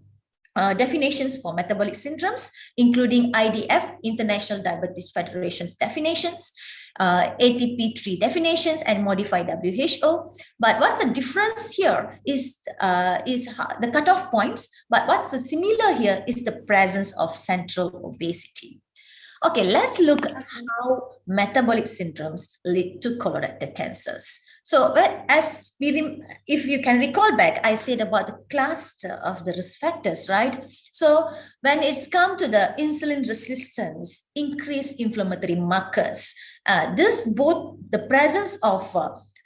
definitions for metabolic syndromes, including IDF, International Diabetes Federation's definitions, ATP3 definitions, and modified WHO. But what's the difference here is the cutoff points, but what's similar here is the presence of central obesity. Okay, let's look at how metabolic syndromes lead to colorectal cancers. So if you can recall back, I said about the cluster of the risk factors, right? So when it's come to the insulin resistance, increased inflammatory markers, both the presence of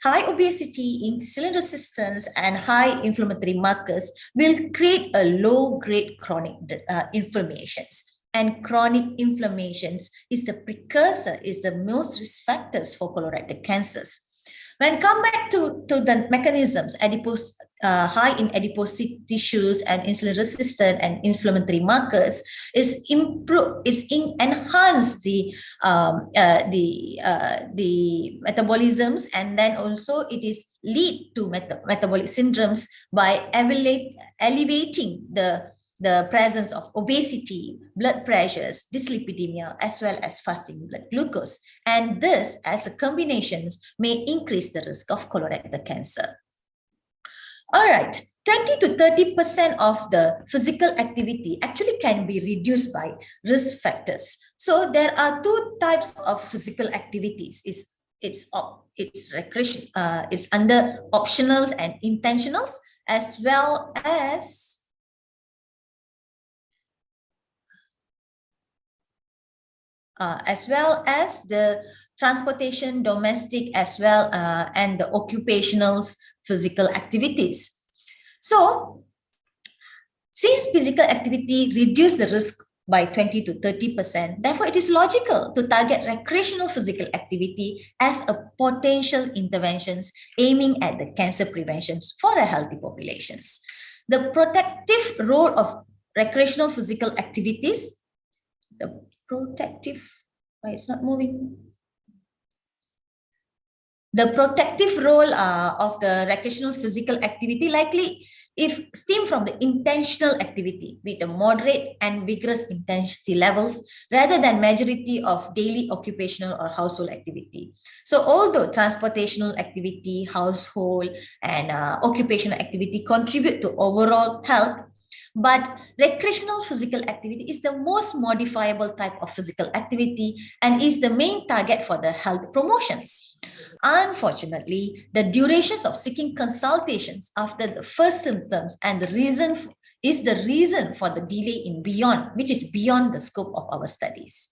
high obesity, insulin resistance, and high inflammatory markers will create a low-grade chronic inflammations. And chronic inflammations is the precursor, is the most risk factors for colorectal cancers. When come back to the mechanisms, high in adipose tissues and insulin resistant and inflammatory markers is enhance the metabolisms, and then also it is lead to metabolic syndromes by elevating the presence of obesity, blood pressures, dyslipidemia, as well as fasting blood glucose. And this, as a combinations, may increase the risk of colorectal cancer. All right, 20 to 30% of the physical activity actually can be reduced by risk factors. So there are 2 types of physical activities. It's recreation, it's under optionals and intentionals, as well as the transportation, domestic, as well and the occupational physical activities. So, since physical activity reduces the risk by 20 to 30%, therefore it is logical to target recreational physical activity as a potential interventions aiming at the cancer prevention for a healthy populations. The protective role of recreational physical activities, why it's not moving? The protective role of the recreational physical activity likely if stemmed from the intentional activity with a moderate and vigorous intensity levels rather than majority of daily occupational or household activity. So although transportational activity, household and occupational activity contribute to overall health, but recreational physical activity is the most modifiable type of physical activity and is the main target for the health promotions. Unfortunately, the durations of seeking consultations after the first symptoms and the reason is the reason for the delay in beyond, which is beyond the scope of our studies.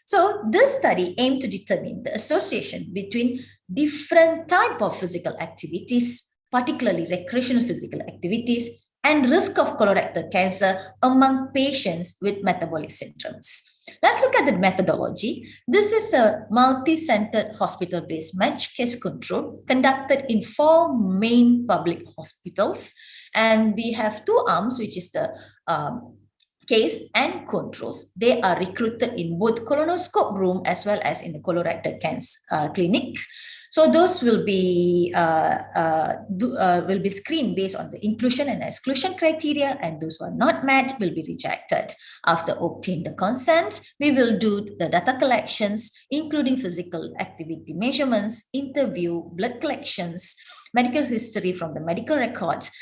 So this study aimed to determine the association between different type of physical activities, particularly recreational physical activities, and risk of colorectal cancer among patients with metabolic syndromes. Let's look at the methodology. This is a multi-centered hospital-based matched case control conducted in 4 main public hospitals. And we have 2 arms, which is the case and controls. They are recruited in both colonoscope room as well as in the colorectal cancer clinic. So those will be screened based on the inclusion and exclusion criteria, and those who are not met will be rejected. After obtaining the consent, we will do the data collections, including physical activity measurements, interview, blood collections, medical history from the medical records,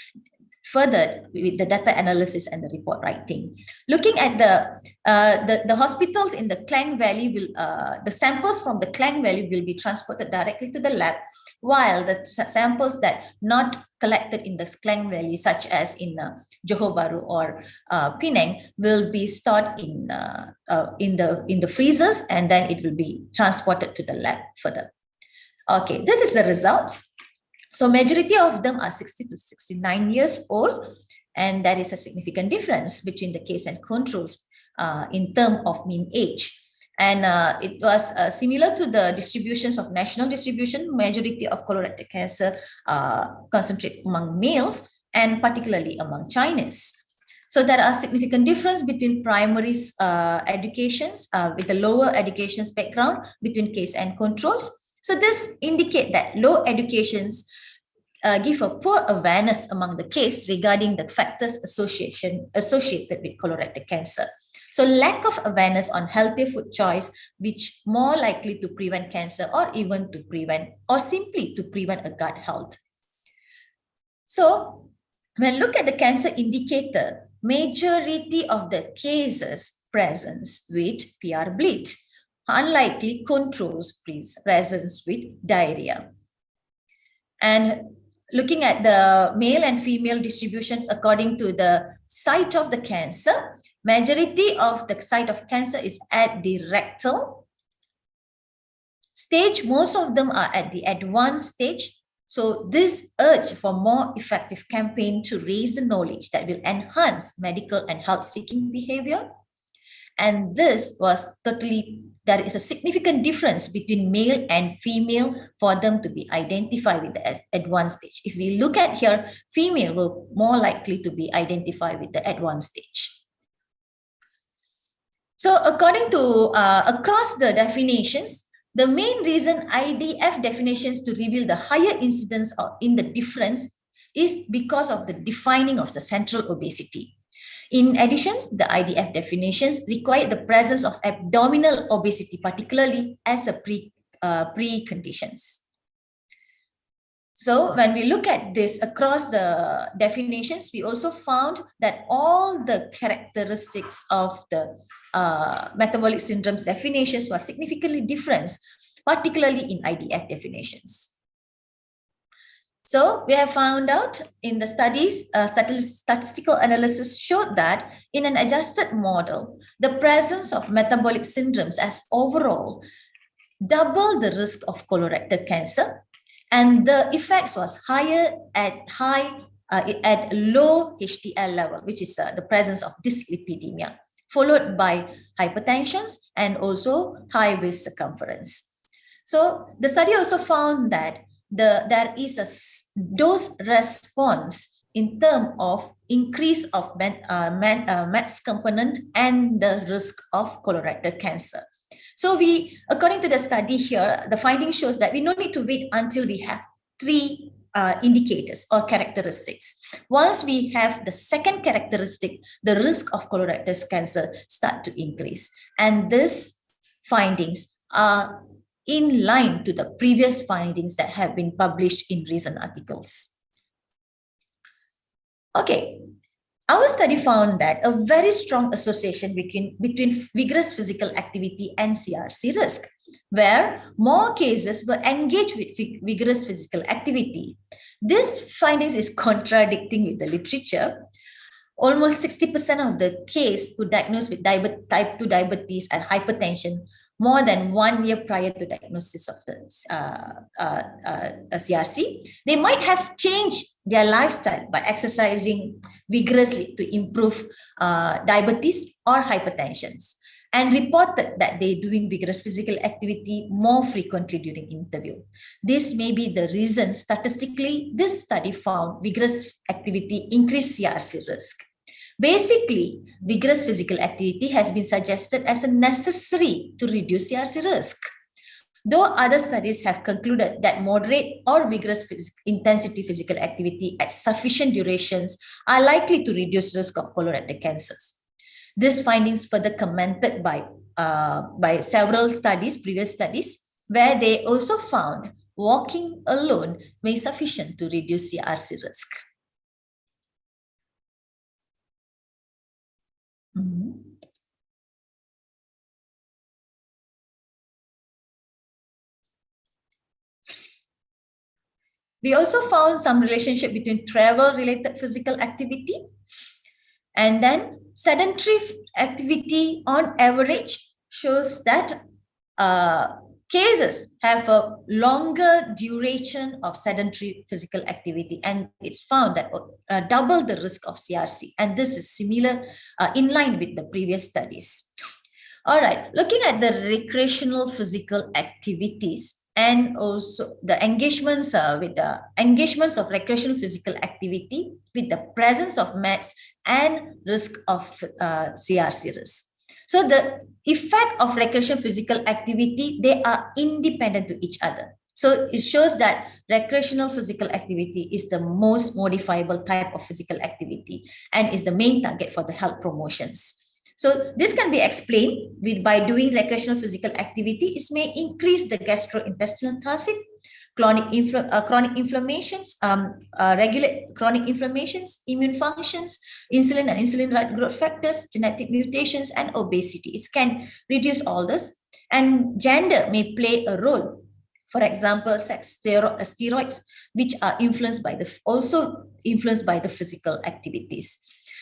further with the data analysis and the report writing. Looking at the hospitals in the Klang Valley, the samples from the Klang Valley will be transported directly to the lab, while the samples that not collected in the Klang Valley, such as in Johor Bahru or Penang, will be stored in the freezers, and then it will be transported to the lab further. Okay, this is the results. So majority of them are 60 to 69 years old, and there is a significant difference between the case and controls in terms of mean age. And it was similar to the distributions of national distribution. Majority of colorectal cancer concentrate among males and particularly among Chinese. So there are significant difference between primary educations with a lower education background between case and controls. So this indicate that low educations give a poor awareness among the case regarding the factors associated with colorectal cancer. So lack of awareness on healthy food choice, which more likely to prevent cancer or even to prevent or simply to prevent a gut health. So when look at the cancer indicator, majority of the cases presents with PR bleed, unlikely controls presence with diarrhea. And looking at the male and female distributions according to the site of the cancer, majority of the site of cancer is at the rectal stage. Most of them are at the advanced stage. So this urge for more effective campaign to raise the knowledge that will enhance medical and health seeking behavior. And this was totally, there is a significant difference between male and female for them to be identified with the advanced stage. If we look at here, female will more likely to be identified with the advanced stage. So according to across the definitions, the main reason IDF definitions to reveal the higher incidence in the difference is because of the defining of the central obesity. In addition, the IDF definitions require the presence of abdominal obesity, particularly as a preconditions. So when we look at this across the definitions, we also found that all the characteristics of the metabolic syndromes definitions were significantly different, particularly in IDF definitions. So we have found out in the studies, statistical analysis showed that in an adjusted model, the presence of metabolic syndromes as overall double the risk of colorectal cancer, and the effects was higher at low HDL level, which is the presence of dyslipidemia, followed by hypertension and also high waist circumference. So the study also found that there is a dose response in terms of increase of METs component and the risk of colorectal cancer. So according to the study here, the finding shows that we don't need to wait until we have 3 indicators or characteristics. Once we have the second characteristic, the risk of colorectal cancer start to increase. And these findings are in line to the previous findings that have been published in recent articles. Okay, our study found that a very strong association between vigorous physical activity and CRC risk, where more cases were engaged with vigorous physical activity. This findings is contradicting with the literature. Almost 60% of the case who diagnosed with type 2 diabetes and hypertension more than 1 year prior to diagnosis of the CRC, they might have changed their lifestyle by exercising vigorously to improve diabetes or hypertension, and reported that they're doing vigorous physical activity more frequently during interview. This may be the reason statistically this study found vigorous activity increased CRC risk. Basically, vigorous physical activity has been suggested as a necessary to reduce CRC risk. Though other studies have concluded that moderate or vigorous intensity physical activity at sufficient durations are likely to reduce risk of colorectal cancers. These findings further commented by several studies, previous studies, where they also found walking alone may be sufficient to reduce CRC risk. We also found some relationship between travel-related physical activity and then sedentary activity on average shows that cases have a longer duration of sedentary physical activity, and it's found that double the risk of CRC, and this is similar in line with the previous studies. All right, looking at the recreational physical activities and also the engagements of recreational physical activity with the presence of meds and risk of CRC risk. So the effect of recreational physical activity, they are independent to each other. So it shows that recreational physical activity is the most modifiable type of physical activity and is the main target for the health promotions. So this can be explained by doing recreational physical activity. It may increase the gastrointestinal transit, chronic inflammations, regulate chronic inflammations, immune functions, insulin and insulin-like growth factors, genetic mutations, and obesity. It can reduce all this, and gender may play a role. For example, sex steroids, which are also influenced by the physical activities.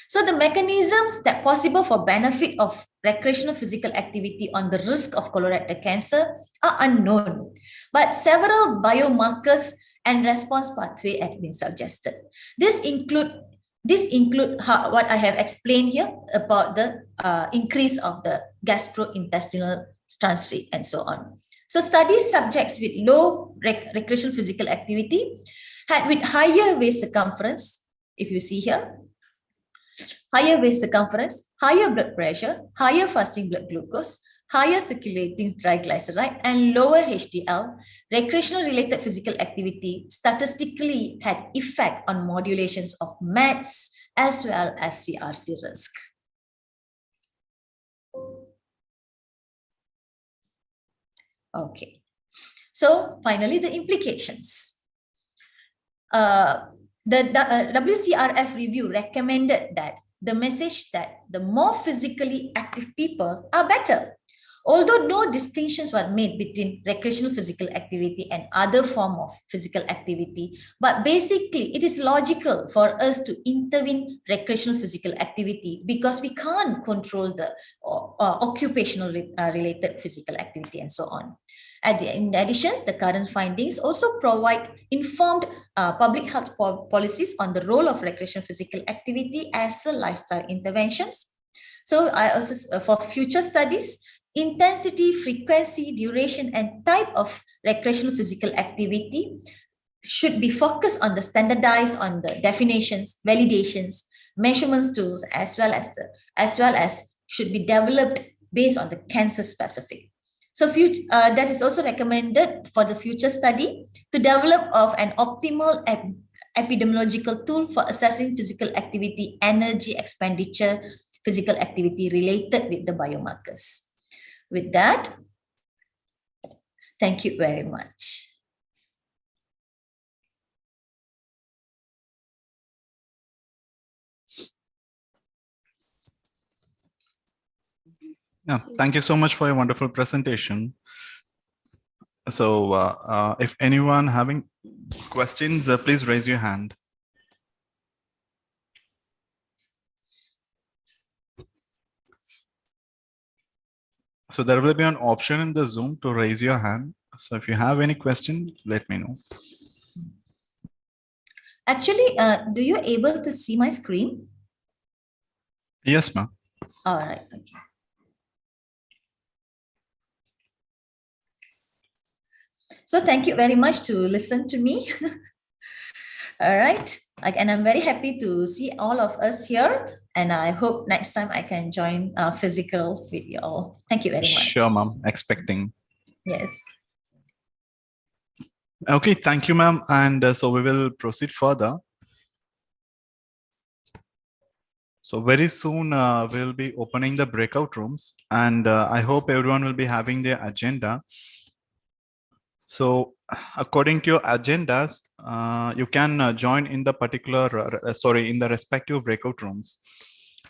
So the mechanisms that possible for benefit of recreational physical activity on the risk of colorectal cancer are unknown, but several biomarkers and response pathway have been suggested. This include what I have explained here about the increase of the gastrointestinal transit and so on. So studies subjects with low recreational physical activity had with higher waist circumference, if you see here, higher waist circumference, higher blood pressure, higher fasting blood glucose, higher circulating triglyceride, and lower HDL, recreational related physical activity statistically had effect on modulations of meds as well as CRC risk. Okay, so finally the implications. The WCRF review recommended that the message that the more physically active people are better. Although no distinctions were made between recreational physical activity and other form of physical activity, but basically it is logical for us to intervene recreational physical activity because we can't control the occupational related physical activity and so on. In addition, the current findings also provide informed public health policies on the role of recreational physical activity as a lifestyle interventions. So for future studies, intensity, frequency, duration, and type of recreational physical activity should be focused on the standardized on the definitions, validations, measurements tools, as well as should be developed based on the cancer specific. So that is also recommended for the future study to develop of an optimal epidemiological tool for assessing physical activity, energy expenditure, physical activity related with the biomarkers. With that, thank you very much. Yeah, thank you so much for your wonderful presentation. So if anyone having questions, please raise your hand. So there will be an option in the Zoom to raise your hand. So if you have any question, let me know. Actually, do you able to see my screen? Yes, ma'am. All right. Okay. So thank you very much to listen to me. All right. And I'm very happy to see all of us here. And I hope next time I can join physical with you all. Thank you very much. Sure, ma'am. Expecting. Yes. Okay, thank you, ma'am. And so we will proceed further. So very soon we'll be opening the breakout rooms, and I hope everyone will be having their agenda. So according to your agendas, you can join in the particular, in the respective breakout rooms,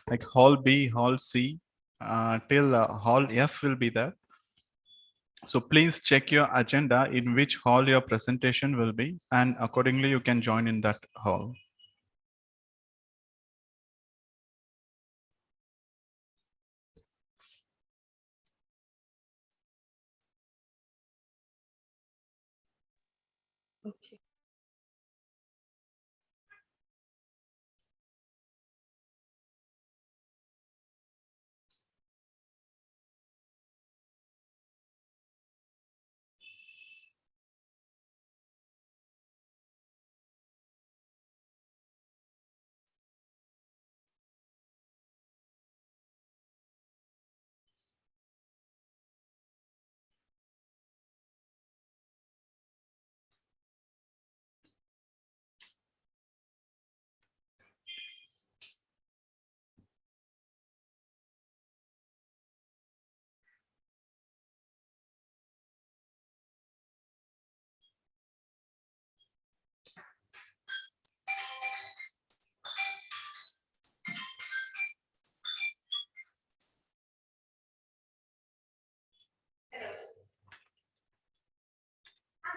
like Hall B, Hall C, till Hall F will be there. So please check your agenda in which hall your presentation will be, and accordingly you can join in that hall. Okay.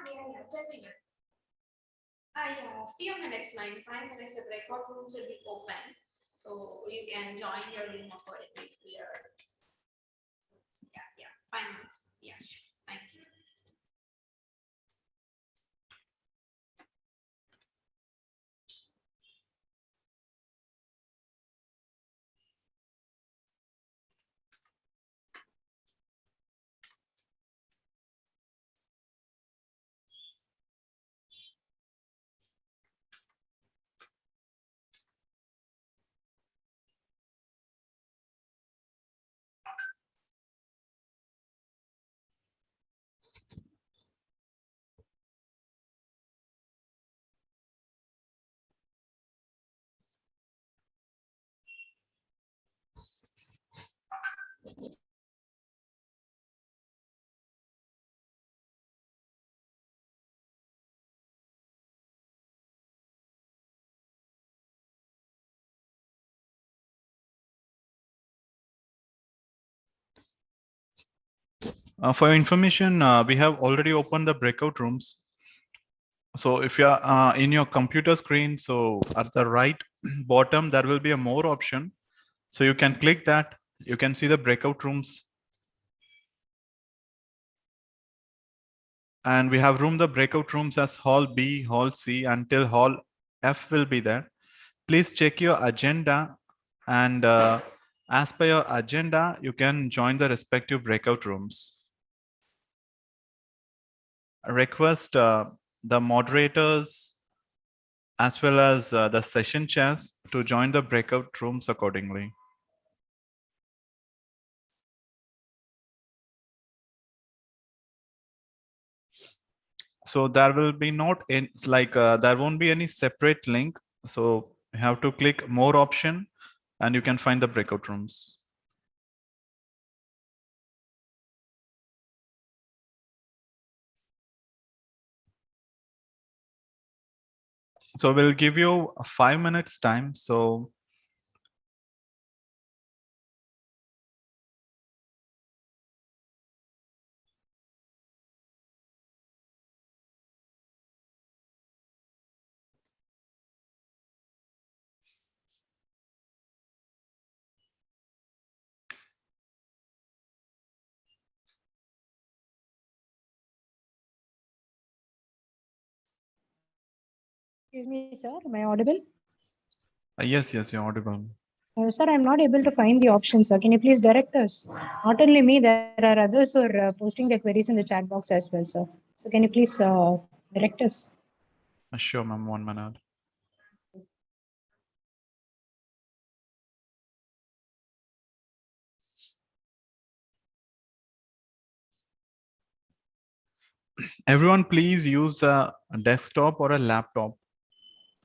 Yeah, 10 minutes. Yeah, few minutes, 5 minutes, the breakout rooms will be open. So you can join your room accordingly to your, yeah, 5 minutes. Yeah, thank you. For your information, we have already opened the breakout rooms. So if you are in your computer screen, so at the right bottom, there will be a more option. So you can click that. You can see the breakout rooms. And we have the breakout rooms as Hall B, Hall C, until Hall F will be there. Please check your agenda. And as per your agenda, you can join the respective breakout rooms. I request the moderators as well as the session chairs to join the breakout rooms accordingly. So there will be not in there won't be any separate link. So you have to click more option and you can find the breakout rooms. So we'll give you 5 minutes time. So Excuse me, sir. Am I audible? yes, you're audible. Sir, I'm not able to find the option, sir. Can you please direct us? Not only me, there are others who are posting their queries in the chat box as well, sir. So can you please direct us? Sure, ma'am. 1 minute. Everyone, please use a desktop or a laptop.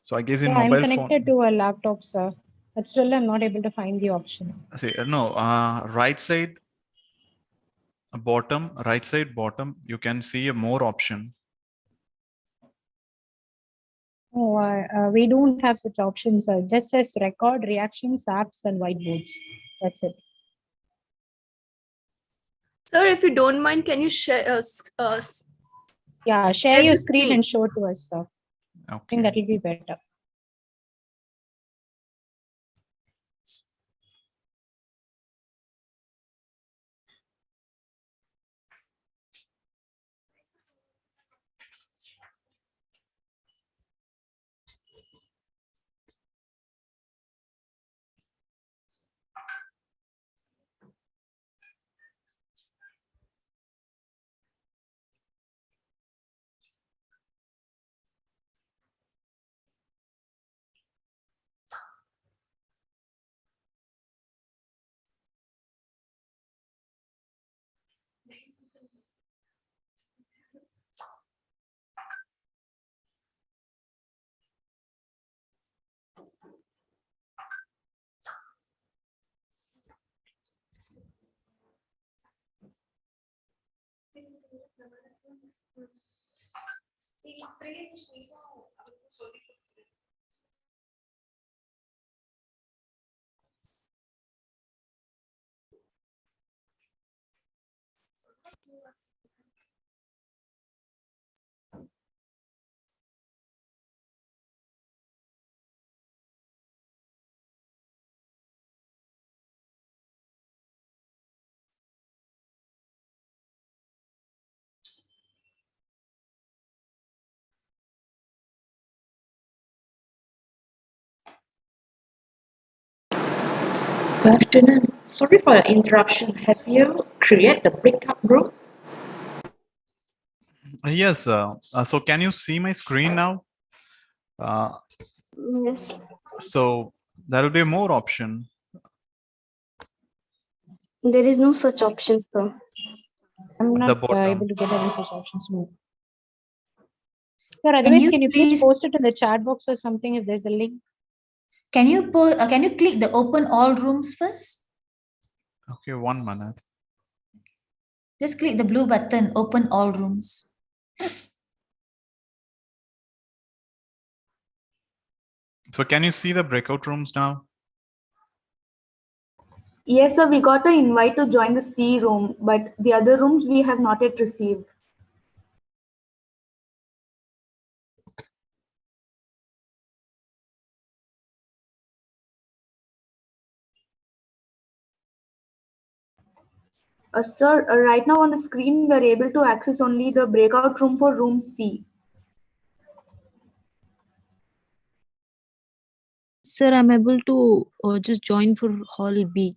So I guess in Yeah, I'm mobile connected phone. to a laptop, sir. But still, I'm not able to find the option. See, no, right side bottom, right side bottom, you can see a more option. Oh, we don't have such options, sir. Just says record, reactions, apps, and whiteboards. That's it. Sir, if you don't mind, can you share Yeah, share your screen and show to us, sir. Okay. I think that will be better. Good afternoon. Sorry for the interruption. Have you created the breakout room? Yes. So can you see my screen now? Yes. So there will be more option. There is no such option, sir. I'm At the not bottom. able to get any such options. No. Sir, otherwise, can you please post it in the chat box or something if there's a link? Can you click the open all rooms first? Okay, 1 minute. Just click the blue button, open all rooms. So can you see the breakout rooms now? Yes, sir, we got an invite to join the C room, but the other rooms we have not yet received. Sir, right now on the screen, we are able to access only the breakout room for room C. Sir, I'm able to just join for hall B.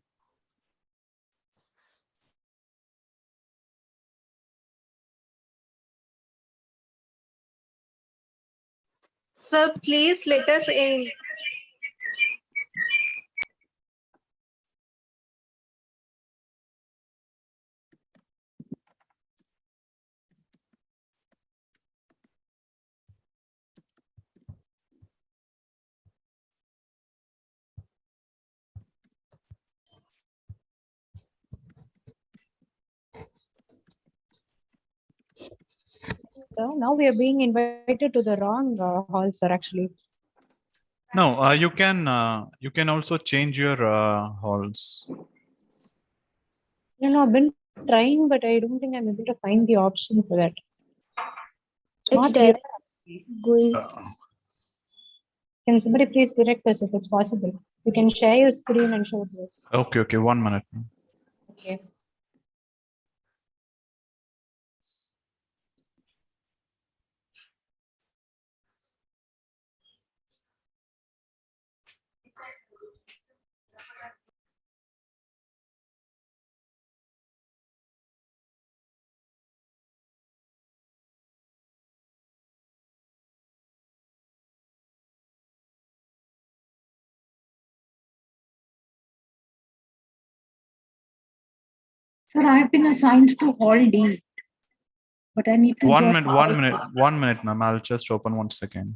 Sir, please let us in. sir. Now we are being invited to the wrong hall, sir, actually. No, you can also change your halls. No, I've been trying, but I don't think I'm able to find the option for that. It's It's not there. here. Going. Can somebody please direct us if it's possible? You can share your screen and show this. Okay, 1 minute. Okay. Sir, I have been assigned to Hall D, but I need to join. 1 minute, ma'am. I'll just open 1 second.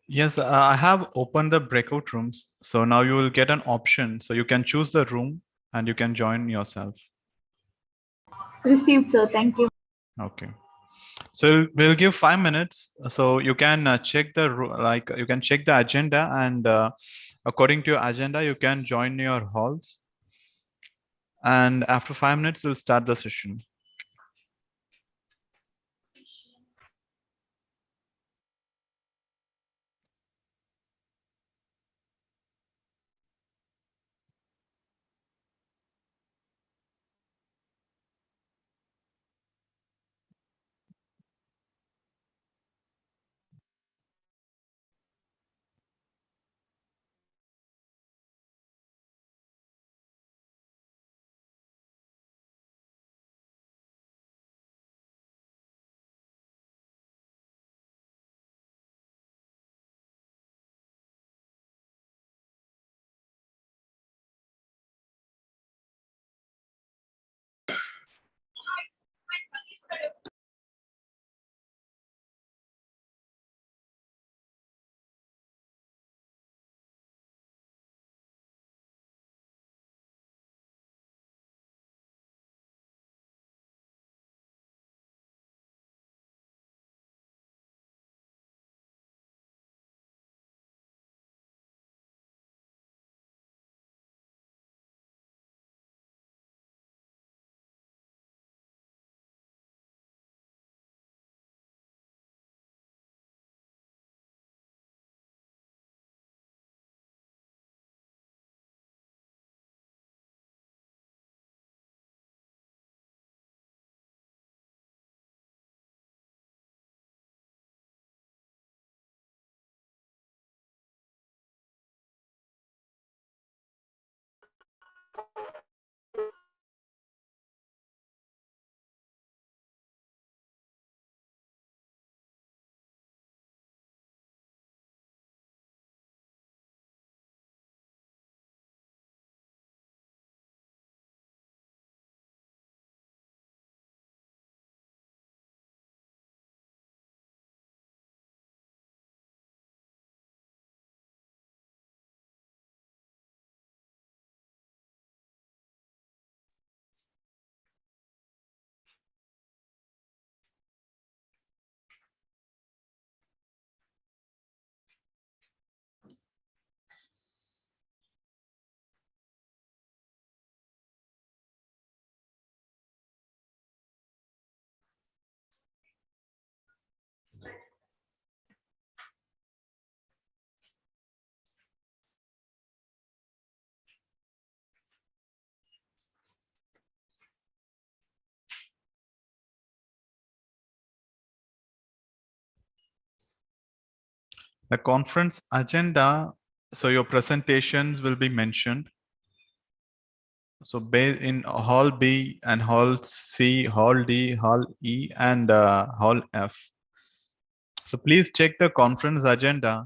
Yes, I have opened the breakout rooms. So now you will get an option. So you can choose the room and you can join yourself. Received, sir. Thank you. Okay. So we'll give 5 minutes. So you can check you can check the agenda, and according to your agenda, you can join your halls. And after 5 minutes, we'll start the session. The conference agenda, so your presentations will be mentioned. So in Hall B and Hall C, Hall D, Hall E, and Hall F. So please check the conference agenda.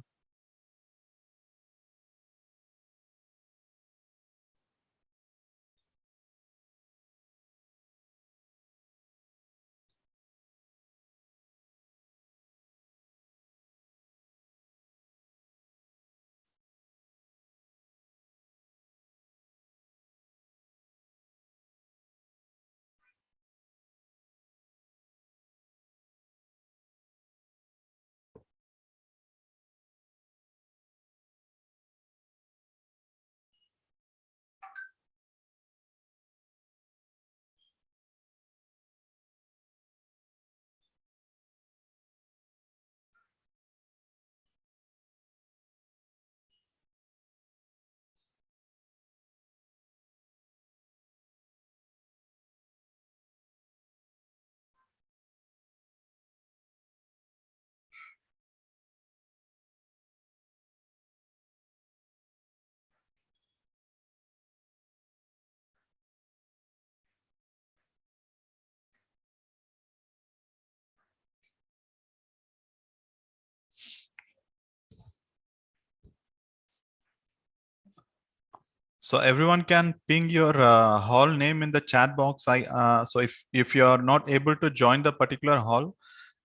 So everyone can ping your hall name in the chat box. So if you are not able to join the particular hall,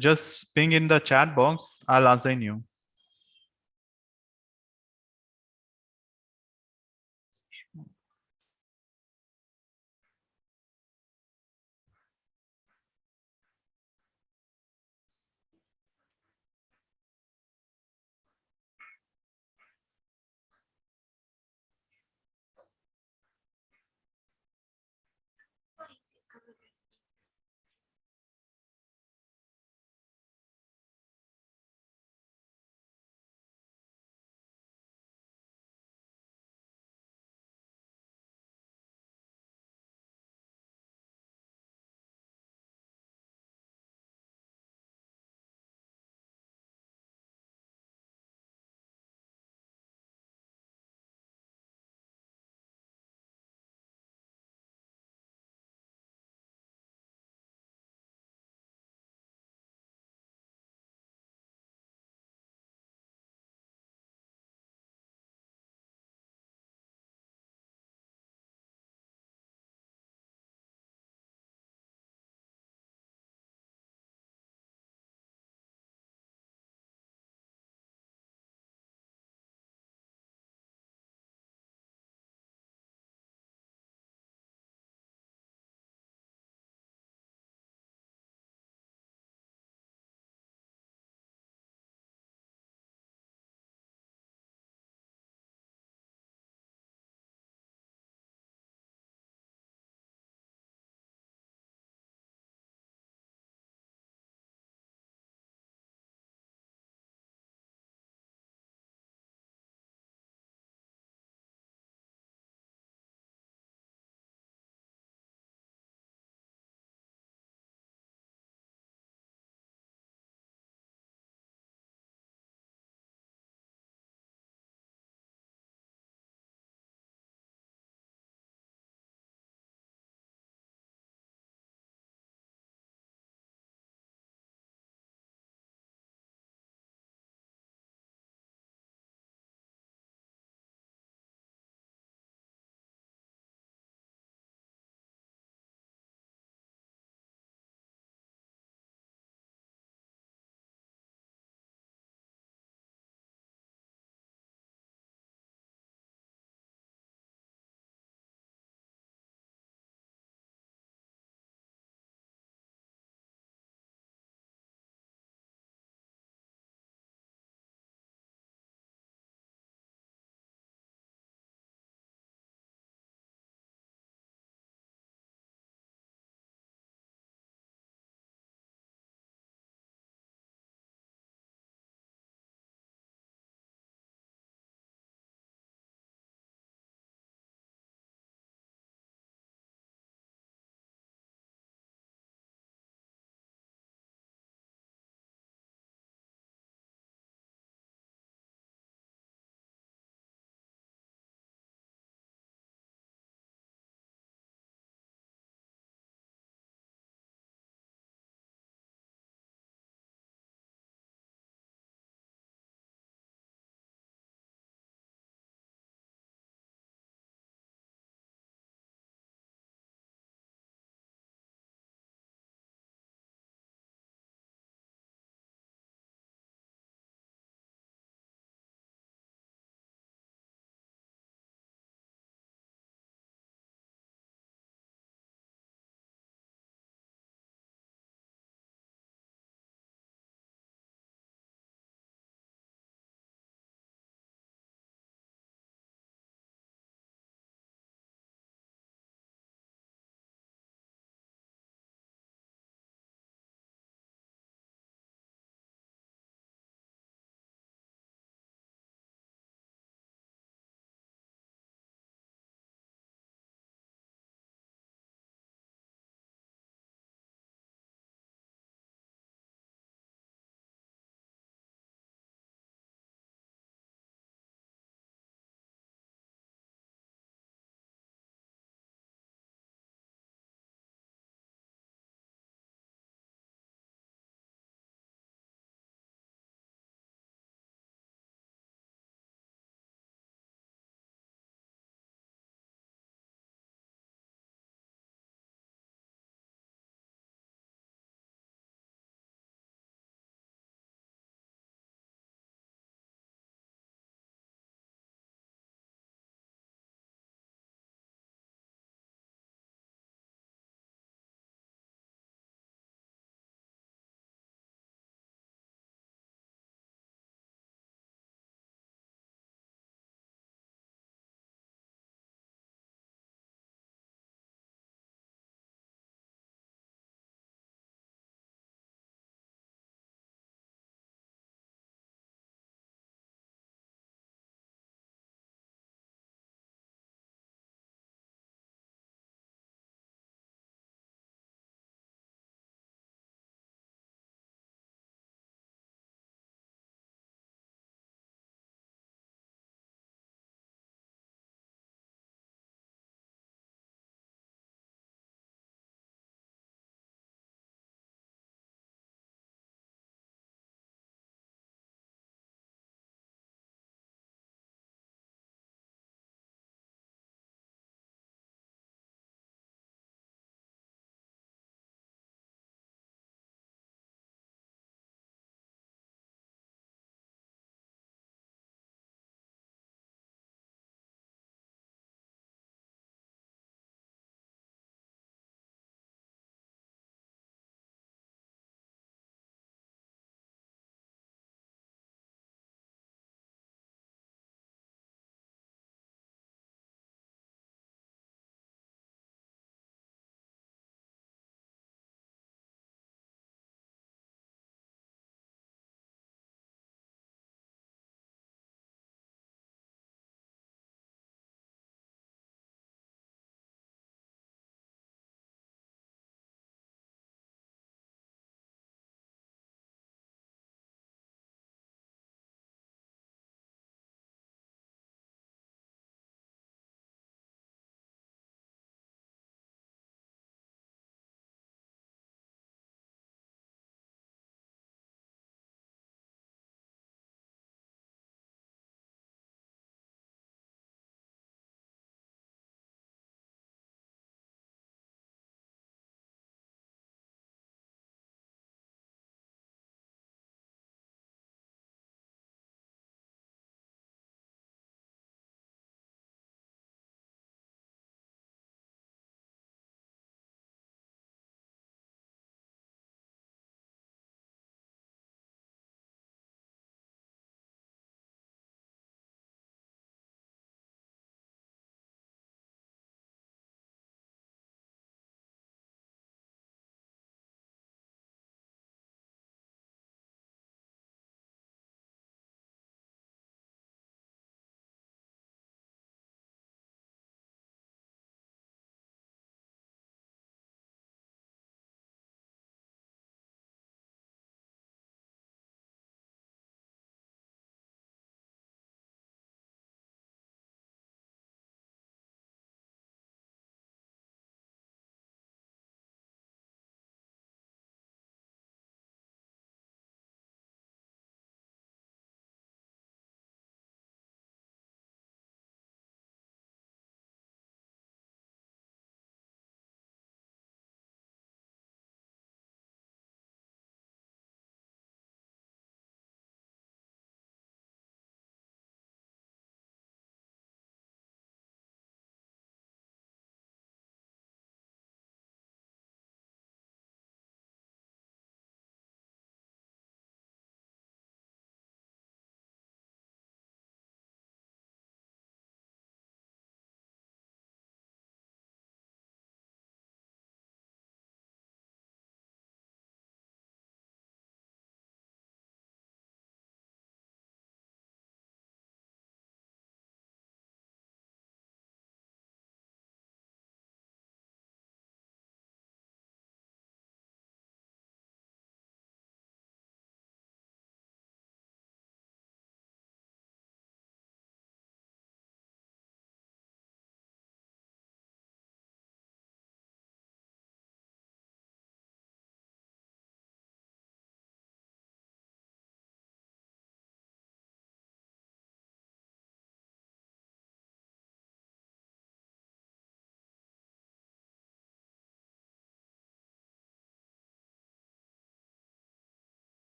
just ping in the chat box. I'll assign you.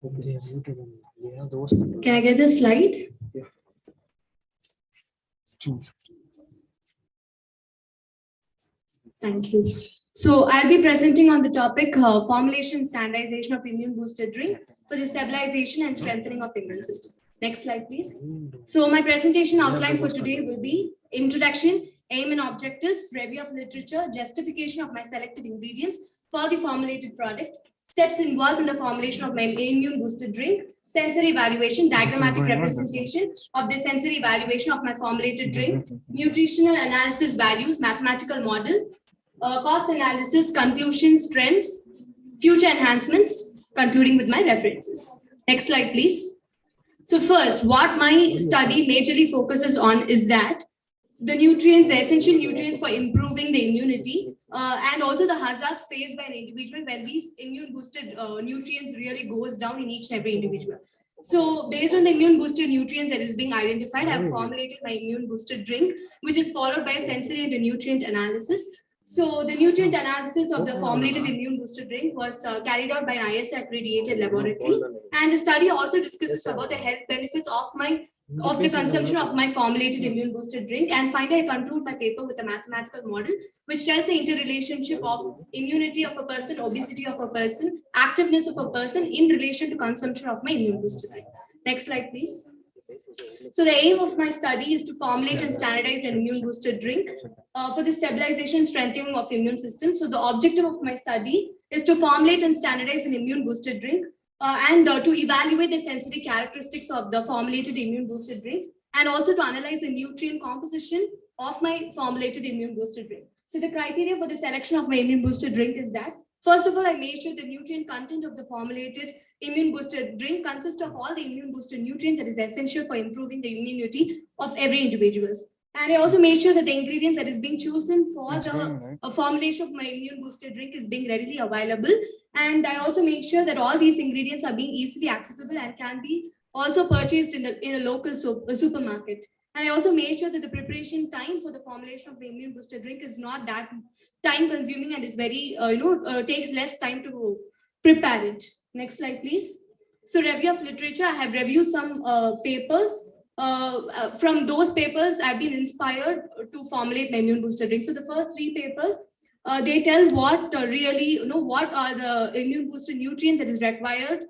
Can I get the slide? Thank you. So I'll be presenting on the topic formulation standardization of immune boosted drink for the stabilization and strengthening of immune system. Next slide, please. So my presentation outline for today will be introduction, aim and objectives, review of literature, justification of my selected ingredients for the formulated product, steps involved in the formulation of my immune boosted drink, sensory evaluation, diagrammatic representation of the sensory evaluation of my formulated drink, nutritional analysis values, mathematical model, cost analysis, conclusions, trends, future enhancements, concluding with my references. Next slide, please. So first, what my study majorly focuses on is that the nutrients, the essential nutrients for improving the immunity, and also the hazards faced by an individual when these immune boosted nutrients really goes down in each and every individual. So based on the immune boosted nutrients that is being identified, I have formulated my immune boosted drink, which is followed by a sensory and a nutrient analysis. So the nutrient analysis of the formulated immune booster drink was carried out by an ISO accredited laboratory, and the study also discusses about the health benefits of the consumption of my formulated immune boosted drink, and finally I conclude my paper with a mathematical model which tells the interrelationship of immunity of a person, obesity of a person, activeness of a person in relation to consumption of my immune booster drink. Next slide, please. So the aim of my study is to formulate and standardize an immune boosted drink for the stabilization and strengthening of immune system. So the objective of my study is to formulate and standardize an immune boosted drink and to evaluate the sensory characteristics of the formulated immune boosted drink, and also to analyze the nutrient composition of my formulated immune boosted drink. So the criteria for the selection of my immune boosted drink is that, first of all, I made sure the nutrient content of the formulated immune boosted drink consists of all the immune boosted nutrients that is essential for improving the immunity of every individual. And I also made sure that the ingredients that is being chosen for the formulation of my immune boosted drink is being readily available. And I also made sure that all these ingredients are being easily accessible and can be also purchased in a local supermarket. And I also made sure that the preparation time for the formulation of the immune booster drink is not that time consuming and is very, takes less time to prepare it. Next slide, please. So review of literature, I have reviewed some papers. From those papers, I've been inspired to formulate my immune booster drink. So the first three papers, they tell what what are the immune booster nutrients that is required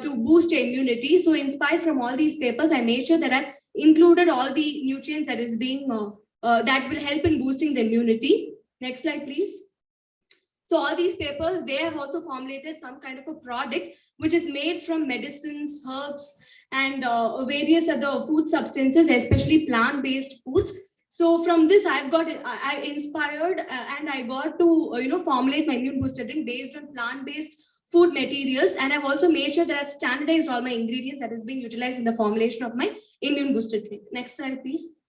to boost your immunity. So inspired from all these papers, I made sure that I've included all the nutrients that is being that will help in boosting the immunity. Next slide, please. So all these papers, they have also formulated some kind of a product which is made from medicines, herbs, and various other food substances, especially plant-based foods. So from this, I inspired and I got to formulate my immune booster drink based on plant-based food materials, and I've also made sure that I've standardized all my ingredients that is being utilized in the formulation of my immune booster drink. Next slide, please.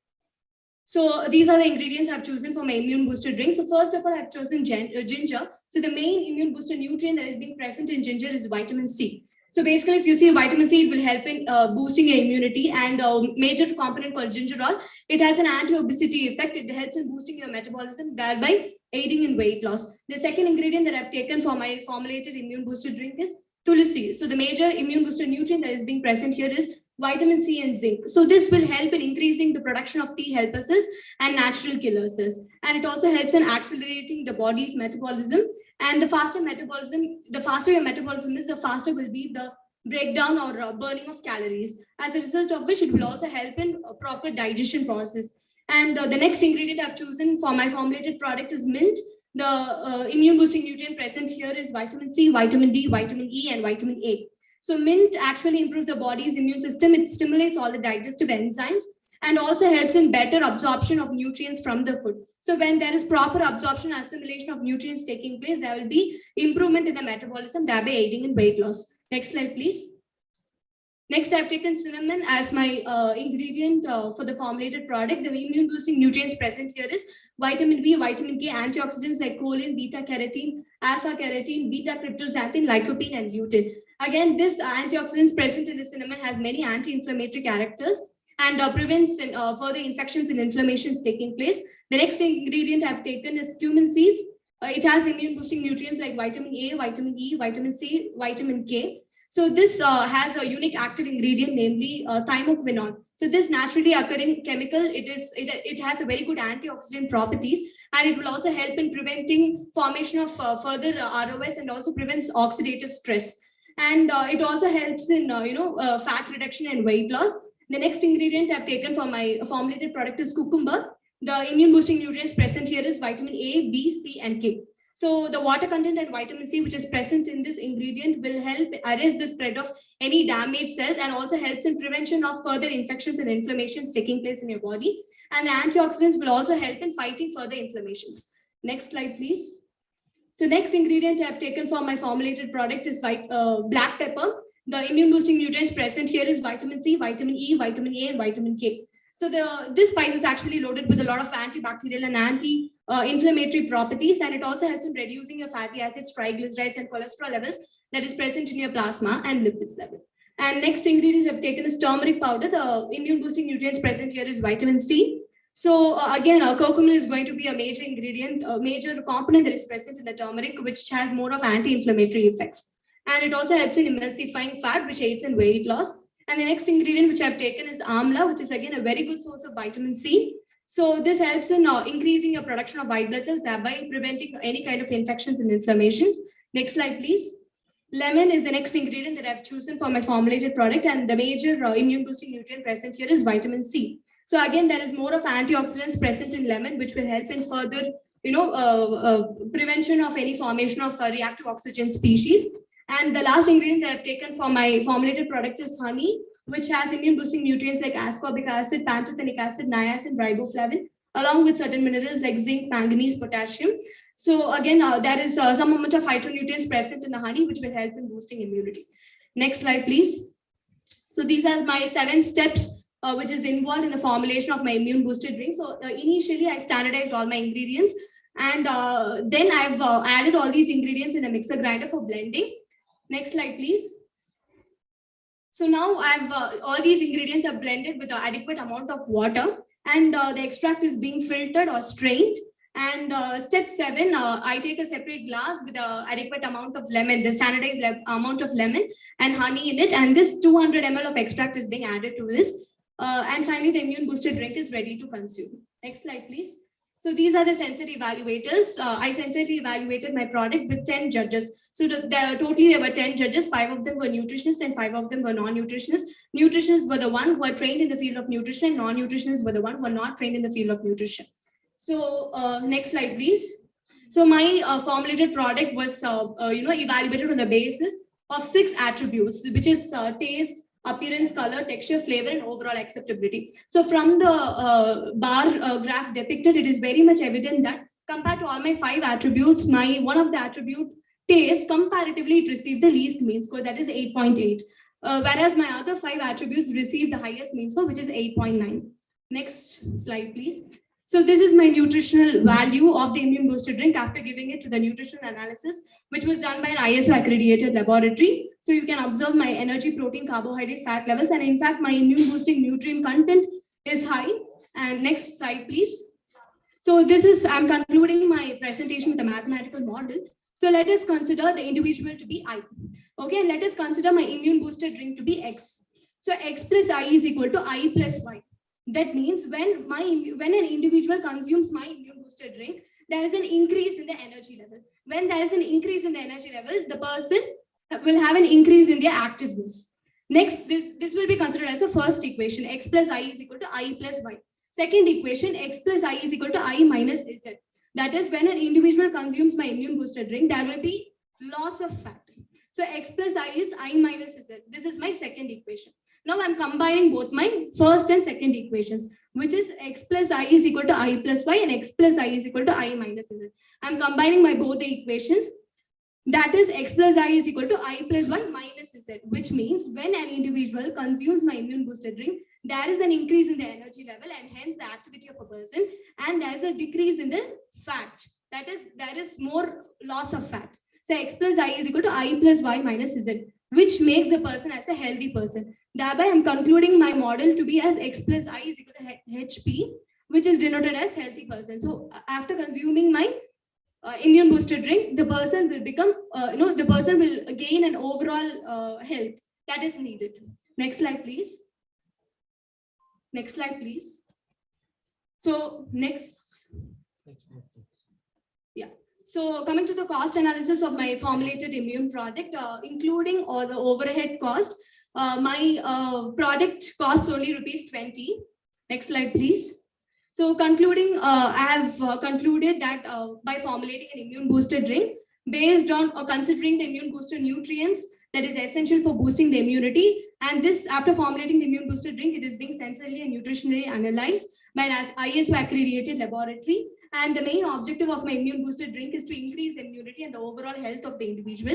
So these are the ingredients I've chosen for my immune booster drink. So first of all, I've chosen ginger. So the main immune booster nutrient that is being present in ginger is vitamin C. So basically, if you see vitamin C, it will help in boosting your immunity, and a major component called gingerol, it has an anti-obesity effect. It helps in boosting your metabolism, thereby aiding in weight loss. The second ingredient that I've taken for my formulated immune booster drink is tulsi. So the major immune booster nutrient that is being present here is vitamin C and zinc. So this will help in increasing the production of T helper cells and natural killer cells. And it also helps in accelerating the body's metabolism. And the faster your metabolism is, the faster will be the breakdown or burning of calories. As a result of which, it will also help in a proper digestion process. And the next ingredient I've chosen for my formulated product is mint. The immune boosting nutrient present here is vitamin C, vitamin D, vitamin E, and vitamin A. So mint actually improves the body's immune system. It stimulates all the digestive enzymes and also helps in better absorption of nutrients from the food. So when there is proper absorption and assimilation of nutrients taking place, there will be improvement in the metabolism, thereby aiding in weight loss. Next slide, please. Next, I've taken cinnamon as my ingredient for the formulated product. The immune boosting nutrients present here is vitamin B, vitamin K, antioxidants like choline, beta carotene, alpha carotene, beta cryptoxanthin, lycopene, and lutein. Again, this antioxidants present in the cinnamon has many anti-inflammatory characters and prevents further infections and inflammations taking place. The next ingredient I've taken is cumin seeds. It has immune boosting nutrients like vitamin A, vitamin E, vitamin C, vitamin K. So this has a unique active ingredient, namely thymoquinone. So this naturally occurring chemical, it has a very good antioxidant properties, and it will also help in preventing formation of further ROS, and also prevents oxidative stress. And it also helps in fat reduction and weight loss. The next ingredient I've taken for my formulated product is cucumber. The immune boosting nutrients present here is vitamin A, B, C, and K. So the water content and vitamin C, which is present in this ingredient, will help arrest the spread of any damaged cells, and also helps in prevention of further infections and inflammations taking place in your body. And the antioxidants will also help in fighting further inflammations. Next slide, please. So next ingredient I've taken for my formulated product is black pepper. The immune boosting nutrients present here is vitamin C, vitamin E, vitamin A, and vitamin K. So this spice is actually loaded with a lot of antibacterial and anti-inflammatory properties, and it also helps in reducing your fatty acids, triglycerides, and cholesterol levels that is present in your plasma and lipids level. And next ingredient I've taken is turmeric powder. The immune boosting nutrients present here is vitamin C. So again, curcumin is going to be a major ingredient, a major component that is present in the turmeric, which has more of anti-inflammatory effects. And it also helps in emulsifying fat, which aids in weight loss. And the next ingredient which I've taken is amla, which is again a very good source of vitamin C. So this helps in increasing your production of white blood cells, thereby preventing any kind of infections and inflammations. Next slide, please. Lemon is the next ingredient that I've chosen for my formulated product, and the major immune boosting nutrient present here is vitamin C. So again, there is more of antioxidants present in lemon, which will help in further, prevention of any formation of reactive oxygen species. And the last ingredient that I've taken for my formulated product is honey, which has immune boosting nutrients like ascorbic acid, pantothenic acid, niacin, riboflavin, along with certain minerals like zinc, manganese, potassium. So again, there is some amount of phytonutrients present in the honey, which will help in boosting immunity. Next slide, please. So these are my 7 steps which is involved in the formulation of my immune boosted drink. So initially, I standardized all my ingredients, and then I've added all these ingredients in a mixer grinder for blending. Next slide, please. So now I've all these ingredients are blended with an adequate amount of water, and the extract is being filtered or strained. And step 7, I take a separate glass with an adequate amount of lemon, the standardized amount of lemon and honey in it. And this 200 ml of extract is being added to this. And finally, the immune boosted drink is ready to consume. Next slide, please. So these are the sensory evaluators. I sensorily evaluated my product with 10 judges. So totally there were 10 judges. 5 of them were nutritionists and 5 of them were non-nutritionists. Nutritionists were the one who were trained in the field of nutrition, and non-nutritionists were the one who were not trained in the field of nutrition. So next slide, please. So my formulated product was evaluated on the basis of 6 attributes, which is taste, appearance, color, texture, flavor, and overall acceptability. So from the bar graph depicted, it is very much evident that compared to all my 5 attributes, one of the attribute, taste, comparatively it received the least mean score, that is 8.8. Whereas my other 5 attributes received the highest mean score, which is 8.9. Next slide, please. So this is my nutritional value of the immune booster drink after giving it to the nutritional analysis, which was done by an ISO accredited laboratory. So you can observe my energy, protein, carbohydrate, fat levels, and in fact, my immune boosting nutrient content is high. And next slide, please. So I'm concluding my presentation with a mathematical model. So let us consider the individual to be I. Okay, and let us consider my immune booster drink to be X. So X plus I is equal to I plus Y. That means when an individual consumes my immune booster drink, there is an increase in the energy level. When there is an increase in the energy level, the person will have an increase in their activeness. Next, this will be considered as the first equation. X plus I is equal to I plus Y. Second equation, X plus I is equal to I minus Z. That is, when an individual consumes my immune booster drink, there will be loss of fat. So X plus I is I minus Z. This is my second equation. Now I'm combining both my first and second equations, which is X plus I is equal to I plus Y and X plus I is equal to I minus Z. I'm combining both the equations. That is, X plus I is equal to I plus 1 minus Z, which means when an individual consumes my immune booster drink, there is an increase in the energy level and hence the activity of a person, and there is a decrease in the fat. That is, there is more loss of fat. So X plus I is equal to I plus Y minus Z, which makes the person as a healthy person. Thereby, I'm concluding my model to be as X plus I is equal to HP, which is denoted as healthy person. So after consuming my immune booster drink, the person will become, the person will gain an overall health that is needed. Next slide, please. Next slide, please. So next, yeah. So coming to the cost analysis of my formulated immune product, including all the overhead cost, my product costs only ₹20. Next slide, please. So concluding, I have concluded that by formulating an immune booster drink, based on considering the immune booster nutrients that is essential for boosting the immunity, and this after formulating the immune booster drink, it is being sensorily and nutritionally analyzed by an ISO accredited laboratory. And the main objective of my immune booster drink is to increase immunity and the overall health of the individual.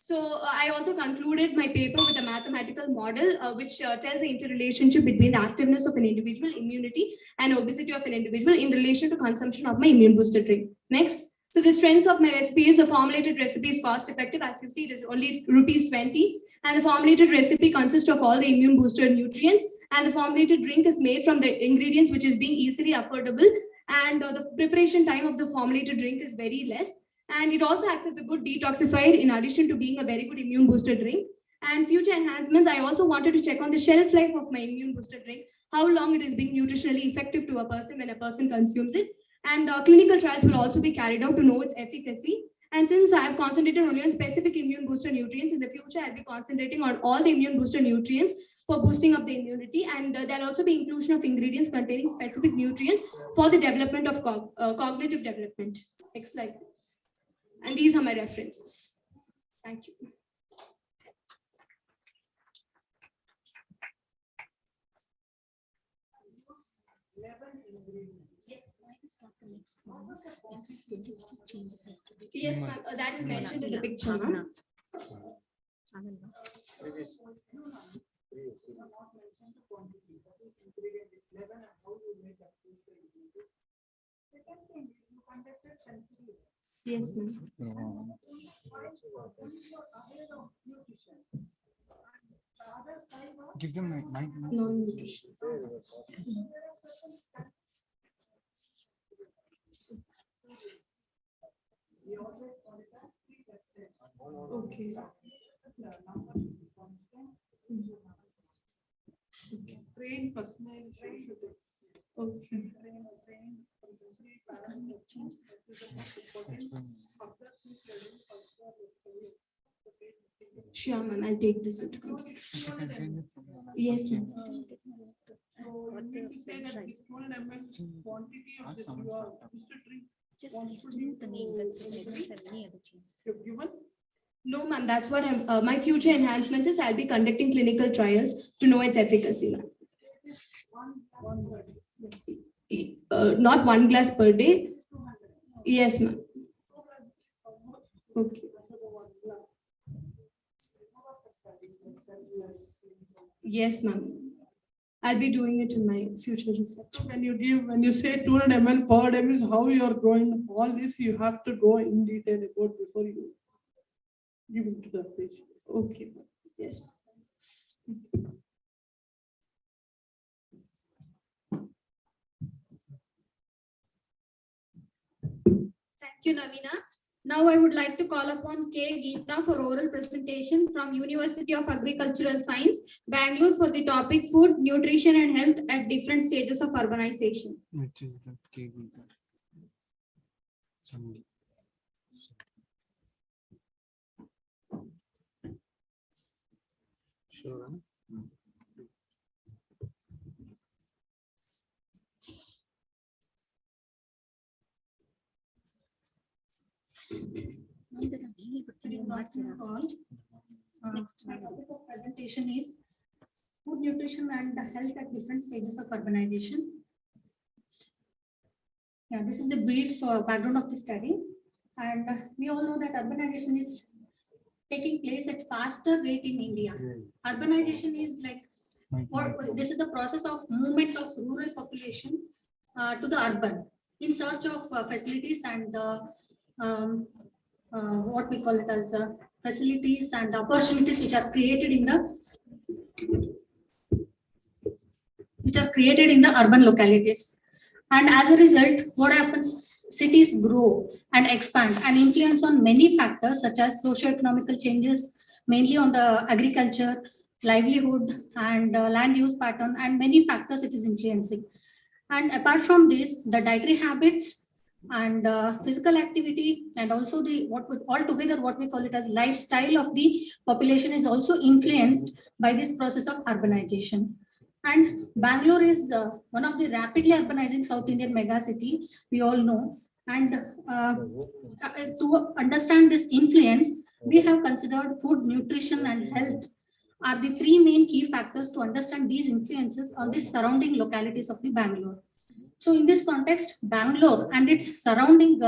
So I also concluded my paper with a mathematical model which tells the interrelationship between the activeness of an individual, immunity, and obesity of an individual in relation to consumption of my immune booster drink. Next. So the strengths of my recipe is the formulated recipe is cost effective. As you see, it is only ₹20. And the formulated recipe consists of all the immune booster nutrients. And the formulated drink is made from the ingredients which is being easily affordable. And the preparation time of the formulated drink is very less. And it also acts as a good detoxifier in addition to being a very good immune booster drink. And future enhancements, I also wanted to check on the shelf life of my immune booster drink, how long it is being nutritionally effective to a person when a person consumes it. And clinical trials will also be carried out to know its efficacy. And since I have concentrated only on specific immune booster nutrients, in the future I'll be concentrating on all the immune booster nutrients for boosting up the immunity. And there'll also be inclusion of ingredients containing specific nutrients for the development of cognitive development. Next slide, please. And these are my references. Thank you. Yes, ma'am. That is mentioned in the picture, ma'am. Yes, ma'am. Give them my non-nutrition. Okay. Train personalization. Okay. Sure, ma'am. I'll take this into consideration. Yes, ma'am. So you need to say that this 200 ml quantity of this booster drink. Just remove the name. That's it. I don't have any other changes. You've given? No, ma'am. That's what I'm. My future enhancement is I'll be conducting clinical trials to know its efficacy, ma'am. Not 1 glass per day. Yes, ma'am. Okay. Yes, ma'am. I'll be doing it in my future research. When you say 200 ml per day means how you are growing all this, you have to go in detail about before you give it to the patient. Okay. Yes. Thank you, Navina. Now I would like to call upon K. Geeta for oral presentation from University of Agricultural Science, Bangalore, for the topic food, nutrition and health at different stages of urbanization. Which is that K Geeta. Sure. Next topic of presentation is food, nutrition and the health at different stages of urbanization. Yeah, this is a brief background of the study, and we all know that urbanization is taking place at faster rate in India. Urbanization is like this is the process of movement of rural population to the urban in search of facilities and what we call it as facilities and opportunities which are created in the urban localities. And as a result, what happens? Cities grow and expand and influence on many factors such as socio-economical changes, mainly on the agriculture, livelihood, and land use pattern, and many factors it is influencing. And apart from this, the dietary habits and physical activity, and also the altogether what we call it as lifestyle of the population is also influenced by this process of urbanization. And Bangalore is one of the rapidly urbanizing South Indian megacity, we all know. And to understand this influence, we have considered food, nutrition, and health are the three main key factors to understand these influences on the surrounding localities of the Bangalore. So in this context, Bangalore and its surrounding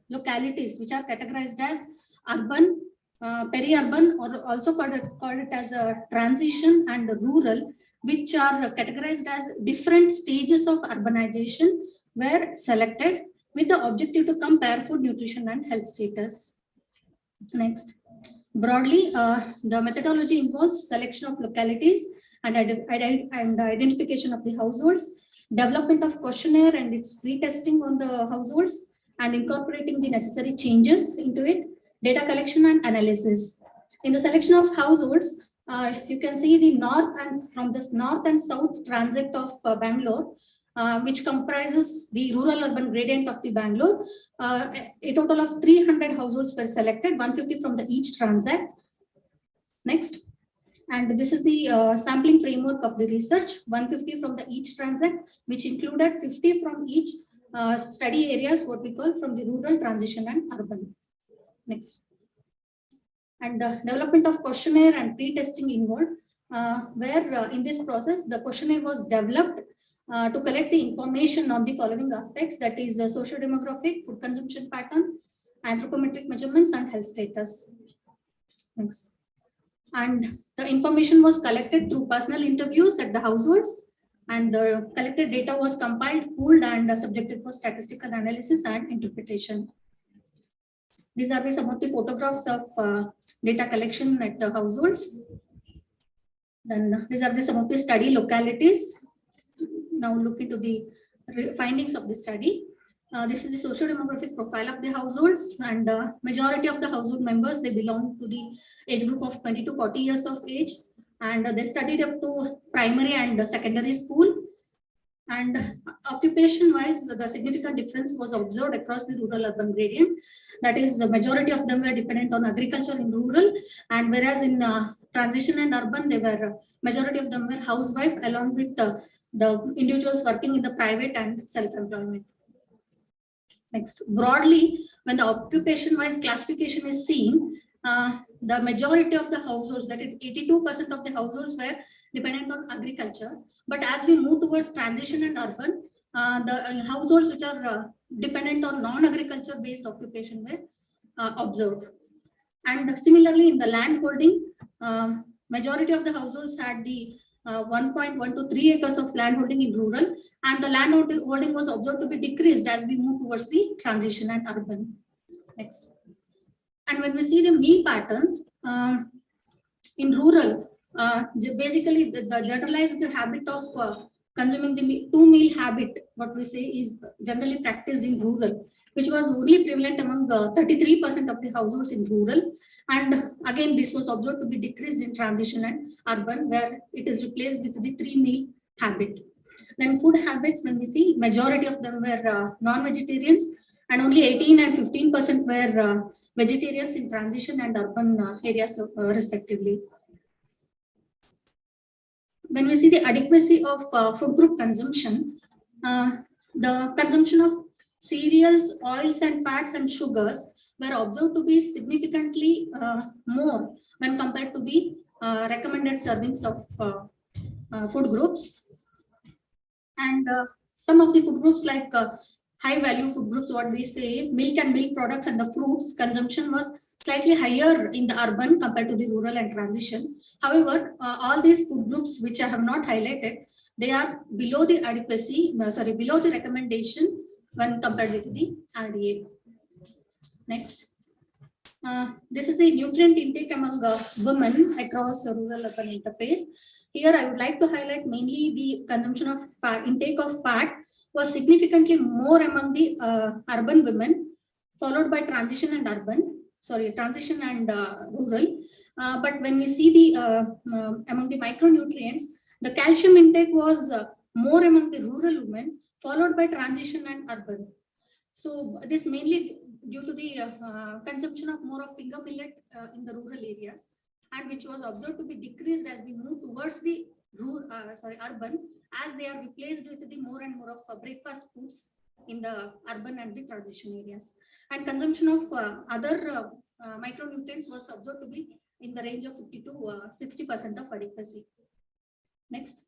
localities, which are categorized as urban, peri-urban, or also called it as a transition, and rural, which are categorized as different stages of urbanization, were selected with the objective to compare food, nutrition, and health status. Next. Broadly, the methodology involves selection of localities and identification of the households, development of questionnaire and its pre-testing on the households, and incorporating the necessary changes into it, data collection and analysis. In the selection of households, you can see the from the north and south transit of Bangalore, which comprises the rural-urban gradient of the Bangalore. A total of 300 households were selected, 150 from the each transit. Next. And this is the sampling framework of the research, 150 from the each transit, which included 50 from each study areas, what we call from the rural, transition, and urban. Next. And the development of questionnaire and pre-testing involved, where in this process, the questionnaire was developed to collect the information on the following aspects, that is the social demographic, food consumption pattern, anthropometric measurements, and health status. Next. And the information was collected through personal interviews at the households, and the collected data was compiled, pooled, and subjected for statistical analysis and interpretation. These are some of the photographs of data collection at the households. Then these are some of the study localities. Now look into the findings of the study. This is the socio-demographic profile of the households, and majority of the household members, they belong to the age group of 20 to 40 years of age, and they studied up to primary and secondary school. And occupation-wise, the significant difference was observed across the rural-urban gradient. That is, the majority of them were dependent on agriculture in rural, and whereas in transition and urban, majority of them were housewife, along with the individuals working in the private and self-employment. Next, broadly, when the occupation-wise classification is seen, the majority of the households, that is 82% of the households, were dependent on agriculture. But as we move towards transition and urban, the households which are dependent on non-agriculture based occupation were observed. And similarly, in the land holding, majority of the households had the 1.1 to 3 acres of land holding in rural, and the land holding was observed to be decreased as we move towards the transition and urban. Next. And when we see the meal pattern in rural, basically the generalized habit of consuming the two-meal habit, what we say, is generally practiced in rural, which was only prevalent among 33% of the households in rural. And again, this was observed to be decreased in transition and urban, where it is replaced with the three-meal habit. Then food habits, when we see, majority of them were non-vegetarians, and only 18 and 15% were vegetarians in transition and urban areas respectively. When we see the adequacy of food group consumption, the consumption of cereals, oils, and fats and sugars were observed to be significantly more when compared to the recommended servings of food groups. And some of the food groups, like high value food groups, what we say, milk and milk products and the fruits consumption was slightly higher in the urban compared to the rural and transition. However, all these food groups which I have not highlighted, they are below the adequacy, below the recommendation when compared with the RDA. Next. This is the nutrient intake among women across rural-urban interface. Here, I would like to highlight mainly the consumption of intake of fat was significantly more among the urban women, followed by transition and rural. But when we see the among the micronutrients, the calcium intake was more among the rural women, followed by transition and urban. So this mainly due to the consumption of more of finger millet in the rural areas, and which was observed to be decreased as we move towards the urban, as they are replaced with the more and more of breakfast foods in the urban and the transition areas. And consumption of other micronutrients was observed to be in the range of 50 to 60% of adequacy. Next.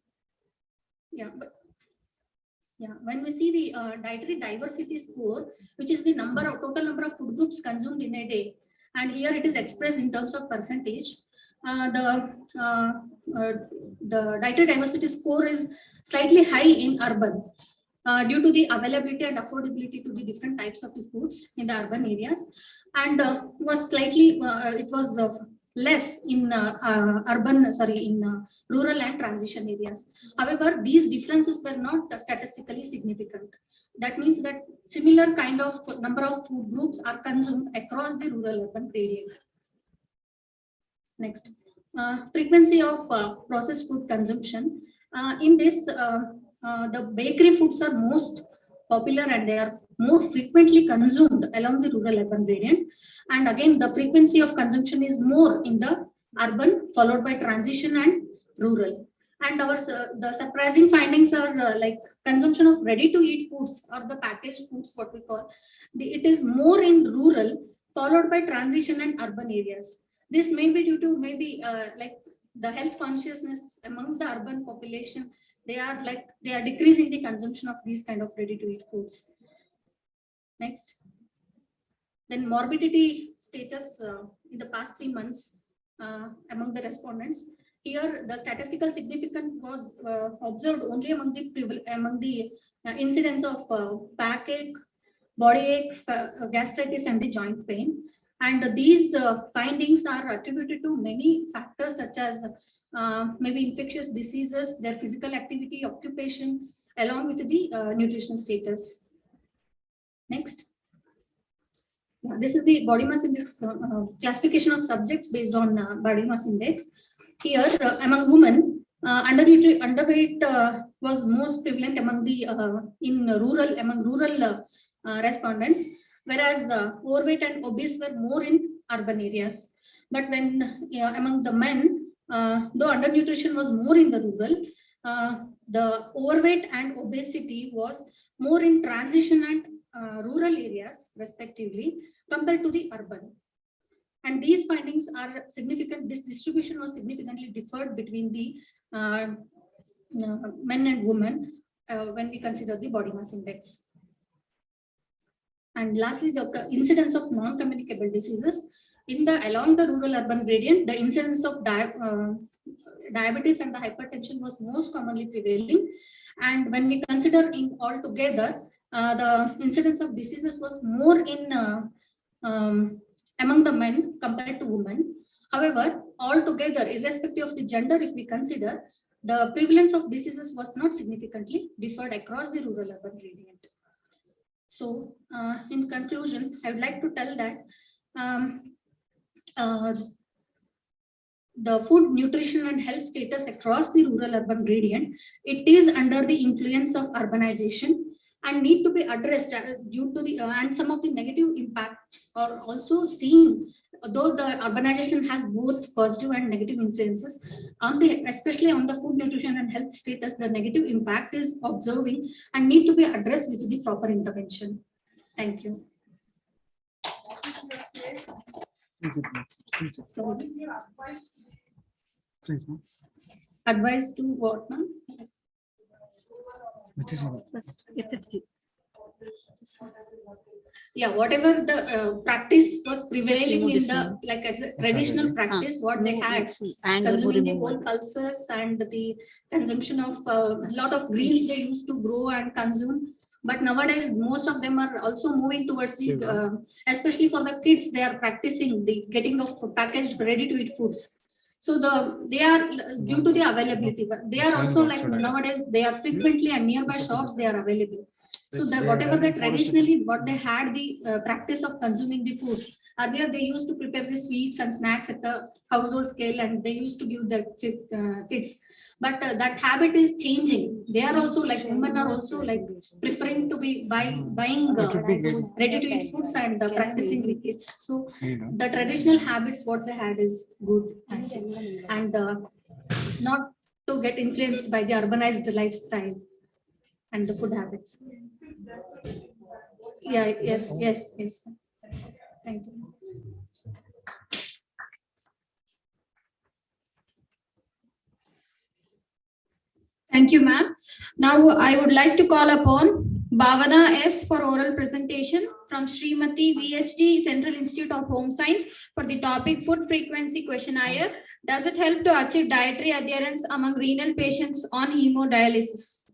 When we see the dietary diversity score, which is the total number of food groups consumed in a day, and here it is expressed in terms of percentage. The dietary diversity score is slightly high in urban due to the availability and affordability to the different types of the foods in the urban areas, and was slightly less in rural and transition areas. However, these differences were not statistically significant. That means that similar kind of number of food groups are consumed across the rural-urban gradient. Next, frequency of processed food consumption. In this, the bakery foods are most popular and they are more frequently consumed along the rural-urban gradient. And again, the frequency of consumption is more in the urban, followed by transition and rural. And the surprising findings are like consumption of ready-to-eat foods or the packaged foods, what we call. It is more in rural, followed by transition and urban areas. This may be due to like the health consciousness among the urban population. They are decreasing the consumption of these kind of ready-to-eat foods. Next. Then morbidity status in the past 3 months among the respondents. Here, the statistical significance was observed only among the incidence of backache, body ache, gastritis, and the joint pain. And these findings are attributed to many factors such as maybe infectious diseases, their physical activity, occupation, along with the nutritional status. Next. This is the body mass index classification of subjects based on body mass index. Here, among women, underweight was most prevalent among the rural respondents, whereas overweight and obese were more in urban areas. But when among the men, though undernutrition was more in the rural, the overweight and obesity was more in transition and rural areas, respectively, compared to the urban. And these findings are significant. This distribution was significantly differed between the men and women when we consider the body mass index. And lastly, the incidence of non-communicable diseases. Along the rural-urban gradient, the incidence of diabetes and the hypertension was most commonly prevailing. And when we consider in all together, the incidence of diseases was more in among the men compared to women. However, altogether, irrespective of the gender, if we consider, the prevalence of diseases was not significantly differed across the rural-urban gradient. So, in conclusion, I would like to tell that the food, nutrition, and health status across the rural-urban gradient, it is under the influence of urbanization and need to be addressed due to the and some of the negative impacts are also seen. Though the urbanization has both positive and negative influences on especially on the food, nutrition, and health status, the negative impact is observing and need to be addressed with the proper intervention. Thank you. Advice to what, ma'am? Yeah, whatever the practice was prevailing in the as a traditional practice, what they had, consuming the whole pulses and the consumption of a lot of greens they used to grow and consume. But nowadays, most of them are also moving towards the, especially for the kids, they are practicing the getting of packaged ready-to-eat foods. So they are due to the availability, but they are also like nowadays they are frequently and nearby shops they are available. So that whatever they traditionally what they had the practice of consuming the foods, earlier they used to prepare the sweets and snacks at the household scale and they used to give the kids. But that habit is changing. They are also like women are also like preferring to be buying ready to eat foods and practicing with kids. So the traditional habits what they had is good and not to get influenced by the urbanized lifestyle and the food habits. Yeah, yes. Thank you. Thank you, ma'am. Now I would like to call upon Bhavana S for oral presentation from Srimati VSD Central Institute of Home Science for the topic Food Frequency Questionnaire. Does it help to achieve dietary adherence among renal patients on hemodialysis?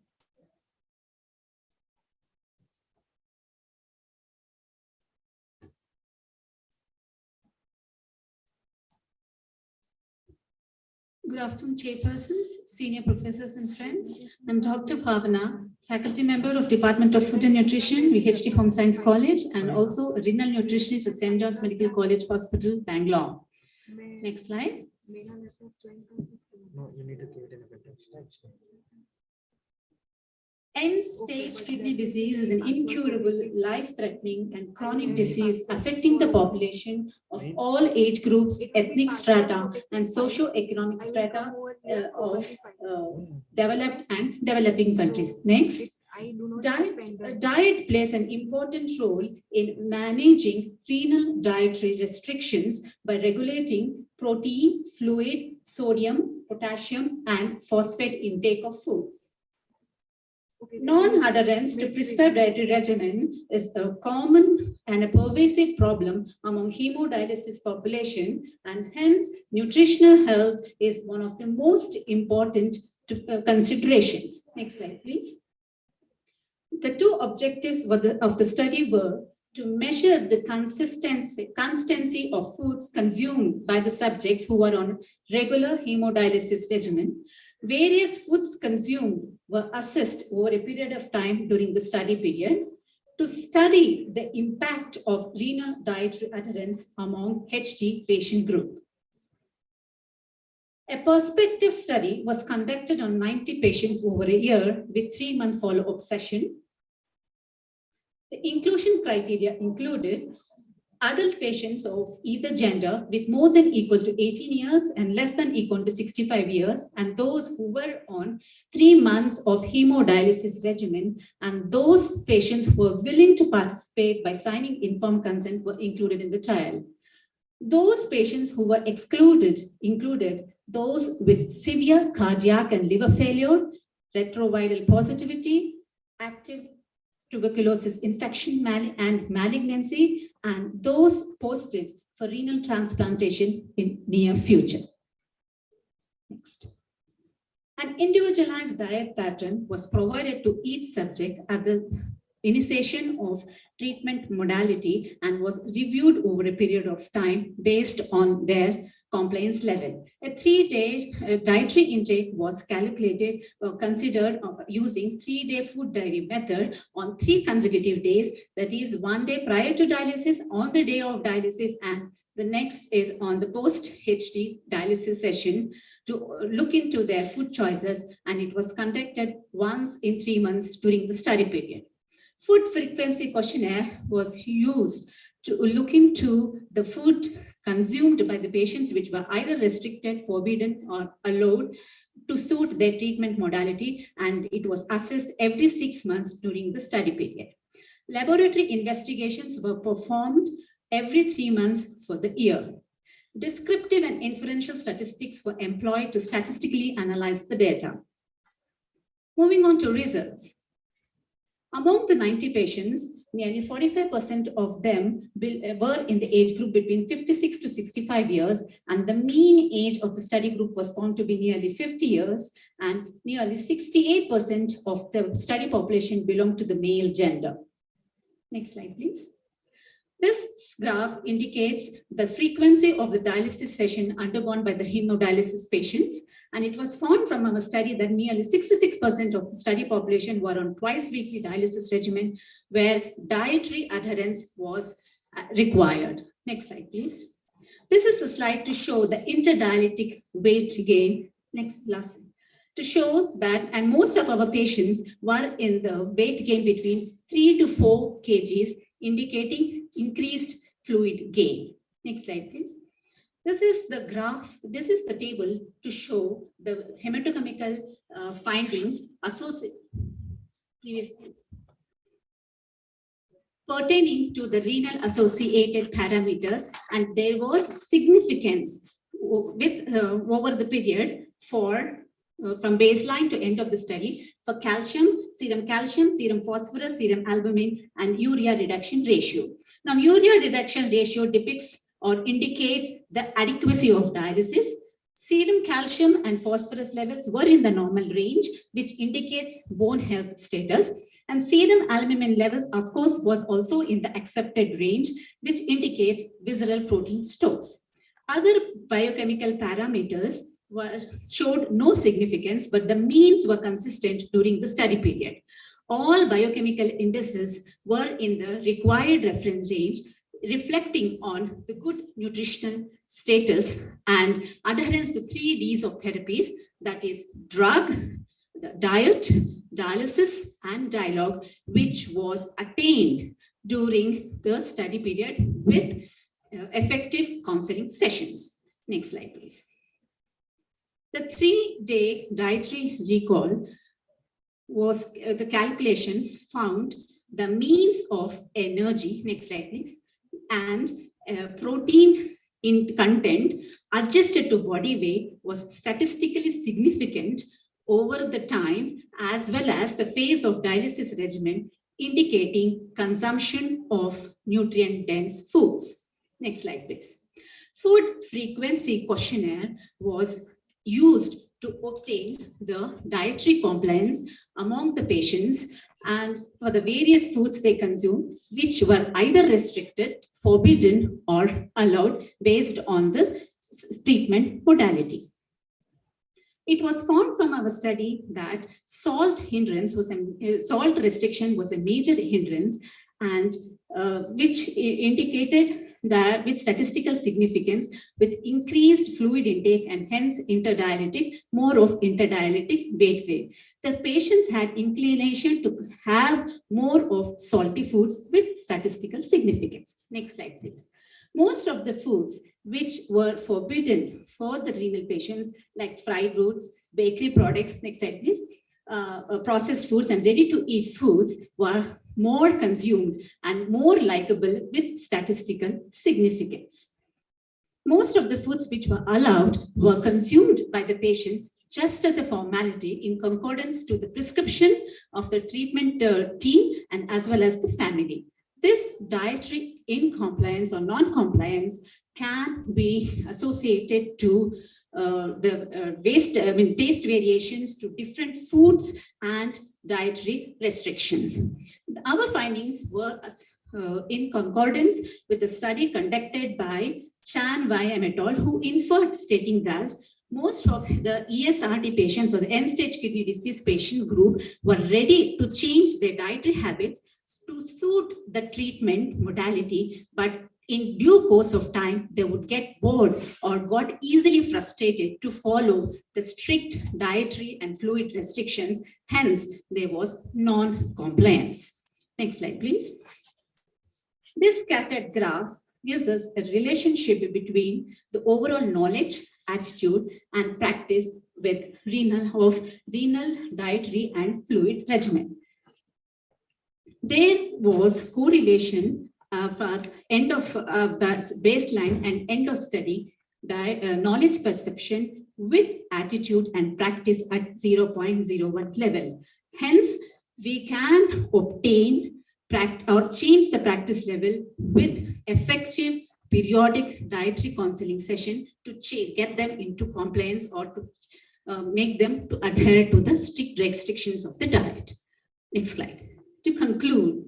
Good afternoon, chairpersons, senior professors and friends. I'm Dr. Bhavana, faculty member of Department of Food and Nutrition, VHT Home Science College, and also a renal nutritionist at St. John's Medical College Hospital, Bangalore. Next slide. No, you need to give it in a better stage. End-stage kidney disease is an incurable, life-threatening and chronic disease affecting the population of all age groups, ethnic strata, and socio-economic strata of developed and developing countries. Next. Diet plays an important role in managing renal dietary restrictions by regulating protein, fluid, sodium, potassium, and phosphate intake of foods. Non-adherence to prescribed dietary regimen is a common and a pervasive problem among hemodialysis population, and hence nutritional health is one of the most important considerations. Next slide, please. The two objectives of the study were to measure the consistency of foods consumed by the subjects who were on regular hemodialysis regimen. Various foods consumed were assessed over a period of time during the study period to study the impact of renal dietary adherence among HT patient group. A prospective study was conducted on 90 patients over a year with 3-month follow-up session. The inclusion criteria included adult patients of either gender with more than equal to 18 years and less than equal to 65 years, and those who were on 3 months of hemodialysis regimen, and those patients who were willing to participate by signing informed consent were included in the trial. Those patients who were excluded included those with severe cardiac and liver failure, retroviral positivity, active tuberculosis infection and malignancy, and those posted for renal transplantation in near future. Next. An individualized diet pattern was provided to each subject at the initiation of treatment modality and was reviewed over a period of time based on their compliance level. A 3-day dietary intake was calculated or considered using 3-day food diary method on 3 consecutive days, that is 1 day prior to dialysis, on the day of dialysis, and the next is on the post-HT dialysis session to look into their food choices, and it was conducted once in 3 months during the study period. Food frequency questionnaire was used to look into the food consumed by the patients which were either restricted, forbidden, or allowed to suit their treatment modality, and it was assessed every 6 months during the study period. Laboratory investigations were performed every 3 months for the year. Descriptive and inferential statistics were employed to statistically analyze the data. Moving on to results. Among the 90 patients, nearly 45% of them were in the age group between 56 to 65 years, and the mean age of the study group was found to be nearly 50 years, and nearly 68% of the study population belonged to the male gender. Next slide, please. This graph indicates the frequency of the dialysis session undergone by the hemodialysis patients. And it was found from our study that nearly 66% of the study population were on twice weekly dialysis regimen, where dietary adherence was required. Next slide, please. This is a slide to show the interdialytic weight gain. Next, last. To show that, and most of our patients were in the weight gain between 3 to 4 kgs, indicating increased fluid gain. Next slide, please. This is the graph, this is the table to show the hematochemical findings associated, pertaining to the renal associated parameters, and there was significance with over the period for from baseline to end of the study for calcium, serum phosphorus, serum albumin, and urea reduction ratio. Now, urea reduction ratio depicts or indicates the adequacy of dialysis. Serum calcium and phosphorus levels were in the normal range, which indicates bone health status. And serum albumin levels, of course, was also in the accepted range, which indicates visceral protein stores. Other biochemical parameters showed no significance, but the means were consistent during the study period. All biochemical indices were in the required reference range, reflecting on the good nutritional status and adherence to 3 Ds of therapies, that is drug, diet, dialysis, and dialogue, which was attained during the study period with effective counseling sessions. Next slide, please. The 3-day dietary recall was the calculations found the means of energy, next slide please, and protein in content adjusted to body weight was statistically significant over the time as well as the phase of dialysis regimen, indicating consumption of nutrient-dense foods. Next slide, please. Food frequency questionnaire was used to obtain the dietary compliance among the patients and for the various foods they consume, which were either restricted, forbidden, or allowed based on the treatment modality. It was found from our study that salt restriction was a major hindrance, and which indicated that with statistical significance, with increased fluid intake and hence more of interdialytic weight gain. The patients had inclination to have more of salty foods with statistical significance. Next slide, please. Most of the foods which were forbidden for the renal patients, like fried foods, bakery products, next slide, please, processed foods and ready-to-eat foods were more consumed and more likable with statistical significance. Most of the foods which were allowed were consumed by the patients just as a formality in concordance to the prescription of the treatment team and as well as the family. This dietary incompliance or non-compliance can be associated to taste variations to different foods and dietary restrictions. Our findings were in concordance with the study conducted by Chan Y.M. et al., who inferred stating that most of the ESRD patients or the end-stage kidney disease patient group were ready to change their dietary habits to suit the treatment modality, but in due course of time, they would get bored or got easily frustrated to follow the strict dietary and fluid restrictions. Hence, there was non-compliance. Next slide, please. This scattered graph gives us a relationship between the overall knowledge, attitude, and practice with renal, dietary, and fluid regimen. There was correlation for end of the baseline and end of study, knowledge perception with attitude and practice at 0.01 level. Hence, we can obtain or change the practice level with effective periodic dietary counseling session to get them into compliance or to make them to adhere to the strict restrictions of the diet. Next slide. To conclude,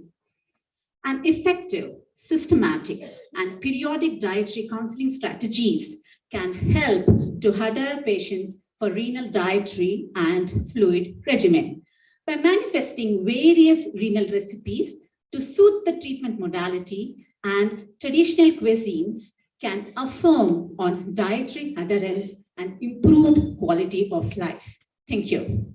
an effective systematic, and periodic dietary counseling strategies can help to adhere patients for renal dietary and fluid regimen. By manifesting various renal recipes to suit the treatment modality, and traditional cuisines can affirm on dietary adherence and improve quality of life. Thank you.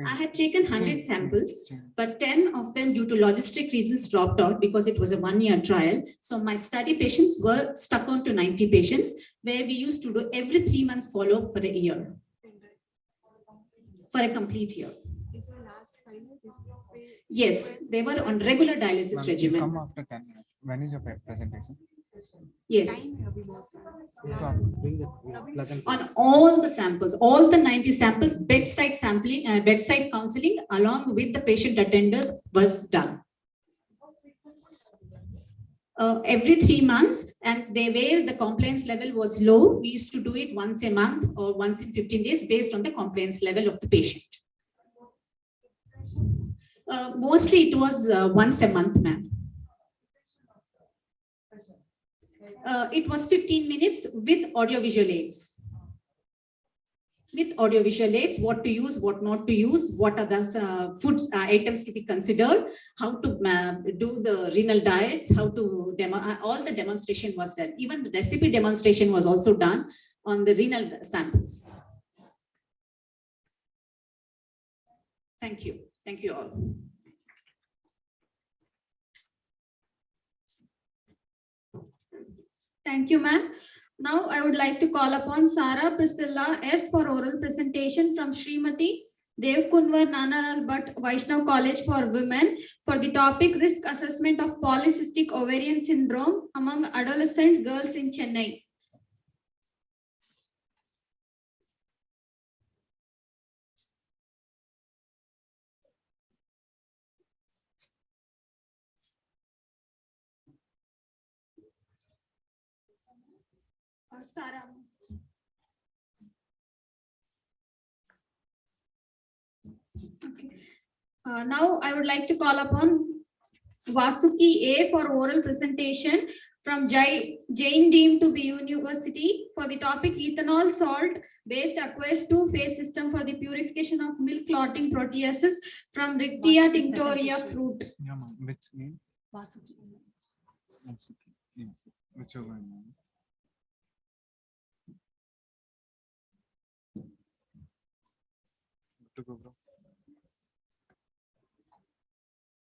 I had taken 100 samples, but 10 of them due to logistic reasons dropped out because it was a one-year trial. So my study patients were stuck on to 90 patients, where we used to do every 3 months follow-up for a year, for a complete year. Yes, they were on regular dialysis regimen. Come after 10 minutes. When is your presentation? Yes. On all the samples, all the 90 samples, bedside sampling, bedside counseling along with the patient attenders was done. Every 3 months, and where the compliance level was low, we used to do it once a month or once in 15 days based on the compliance level of the patient. Mostly it was once a month, ma'am. It was 15 minutes with audiovisual aids. With audiovisual aids, what to use, what not to use, what are the food items to be considered, how to do the renal diets, how to all the demonstration was done. Even the recipe demonstration was also done on the renal samples. Thank you. Thank you all. Thank you, ma'am. Now I would like to call upon Sarah Priscilla S for oral presentation from Srimati Dev Kunwar Nanalal Bhatt Vaishnav College for Women for the topic Risk Assessment of Polycystic Ovarian Syndrome among Adolescent Girls in Chennai. Sarah. Okay. Now I would like to call upon Vasuki A for oral presentation from Jain Deemed to be University for the topic ethanol salt based aqueous two-phase system for the purification of milk clotting proteases from Rictia tinctoria fruit. Yeah, ma'am. Which name? Vasuki. Vasuki. Yeah. Whichever name.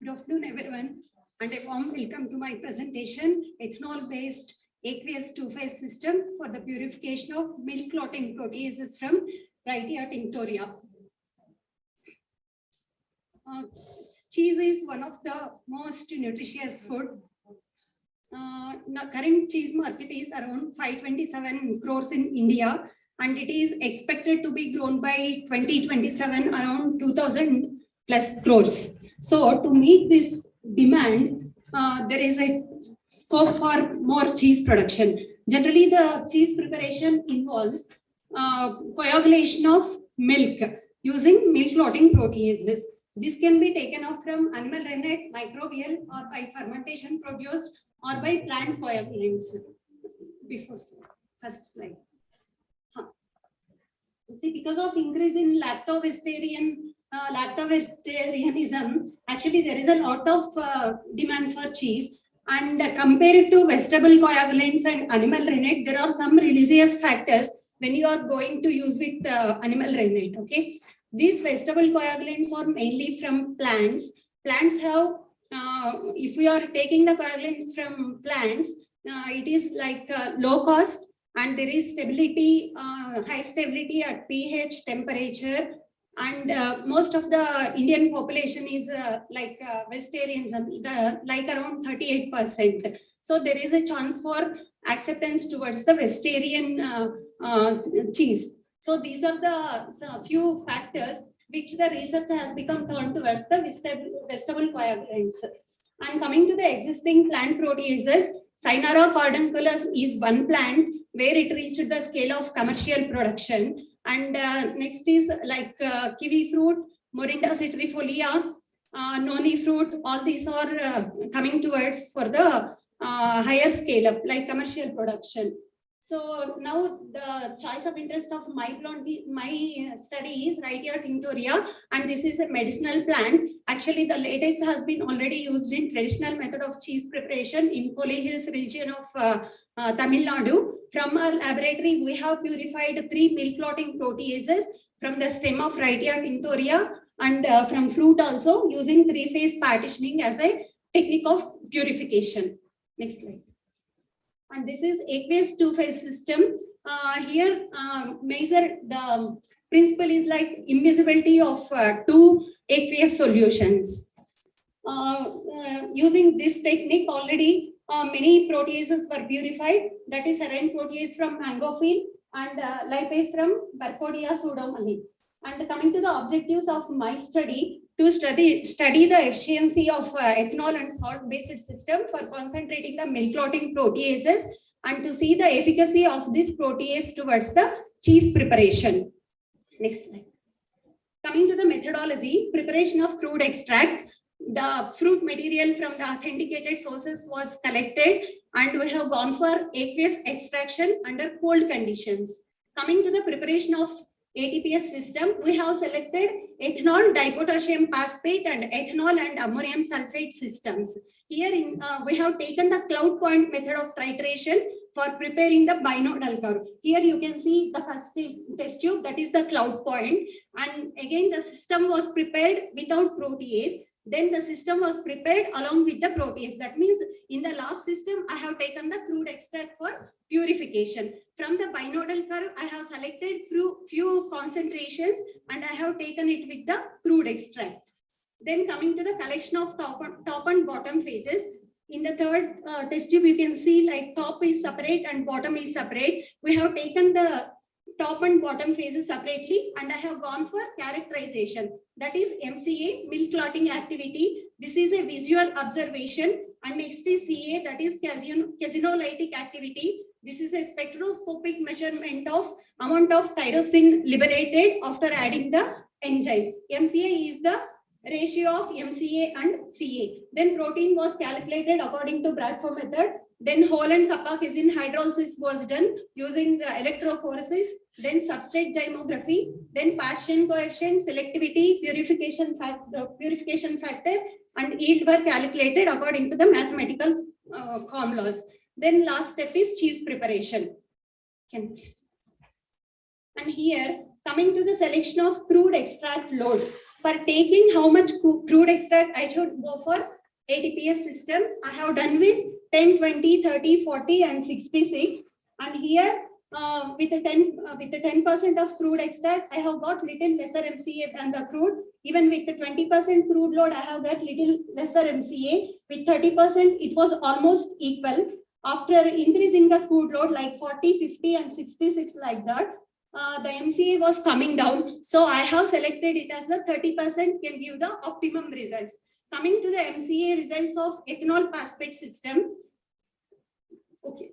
Good afternoon, everyone, and a warm welcome to my presentation, ethanol-based aqueous two-phase system for the purification of milk clotting proteases from Rictia tinctoria. Cheese is one of the most nutritious food. The current cheese market is around 527 crores in India, and it is expected to be grown by 2027 around 2000 plus crores. So to meet this demand, there is a scope for more cheese production. Generally, the cheese preparation involves coagulation of milk using milk clotting proteases. This can be taken off from animal rennet, microbial, or by fermentation produced, or by plant coagulants. Before first slide. See, because of increase in lacto-vegetarianism, actually there is a lot of demand for cheese, and compared to vegetable coagulants and animal rennet, there are some releases factors when you are going to use with animal rennet. Okay, these vegetable coagulants are mainly from plants. Plants have, if we are taking the coagulants from plants, it is like low cost, and there is stability, high stability at pH, temperature, and most of the Indian population is like vegetarianism, like around 38%. So there is a chance for acceptance towards the vegetarian cheese. So these are the few factors which the research has become turned towards the vegetable coagulants. And coming to the existing plant proteases, Cynara cordunculus is one plant where it reached the scale of commercial production. And next is like kiwi fruit, Morinda citrifolia, noni fruit. All these are coming towards for the higher scale up, like commercial production. So now the choice of interest of my study is Wrightia tinctoria, and this is a medicinal plant. Actually, the latex has been already used in traditional method of cheese preparation in Poli Hills region of Tamil Nadu. From our laboratory, we have purified 3 milk clotting proteases from the stem of Wrightia tinctoria and from fruit also, using 3-phase partitioning as a technique of purification. Next slide. And this is aqueous 2-phase system. Here, measure the principle is like immiscibility of 2 aqueous solutions. Using this technique already, many proteases were purified. That is serine protease from mangophil and lipase from Burkholderia pseudomallii. And coming to the objectives of my study, to study the efficiency of ethanol and salt-based system for concentrating the milk clotting proteases, and to see the efficacy of this protease towards the cheese preparation. Next slide. Coming to the methodology, preparation of crude extract. The fruit material from the authenticated sources was collected, and we have gone for aqueous extraction under cold conditions. Coming to the preparation of ATPS system, we have selected ethanol, dipotassium phosphate, and ethanol and ammonium sulfate systems. Here we have taken the cloud point method of titration for preparing the binodal curve. Here you can see the first test tube, that is the cloud point. And again, the system was prepared without protease. Then the system was prepared along with the protease. That means in the last system, I have taken the crude extract for purification. From the binodal curve, I have selected few concentrations and I have taken it with the crude extract. Then coming to the collection of top and bottom phases. In the third test tube, you can see like top is separate and bottom is separate. We have taken the top and bottom phases separately, and I have gone for characterization. That is MCA, milk clotting activity. This is a visual observation. And next is CA, that is casinolytic activity. This is a spectroscopic measurement of amount of tyrosine liberated after adding the enzyme. MCA is the ratio of MCA and CA. Then protein was calculated according to Bradford method. Then whole and kappa casein hydrolysis was done using the electrophoresis. Then substrate gymography. Then partition coefficient, selectivity, purification factor, and yield were calculated according to the mathematical formulas. Then last step is cheese preparation. Can you please? And here, coming to the selection of crude extract load. For taking how much crude extract I should go for ATPS system, I have done with 10, 20, 30, 40, and 66. And here, with the 10% of crude extract, I have got little lesser MCA than the crude. Even with the 20% crude load, I have got little lesser MCA. With 30%, it was almost equal. After increasing the crude load like 40, 50, and 66 like that, the MCA was coming down. So I have selected it as the 30% can give the optimum results. Coming to the MCA results of ethanol phosphate system. Okay.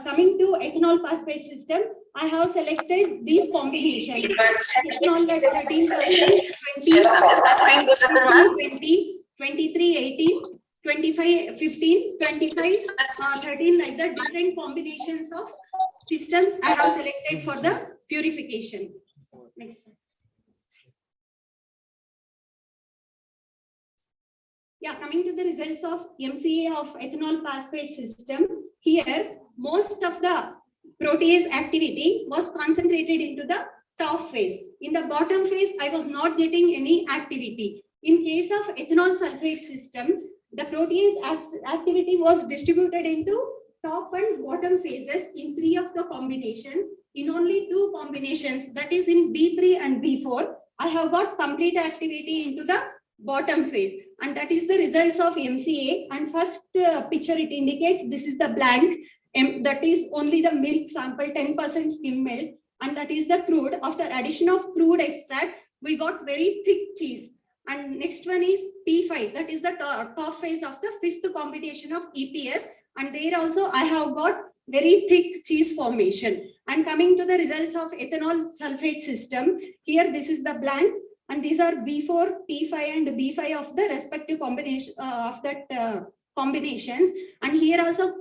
Coming to ethanol phosphate system, I have selected these combinations. Ethanol at 13%, 20, 23, 18, 25, 15, 25, 13, like the different combinations of systems I have selected for the purification. Next slide. Yeah, coming to the results of MCA of ethanol phosphate system, here most of the protease activity was concentrated into the top phase. In the bottom phase, I was not getting any activity. In case of ethanol sulfate system, the protease activity was distributed into top and bottom phases in 3 of the combinations. In only 2 combinations, that is in B3 and B4, I have got complete activity into the bottom phase, and that is the results of MCA. And first picture it indicates this is the blank, that is only the milk sample, 10% skim milk, and that is the crude. After addition of crude extract, we got very thick cheese. And next one is P5, that is the top phase of the 5th combination of EPS, and there also I have got very thick cheese formation. And coming to the results of ethanol sulfate system, here this is the blend, and these are B4, T5 and B5 of the respective combination of that combinations. And here also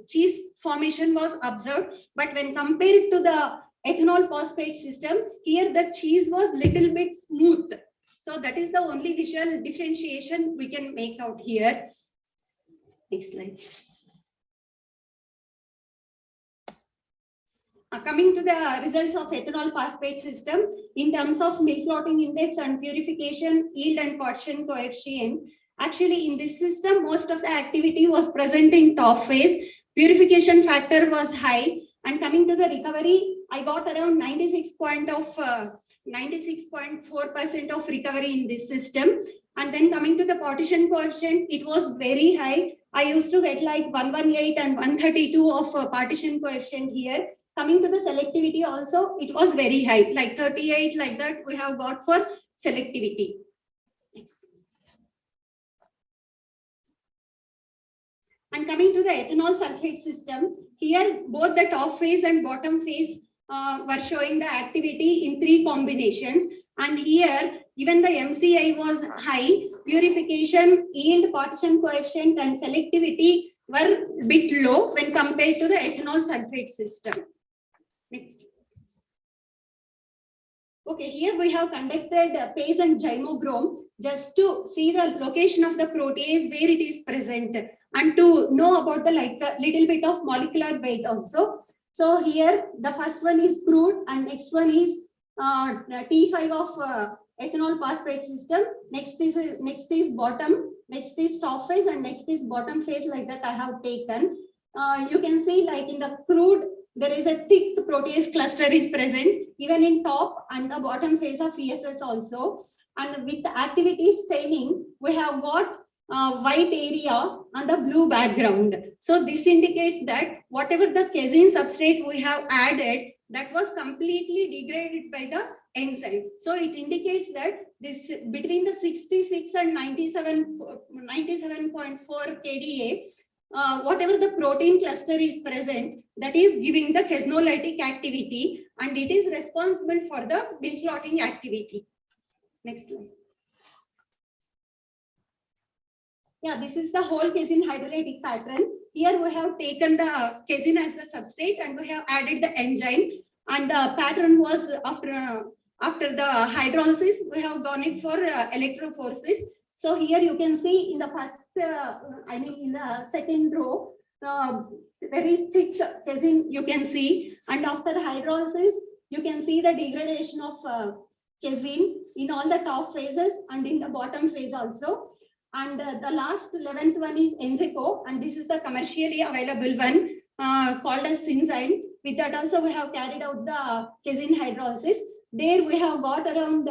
cheese formation was observed, but when compared to the ethanol phosphate system, here the cheese was little bit smooth. So that is the only visual differentiation we can make out here. Next slide. Coming to the results of ethanol phosphate system in terms of milk clotting index and purification, yield and partition coefficient. Actually, in this system, most of the activity was present in top phase. Purification factor was high. And coming to the recovery, I got around 96.4% of recovery in this system. And then coming to the partition coefficient, it was very high. I used to get like 118 and 132 of partition coefficient here. Coming to the selectivity also, it was very high, like 38 like that we have got for selectivity. Next. And coming to the ethanol sulfate system, here both the top phase and bottom phase were showing the activity in 3 combinations. And here even the MCI was high, purification, yield, partition coefficient and selectivity were a bit low when compared to the ethanol sulfate system. Next. Okay, here we have conducted PACE and gymogrome just to see the location of the protease, where it is present, and to know about the little bit of molecular weight also. So here the first one is crude and next one is T5 of ethanol phosphate system. Next is bottom, next is top phase and next is bottom phase, like that I have taken. You can see like in the crude, there is a thick protease cluster is present, even in top and the bottom phase of ESS also. And with the activity staining, we have got white area on the blue background. So this indicates that whatever the casein substrate we have added, that was completely degraded by the enzyme. So it indicates that this between the 66 and 97.4 kDa, whatever the protein cluster is present, that is giving the casinolytic activity, and it is responsible for the milk clotting activity. Next slide. Yeah, this is the whole casein hydrolytic pattern. Here we have taken the casein as the substrate and we have added the enzyme, and the pattern was after the hydrolysis, we have gone it for electrophoresis. So here you can see in the first, in the second row, very thick casein you can see, and after hydrolysis, you can see the degradation of casein in all the top phases and in the bottom phase also. And the last 11th one is Enzeco, and this is the commercially available one called as Synzyme. With that also we have carried out the casein hydrolysis. There we have got around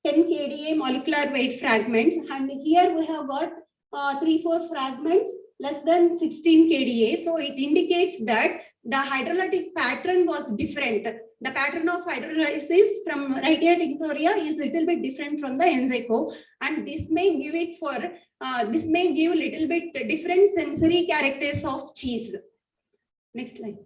10 kDa molecular weight fragments, and here we have got 3-4 fragments less than 16 kDa. So it indicates that the hydrolytic pattern was different. The pattern of hydrolysis from Rhytia tinctoria is little bit different from the Enzeco, and this may give it for this may give little bit different sensory characters of cheese. Next slide.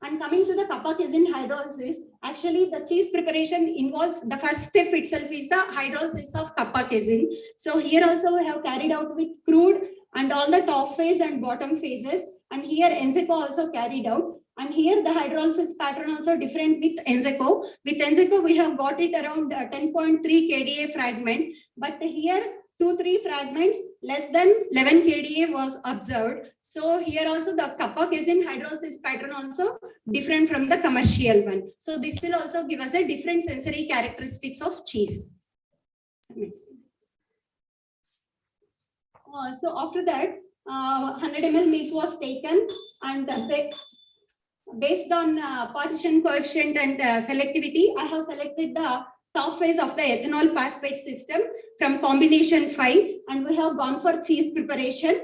And coming to the kappa casein hydrolysis, actually the cheese preparation involves, the first step itself is the hydrolysis of kappa casein. So here also we have carried out with crude and all the top phase and bottom phases, and here Enzeco also carried out. And here the hydrolysis pattern also different with Enzeco. With Enzeco we have got it around 10.3 kDa fragment, but here 2-3 fragments less than 11 kDa was observed. So here also the kappa casein hydrolysis pattern also different from the commercial one. So this will also give us a different sensory characteristics of cheese. So after that, 100 ml milk was taken, and based on partition coefficient and selectivity, I have selected the top phase of the ethanol phosphate system from combination 5, and we have gone for cheese preparation.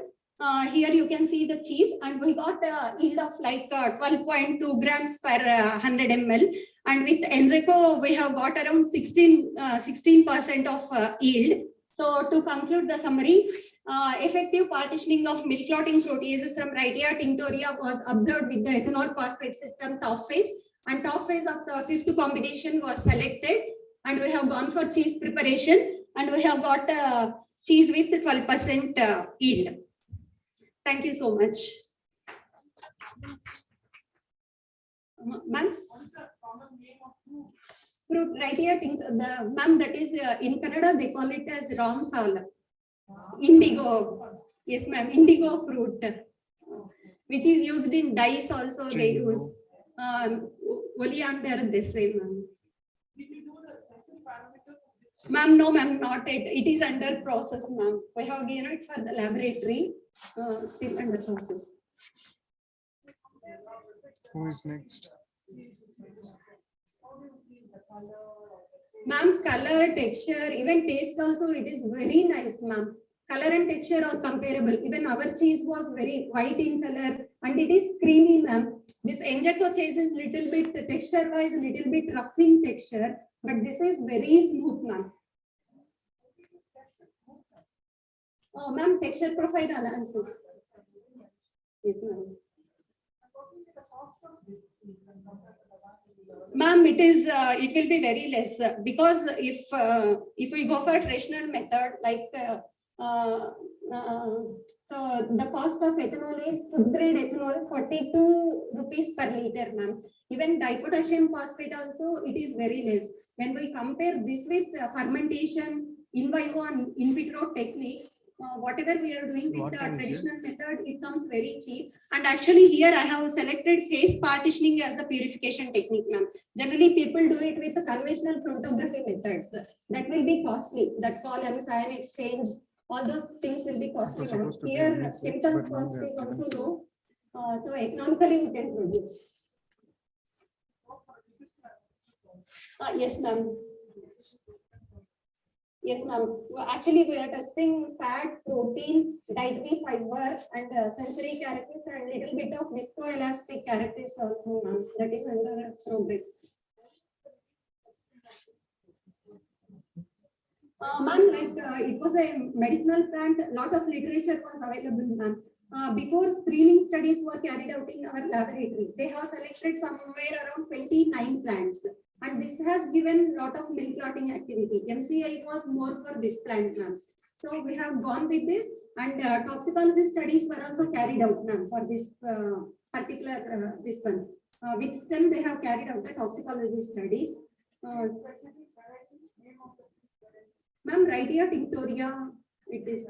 Here you can see the cheese, and we got a yield of like 12.2 grams per 100 ml. And with Enzeco, we have got around 16% of yield. So to conclude the summary, Effective partitioning of milk clotting proteases from Wrightia tinctoria was observed with the ethanol phosphate system top phase, and top phase of the 5th combination was selected, and we have gone for cheese preparation, and we have got cheese with 12% yield. Thank you so much. Ma'am? Fruit right here, ma'am, that is in Canada, they call it as ramphal. Indigo. Yes, ma'am, indigo fruit, which is used in dyes also. They use oleander, this way, ma'am. Ma'am, no, ma'am, not it. It is under process, ma'am. We have given it for the laboratory, still under process. Who is next? Ma'am, color, texture, even taste also, it is very nice, ma'am. Color and texture are comparable. Even our cheese was very white in color and it is creamy, ma'am. This Enjato cheese is little bit texture-wise, little bit rough in texture, but this is very smooth, ma'am. Oh, ma'am, texture profile analysis. Yes, ma'am. Ma'am, it will be very less because if we go for traditional method like so the cost of ethanol is food grade ethanol 42 rupees per liter, ma'am. Even dipotassium phosphate also it is very less. When we compare this with fermentation, in vivo and in vitro techniques, whatever we are doing with the traditional method, it comes very cheap. And actually here I have selected phase partitioning as the purification technique, ma'am. Generally people do it with the conventional chromatography methods. That will be costly. That columns, ion exchange, all those things will be costly, ma'am. Here chemical cost is also low. So economically we can produce. Yes, ma'am. Yes, ma'am. Actually, we are testing fat, protein, dietary fiber, and sensory characters, and a little bit of viscoelastic characters also, ma'am. That is under progress. Ma'am, like it was a medicinal plant. A lot of literature was available, ma'am. Before screening studies were carried out in our laboratory, they have selected somewhere around 29 plants. And this has given a lot of milk clotting activity. MCI was more for this plant, ma'am. So we have gone with this, and toxicology studies were also carried out, ma'am, for this particular this one. With STEM, they have carried out the toxicology studies. Ma'am, Wrightia tinctoria, it is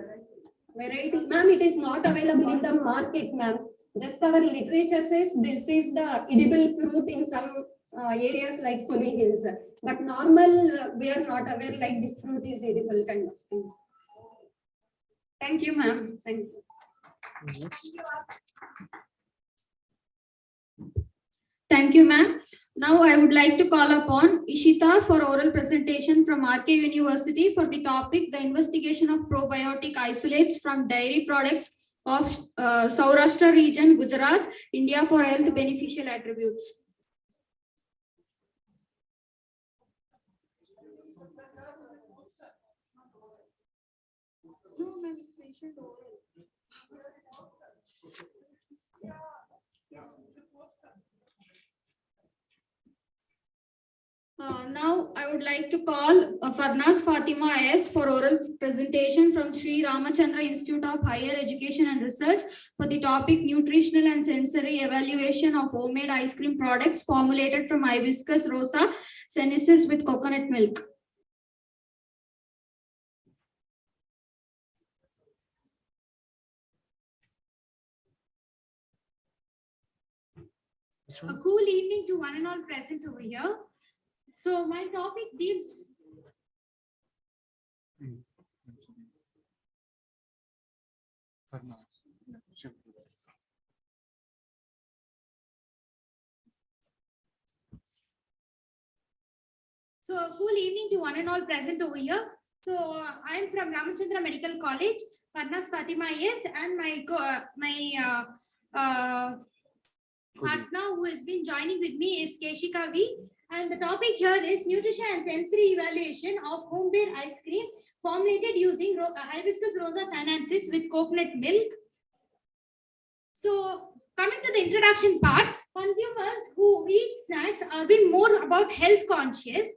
variety. Ma'am, it is not available in the market, ma'am. Just our literature says this is the edible fruit in some areas like Kuli Hills, but normal we are not aware like this fruit is edible kind of thing. Thank you, ma'am. Thank you. Thank you, ma'am. Now I would like to call upon Ishita for oral presentation from RK University for the topic, the investigation of probiotic isolates from dairy products of Saurashtra region, Gujarat, India for health beneficial attributes. No, ma'am, it's mentioned oral. Now I would like to call Farnaz Fatima S for oral presentation from Sri Ramachandra Institute of Higher Education and Research for the topic nutritional and sensory evaluation of homemade ice cream products formulated from hibiscus rosa senesis with coconut milk. A cool evening to one and all present over here. So my topic deals. So a cool evening to one and all present over here. So I'm from Ramachandra Medical College, Farnaz Fatima yes, and my partner who has been joining with me is Keshika V. And the topic here is nutrition and sensory evaluation of homemade ice cream formulated using hibiscus rosa sinensis with coconut milk. So coming to the introduction part, consumers who eat snacks are being more about health conscious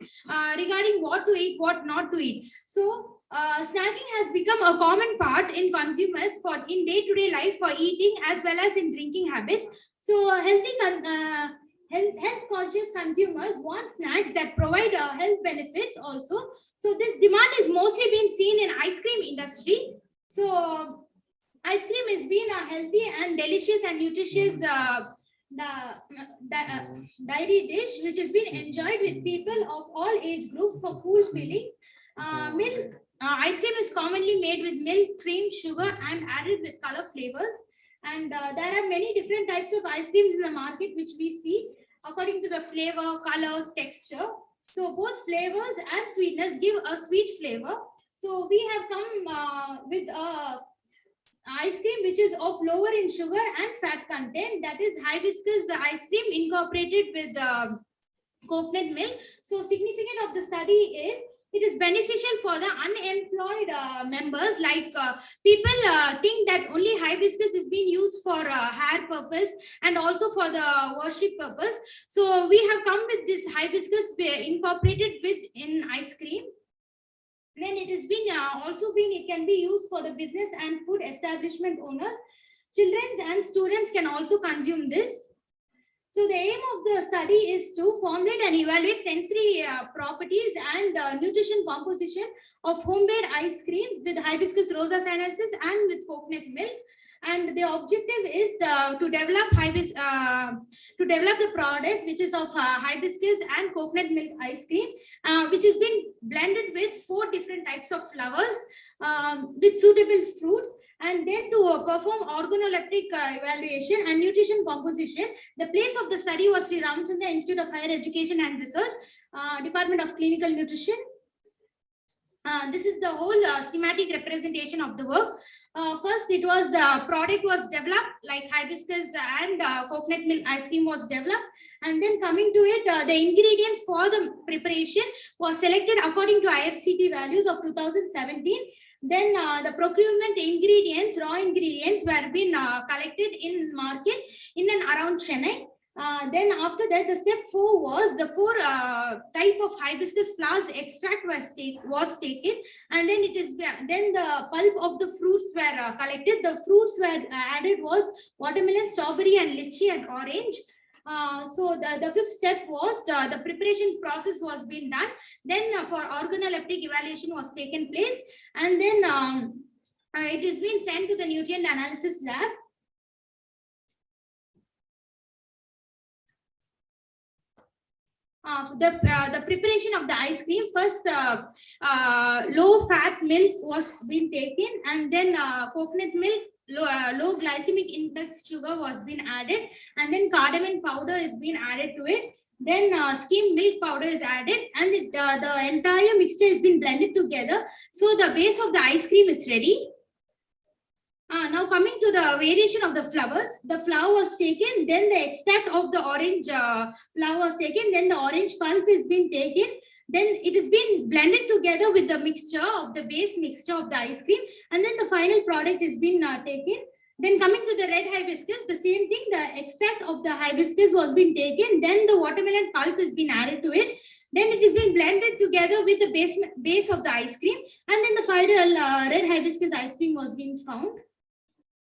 regarding what to eat, what not to eat. So snacking has become a common part in consumers for in day-to-day life for eating as well as in drinking habits. So health conscious consumers want snacks that provide health benefits also. So this demand is mostly being seen in ice cream industry. So ice cream has been a healthy and delicious and nutritious dairy dish which has been enjoyed with people of all age groups for cool feeling. Ice cream is commonly made with milk, cream, sugar, and added with color flavors. And there are many different types of ice creams in the market which we see according to the flavor, color, texture. So both flavors and sweetness give a sweet flavor. So we have come with a ice cream which is of lower in sugar and fat content, that is hibiscus ice cream incorporated with coconut milk. So significant of the study is it is beneficial for the unemployed members, like people think that only hibiscus is being used for hair purpose and also for the worship purpose. So we have come with this hibiscus incorporated with in ice cream. Then it has been it can be used for the business and food establishment owners. Children and students can also consume this. So the aim of the study is to formulate and evaluate sensory properties and nutrition composition of homemade ice cream with hibiscus rosa sinensis and with coconut milk. And the objective is to develop the product which is of hibiscus and coconut milk ice cream, which has been blended with 4 different types of flowers with suitable fruits. And then to perform organoleptic evaluation and nutrition composition. The place of the study was Sri Ramachandra Institute of Higher Education and Research, Department of Clinical Nutrition. This is the whole schematic representation of the work. First, it was the product was developed, like hibiscus and coconut milk ice cream was developed. And then coming to it, the ingredients for the preparation was selected according to IFCT values of 2017. Then the procurement ingredients, raw ingredients were being collected in market in and around Chennai. Then after that, the step 4 was the 4 type of hibiscus flowers extract was taken, and then then the pulp of the fruits were collected. The fruits were added was watermelon, strawberry, and lychee and orange. So the 5th step was the preparation process was being done. Then for organoleptic evaluation was taken place, and then it is being sent to the nutrient analysis lab. The preparation of the ice cream, first low fat milk was being taken, and then coconut milk, low glycemic index sugar was being added, and then cardamom powder is being added to it. Then skimmed milk powder is added, and the entire mixture has been blended together. So the base of the ice cream is ready. Now coming to the variation of the flowers, the flower was taken, then the extract of the orange flower was taken, then the orange pulp is being taken, then it is being blended together with the mixture of the base mixture of the ice cream, and then the final product is being taken. Then coming to the red hibiscus, the same thing, the extract of the hibiscus was being taken, then the watermelon pulp is being added to it. Then it is being blended together with the base of the ice cream, and then the final red hibiscus ice cream was being found.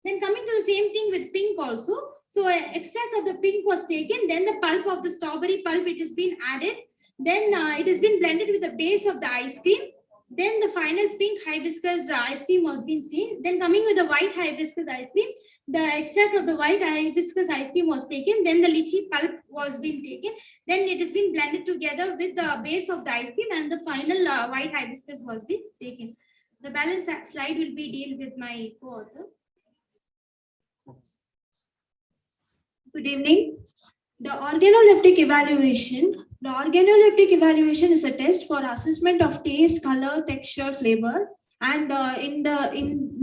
Then coming to the same thing with pink also. So extract of the pink was taken, then the pulp of the strawberry pulp, it has been added. Then it has been blended with the base of the ice cream. Then the final pink hibiscus ice cream was being seen. Then coming with the white hibiscus ice cream, the extract of the white hibiscus ice cream was taken. Then the lychee pulp was being taken. Then it has been blended together with the base of the ice cream, and the final white hibiscus was being taken. The balance slide will be deal with my co-author. Good evening. The organoleptic evaluation. The organoleptic evaluation is a test for assessment of taste, color, texture, flavor. And in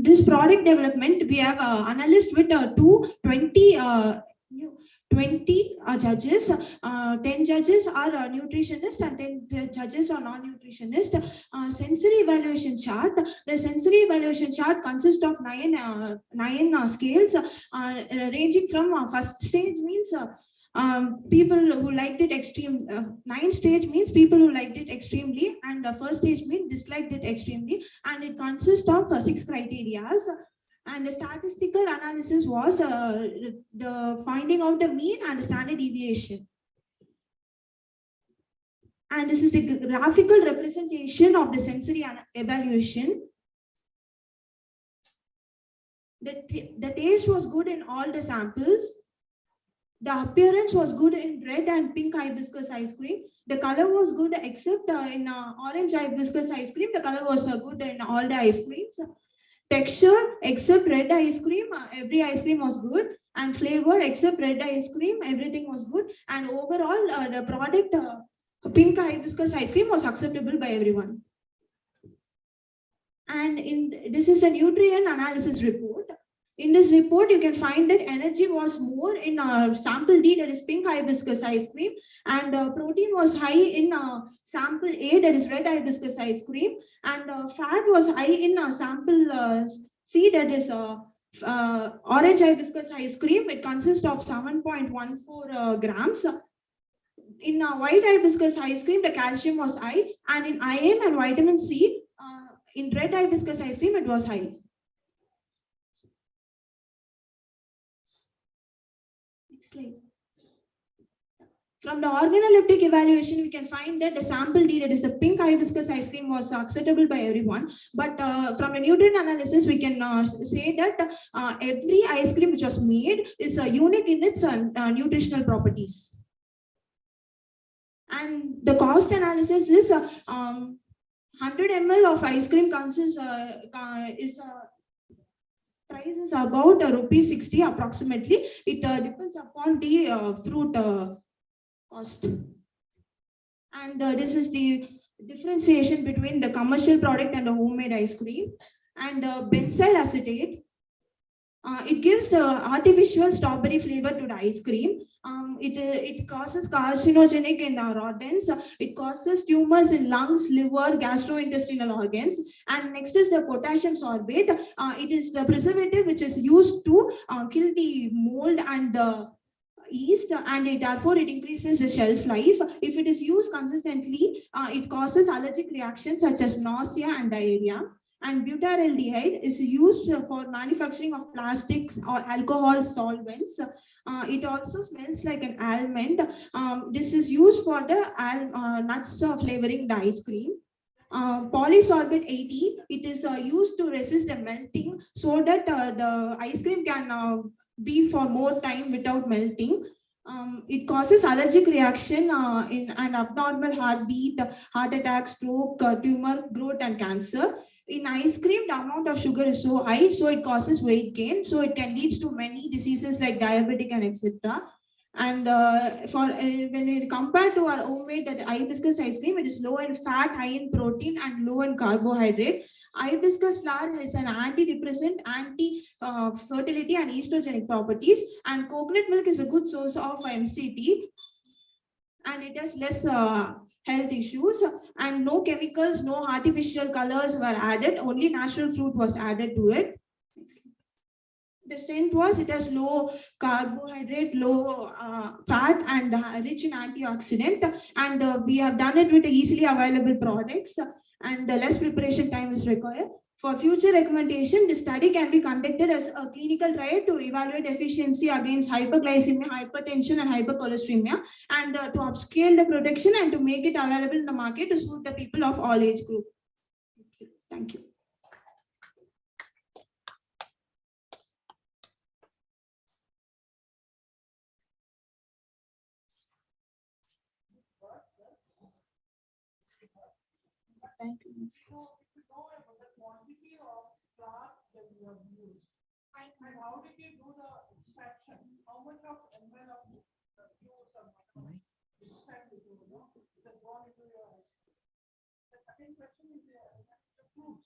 this product development, we have analyzed with 20 20 judges, 10 judges are nutritionists and 10 judges are non-nutritionist. Sensory evaluation chart. The sensory evaluation chart consists of nine scales ranging from first stage means people who liked it extreme. 9 stage means people who liked it extremely, and first stage means disliked it extremely, and it consists of 6 criteria. And the statistical analysis was the finding out the mean and the standard deviation. And this is the graphical representation of the sensory evaluation. The taste was good in all the samples. The appearance was good in red and pink hibiscus ice cream. The color was good except in orange hibiscus ice cream. The color was good in all the ice creams. Texture, except red ice cream, every ice cream was good. And flavor, except red ice cream, everything was good. And overall, the product, pink hibiscus ice cream, was acceptable by everyone. And this is a nutrient analysis report. In this report, you can find that energy was more in sample D, that is pink hibiscus ice cream, and protein was high in sample A, that is red hibiscus ice cream, and fat was high in sample C, that is orange hibiscus ice cream. It consists of 7.14 grams. In white hibiscus ice cream, the calcium was high, and in iron and vitamin C, in red hibiscus ice cream, it was high. Slide. From the organoleptic evaluation, we can find that the sample D, that is the pink hibiscus ice cream, was acceptable by everyone. But from the nutrient analysis, we can say that every ice cream which was made is unique in its nutritional properties. And the cost analysis is 100 ml of ice cream consists price is about ₹60 approximately. It depends upon the fruit cost. And this is the differentiation between the commercial product and the homemade ice cream. And benzyl acetate, it gives artificial strawberry flavor to the ice cream. It causes carcinogenic in rodents. It causes tumors in lungs, liver, gastrointestinal organs. And next is the potassium sorbate. It is the preservative which is used to kill the mold and yeast, and therefore it increases the shelf life. If it is used consistently, it causes allergic reactions such as nausea and diarrhea. And butyraldehyde is used for manufacturing of plastics or alcohol solvents. It also smells like an almond. This is used for the nuts flavoring the ice cream. Polysorbate 80, it is used to resist the melting so that the ice cream can be for more time without melting. It causes allergic reaction in an abnormal heartbeat, heart attack, stroke, tumor growth, and cancer. In ice cream, the amount of sugar is so high, so it causes weight gain. So it can lead to many diseases like diabetic and etc. And when we compare to our homemade that hibiscus ice cream, it is low in fat, high in protein, and low in carbohydrate. Hibiscus flower is an antidepressant, anti-fertility, and estrogenic properties. And coconut milk is a good source of MCT, and it has less health issues, and no chemicals, no artificial colors were added. Only natural fruit was added to it. The strength was it has low carbohydrate, low fat, and rich in antioxidant. And we have done it with easily available products, and less preparation time is required. For future recommendation, this study can be conducted as a clinical trial to evaluate efficiency against hyperglycemia, hypertension, and hypercholesteremia, and to upscale the protection and to make it available in the market to suit the people of all age group. Thank you. Thank you. And how did you do the extraction? How much of ml of juice or extract did you know? Is it gone into your? The second question is the fruits.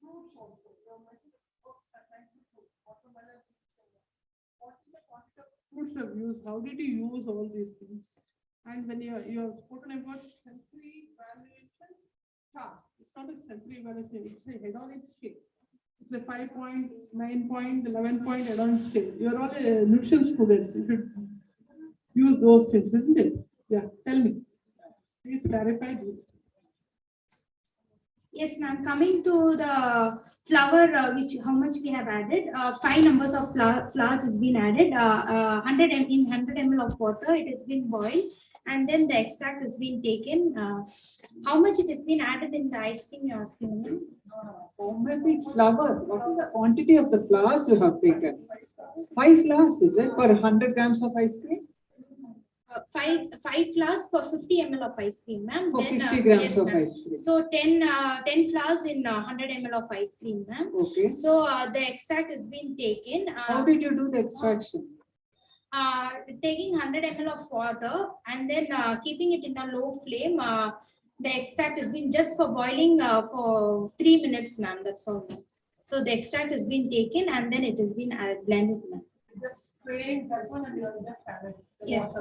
fruits also. You have mentioned fruits and fruits, watermelon. What is the quantity of fruits you have used? How did you use all these things? And when you have spoken about sensory evaluation chart, it's not a sensory evaluation, it's a hedonic scale. It's a 5-point, 9-point, 11-point hedonic scale. You're all nutrition students. You should use those things, isn't it? Yeah, tell me. Please clarify this. Yes, ma'am. Coming to the flour, which how much we have added, 5 numbers of flours has been added. 100 in 100 ml of water, it has been boiled, and then the extract has been taken. How much it has been added in the ice cream? You're asking me. How many flour? What is the quantity of the flours you have taken? 5 flours, is it, for 100 grams of ice cream? 5 flours for 50 ml of ice cream, ma'am. For 50 grams yes, of ma'am. ice cream. So 10 flours in 100 ml of ice cream, ma'am. Okay. So the extract has been taken. How did you do the extraction? Taking 100 ml of water and then keeping it in a low flame. The extract has been just for boiling for 3 minutes, ma'am. That's all. So the extract has been taken and then it has been blended, ma'am. Spraying that one and you have just added. Yes.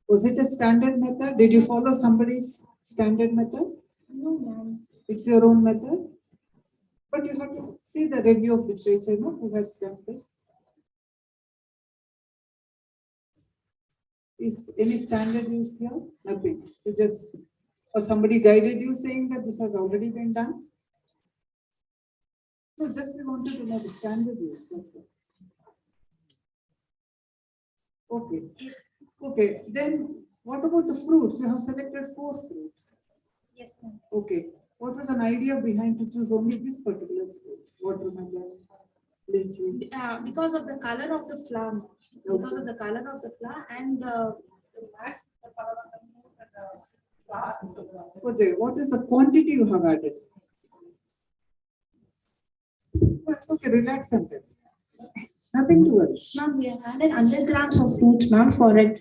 Was it a standard method? Did you follow somebody's standard method? No, ma'am. It's your own method? But you have to see the review of literature, no? Who has done this? Is any standard used here? Nothing. You just, or somebody guided you saying that this has already been done? No, just we wanted to know the standard use. That's it. Okay. Okay. Then what about the fruits? You have selected 4 fruits. Yes, ma'am. Okay. What was an idea behind to choose only this particular fruit? Watermelon, lychee. Because of the color of the flower. Because of the color of the flower and the Okay. What is the quantity you have added? That's okay. Relax and tell. Nothing to worry. Ma'am, we have added 100 grams of fruits, ma'am. For red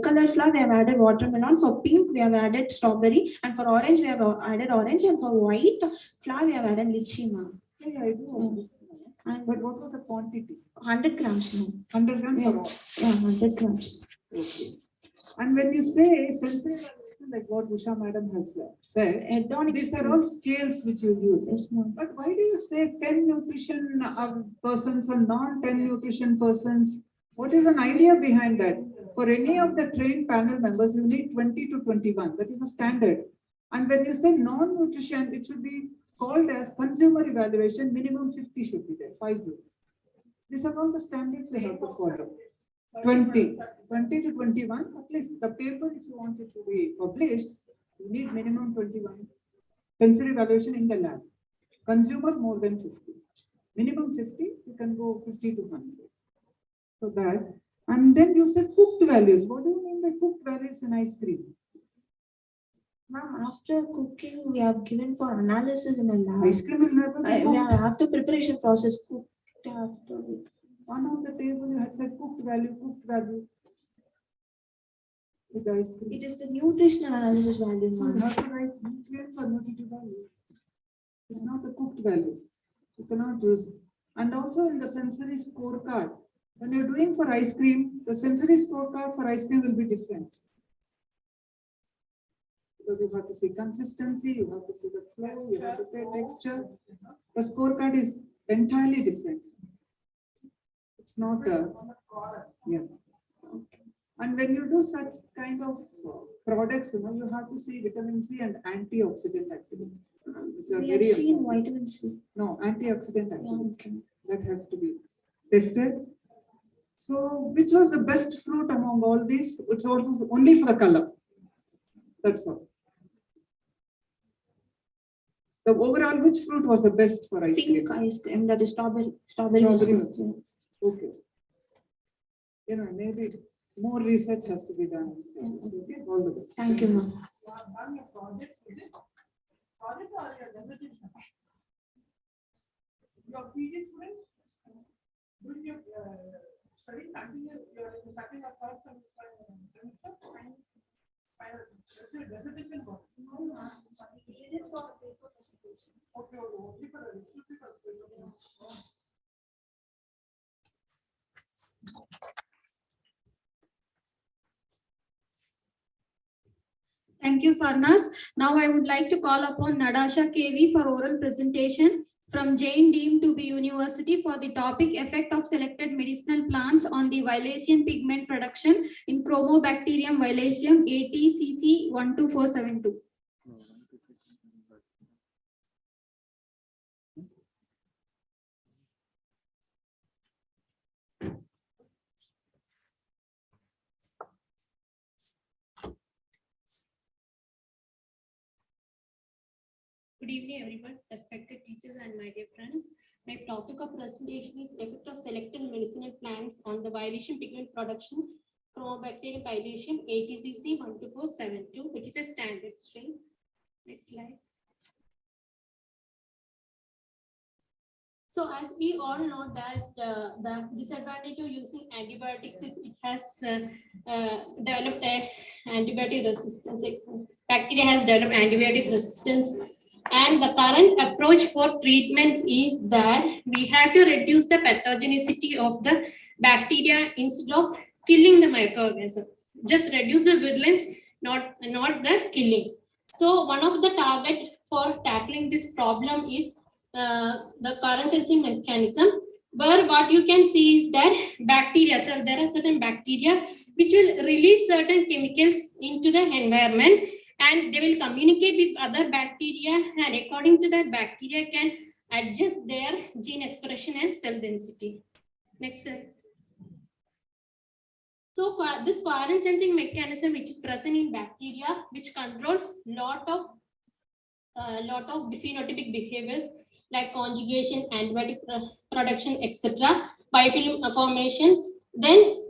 color flower, we have added watermelon. For pink, we have added strawberry. And for orange, we have added orange. And for white flower, we have added lychee, ma'am. Yeah, I do understand. But what was the quantity? 100 grams, ma'am. 100 grams for all? Yeah, 100 grams. Okay. And when you say sensory evaluation, like what Usha madam has said, these are all scales which you use. Yes, ma'am. But why do you say 10 nutrition persons and non-10 nutrition persons? What is an idea behind that? For any of the trained panel members, you need 20 to 21. That is the standard. And when you say non-nutrition, it should be called as consumer evaluation. Minimum 50 should be there. 50. These are all the standards you have to follow. 20 to 21, at least the paper, if you want it to be published, you need minimum 21. Sensory evaluation in the lab. Consumer more than 50. Minimum 50, you can go 50 to 100. So that, and then you said cooked values. What do you mean by cooked values in ice cream? Ma'am, after cooking, we have given for analysis in a lab. Ice cream will never be cooked. After preparation process, cooked after. One on the table you had said cooked value. With the ice cream. It is the nutritional analysis value. So you have to write nutrients or nutritive value. It's not the cooked value. You cannot use it. And also in the sensory scorecard, when you're doing for ice cream, the sensory scorecard for ice cream will be different. Because you have to see consistency, you have to see the flow, you have to see texture. The scorecard is entirely different. It's not yeah. Okay. And when you do such kind of products, you have to see vitamin C and antioxidant activity. We have seen vitamin C. No, antioxidant activity. Yeah, okay. That has to be tested. So, which was the best fruit among all these? It's also only for the color. That's all. The overall, which fruit was the best for ice cream? Pink ice cream, that is strawberry. Strawberry. Okay. Maybe more research has to be done. Okay, all the best. Thank you, ma'am. Your PG students, doing your study continues, you're starting a third semester, dissertation work. Thank you, Farnas. Now I would like to call upon Nadasha KV for oral presentation from Jain Deemed to be University for the topic effect of selected medicinal plants on the violation pigment production in Chromobacterium violaceum ATCC 12472. Good evening, everyone, respected teachers and my dear friends. My topic of presentation is effect of selected medicinal plants on the violation pigment production, Chromobacterium violation ATCC 12472, which is a standard strain. Next slide. So as we all know that the disadvantage of using antibiotics is it has developed a antibiotic resistance. Bacteria has developed antibiotic resistance. And the current approach for treatment is that we have to reduce the pathogenicity of the bacteria instead of killing the microorganism. Just reduce the virulence, not the killing. So one of the targets for tackling this problem is the current sensing mechanism, where what you can see is that bacteria, so there are certain bacteria which will release certain chemicals into the environment, and they will communicate with other bacteria, and according to that, bacteria can adjust their gene expression and cell density. Next slide. So this quarant sensing mechanism, which is present in bacteria, which controls lot of phenotypic behaviors like conjugation, antibiotic production, etc., biofilm formation. Then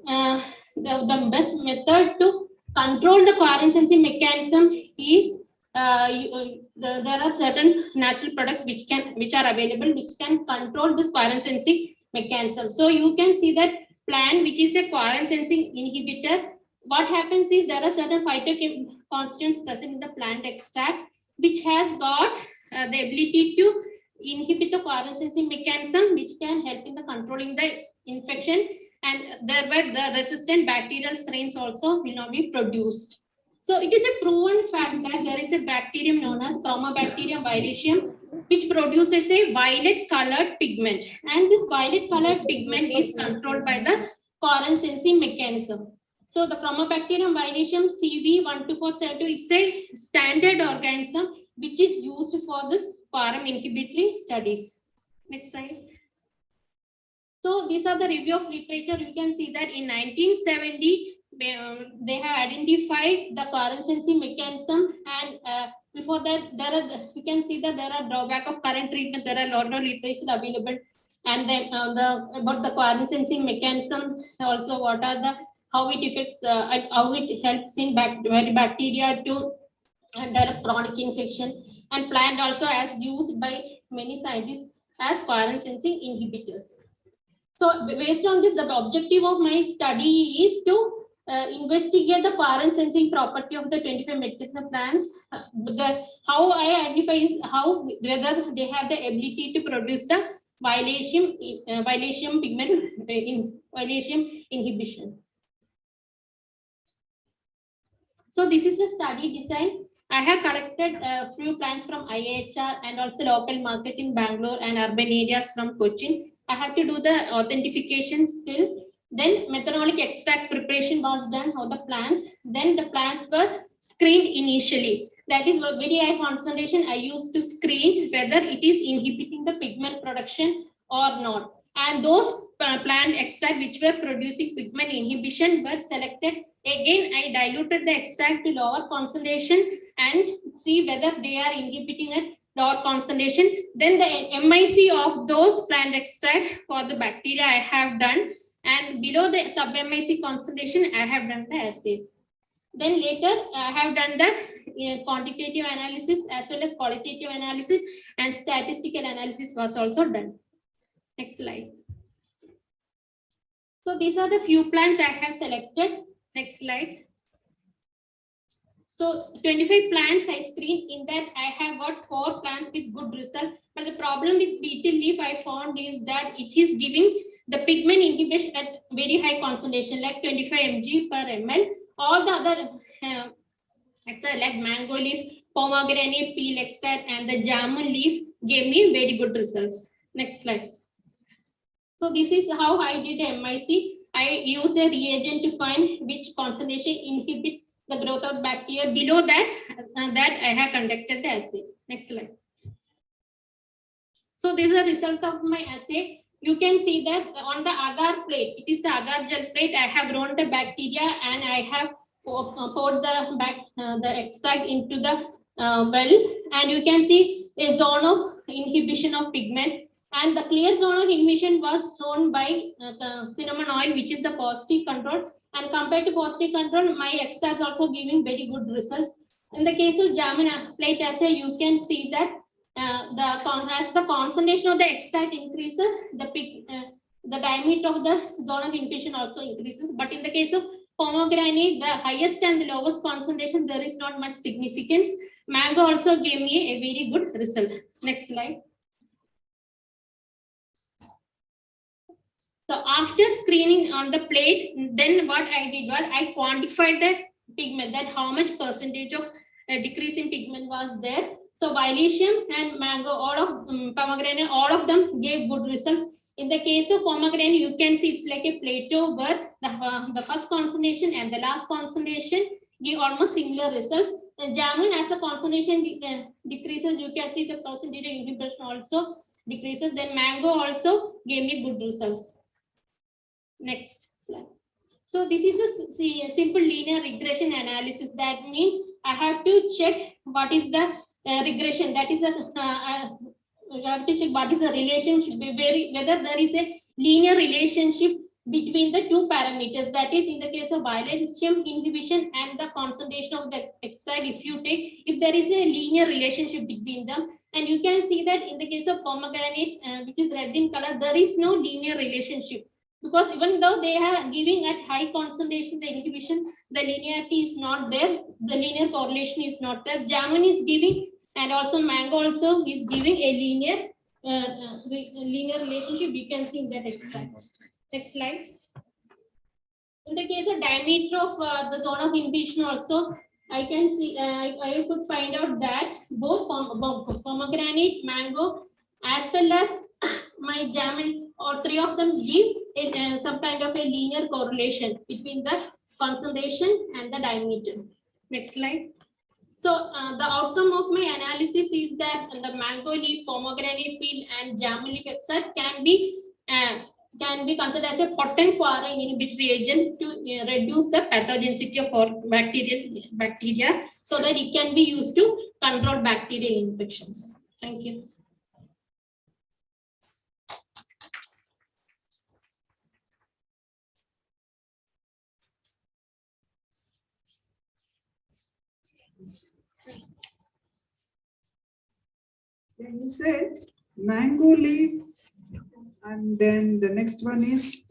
the best method to control the quarant sensing mechanism is there are certain natural products which are available which can control this quarant sensing mechanism. So you can see that plant which is a quarant sensing inhibitor. What happens is there are certain phytoconstituents present in the plant extract which has got the ability to inhibit the quarant sensing mechanism, which can help in the controlling the infection, and thereby the resistant bacterial strains also will not be produced. So it is a proven fact that there is a bacterium known as Chromobacterium violaceum, which produces a violet colored pigment, and this violet colored pigment is controlled by the quarant sensing mechanism. So the Chromobacterium violaceum CV12472, it's a standard organism which is used for this quorum inhibitory studies. Next slide. So these are the review of literature. You can see that in 1970, they have identified the quarant sensing mechanism, and before that, you can see that there are drawback of current treatment. There are a lot of literature available, and then about the quarant sensing mechanism, also what are the how it affects, how it helps in bacteria to develop chronic infection, and plant also as used by many scientists as quarant sensing inhibitors. So based on this, the objective of my study is to investigate the quarant sensing property of the 25 medicinal plants. How I identify is whether they have the ability to produce the violaceum pigment violaceum inhibition. So this is the study design. I have collected a few plants from IHR and also local market in Bangalore and urban areas from Cochin. I have to do the authentication still. Then methanolic extract preparation was done for the plants. Then the plants were screened initially. That is very high concentration. I used to screen whether it is inhibiting the pigment production or not. And those plant extract which were producing pigment inhibition were selected. Again, I diluted the extract to lower concentration and see whether they are inhibiting at lower concentration. Then the MIC of those plant extract for the bacteria I have done, and below the sub-MIC concentration I have done the assays. Then later I have done the quantitative analysis as well as qualitative analysis, and statistical analysis was also done. Next slide. So these are the few plants I have selected. Next slide. So 25 plants I screened. In that I have got 4 plants with good result. But the problem with betel leaf I found is that it is giving the pigment inhibition at very high concentration, like 25 mg per ml. All the other extract like mango leaf, pomegranate peel extract, and the jamun leaf gave me very good results. Next slide. So this is how I did MIC. I use a reagent to find which concentration inhibit the growth of bacteria. Below that, I have conducted the assay. Next slide. So this is the result of my assay. You can see that on the agar plate, it is the agar gel plate. I have grown the bacteria and I have poured the extract into the well, and you can see a zone of inhibition of pigment. And the clear zone of inhibition was shown by the cinnamon oil, which is the positive control. And compared to positive control, my extracts also giving very good results. In the case of jamun plate assay, you can see that as the concentration of the extract increases, the diameter of the zone of inhibition also increases. But in the case of pomegranate, the highest and the lowest concentration, there is not much significance. Mango also gave me a very good result. Next slide. So after screening on the plate, then what I did was I quantified the pigment, that how much percentage of decrease in pigment was there. So Violetium and mango, all of pomegranate, all of them gave good results. In the case of pomegranate, you can see it's like a plateau where the first concentration and the last concentration give almost similar results. And jamun, as the concentration decreases, you can see the percentage of inhibition also decreases. Then mango also gave me good results. Next slide. So this is the simple linear regression analysis. That means I have to check what is the regression. That is the you have to check what is the relationship, whether there is a linear relationship between the two parameters. That is, in the case of Violetium inhibition and the concentration of the extract, if there is a linear relationship between them. And you can see that in the case of pomegranate, which is red in color, there is no linear relationship. Because even though they are giving at high concentration the inhibition, the linearity is not there, the linear correlation is not there. Jamun is giving, and also mango also is giving a linear relationship. You can see in that extract. Next slide. In the case of diameter of the zone of inhibition also, I can see, I could find out that both pomegranate, mango, as well as my jamun, or 3 of them give some kind of a linear correlation between the concentration and the diameter. Next slide. So the outcome of my analysis is that the mango leaf, pomegranate peel, and jamun leaf extract can be considered as a potent quarry inhibitory agent to reduce the pathogenicity of bacteria, so that it can be used to control bacterial infections. Thank you. You said mango leaf, and then the next one is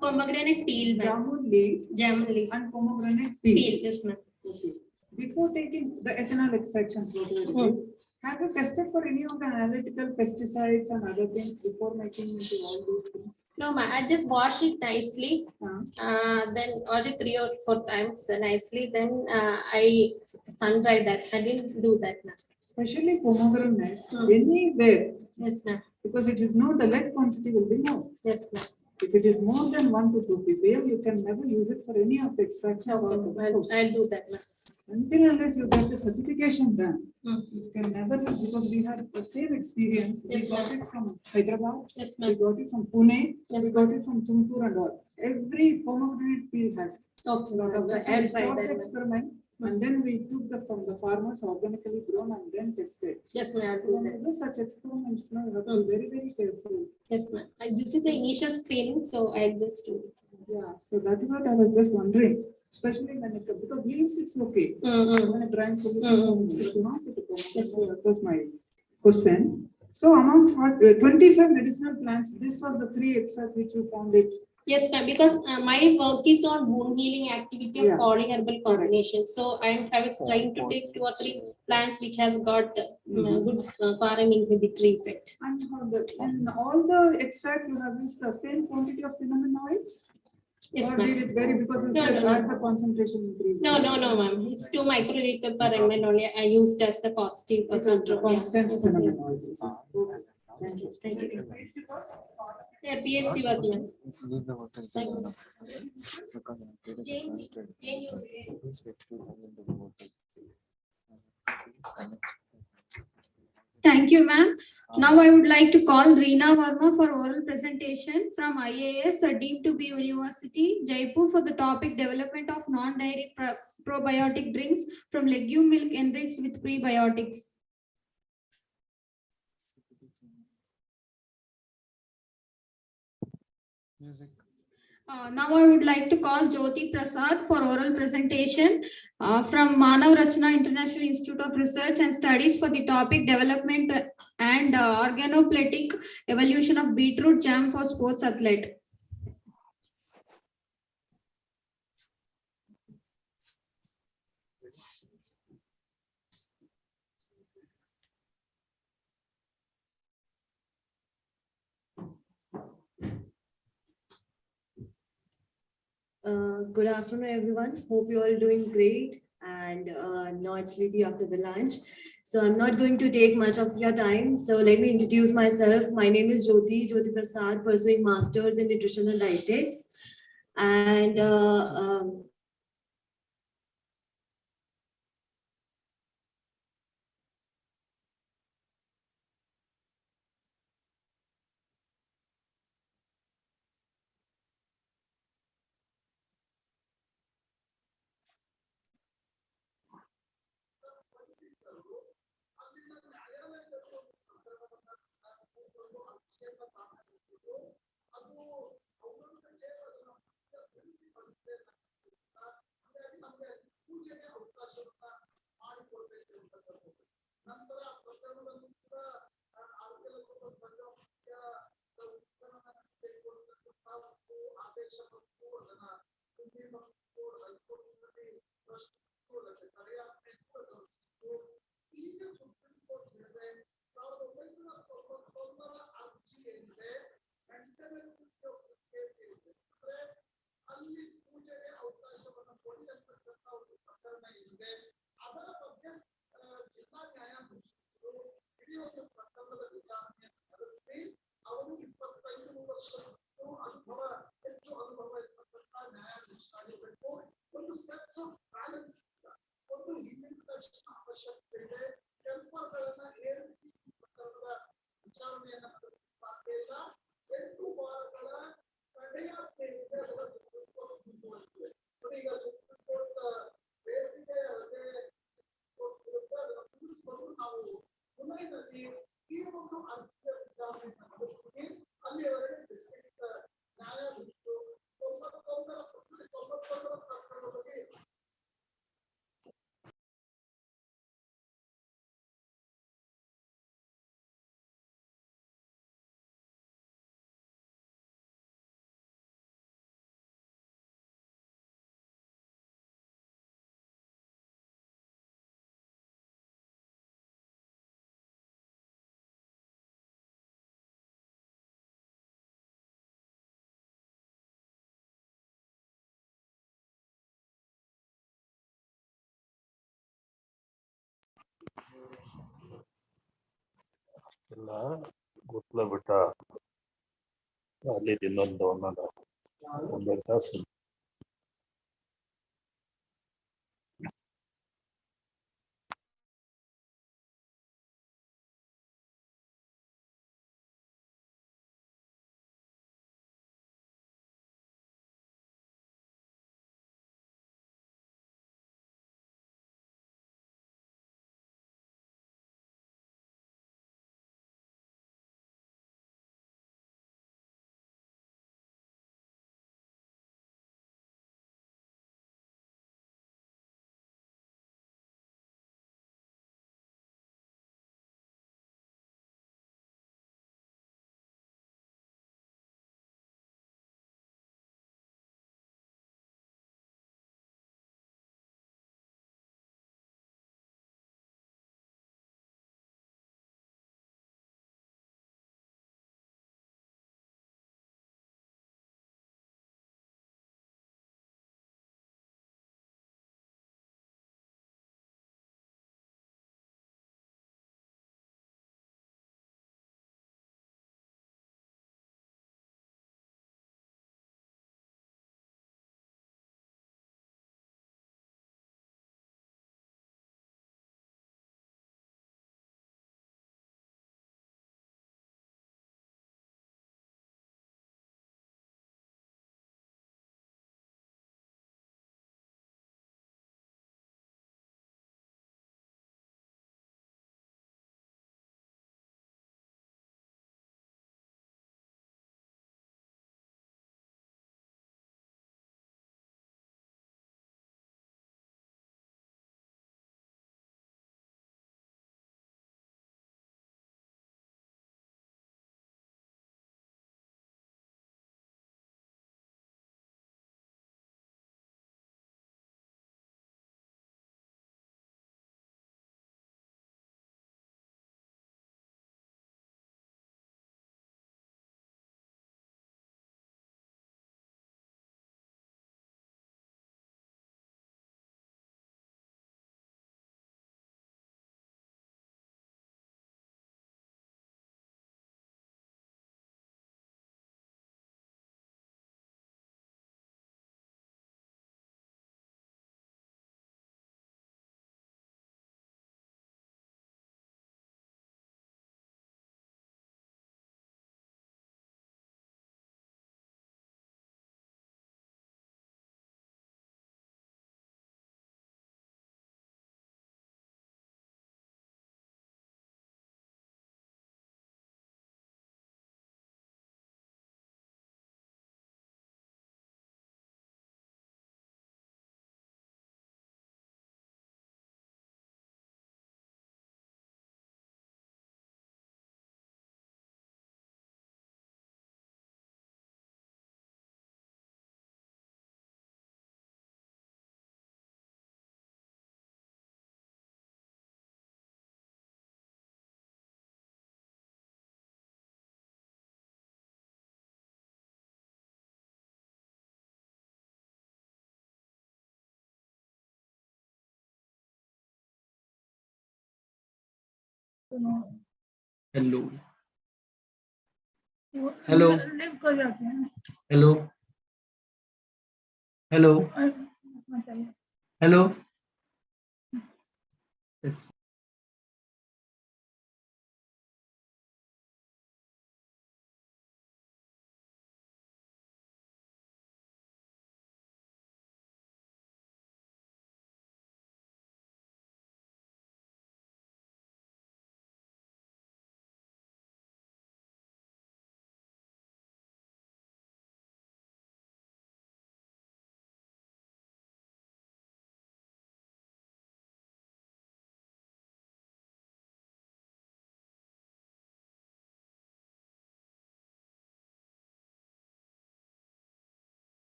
pomegranate peel, jamun leaf, and pomegranate peel. Yes, ma'am. Okay. Before taking the ethanol extraction process, have you tested for any of the analytical pesticides and other things before making into all these things? No, ma'am. I just wash it nicely. Then wash it 3 or 4 times nicely. Then I sun dry that. I didn't do that, ma'am. Especially pomegranate, anywhere. Yes, ma'am. Because it is known the lead quantity will be more. Yes, ma'am. If it is more than 1 to 2 ppm, you can never use it for any of the extraction. Okay, I'll do that, ma'am. Until unless you get the certification done, you can never use, because we had the same experience. Yes, we got it from Hyderabad, yes, we got it from Pune, we got it from Tumkur and all. Every pomegranate field had. Okay, we stopped the experiment, and then we took from the farmers organically grown and then tested. Yes, ma'am. So when you do such experiments, you have to be very, very careful. Yes, ma'am. This is the initial screening, so I just do it. Yeah, so that is what I was just wondering. Especially when it comes, because leaves it's okay. When it drying solution, yes, that was my question. So among 25 medicinal plants, this was the 3 extract which you found it Yes, ma'am, because my work is on wound healing activity of Yeah. polyherbal combination. So I was trying to take 2 or 3 plants which has got good param inhibitory effect. And in all the extracts, you have used the same quantity of cinnamon oil? Yes, Or ma'am. did it vary because you No, said no, as no. the concentration increases? No, ma'am. It's 2 microliter per ml only. I used as the positive control. Constant cinnamon oil. Thank you. Thank you. Yeah, PhD work, ma'am. Thank Thank you, ma'am. Now I would like to call Reena Verma for oral presentation from IAS, deemed to be University, Jaipur, for the topic development of non-dairy probiotic drinks from legume milk enriched with prebiotics. Now I would like to call Jyoti Prasad for oral presentation from Manav Rachna International Institute of Research and Studies for the topic development and organopletic evolution of beetroot jam for sports athlete. Good afternoon, everyone. Hope you're all doing great and not sleepy after the lunch. So I'm not going to take much of your time. So let me introduce myself. My name is Jyoti Prasad, pursuing Masters in Nutritional Dietetics. And ಎಲ್ಲ ಗೊತ್ತಲ ಬಿಟ್ಟ ಅಲ್ಲಿ ಇನ್ನೊಂದು ಒಂದೆರಡು ತಾಸು Hello. Hello. Hello. Hello. Hello. Yes.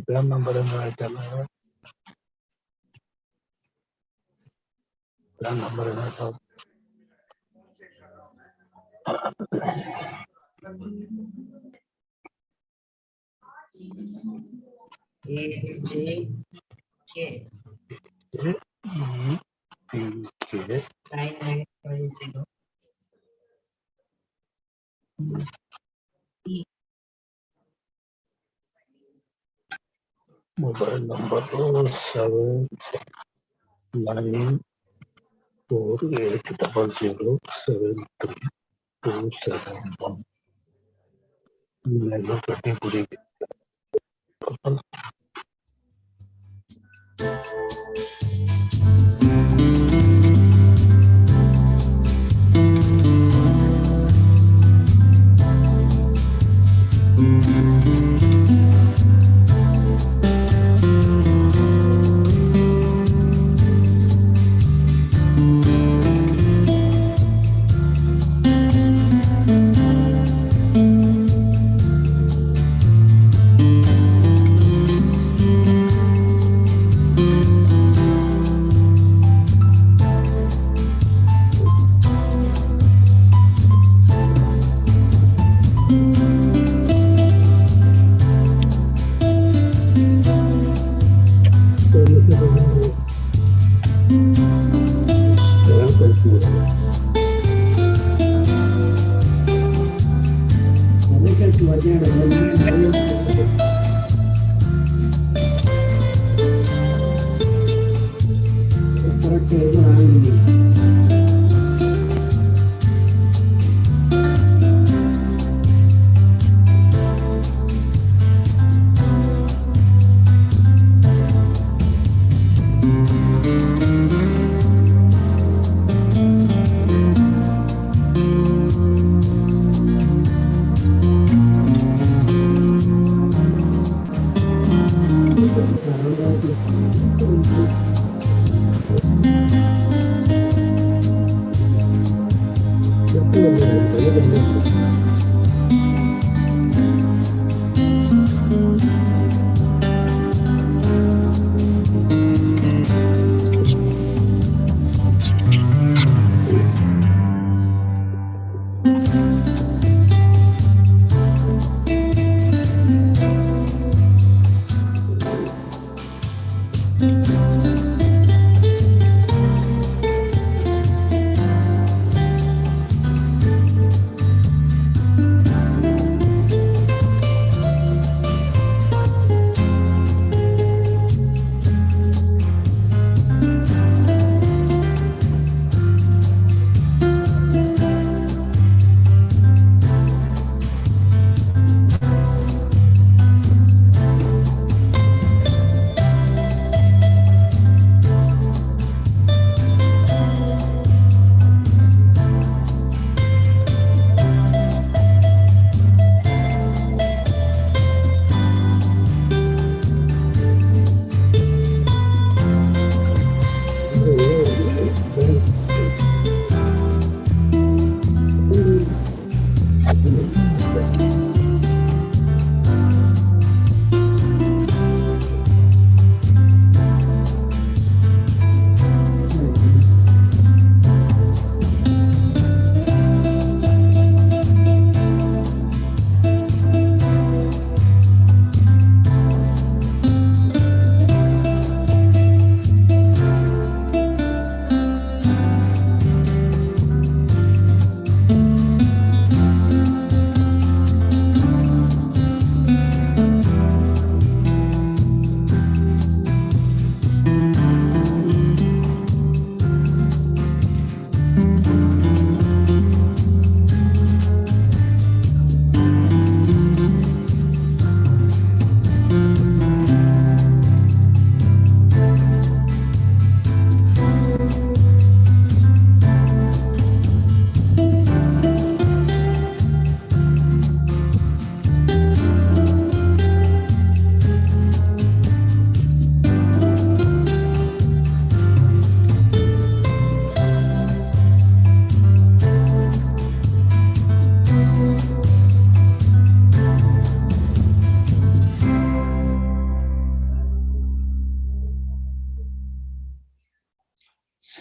PAN number ಏನೋ ಆಯ್ತಲ್ಲ, PAN number ಏನಾಯ್ತು? AJK 9950 mobile number 79480073271. Email Petipudi.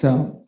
So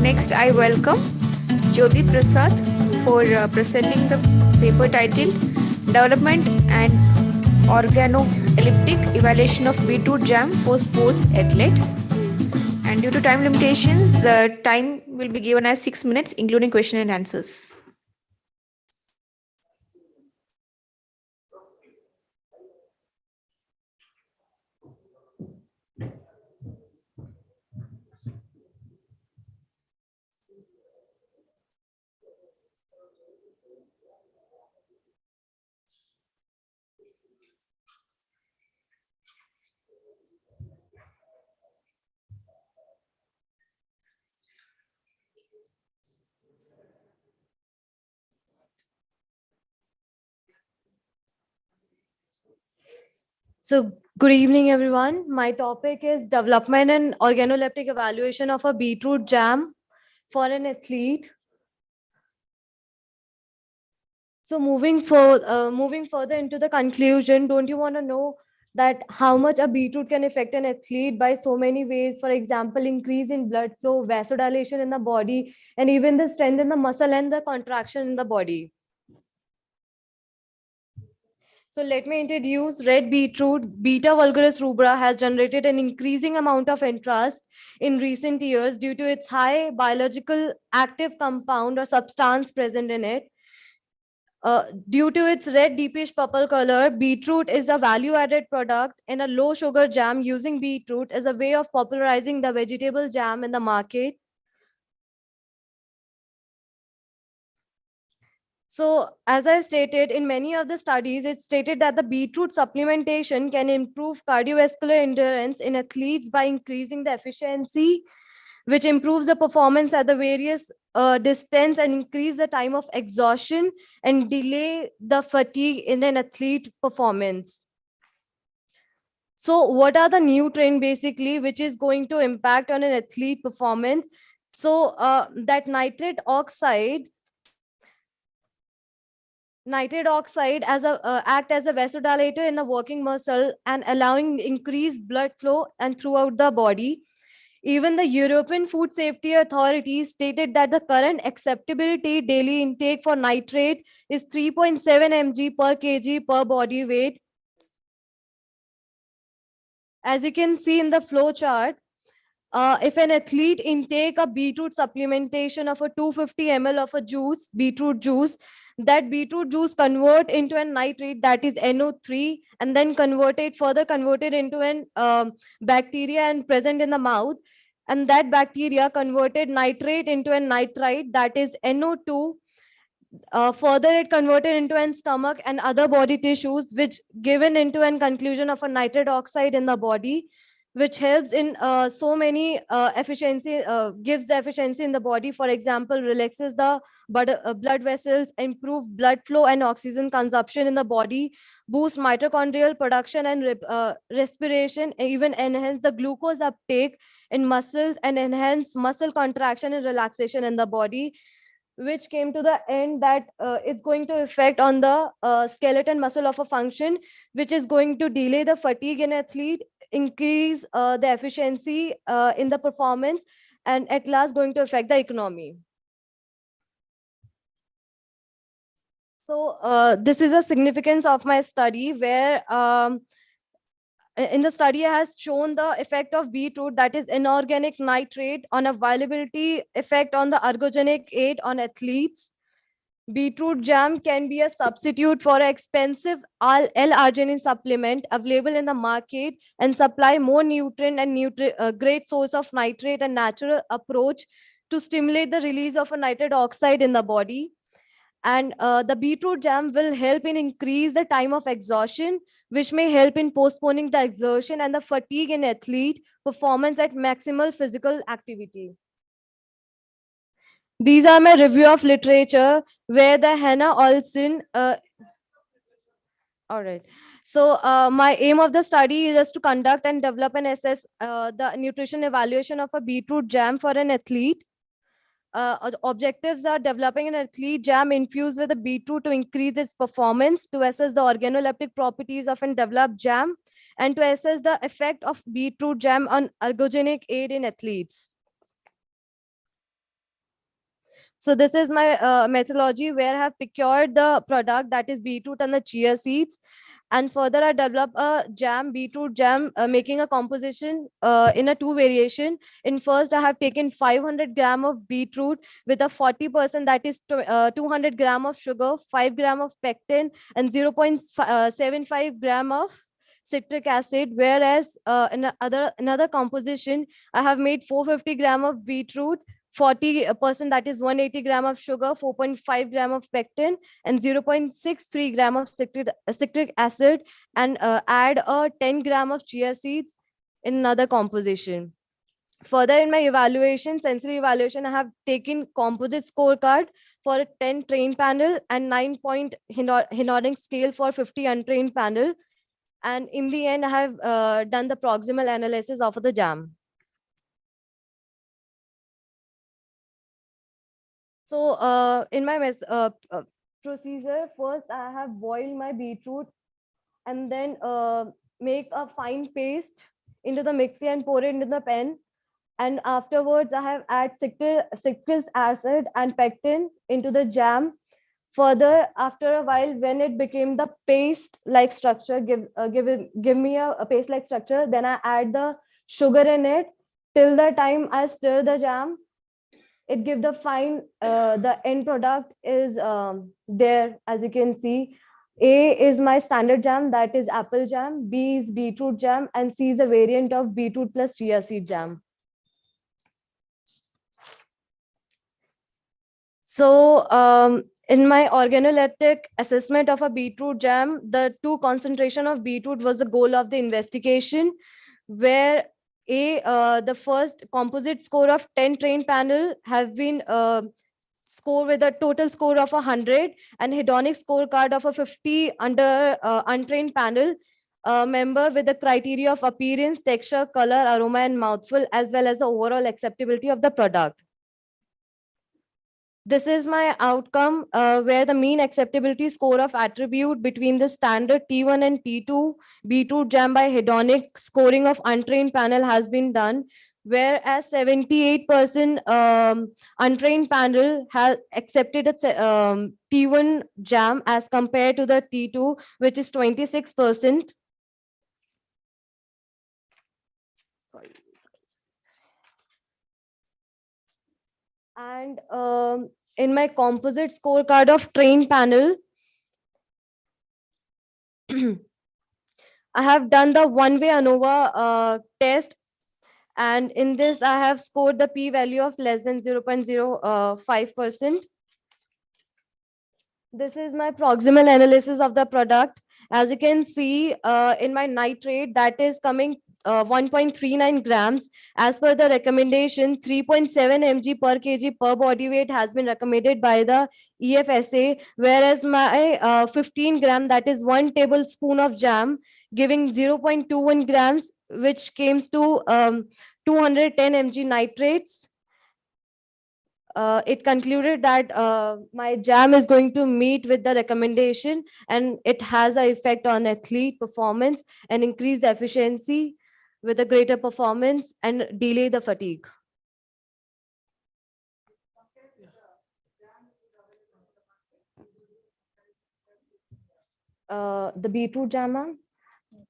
Next, I welcome Jyoti Prasad for presenting the paper titled Development and Organoleptic Evaluation of Beetroot Jam for Sports Athlete. And due to time limitations, the time will be given as 6 minutes, including question and answers. So, good evening, everyone. My topic is development and organoleptic evaluation of a beetroot jam for an athlete. So, moving further into the conclusion, don't you want to know that how much a beetroot can affect an athlete by so many ways? For example, increase in blood flow, vasodilation in the body, and even the strength in the muscle and the contraction in the body. So let me introduce red beetroot. Beta vulgaris rubra has generated an increasing amount of interest in recent years due to its high biological active compound or substance present in it. Due to its red deepish purple color, beetroot is a value-added product in a low-sugar jam. Using beetroot as a way of popularizing the vegetable jam in the market. So, as I've stated, in many of the studies, it's stated that the beetroot supplementation can improve cardiovascular endurance in athletes by increasing the efficiency, which improves the performance at the various distance and increase the time of exhaustion and delay the fatigue in an athlete performance. So, what are the nutrients basically which is going to impact on an athlete performance? So, that nitrate oxide as a act as a vasodilator in a working muscle and allowing increased blood flow and throughout the body. Even the European Food Safety Authority stated that the current acceptability daily intake for nitrate is 3.7 mg per kg per body weight. As you can see in the flow chart, if an athlete intake a beetroot supplementation of a 250 ml of a juice, beetroot juice, that beetroot juice convert into a nitrate, that is NO3, and then further converted into an bacteria and present in the mouth, and that bacteria converted nitrate into a nitrite, that is NO2. Further it converted into an stomach and other body tissues, which given into an conclusion of a nitrate oxide in the body, which helps in so many efficiency, gives the efficiency in the body. For example, relaxes the blood vessels, improve blood flow and oxygen consumption in the body, boost mitochondrial production and respiration, even enhance the glucose uptake in muscles and enhance muscle contraction and relaxation in the body, which came to the end that it's going to affect on the skeleton muscle of a function, which is going to delay the fatigue in athlete, increase the efficiency in the performance, and at last going to affect the economy. So this is a significance of my study where in the study has shown the effect of beetroot, that is inorganic nitrate, on a viability effect on the ergogenic aid on athletes. Beetroot jam can be a substitute for an expensive L-arginine supplement available in the market and supply more nutrient and great source of nitrate and natural approach to stimulate the release of a nitrate oxide in the body. And the beetroot jam will help in increase the time of exhaustion, which may help in postponing the exertion and the fatigue in athlete performance at maximal physical activity. These are my review of literature where the Hannah Olson. All right. So my aim of the study is to conduct and develop and assess the nutrition evaluation of a beetroot jam for an athlete. Objectives are developing an athlete jam infused with a beetroot to increase its performance, to assess the organoleptic properties of a developed jam, and to assess the effect of beetroot jam on ergogenic aid in athletes. So this is my methodology where I have procured the product, that is beetroot and the chia seeds. And further, I develop a jam, beetroot jam, making a composition in a 2 variation. In first, I have taken 500 gram of beetroot with a 40%, that is 200 gram of sugar, 5 gram of pectin, and 0.75 gram of citric acid. Whereas in another composition, I have made 450 gram of beetroot, 40%, that is 180 gram of sugar, 4.5 gram of pectin, and 0.63 gram of citric acid, and add a 10 gram of chia seeds in another composition. Further, in my evaluation, sensory evaluation, I have taken composite scorecard for a 10 trained panel and 9-point Hinodic scale for 50 untrained panel. And in the end, I have done the proximal analysis of the jam. So in my procedure, first I have boiled my beetroot and then make a fine paste into the mixie and pour it into the pan. And afterwards, I have add citric acid and pectin into the jam. Further, after a while, when it became the paste-like structure, give me a paste-like structure. Then I add the sugar in it till the time I stir the jam. It give the fine. The end product is there, as you can see. A is my standard jam, that is apple jam. B is beetroot jam, and C is a variant of beetroot plus chia seed jam. So in my organoleptic assessment of a beetroot jam, the 2 concentration of beetroot was the goal of the investigation, where the first composite score of 10 trained panel have been score with a total score of 100 and hedonic scorecard of a 50 under untrained panel member with the criteria of appearance, texture, color, aroma, and mouthful, as well as the overall acceptability of the product. This is my outcome where the mean acceptability score of attribute between the standard T1 and T2 beetroot jam by hedonic scoring of untrained panel has been done, whereas 78% untrained panel has accepted its T1 jam as compared to the T2, which is 26%. And in my composite scorecard of trained panel, I have done the one-way ANOVA test, and in this I have scored the p-value of less than 0.05%. This is my proximal analysis of the product. As you can see in my nitrate, that is coming 1.39 grams. As per the recommendation, 3.7 mg per kg per body weight has been recommended by the EFSA, whereas my 15 gram, that is 1 tablespoon of jam, giving 0.21 grams, which comes to 210 mg nitrates. It concluded that my jam is going to meet with the recommendation, and it has an effect on athlete performance and increase the efficiency with a greater performance and delay the fatigue. The beetroot jam, ma'am?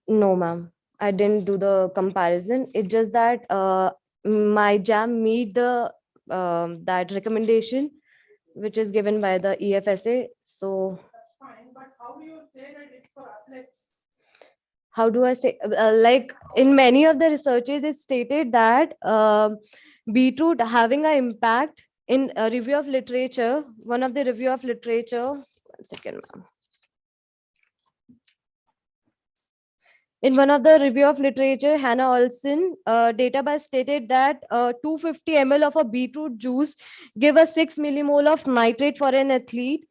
No, ma'am. I didn't do the comparison. It's just that my jam meet the that recommendation which is given by the EFSA. So Fine, but how do you say that it's for athletes? how do I say, like in many of the researches, it stated that beetroot having an impact in a review of literature. One of the review of literature, 1 second, ma'am. In one of the review of literature, Hannah Olson database stated that 250 ml of a beetroot juice give a 6 millimole of nitrate for an athlete.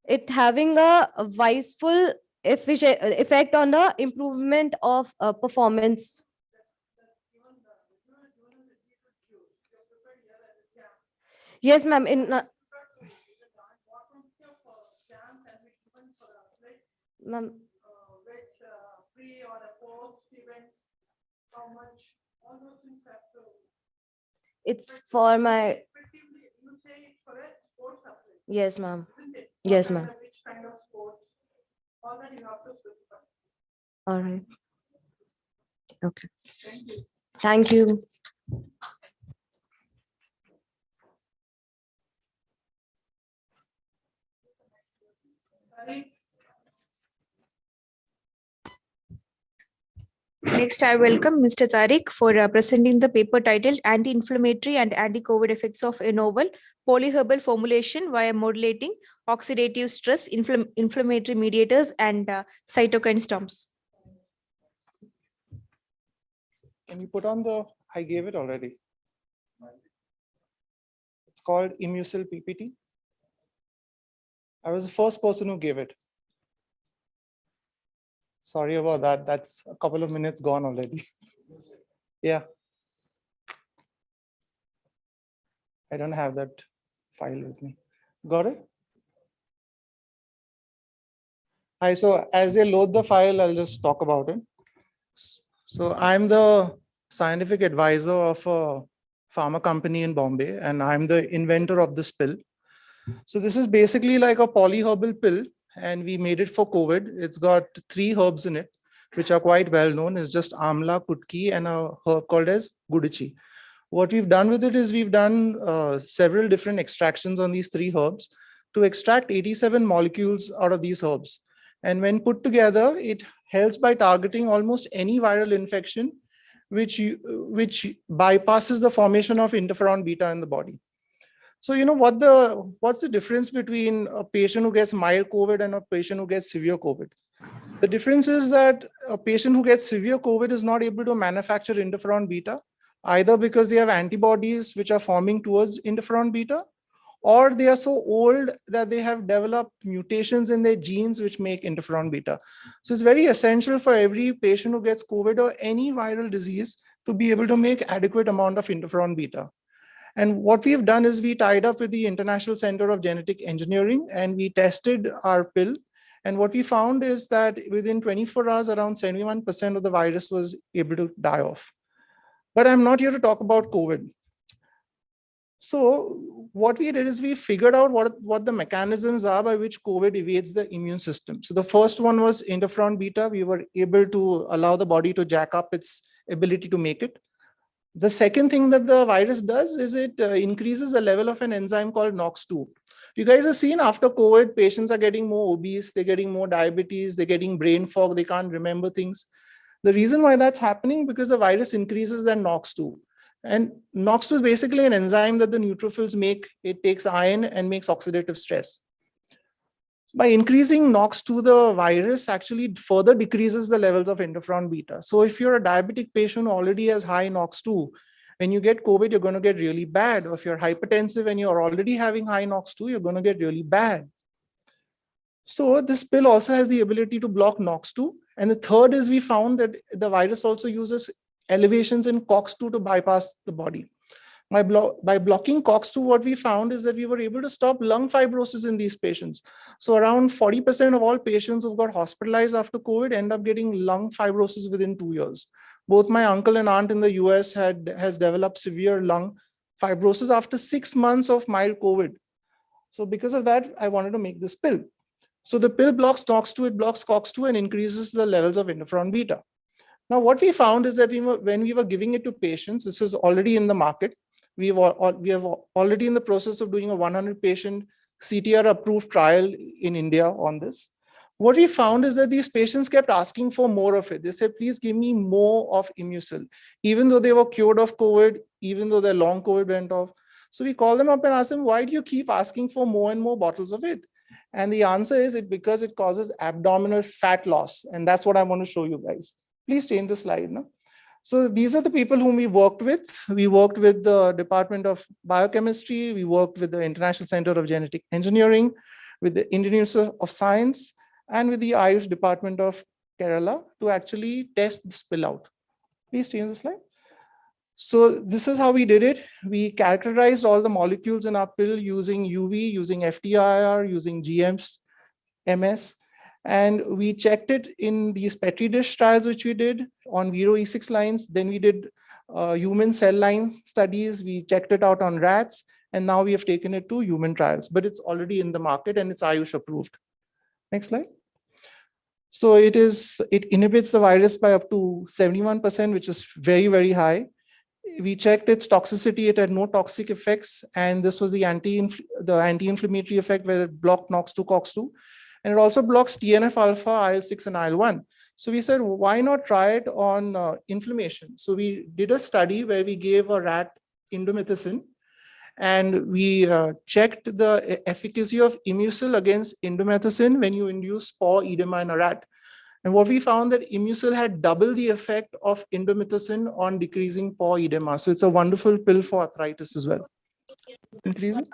It having a wiseful effect on the improvement of performance. Yes, ma'am. Ma'am. Pre or a post event, how much, all those things have to. It's for my. You say it's for a sports athlete. Yes, ma'am. Isn't it? Yes, ma'am. Which kind of sports? All that you have to specify. All right. Okay. Thank you. Thank you. Next, I welcome Mr. Tariq for presenting the paper titled Anti-Inflammatory and Anti-COVID Effects of a Novel Polyherbal Formulation via Modulating Oxidative Stress, Inflammatory Mediators, and Cytokine Storms. Can you put on the, I gave it already. It's called Immucil PPT. I was the first person who gave it. Sorry about that. That's a couple of minutes gone already. Yeah. I don't have that file with me. Got it? Hi, so as they load the file, I'll just talk about it. So I'm the scientific advisor of a pharma company in Bombay, and I'm the inventor of this pill. So this is basically like a polyherbal pill, and we made it for COVID. It's got 3 herbs in it, which are quite well known. It's just amla, kutki, and a herb called as guduchi. What we've done with it is we've done several different extractions on these 3 herbs to extract 87 molecules out of these herbs. And when put together, it helps by targeting almost any viral infection, which bypasses the formation of interferon beta in the body. So you know what's the difference between a patient who gets mild COVID and a patient who gets severe COVID? The difference is that a patient who gets severe COVID is not able to manufacture interferon beta, either because they have antibodies which are forming towards interferon beta, or they are so old that they have developed mutations in their genes which make interferon beta. So it's very essential for every patient who gets COVID or any viral disease to be able to make adequate amount of interferon beta. And what we've done is we tied up with the International Center of Genetic Engineering and we tested our pill. And what we found is that within 24 hours, around 71% of the virus was able to die off. But I'm not here to talk about COVID. So what we did is we figured out what the mechanisms are by which COVID evades the immune system. So the first one was interferon beta. We were able to allow the body to jack up its ability to make it. The second thing that the virus does is it increases the level of an enzyme called NOX2. You guys have seen after COVID, patients are getting more obese, they're getting more diabetes, they're getting brain fog, they can't remember things. The reason why that's happening because the virus increases that NOX2. And NOX2 is basically an enzyme that the neutrophils make. It takes iron and makes oxidative stress. By increasing NOX2, the virus actually further decreases the levels of interferon beta. So if you're a diabetic patient who already has high NOX2, when you get COVID, you're going to get really bad. Or if you're hypertensive and you're already having high NOX2, you're going to get really bad. So this pill also has the ability to block NOX2. And the third is we found that the virus also uses elevations in COX2 to bypass the body. By blocking COX2, what we found is that we were able to stop lung fibrosis in these patients. So around 40% of all patients who've got hospitalized after COVID end up getting lung fibrosis within 2 years. Both my uncle and aunt in the US has developed severe lung fibrosis after 6 months of mild COVID. So because of that, I wanted to make this pill. So the pill blocks NOX2, it blocks COX2 and increases the levels of interferon beta. Now, what we found is that when we were giving it to patients, this is already in the market. We have already in the process of doing a 100 patient CTR approved trial in India on this. What we found is that these patients kept asking for more of it. They said, please give me more of Immucil, even though they were cured of COVID, even though their long COVID went off. So we called them up and asked them, why do you keep asking for more and more bottles of it? And the answer is because it causes abdominal fat loss. And that's what I want to show you guys. Please change the slide now. So these are the people whom we worked with. We worked with the Department of Biochemistry. We worked with the International Center of Genetic Engineering, with the Indian Institute of Science, and with the Ayush Department of Kerala to actually test this pill out. Please change the slide. So this is how we did it. We characterized all the molecules in our pill using UV, using FTIR, using GMs, MS. And we checked it in these Petri dish trials, which we did on Vero E6 lines. Then we did human cell line studies. We checked it out on rats. And now we have taken it to human trials. But it's already in the market and it's Ayush approved. Next slide. So it inhibits the virus by up to 71%, which is very, very high. We checked its toxicity. It had no toxic effects. And this was the anti-inflammatory effect where it blocked NOX2, COX2. And it also blocks TNF alpha, IL-6, and IL-1. So we said, why not try it on inflammation? So we did a study where we gave a rat indomethacin, and we checked the efficacy of Immucil against indomethacin when you induce spore edema in a rat. And what we found that Immucil had double the effect of indomethacin on decreasing pore edema. So it's a wonderful pill for arthritis as well. Increasing.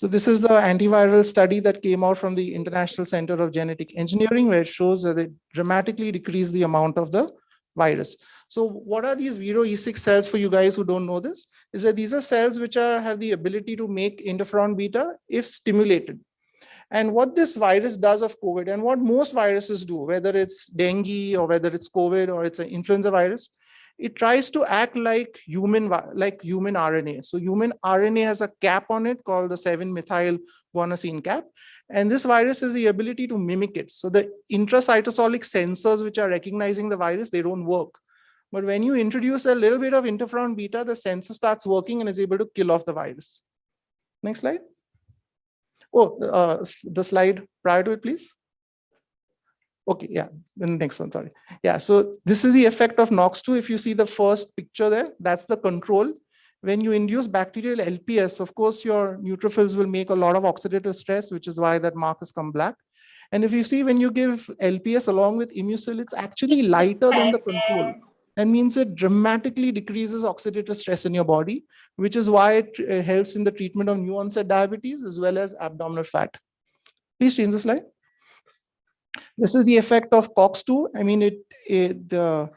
So this is the antiviral study that came out from the International Center of Genetic Engineering, where it shows that it dramatically decreased the amount of the virus. So what are these Vero E6 cells, for you guys who don't know this? Is that these are cells which have the ability to make interferon beta if stimulated. And what this virus does of COVID, and what most viruses do, whether it's dengue or whether it's COVID or it's an influenza virus, it tries to act like human RNA. So human RNA has a cap on it called the 7-methyl guanosine cap. And this virus has the ability to mimic it. So the intracytosolic sensors which are recognizing the virus, they don't work. But when you introduce a little bit of interferon beta, the sensor starts working and is able to kill off the virus. Next slide. Oh, the slide prior to it, please. Okay, yeah, the next one, sorry. Yeah, so this is the effect of NOx2. If you see the first picture there, that's the control. When you induce bacterial LPS, of course, your neutrophils will make a lot of oxidative stress, which is why that mark has come black. And if you see when you give LPS along with Immucil, it's actually lighter than the control. That means it dramatically decreases oxidative stress in your body, which is why it helps in the treatment of new onset diabetes as well as abdominal fat. Please change the slide. This is the effect of COX-2. I mean, the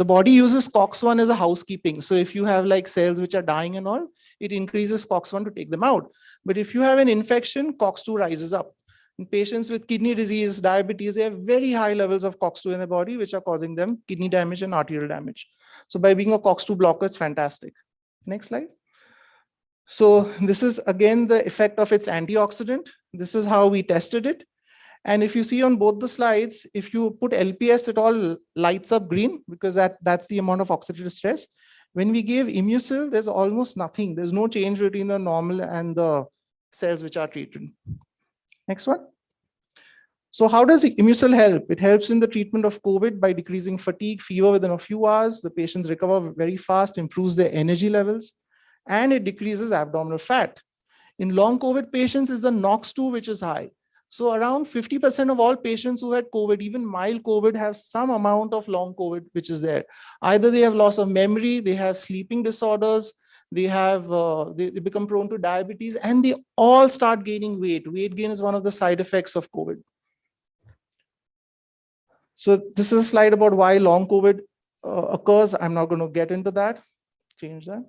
body uses COX-1 as a housekeeping. So if you have like cells which are dying and all, it increases COX-1 to take them out. But if you have an infection, COX-2 rises up. In patients with kidney disease, diabetes, they have very high levels of COX-2 in the body, which are causing them kidney damage and arterial damage. So by being a COX-2 blocker, it's fantastic. Next slide. So this is again the effect of its antioxidant. This is how we tested it. And if you see on both the slides, if you put LPS, it all lights up green because that's the amount of oxidative stress. When we gave Immucil, there's almost nothing. There's no change between the normal and the cells which are treated. Next one. So how does Immucil help? It helps in the treatment of COVID by decreasing fatigue, fever within a few hours. The patients recover very fast, improves their energy levels, and it decreases abdominal fat. In long COVID patients, is the NOx2, which is high. So around 50% of all patients who had COVID, even mild COVID, have some amount of long COVID, which is there. Either they have loss of memory, they have sleeping disorders, they become prone to diabetes, and they all start gaining weight. Weight gain is one of the side effects of COVID. So this is a slide about why long COVID occurs. I'm not going to get into that. Change that.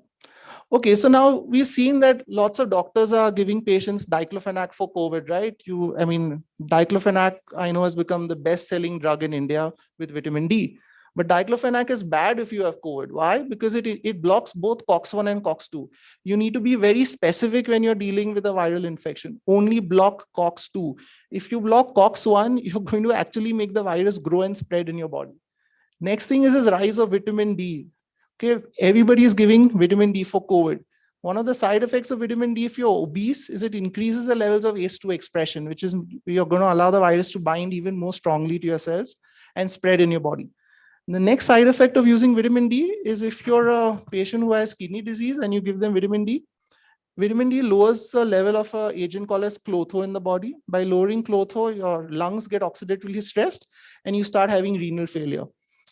Okay, so now we've seen that lots of doctors are giving patients diclofenac for COVID, right? Diclofenac, I know, has become the best-selling drug in India with vitamin D. But diclofenac is bad if you have COVID. Why? Because it blocks both COX-1 and COX-2. You need to be very specific when you're dealing with a viral infection. Only block COX-2. If you block COX-1, you're going to actually make the virus grow and spread in your body. Next thing is rise of vitamin D. Okay, everybody is giving vitamin D for COVID. One of the side effects of vitamin D if you're obese is it increases the levels of ACE2 expression, which is you're going to allow the virus to bind even more strongly to your cells and spread in your body. The next side effect of using vitamin D is if you're a patient who has kidney disease and you give them vitamin D lowers the level of an agent called as clotho in the body. By lowering clotho, your lungs get oxidatively stressed and you start having renal failure.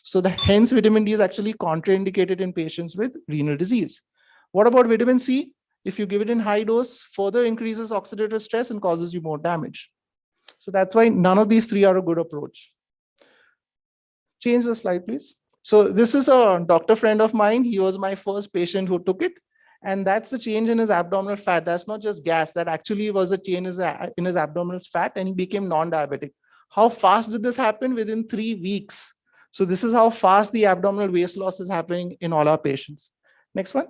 So hence vitamin D is actually contraindicated in patients with renal disease. What about vitamin C? If you give it in high dose, further increases oxidative stress and causes you more damage. So that's why none of these three are a good approach. Change the slide, please. So this is a doctor friend of mine. He was my first patient who took it. And that's the change in his abdominal fat. That's not just gas. That actually was a change in his abdominal fat, and he became non-diabetic. How fast did this happen? Within 3 weeks. So this is how fast the abdominal weight loss is happening in all our patients. Next one.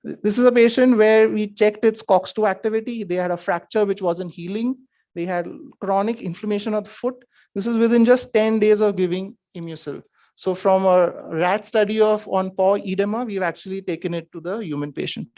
This is a patient where we checked its COX-2 activity. They had a fracture which wasn't healing. They had chronic inflammation of the foot. This is within just 10 days of giving Immucil. So from a rat study on paw edema, we've actually taken it to the human patient.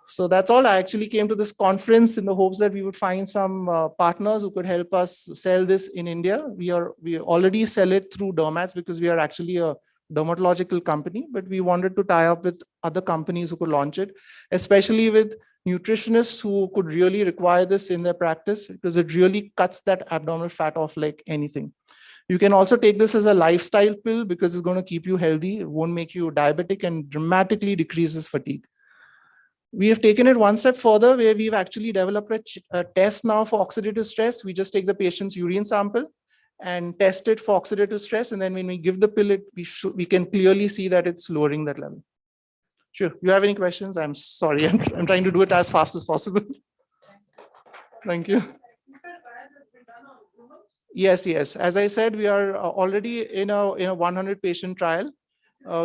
So that's all. I actually came to this conference in the hopes that we would find some partners who could help us sell this in India. We already sell it through Dermats because we are actually a dermatological company, but we wanted to tie up with other companies who could launch it, especially with nutritionists who could really require this in their practice because it really cuts that abdominal fat off like anything. You can also take this as a lifestyle pill because it's going to keep you healthy. It won't make you diabetic and dramatically decreases fatigue. We have taken it one step further where we've actually developed a test now for oxidative stress. We just take the patient's urine sample and test it for oxidative stress. And then when we give the pill, we can clearly see that it's lowering that level. Sure. You have any questions? I'm sorry. I'm trying to do it as fast as possible. Thank you. Yes, yes. As I said, we are already in a 100 patient trial.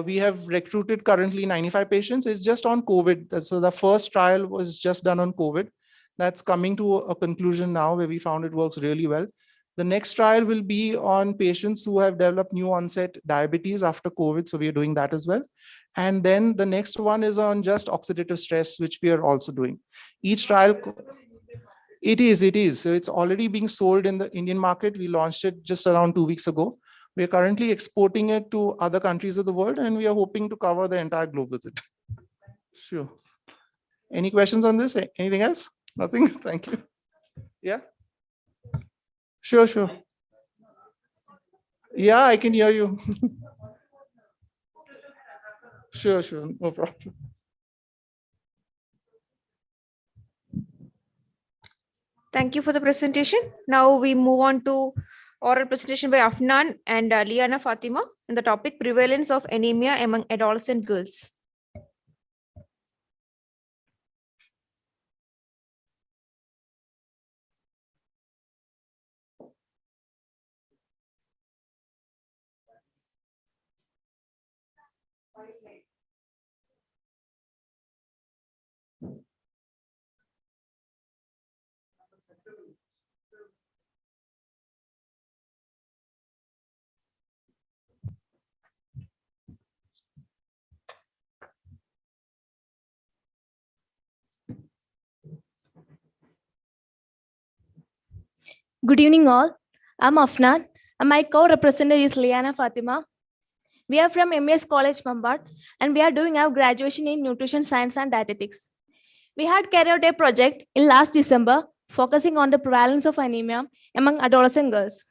We have recruited currently 95 patients. It's just on COVID. So the first trial was just done on COVID. That's coming to a conclusion now where we found it works really well. The next trial will be on patients who have developed new onset diabetes after COVID. So we are doing that as well. And then the next one is on just oxidative stress, which we are also doing. Each trial, it is. So it's already being sold in the Indian market. We launched it just around 2 weeks ago. We are currently exporting it to other countries of the world, and we are hoping to cover the entire globe with it. Sure. Any questions on this? Anything else? Nothing? Thank you. Yeah. Sure. Yeah, I can hear you. Sure. No problem. Thank you for the presentation. Now we move on to oral presentation by Afnan and Liana Fatima on the topic prevalence of anemia among adolescent girls. Good evening all. I'm Afnan and my co-representative is Liana Fatima. We are from MS College, Mumbai, and we are doing our graduation in Nutrition Science and Dietetics. We had carried out a project in last December focusing on the prevalence of anemia among adolescent girls.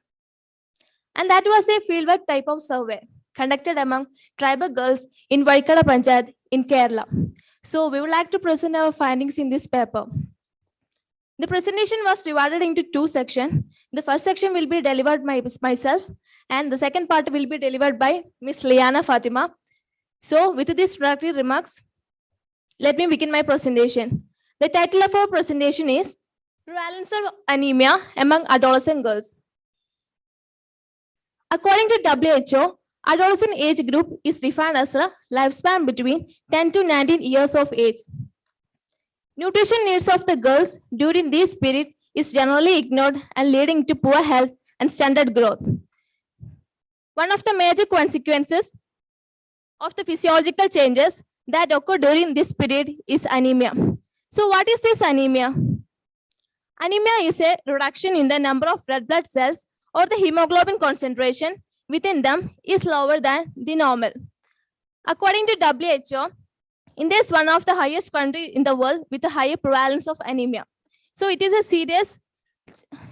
And that was a fieldwork type of survey conducted among tribal girls in Vaikada Panchayat in Kerala. So we would like to present our findings in this paper. The presentation was divided into 2 sections. The first section will be delivered by myself, and the second part will be delivered by Ms. Liana Fatima. So with these introductory remarks, let me begin my presentation. The title of our presentation is Prevalence of Anemia Among Adolescent Girls. According to WHO, adolescent age group is defined as a lifespan between 10 to 19 years of age. Nutrition needs of the girls during this period is generally ignored and leading to poor health and stunted growth. One of the major consequences of the physiological changes that occur during this period is anemia. So what is this anemia? Anemia is a reduction in the number of red blood cells or the hemoglobin concentration within them is lower than the normal. According to WHO, India is one of the highest countries in the world with a higher prevalence of anemia. So it is a serious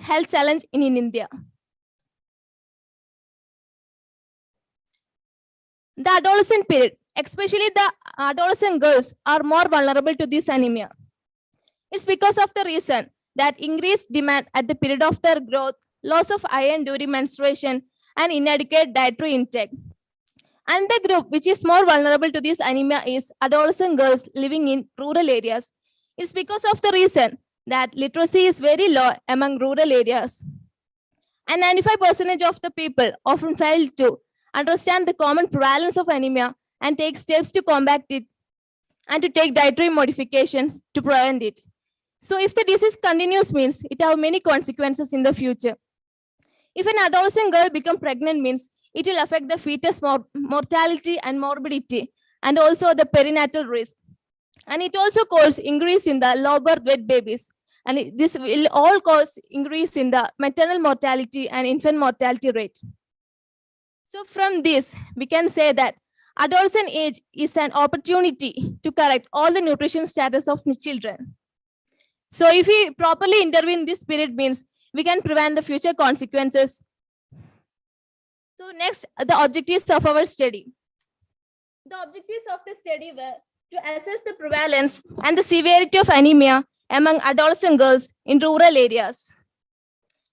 health challenge in India. The adolescent period, especially the adolescent girls, are more vulnerable to this anemia. It's because of the reason that increased demand at the period of their growth, loss of iron during menstruation, and inadequate dietary intake. And the group which is more vulnerable to this anemia is adolescent girls living in rural areas. It's because of the reason that literacy is very low among rural areas. And 95% of the people often fail to understand the common prevalence of anemia and take steps to combat it and to take dietary modifications to prevent it. So if the disease continues means it have many consequences in the future. If an adolescent girl becomes pregnant means it will affect the fetus mortality and morbidity and also the perinatal risk. And it also causes increase in the low birth weight babies. And this will all cause increase in the maternal mortality and infant mortality rate. So from this, we can say that adolescent age is an opportunity to correct all the nutrition status of children. So if we properly intervene in this period means we can prevent the future consequences. So next, the objectives of our study. The objectives of the study were to assess the prevalence and the severity of anemia among adolescent girls in rural areas.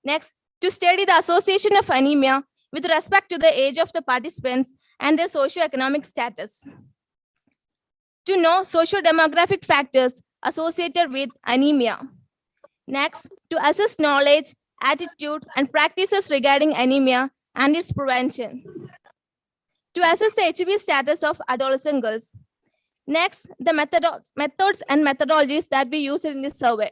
Next, to study the association of anemia with respect to the age of the participants and their socioeconomic status. To know socio-demographic factors associated with anemia. Next, to assess knowledge, attitude, and practices regarding anemia and its prevention. To assess the HIV status of adolescent girls. Next, the methods and methodologies that we used in this survey.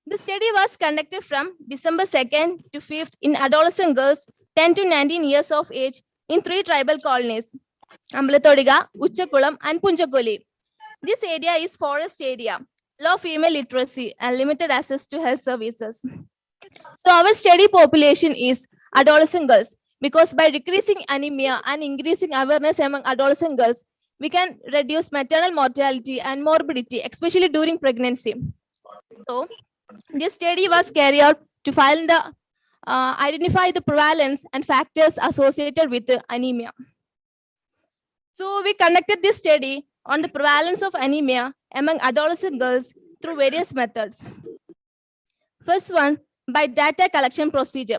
The study was conducted from December 2nd to 5th in adolescent girls 10 to 19 years of age in 3 tribal colonies, Amblatodiga, Uchakulam, and Punjakoli. This area is forest area, low female literacy, and limited access to health services. So our study population is adolescent girls, because by decreasing anemia and increasing awareness among adolescent girls, we can reduce maternal mortality and morbidity, especially during pregnancy. So this study was carried out to find the identify the prevalence and factors associated with the anemia. So we conducted this study on the prevalence of anemia among adolescent girls through various methods. First one, by data collection procedure.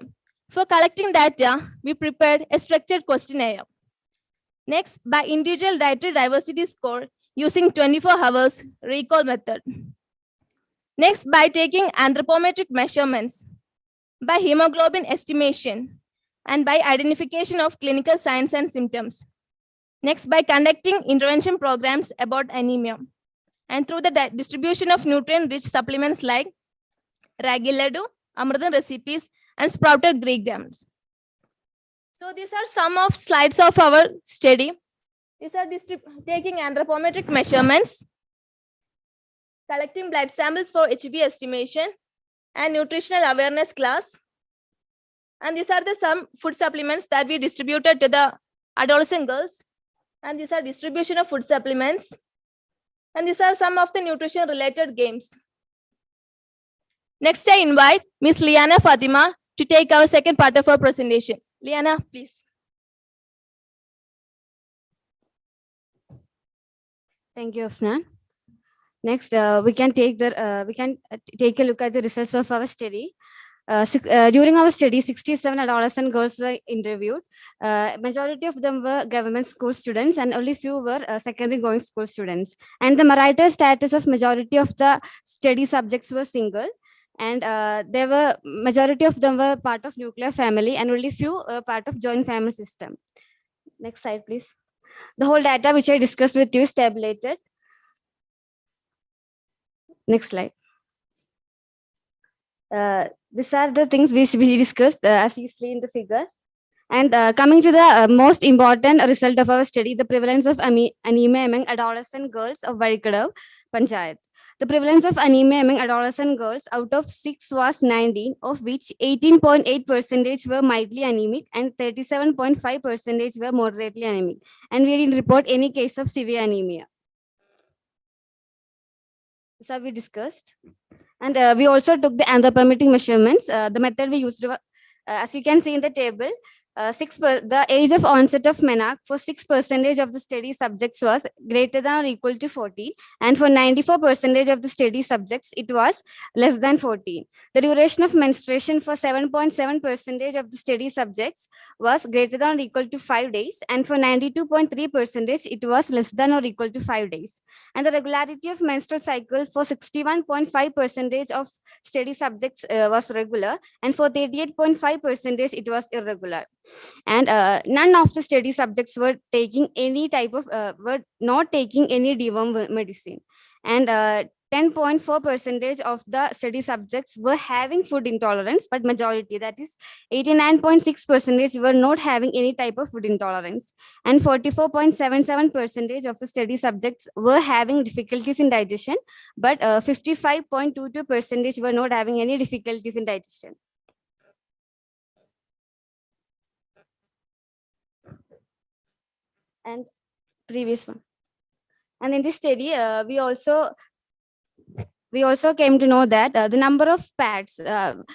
For collecting data, we prepared a structured questionnaire. Next, by individual dietary diversity score using 24 hours recall method. Next, by taking anthropometric measurements, by hemoglobin estimation, and by identification of clinical signs and symptoms. Next, by conducting intervention programs about anemia, and through the distribution of nutrient-rich supplements like ragi laddu, amritam recipes, and sprouted Greek yams. So these are some of slides of our study. These are taking anthropometric measurements, collecting blood samples for HIV estimation, and nutritional awareness class. And these are the some food supplements that we distributed to the adolescent girls. And these are distribution of food supplements. And these are some of the nutrition related games. Next, I invite Ms. Liana Fatima to take our second part of our presentation. Liana, please. Thank you, Afnan. Next, we can take a look at the results of our study. During our study, 67 adolescent girls were interviewed. Majority of them were government school students, and only few were secondary going school students. And the marital status of majority of the study subjects were single. And majority of them were part of nuclear family, and only few part of joint family system. Next slide, please. The whole data which I discussed with you is tabulated. Next slide. These are the things which we discussed as you see in the figure. And coming to the most important result of our study, the prevalence of anemia among adolescent girls of Varikadav Panchayat. The prevalence of anemia among adolescent girls out of 6 was 19, of which 18.8% were mildly anemic and 37.5% were moderately anemic. And we didn't report any case of severe anemia. This have we discussed. And we also took the anthropometric measurements. The method we used, as you can see in the table, the age of onset of menarche for 6% of the study subjects was greater than or equal to 14, and for 94% of the study subjects, it was less than 14. The duration of menstruation for 7.7% of the study subjects was greater than or equal to 5 days, and for 92.3%, it was less than or equal to 5 days. And the regularity of menstrual cycle for 61.5% of study subjects was regular, and for 38.5%, it was irregular. And none of the study subjects were taking any type of were not taking any deworm medicine, and 10.4% of the study subjects were having food intolerance, but majority, that is 89.6%, were not having any type of food intolerance, and 44.77% of the study subjects were having difficulties in digestion, but 55.22% were not having any difficulties in digestion. And previous one. And in this study, we also came to know that the number of pads, the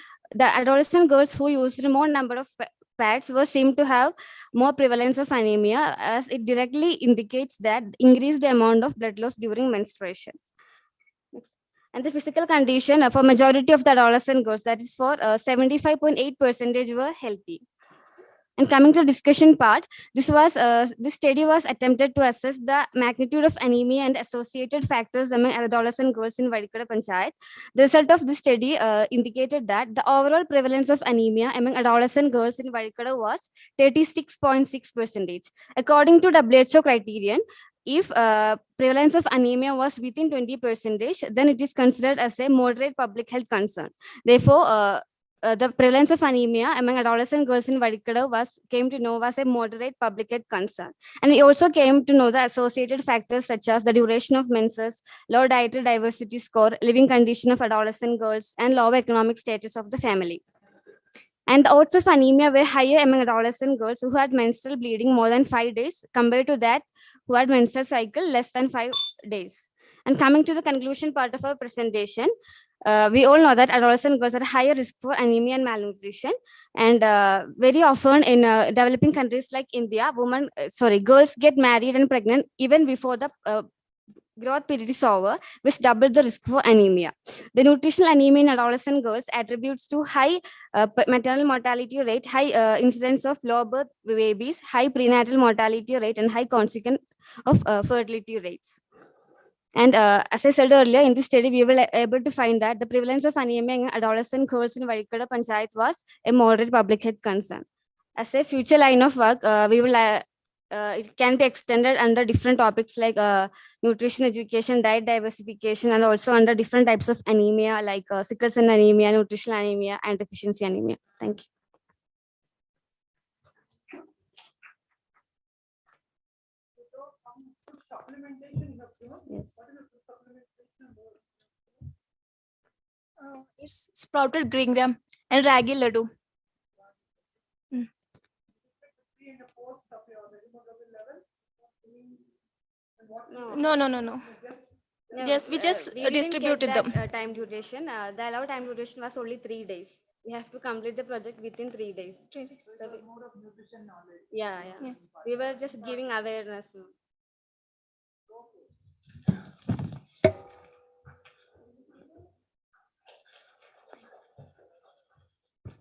adolescent girls who used more number of fats were seen to have more prevalence of anemia, as it directly indicates that increased amount of blood loss during menstruation. And the physical condition for majority of the adolescent girls, that is for 75.8% were healthy. And coming to the discussion part, this study was attempted to assess the magnitude of anemia and associated factors among adolescent girls in Vadikada Panchayat. The result of this study indicated that the overall prevalence of anemia among adolescent girls in Vadikada was 36.6%. According to WHO criterion, if prevalence of anemia was within 20%, then it is considered as a moderate public health concern. Therefore, the prevalence of anemia among adolescent girls in Vadikada was a moderate public health concern. And we also came to know the associated factors such as the duration of menses, low dietary diversity score, living condition of adolescent girls, and low economic status of the family. And the odds of anemia were higher among adolescent girls who had menstrual bleeding more than 5 days compared to that who had menstrual cycle less than 5 days. And coming to the conclusion part of our presentation, we all know that adolescent girls are at higher risk for anemia and malnutrition. And very often in developing countries like India, girls get married and pregnant even before the growth period is over, which doubles the risk for anemia. The nutritional anemia in adolescent girls attributes to high maternal mortality rate, high incidence of low birth babies, high prenatal mortality rate, and high consequence of fertility rates. And as I said earlier, in this study, we were able to find that the prevalence of anemia in adolescent girls in Vadikada Panchayat was a moderate public health concern. As a future line of work, it can be extended under different topics like nutrition education, diet diversification, and also under different types of anemia like sickle cell anemia, nutritional anemia, and deficiency anemia. Thank you. Yes. It's sprouted green gram and ragi laddu. No. Yes, we just distributed them. Time duration. The allowed time duration was only 3 days. We have to complete the project within 3 days. 3 days. So yeah. Yes. We were just giving awareness.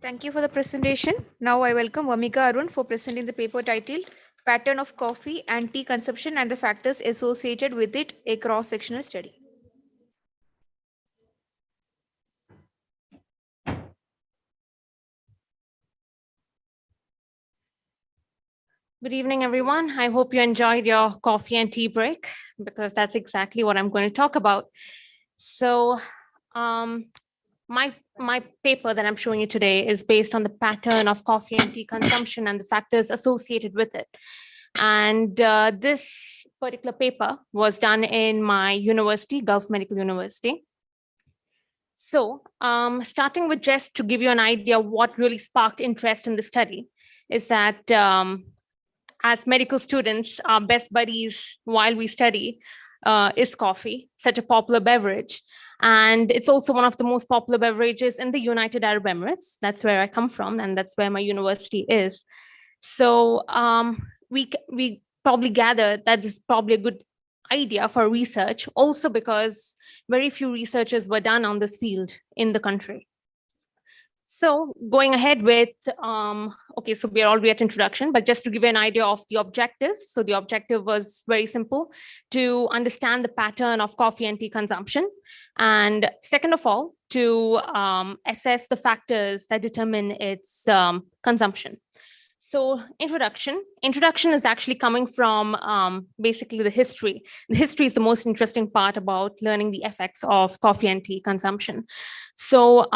Thank you for the presentation. Now I welcome Vamika Arun for presenting the paper titled Pattern of Coffee and Tea Consumption and the Factors Associated with It, a Cross-Sectional Study. Good evening, everyone. I hope you enjoyed your coffee and tea break, because that's exactly what I'm going to talk about. So my paper that I'm showing you today is based on the pattern of coffee and tea consumption and the factors associated with it. And this particular paper was done in my university, Gulf Medical University. So starting with just to give you an idea of what really sparked interest in the study is that as medical students, our best buddies while we study is coffee, such a popular beverage. And it's also one of the most popular beverages in the United Arab Emirates. That's where I come from, and that's where my university is. So we probably gathered that this is probably a good idea for research, also because very few researchers were done on this field in the country. So going ahead with, okay, so we're already at introduction, but just to give you an idea of the objectives. So the objective was very simple, to understand the pattern of coffee and tea consumption. And second of all, to assess the factors that determine its consumption. So introduction is actually coming from basically the history. The history is the most interesting part about learning the effects of coffee and tea consumption. So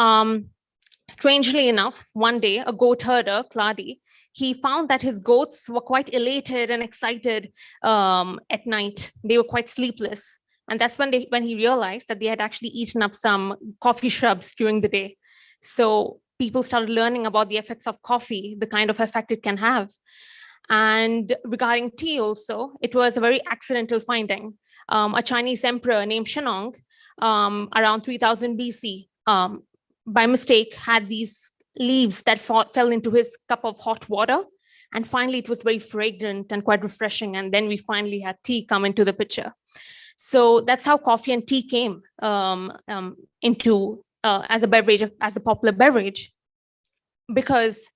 strangely enough, one day, a goat herder, Clady, he found that his goats were quite elated and excited at night. They were quite sleepless. And that's when he realized that they had actually eaten up some coffee shrubs during the day. So people started learning about the effects of coffee, the kind of effect it can have. And regarding tea also, it was a very accidental finding. A Chinese emperor named Shennong, around 3000 BC, by mistake, had these leaves that fell into his cup of hot water. And finally, it was very fragrant and quite refreshing. And then we finally had tea come into the picture. So that's how coffee and tea came into as a beverage, as a popular beverage, because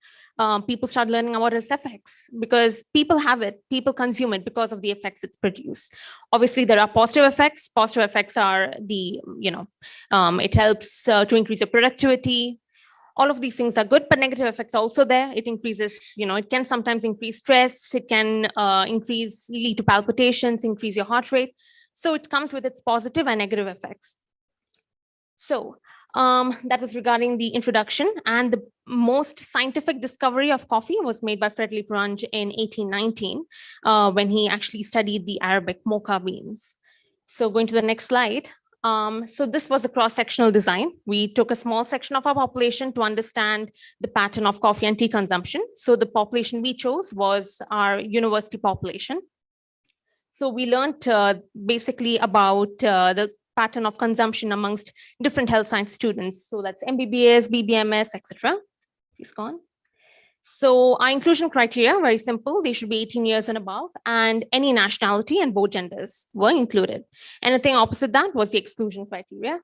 people start learning about its effects, because people have it, people consume it because of the effects it produces. Obviously, there are positive effects. Positive effects are the, it helps to increase your productivity. All of these things are good, but negative effects are also there. It increases, it can sometimes increase stress. It can lead to palpitations, increase your heart rate. So it comes with its positive and negative effects. So that was regarding the introduction. And the most scientific discovery of coffee was made by Frederick Runge in 1819, when he actually studied the Arabic mocha beans. So going to the next slide. So this was a cross-sectional design. We took a small section of our population to understand the pattern of coffee and tea consumption. So the population we chose was our university population. So we learned basically about the pattern of consumption amongst different health science students. So that's MBBS, BBMS, etc. Please go on. So our inclusion criteria, very simple. They should be 18 years and above, and any nationality and both genders were included. Anything opposite that was the exclusion criteria.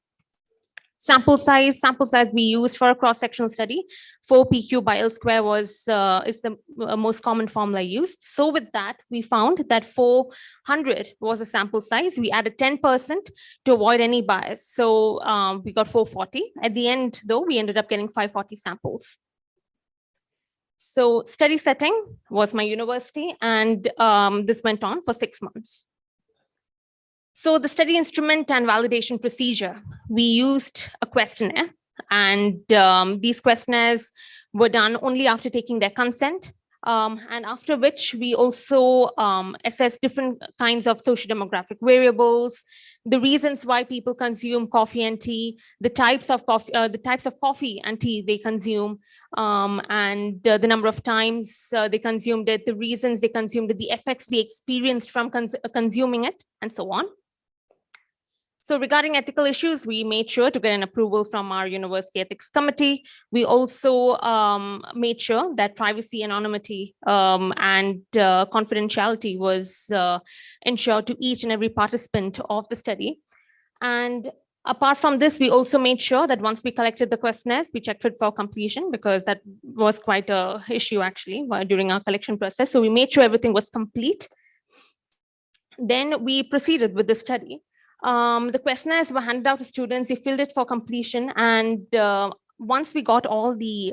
Sample size we used for a cross-sectional study, 4 PQ by L square is the most common formula used. So with that, we found that 400 was a sample size. We added 10% to avoid any bias. So we got 440. At the end, though, we ended up getting 540 samples. So study setting was my university, and this went on for 6 months. So the study instrument and validation procedure, we used a questionnaire, and these questionnaires were done only after taking their consent, and after which we also assessed different kinds of social-demographic variables, the reasons why people consume coffee and tea, the types of coffee and tea they consume, and the number of times they consumed it, the reasons they consumed it, the effects they experienced from consuming it, and so on. So regarding ethical issues, we made sure to get an approval from our university ethics committee. We also made sure that privacy, anonymity, and confidentiality was ensured to each and every participant of the study. And apart from this, we also made sure that once we collected the questionnaires, we checked it for completion, because that was quite an issue actually during our collection process. So we made sure everything was complete. Then we proceeded with the study. The questionnaires were handed out to students. They filled it for completion, and once we got all the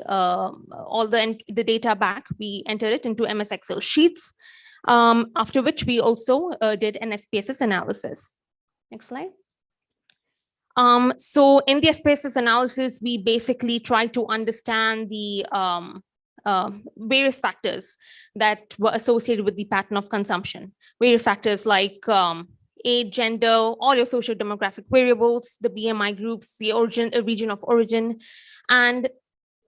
data back, we entered it into MS Excel sheets. After which we also did an SPSS analysis. Next slide. So in the SPSS analysis, we basically tried to understand the various factors that were associated with the pattern of consumption. Various factors like age, gender, all your social demographic variables, the BMI groups, the origin, region of origin. And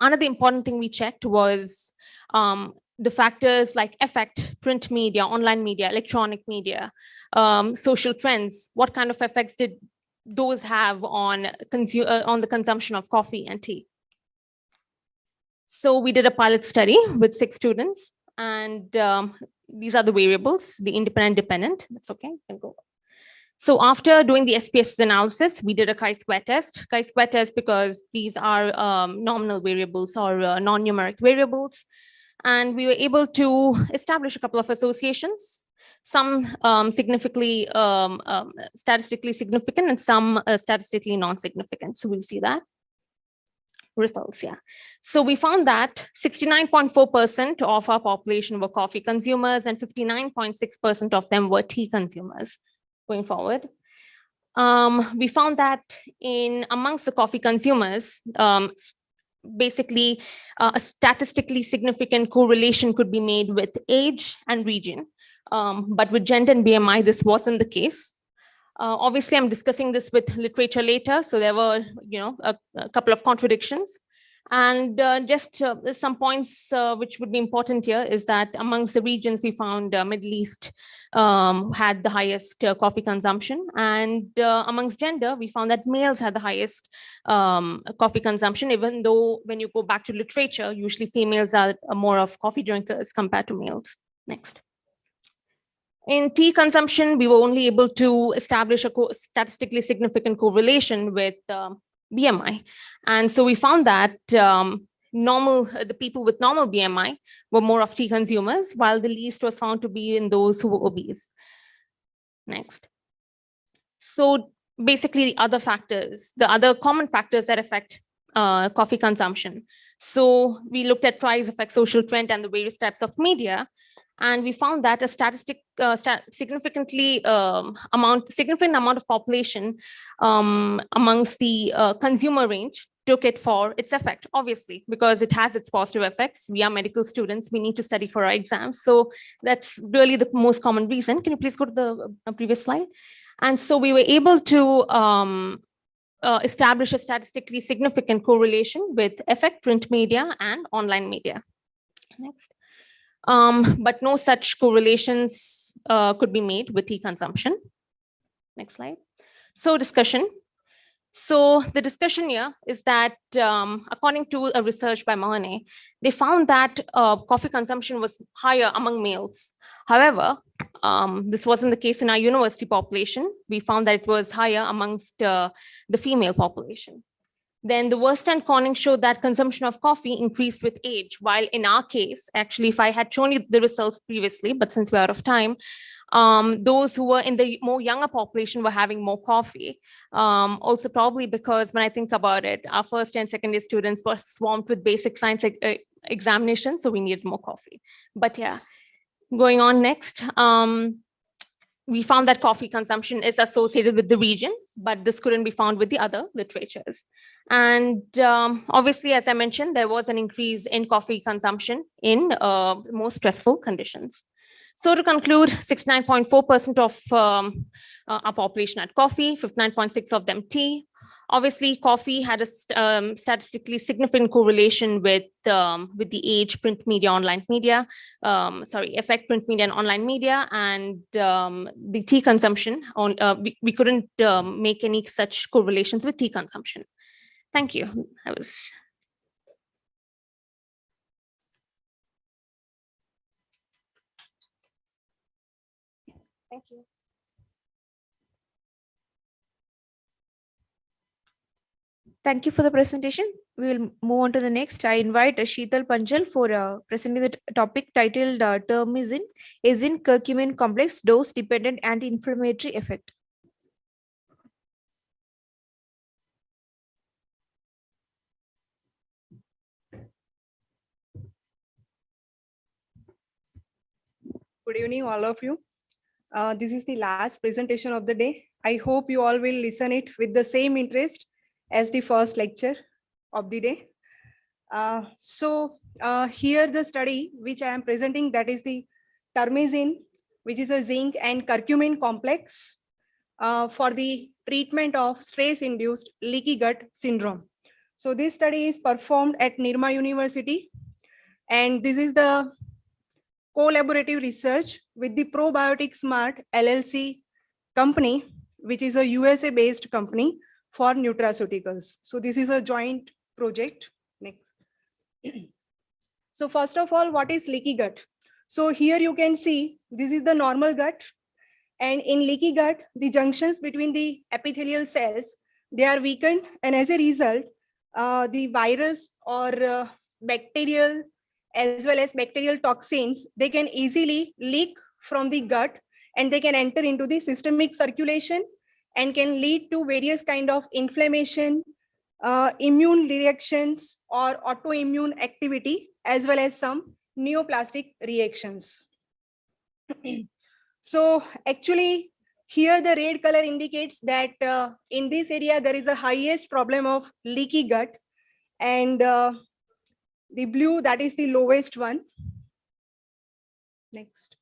another important thing we checked was the factors like effect, print media, online media, electronic media, social trends. What kind of effects did those have on the consumption of coffee and tea? So we did a pilot study with 6 students, and these are the variables, the independent, dependent. That's okay, you can go. So after doing the SPSS analysis, we did a chi-square test. Chi-square test because these are nominal variables or non-numeric variables. And we were able to establish a couple of associations, some statistically significant and some statistically non-significant. So we'll see that. Results, yeah. So we found that 69.4% of our population were coffee consumers and 59.6% of them were tea consumers. Going forward, we found that amongst the coffee consumers, basically a statistically significant correlation could be made with age and region, but with gender and BMI, this wasn't the case. Obviously, I'm discussing this with literature later, so there were, a couple of contradictions. And just some points which would be important here is that amongst the regions, we found Middle East had the highest coffee consumption. And amongst gender, we found that males had the highest coffee consumption, even though when you go back to literature, usually females are more of coffee drinkers compared to males. Next. In tea consumption, we were only able to establish a statistically significant correlation with BMI. And so we found that the people with normal BMI were more of tea consumers, while the least was found to be in those who were obese. Next. So basically the other factors, the other common factors that affect coffee consumption. So we looked at price effect, social trend, and the various types of media. And we found that a significant amount of population amongst the consumer range took it for its effect, obviously, because it has its positive effects. We are medical students, we need to study for our exams. So that's really the most common reason. Can you please go to the previous slide? And so we were able to establish a statistically significant correlation with effect print media and online media. Next. But no such correlations could be made with tea consumption. Next slide. So discussion. So the discussion here is that according to a research by Maharani, they found that coffee consumption was higher among males. However, this wasn't the case in our university population. We found that it was higher amongst the female population. Then the Worst Corning showed that consumption of coffee increased with age, while in our case, actually, if I had shown you the results previously, but since we're out of time, those who were in the more younger population were having more coffee. Also probably because when I think about it, our first and second year students were swamped with basic science examinations, so we needed more coffee. But yeah, going on next. We found that coffee consumption is associated with the region, but this couldn't be found with the other literatures. And obviously, as I mentioned, there was an increase in coffee consumption in more stressful conditions. So to conclude, 69.4% of our population had coffee, 59.6% of them tea. Obviously, coffee had a statistically significant correlation with the age, print media, online media, effect print media and online media, and the tea consumption. We couldn't make any such correlations with tea consumption. Thank you. Thank you. Thank you for the presentation. We will move on to the next. I invite Sheetal Panjal for presenting the topic titled Termizin, curcumin complex dose-dependent anti-inflammatory effect. Good evening, all of you. This is the last presentation of the day. I hope you all will listen it with the same interest as the first lecture of the day. Here the study which I am presenting, that is the Termizin, which is a zinc and curcumin complex for the treatment of stress-induced leaky gut syndrome. So this study is performed at Nirma University, and this is the collaborative research with the Probiotic Smart LLC company, which is a USA-based company for nutraceuticals. So this is a joint project. Next. So first of all, what is leaky gut? So here you can see, this is the normal gut. And in leaky gut, the junctions between the epithelial cells, they are weakened. And as a result, the virus or bacterial as well as bacterial toxins, they can easily leak from the gut and they can enter into the systemic circulation and can lead to various kind of inflammation, immune reactions or autoimmune activity, as well as some neoplastic reactions. So actually here the red color indicates that in this area there is a highest problem of leaky gut, and the blue, that is the lowest one. Next.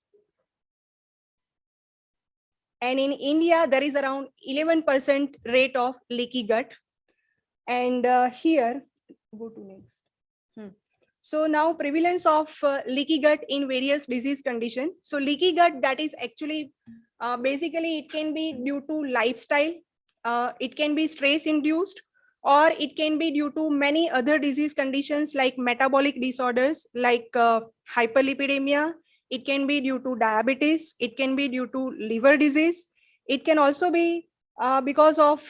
And in India, there is around 11% rate of leaky gut. And here, Go to next. So now prevalence of leaky gut in various disease conditions. So leaky gut, that is actually basically it can be due to lifestyle, it can be stress induced, or it can be due to many other disease conditions like metabolic disorders like hyperlipidemia. It can be due to diabetes. It can be due to liver disease. It can also be because of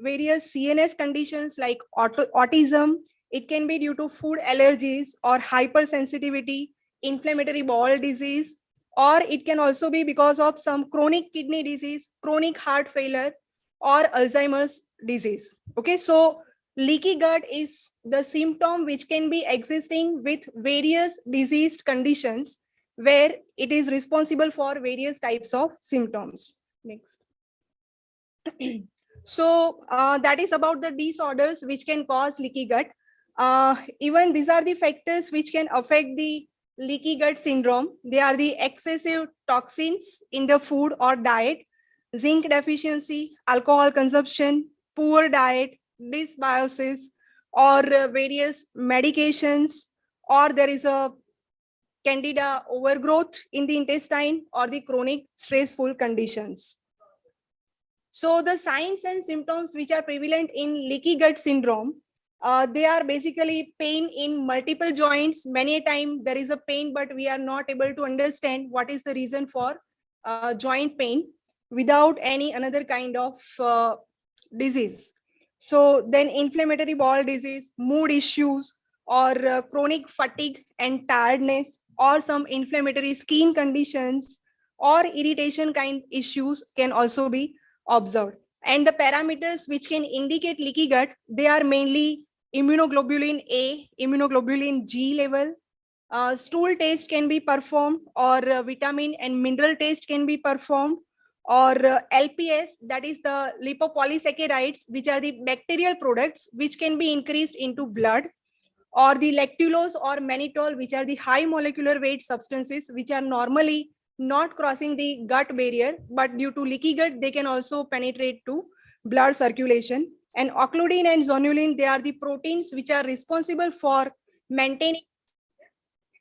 various CNS conditions like autism. It can be due to food allergies or hypersensitivity, inflammatory bowel disease, or it can also be because of some chronic kidney disease, chronic heart failure, or Alzheimer's disease. Okay, so leaky gut is the symptom which can be existing with various diseased conditions where it is responsible for various types of symptoms. Next. So that is about the disorders which can cause leaky gut. Even these are the factors which can affect the leaky gut syndrome. They are the excessive toxins in the food or diet, zinc deficiency, alcohol consumption, poor diet, dysbiosis, or various medications, or there is a candida overgrowth in the intestine, or the chronic stressful conditions. So the signs and symptoms which are prevalent in leaky gut syndrome, they are basically pain in multiple joints. Many a time there is a pain, but we are not able to understand what is the reason for joint pain without any another kind of disease. So then inflammatory bowel disease, mood issues, or chronic fatigue and tiredness, or some inflammatory skin conditions or irritation kind issues can also be observed. And the parameters which can indicate leaky gut, they are mainly immunoglobulin A, immunoglobulin G level, stool test can be performed, or vitamin and mineral test can be performed, or LPS, that is the lipopolysaccharides, which are the bacterial products which can be increased into blood, or the lactulose or mannitol, which are the high molecular weight substances which are normally not crossing the gut barrier, but due to leaky gut, they can also penetrate to blood circulation. And occludin and zonulin, they are the proteins which are responsible for maintaining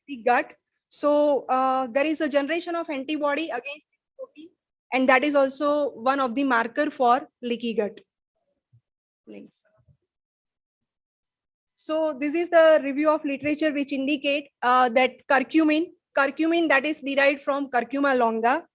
the gut. So there is a generation of antibody against the protein, and that is also one of the marker for leaky gut. Links. So this is the review of literature which indicate that curcumin that is derived from curcuma longa,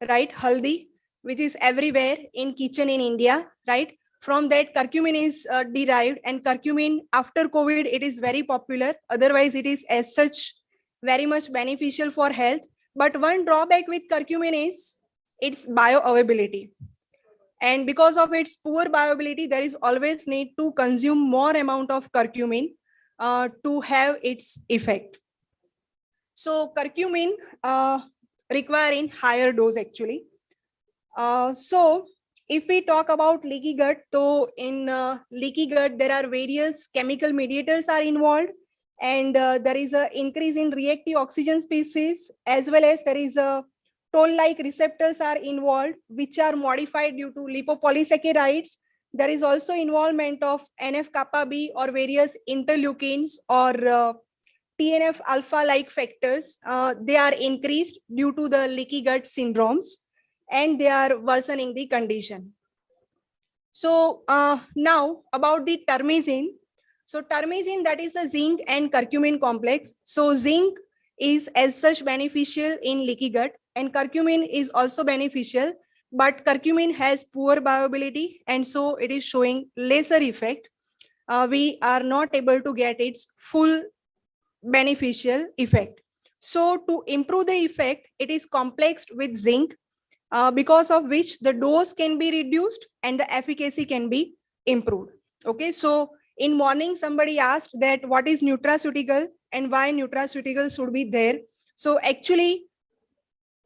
right? Haldi, which is everywhere in kitchen in India, right? From that curcumin is derived, and curcumin after COVID, it is very popular. Otherwise, it is as such very much beneficial for health. But one drawback with curcumin is its bioavailability. And because of its poor bioavailability, there is always need to consume more amount of curcumin to have its effect. So curcumin requiring higher dose actually. So if we talk about leaky gut, so in leaky gut, there are various chemical mediators are involved, and there is an increase in reactive oxygen species, as well as there is a toll-like receptors are involved, which are modified due to lipopolysaccharides. There is also involvement of NF-kappa B or various interleukins or TNF alpha-like factors. They are increased due to the leaky gut syndromes, and they are worsening the condition. So now about the termizine. So termizine, that is a zinc and curcumin complex. So zinc is as such beneficial in leaky gut, and curcumin is also beneficial, but curcumin has poor bioavailability, and so it is showing lesser effect. We are not able to get its full beneficial effect. So to improve the effect, it is complexed with zinc, because of which the dose can be reduced and the efficacy can be improved. Okay, so in morning somebody asked that what is nutraceutical and why nutraceutical should be there. So actually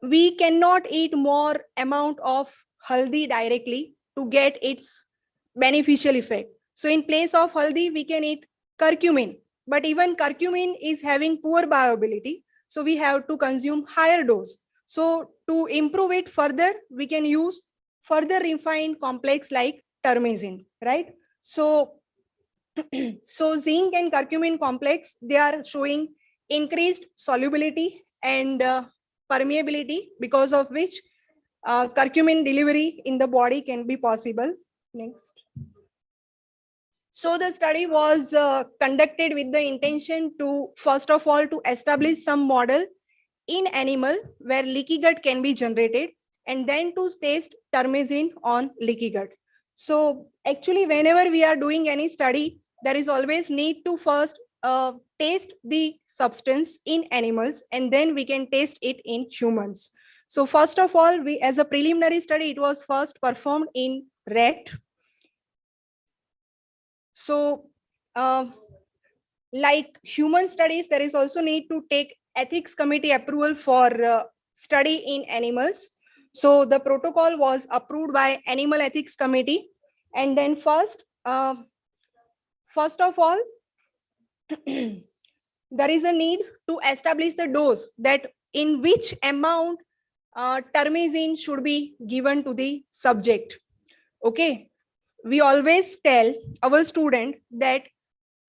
we cannot eat more amount of haldi directly to get its beneficial effect. So in place of haldi, we can eat curcumin, but even curcumin is having poor bioavailability, so we have to consume higher dose. So to improve it further, we can use further refined complex like termizine, right? So So zinc and curcumin complex, they are showing increased solubility and permeability, because of which curcumin delivery in the body can be possible. Next. So the study was conducted with the intention to, first of all, to establish some model in animal where leaky gut can be generated, and then to test termazine on leaky gut. So actually, whenever we are doing any study, there is always need to first taste the substance in animals, and then we can test it in humans. So first of all, we, as a preliminary study, it was first performed in rat. So like human studies, there is also need to take ethics committee approval for study in animals. So the protocol was approved by animal ethics committee. And then first of all, there is a need to establish the dose, that in which amount termazine should be given to the subject. Okay, we always tell our student that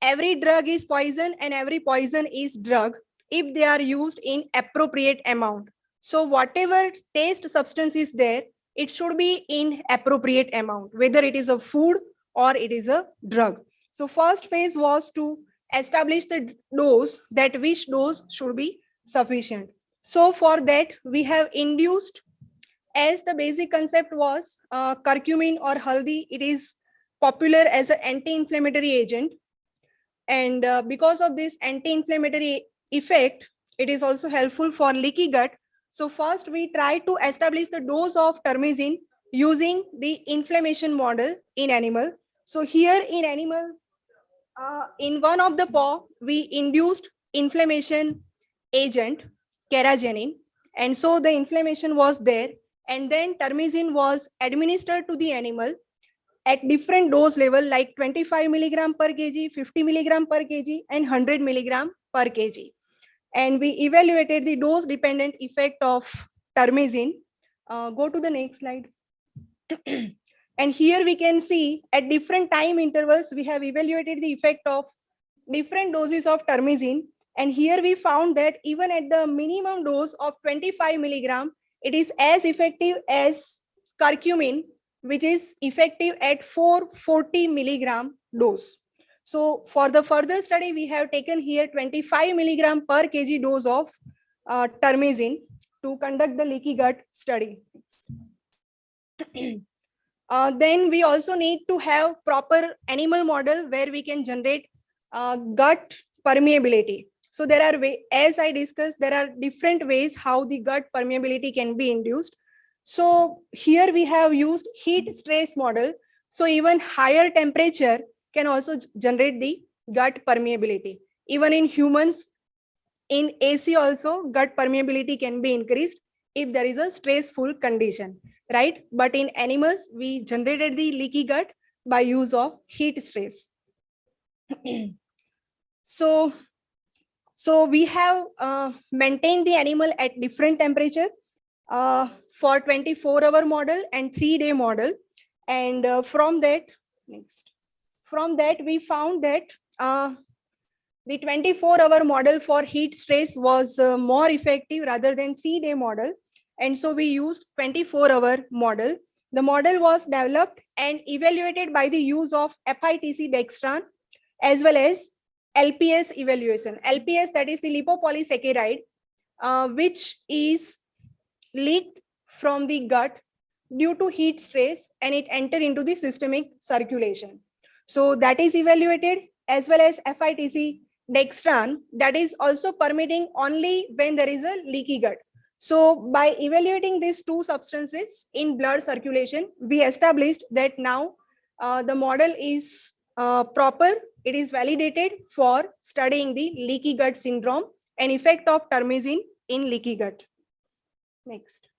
every drug is poison and every poison is drug if they are used in appropriate amount. So whatever taste substance is there, it should be in appropriate amount, whether it is a food or it is a drug. So first phase was to establish the dose, that which dose should be sufficient. So for that, we have induced, as the basic concept was curcumin or haldi, it is popular as an anti-inflammatory agent. And because of this anti-inflammatory effect, it is also helpful for leaky gut. So first we try to establish the dose of termazine using the inflammation model in animal. So here in animal, in one of the paw, we induced inflammation agent, carrageenan. And so the inflammation was there. And then termazine was administered to the animal at different dose level, like 25 milligram per kg, 50 milligram per kg, and 100 milligram per kg. And we evaluated the dose dependent effect of termazine. Go to the next slide. And here we can see at different time intervals, we have evaluated the effect of different doses of termazine. And here we found that even at the minimum dose of 25 milligram, it is as effective as curcumin, which is effective at 440 milligram dose. So for the further study, we have taken here 25 milligram per kg dose of termazine to conduct the leaky gut study. Then we also need to have proper animal model where we can generate gut permeability. So there are, as I discussed, there are different ways how the gut permeability can be induced. So here we have used heat stress model. So even higher temperature can also generate the gut permeability. Even in humans, in AC also, gut permeability can be increased if there is a stressful condition, right? But in animals, we generated the leaky gut by use of heat stress. So we have maintained the animal at different temperature for 24-hour model and 3-day model. And from that we found that the 24-hour model for heat stress was more effective rather than 3-day model. And so we used 24-hour model. The model was developed and evaluated by the use of FITC dextran as well as LPS evaluation. LPS, that is the lipopolysaccharide, which is leaked from the gut due to heat stress and it entered into the systemic circulation. So that is evaluated, as well as FITC dextran, that is also permitting only when there is a leaky gut. So by evaluating these two substances in blood circulation, we established that now the model is proper. It is validated for studying the leaky gut syndrome and effect of termazine in leaky gut. Next.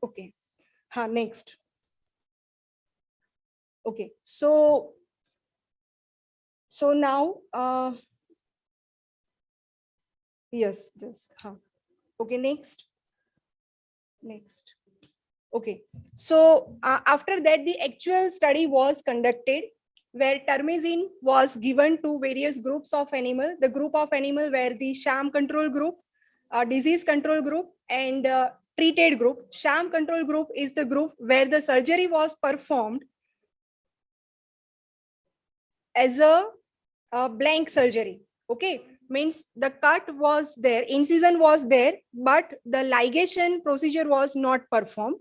Okay. Next. Okay. So now, yes, just okay. Next. Okay, so after that, the actual study was conducted where termizine was given to various groups of animal. The group of animal were the sham control group, disease control group, and treated group. Sham control group is the group where the surgery was performed as a blank surgery. Okay, means the cut was there, incision was there, but the ligation procedure was not performed,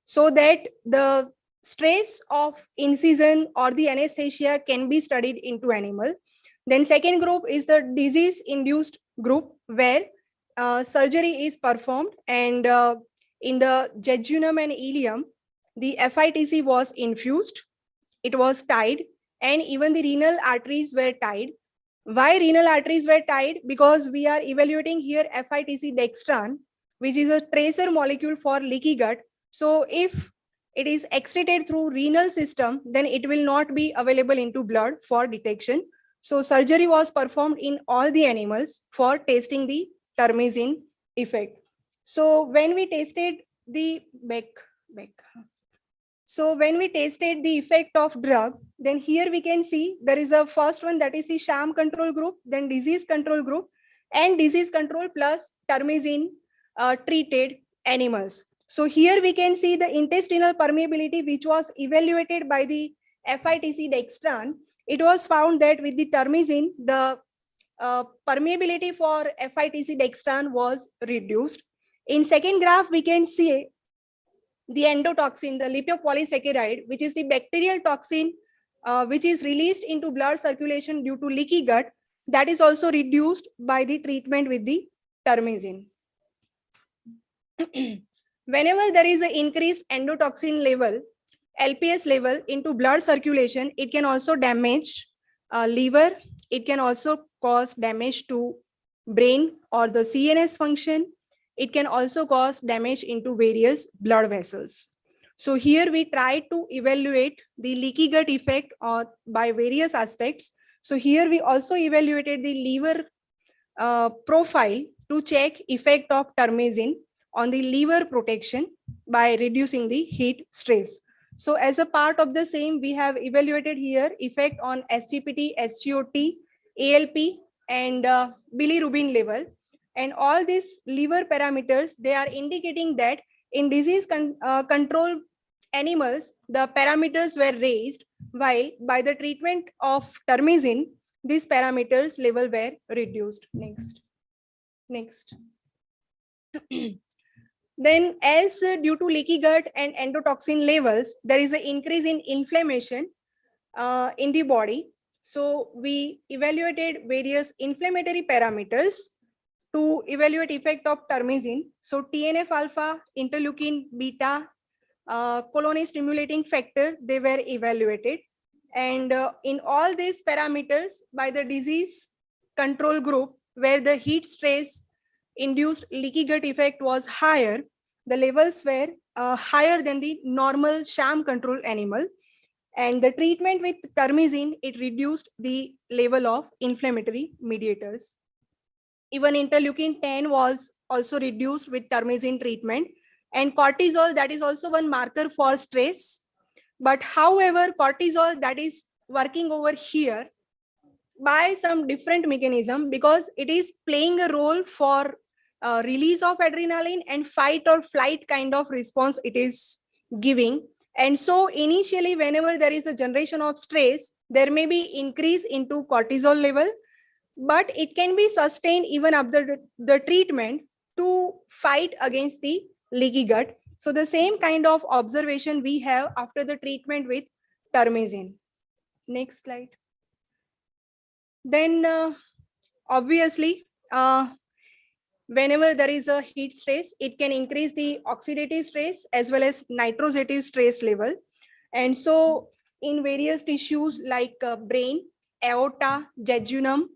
so that the stress of incision or the anesthesia can be studied into animal. Then second group is the disease induced group where surgery is performed, and in the jejunum and ileum the FITC was infused, it was tied, and even the renal arteries were tied. Why renal arteries were tied? Because we are evaluating here FITC dextran, which is a tracer molecule for leaky gut. So if it is excreted through renal system, then it will not be available into blood for detection. So surgery was performed in all the animals for testing the termizine effect. So when we tested the So when we tested the effect of drug, then here we can see there is a first one, that is the sham control group, then disease control group, and disease control plus termizine treated animals. So here we can see the intestinal permeability, which was evaluated by the FITC dextran. It was found that with the termizine, the permeability for FITC dextran was reduced. In second graph, we can see the endotoxin, the lipopolysaccharide, which is the bacterial toxin which is released into blood circulation due to leaky gut, that is also reduced by the treatment with the termizine. Whenever there is an increased endotoxin level, LPS level into blood circulation, it can also damage liver, it can also cause damage to brain or the CNS function. It can also cause damage into various blood vessels. So here we try to evaluate the leaky gut effect or by various aspects. So here we also evaluated the liver profile to check effect of termizine on the liver protection by reducing the heat stress. So as a part of the same, we have evaluated here effect on SGPT, SGOT, ALP, and bilirubin level. And all these liver parameters, they are indicating that in disease control animals, the parameters were raised, while by the treatment of termizine, these parameters level were reduced. Next. Then as due to leaky gut and endotoxin levels, there is an increase in inflammation in the body. So we evaluated various inflammatory parameters to evaluate effect of termizine. So TNF alpha, interleukin beta, colony stimulating factor, they were evaluated. And in all these parameters by the disease control group, where the heat stress induced leaky gut effect was higher, the levels were higher than the normal sham control animal. And the treatment with termizine, it reduced the level of inflammatory mediators. Even interleukin 10 was also reduced with termizine treatment. And cortisol, that is also one marker for stress. But however, cortisol that is working over here by some different mechanism, because it is playing a role for release of adrenaline and fight or flight kind of response it is giving. And so initially, whenever there is a generation of stress, there may be increase into cortisol level, but it can be sustained even after the treatment to fight against the leaky gut. So the same kind of observation we have after the treatment with termizine. Next slide. Then obviously, whenever there is a heat stress, it can increase the oxidative stress as well as nitrosative stress level. And so in various tissues like brain, aorta, jejunum,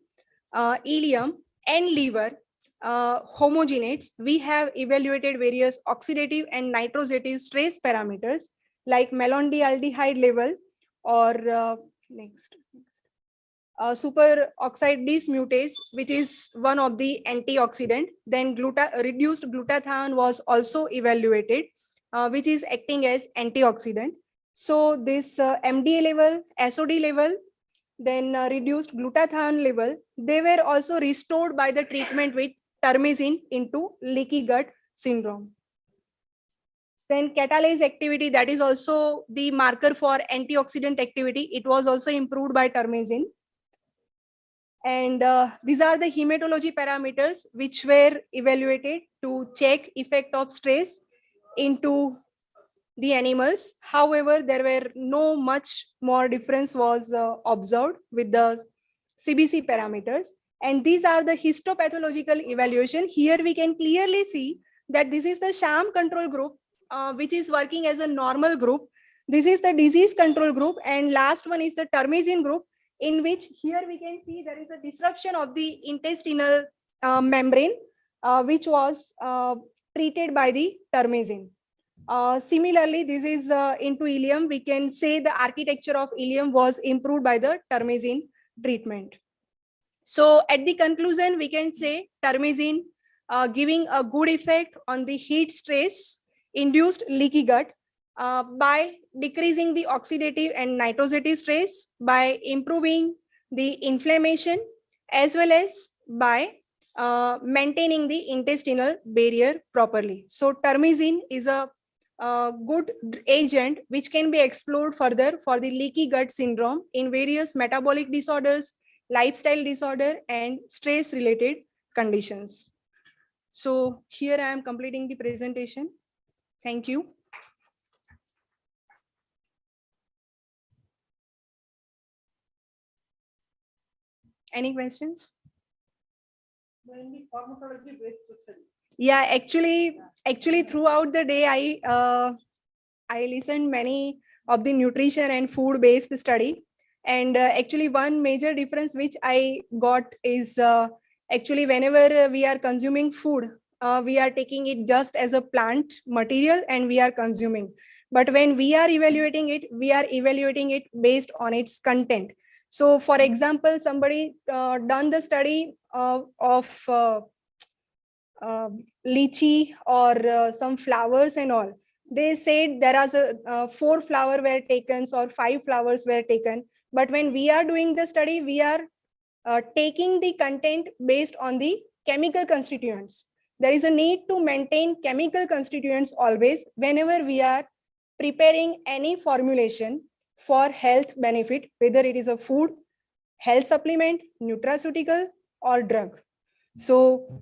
ileum, and liver homogenates, we have evaluated various oxidative and nitrosative stress parameters like malondialdehyde level or superoxide dismutase, which is one of the antioxidant. Then reduced glutathione was also evaluated which is acting as antioxidant. So this MDA level, SOD level, then reduced glutathione level, they were also restored by the treatment with termizine into leaky gut syndrome. Then catalase activity, that is also the marker for antioxidant activity. It was also improved by termizine. And these are the hematology parameters which were evaluated to check effect of stress into the animals. However, there were no much more difference was observed with the CBC parameters. And these are the histopathological evaluation. Here we can clearly see that this is the sham control group, which is working as a normal group. This is the disease control group, and last one is the termizine group, in which here we can see there is a disruption of the intestinal membrane, which was treated by the termizine. Similarly, this is into ileum. We can say the architecture of ileum was improved by the termizine treatment. So at the conclusion, we can say termizine giving a good effect on the heat stress induced leaky gut by decreasing the oxidative and nitrosative stress, by improving the inflammation, as well as by maintaining the intestinal barrier properly. So termizine is a good agent which can be explored further for the leaky gut syndrome in various metabolic disorders, lifestyle disorder, and stress related conditions. So here I am completing the presentation. Thank you. Any questions? Mainly pharmacology based study. Yeah, actually throughout the day I listened many of the nutrition and food based study, and actually one major difference which I got is actually whenever we are consuming food, we are taking it just as a plant material and we are consuming, but when we are evaluating it, we are evaluating it based on its content. So for example, somebody done the study of lychee or some flowers and all. They said there are 4 flowers were taken or 5 flowers were taken. But when we are doing the study, we are taking the content based on the chemical constituents. There is a need to maintain chemical constituents always whenever we are preparing any formulation for health benefit, whether it is a food, health supplement, nutraceutical, or drug. So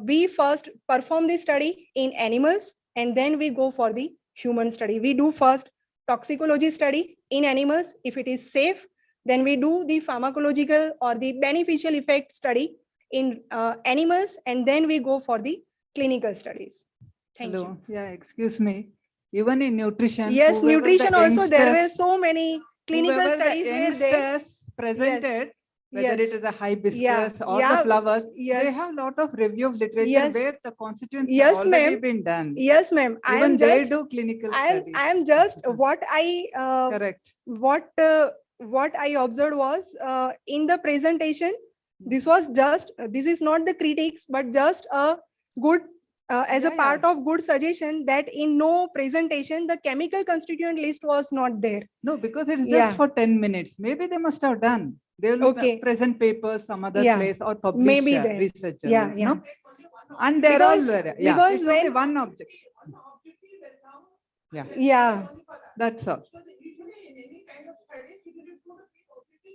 we first perform the study in animals and then we go for the human study. We do first toxicology study in animals. If it is safe, then we do the pharmacological or the beneficial effect study in animals, and then we go for the clinical studies. Thank you. Yeah, excuse me. Even in nutrition. Yes, nutrition also, there were so many clinical studies where they presented, whether it is a hibiscus or the flowers, they have a lot of review of literature where the constituents have already been done. Yes, ma'am. Even they do clinical studies. I am just what I correct. What I observed was in the presentation. This was just this is not the critics, but just a good as a part of good suggestion that in no presentation the chemical constituent list was not there. No, because it's just for 10 minutes. Maybe they must have done. They will present papers some other place or publish maybe research. No? And they're all there. Because it's when only one object. Yeah. That's all.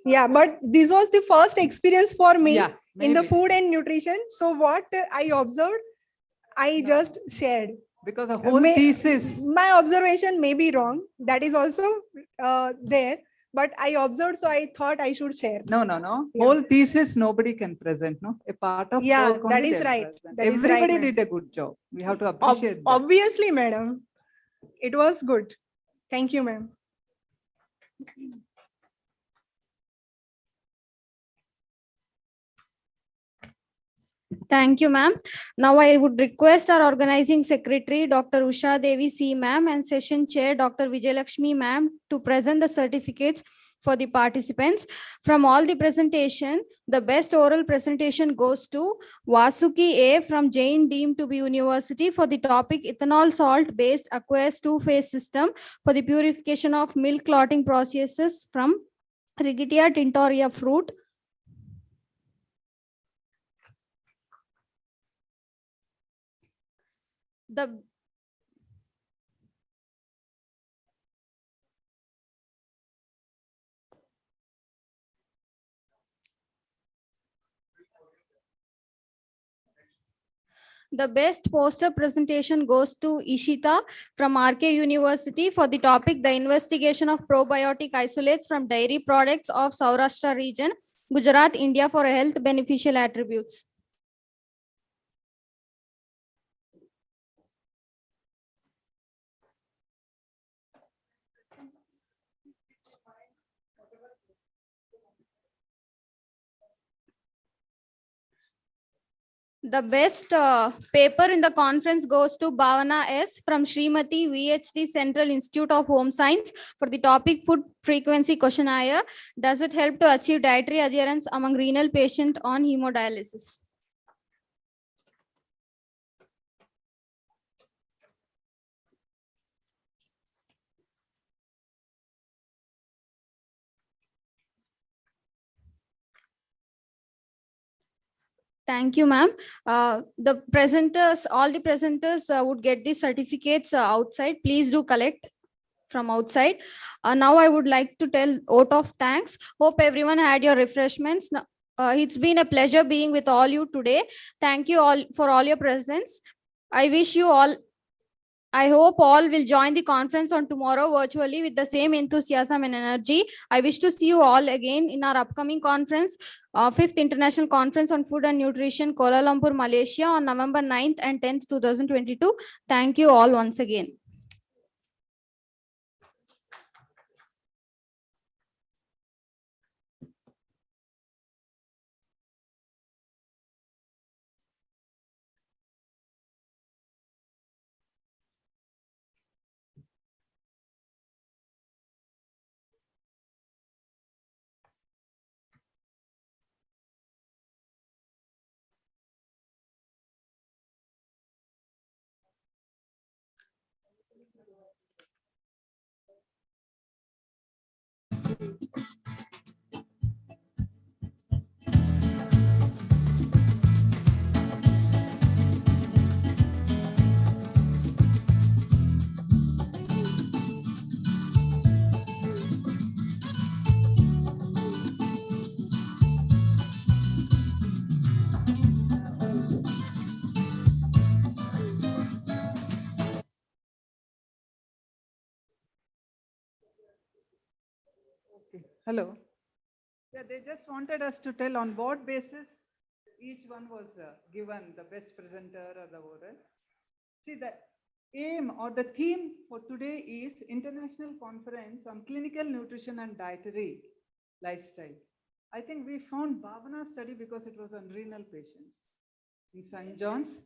Yeah, but this was the first experience for me in the food and nutrition. So what I observed, I just shared. Because the whole thesis. My observation may be wrong. That is also there. But I observed, so I thought I should share. No. Whole thesis nobody can present. No, a part of that is right. Everybody did a good job. We have to appreciate that. Obviously, madam, it was good. Thank you, ma'am. Thank you, ma'am. Now I would request our organizing secretary, Dr. Usha Devi C, ma'am, and session chair, Dr. Vijayalakshmi, ma'am, to present the certificates for the participants. From all the presentation, the best oral presentation goes to Vasuki A from Jain Deemed to be University for the topic ethanol salt based aqueous two-phase system for the purification of milk clotting processes from Rigitia tintoria fruit. The best poster presentation goes to Ishita from RK University for the topic the investigation of probiotic isolates from dairy products of Saurashtra region, Gujarat, India for health beneficial attributes. The best paper in the conference goes to Bhavana S from Srimati VHT Central Institute of Home Science for the topic food frequency questionnaire. Does it help to achieve dietary adherence among renal patients on hemodialysis? Thank you, ma'am. The presenters, all the presenters would get the certificates outside. Please do collect from outside. Now I would like to tell vote of thanks. Hope everyone had your refreshments. It's been a pleasure being with all you today. Thank you all for all your presence. I wish you all, I hope all will join the conference on tomorrow virtually with the same enthusiasm and energy. I wish to see you all again in our upcoming conference, 5th International Conference on Food and Nutrition, Kuala Lumpur, Malaysia on November 9th and 10th, 2022. Thank you all once again. Hello. Yeah, they just wanted us to tell on what basis each one was given the best presenter or the oral. See, the aim or the theme for today is International Conference on Clinical Nutrition and Dietary Lifestyle. I think we found Bhavana's study because it was on renal patients in St. John's.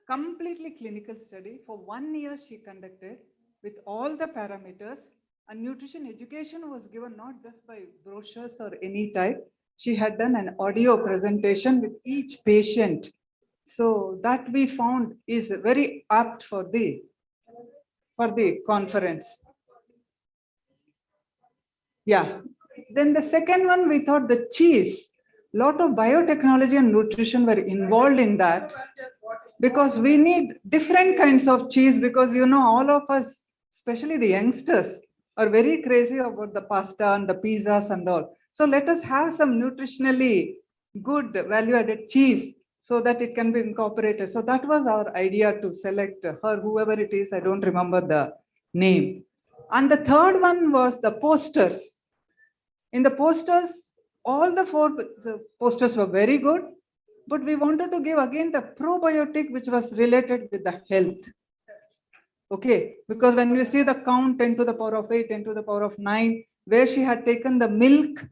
Completely clinical study. For 1 year she conducted with all the parameters, and nutrition education was given not just by brochures or any type. She had done an audio presentation with each patient. So that we found is very apt for the conference. Yeah. Then the second one, we thought the cheese. Lot of biotechnology and nutrition were involved in that, because we need different kinds of cheese, because all of us, especially the youngsters, are very crazy about the pasta and the pizzas and all. So let us have some nutritionally good value-added cheese so that it can be incorporated. So that was our idea to select her, whoever it is, I don't remember the name. And the third one was the posters. In the posters, all the four posters were very good, but we wanted to give again the probiotic which was related with the health. Okay, because when we see the count 10 to the power of 8, 10 to the power of 9, where she had taken the milk,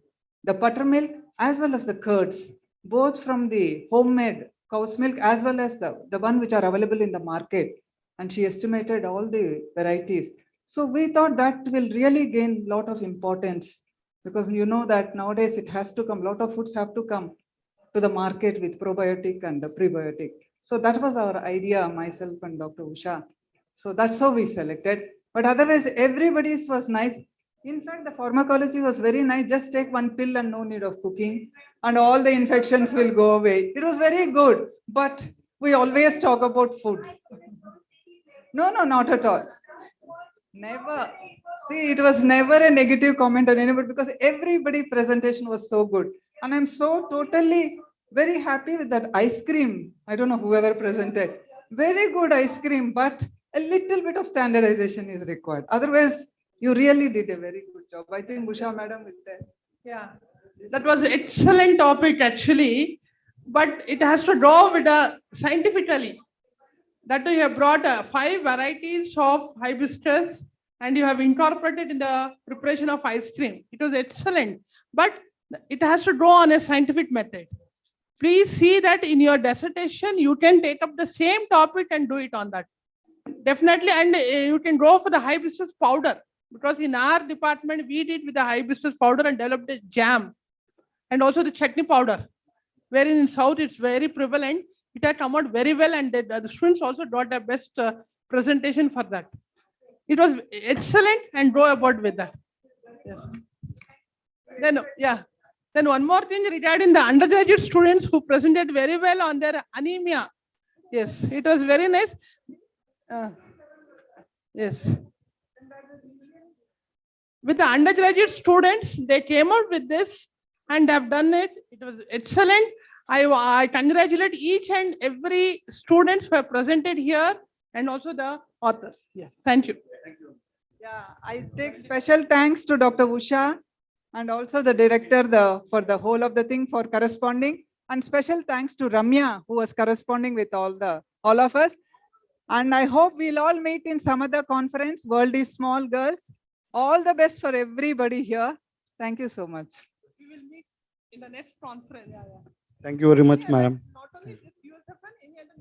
the buttermilk, as well as the curds, both from the homemade cow's milk as well as the one which are available in the market. And she estimated all the varieties. So we thought that will really gain a lot of importance because you know that nowadays it has to come, a lot of foods have to come to the market with probiotic and prebiotic. So that was our idea, myself and Dr. Usha. So that's how we selected. But otherwise, everybody's was nice. In fact, the pharmacology was very nice. Just take one pill and no need of cooking, and all the infections will go away. It was very good. But we always talk about food. No, not at all. Never. See, it was never a negative comment on anybody because everybody presentation was so good. And I'm so totally very happy with that ice cream. I don't know whoever presented. Very good ice cream, but a little bit of standardization is required. Otherwise, you really did a very good job. I think Usha madam is there. Yeah, that was excellent topic actually, but it has to draw with scientifically. That you have brought 5 varieties of hibiscus and you have incorporated in the preparation of ice cream. It was excellent, but it has to draw on a scientific method. Please see that in your dissertation, you can take up the same topic and do it on that. Definitely, and you can go for the hibiscus powder, because in our department, we did with the hibiscus powder and developed a jam and also the chutney powder, wherein in South it's very prevalent. It had come out very well, and the students also got the best presentation for that. It was excellent and go about with that. Yes. Then, yeah. Then one more thing regarding the undergraduate students who presented very well on their anemia. Yes, it was very nice. Yes. With the undergraduate students, they came out with this and have done it. It was excellent. I congratulate each and every students who have presented here and also the authors. Yes, thank you. Yeah, I take special thanks to Dr. Usha and also the director for the whole of the thing for corresponding, and special thanks to Ramya who was corresponding with all of us. And I hope we'll all meet in some other conference. World is small, girls. All the best for everybody here. Thank you so much. We will meet in the next conference. Thank you very much, madam. Not only this USFN, any other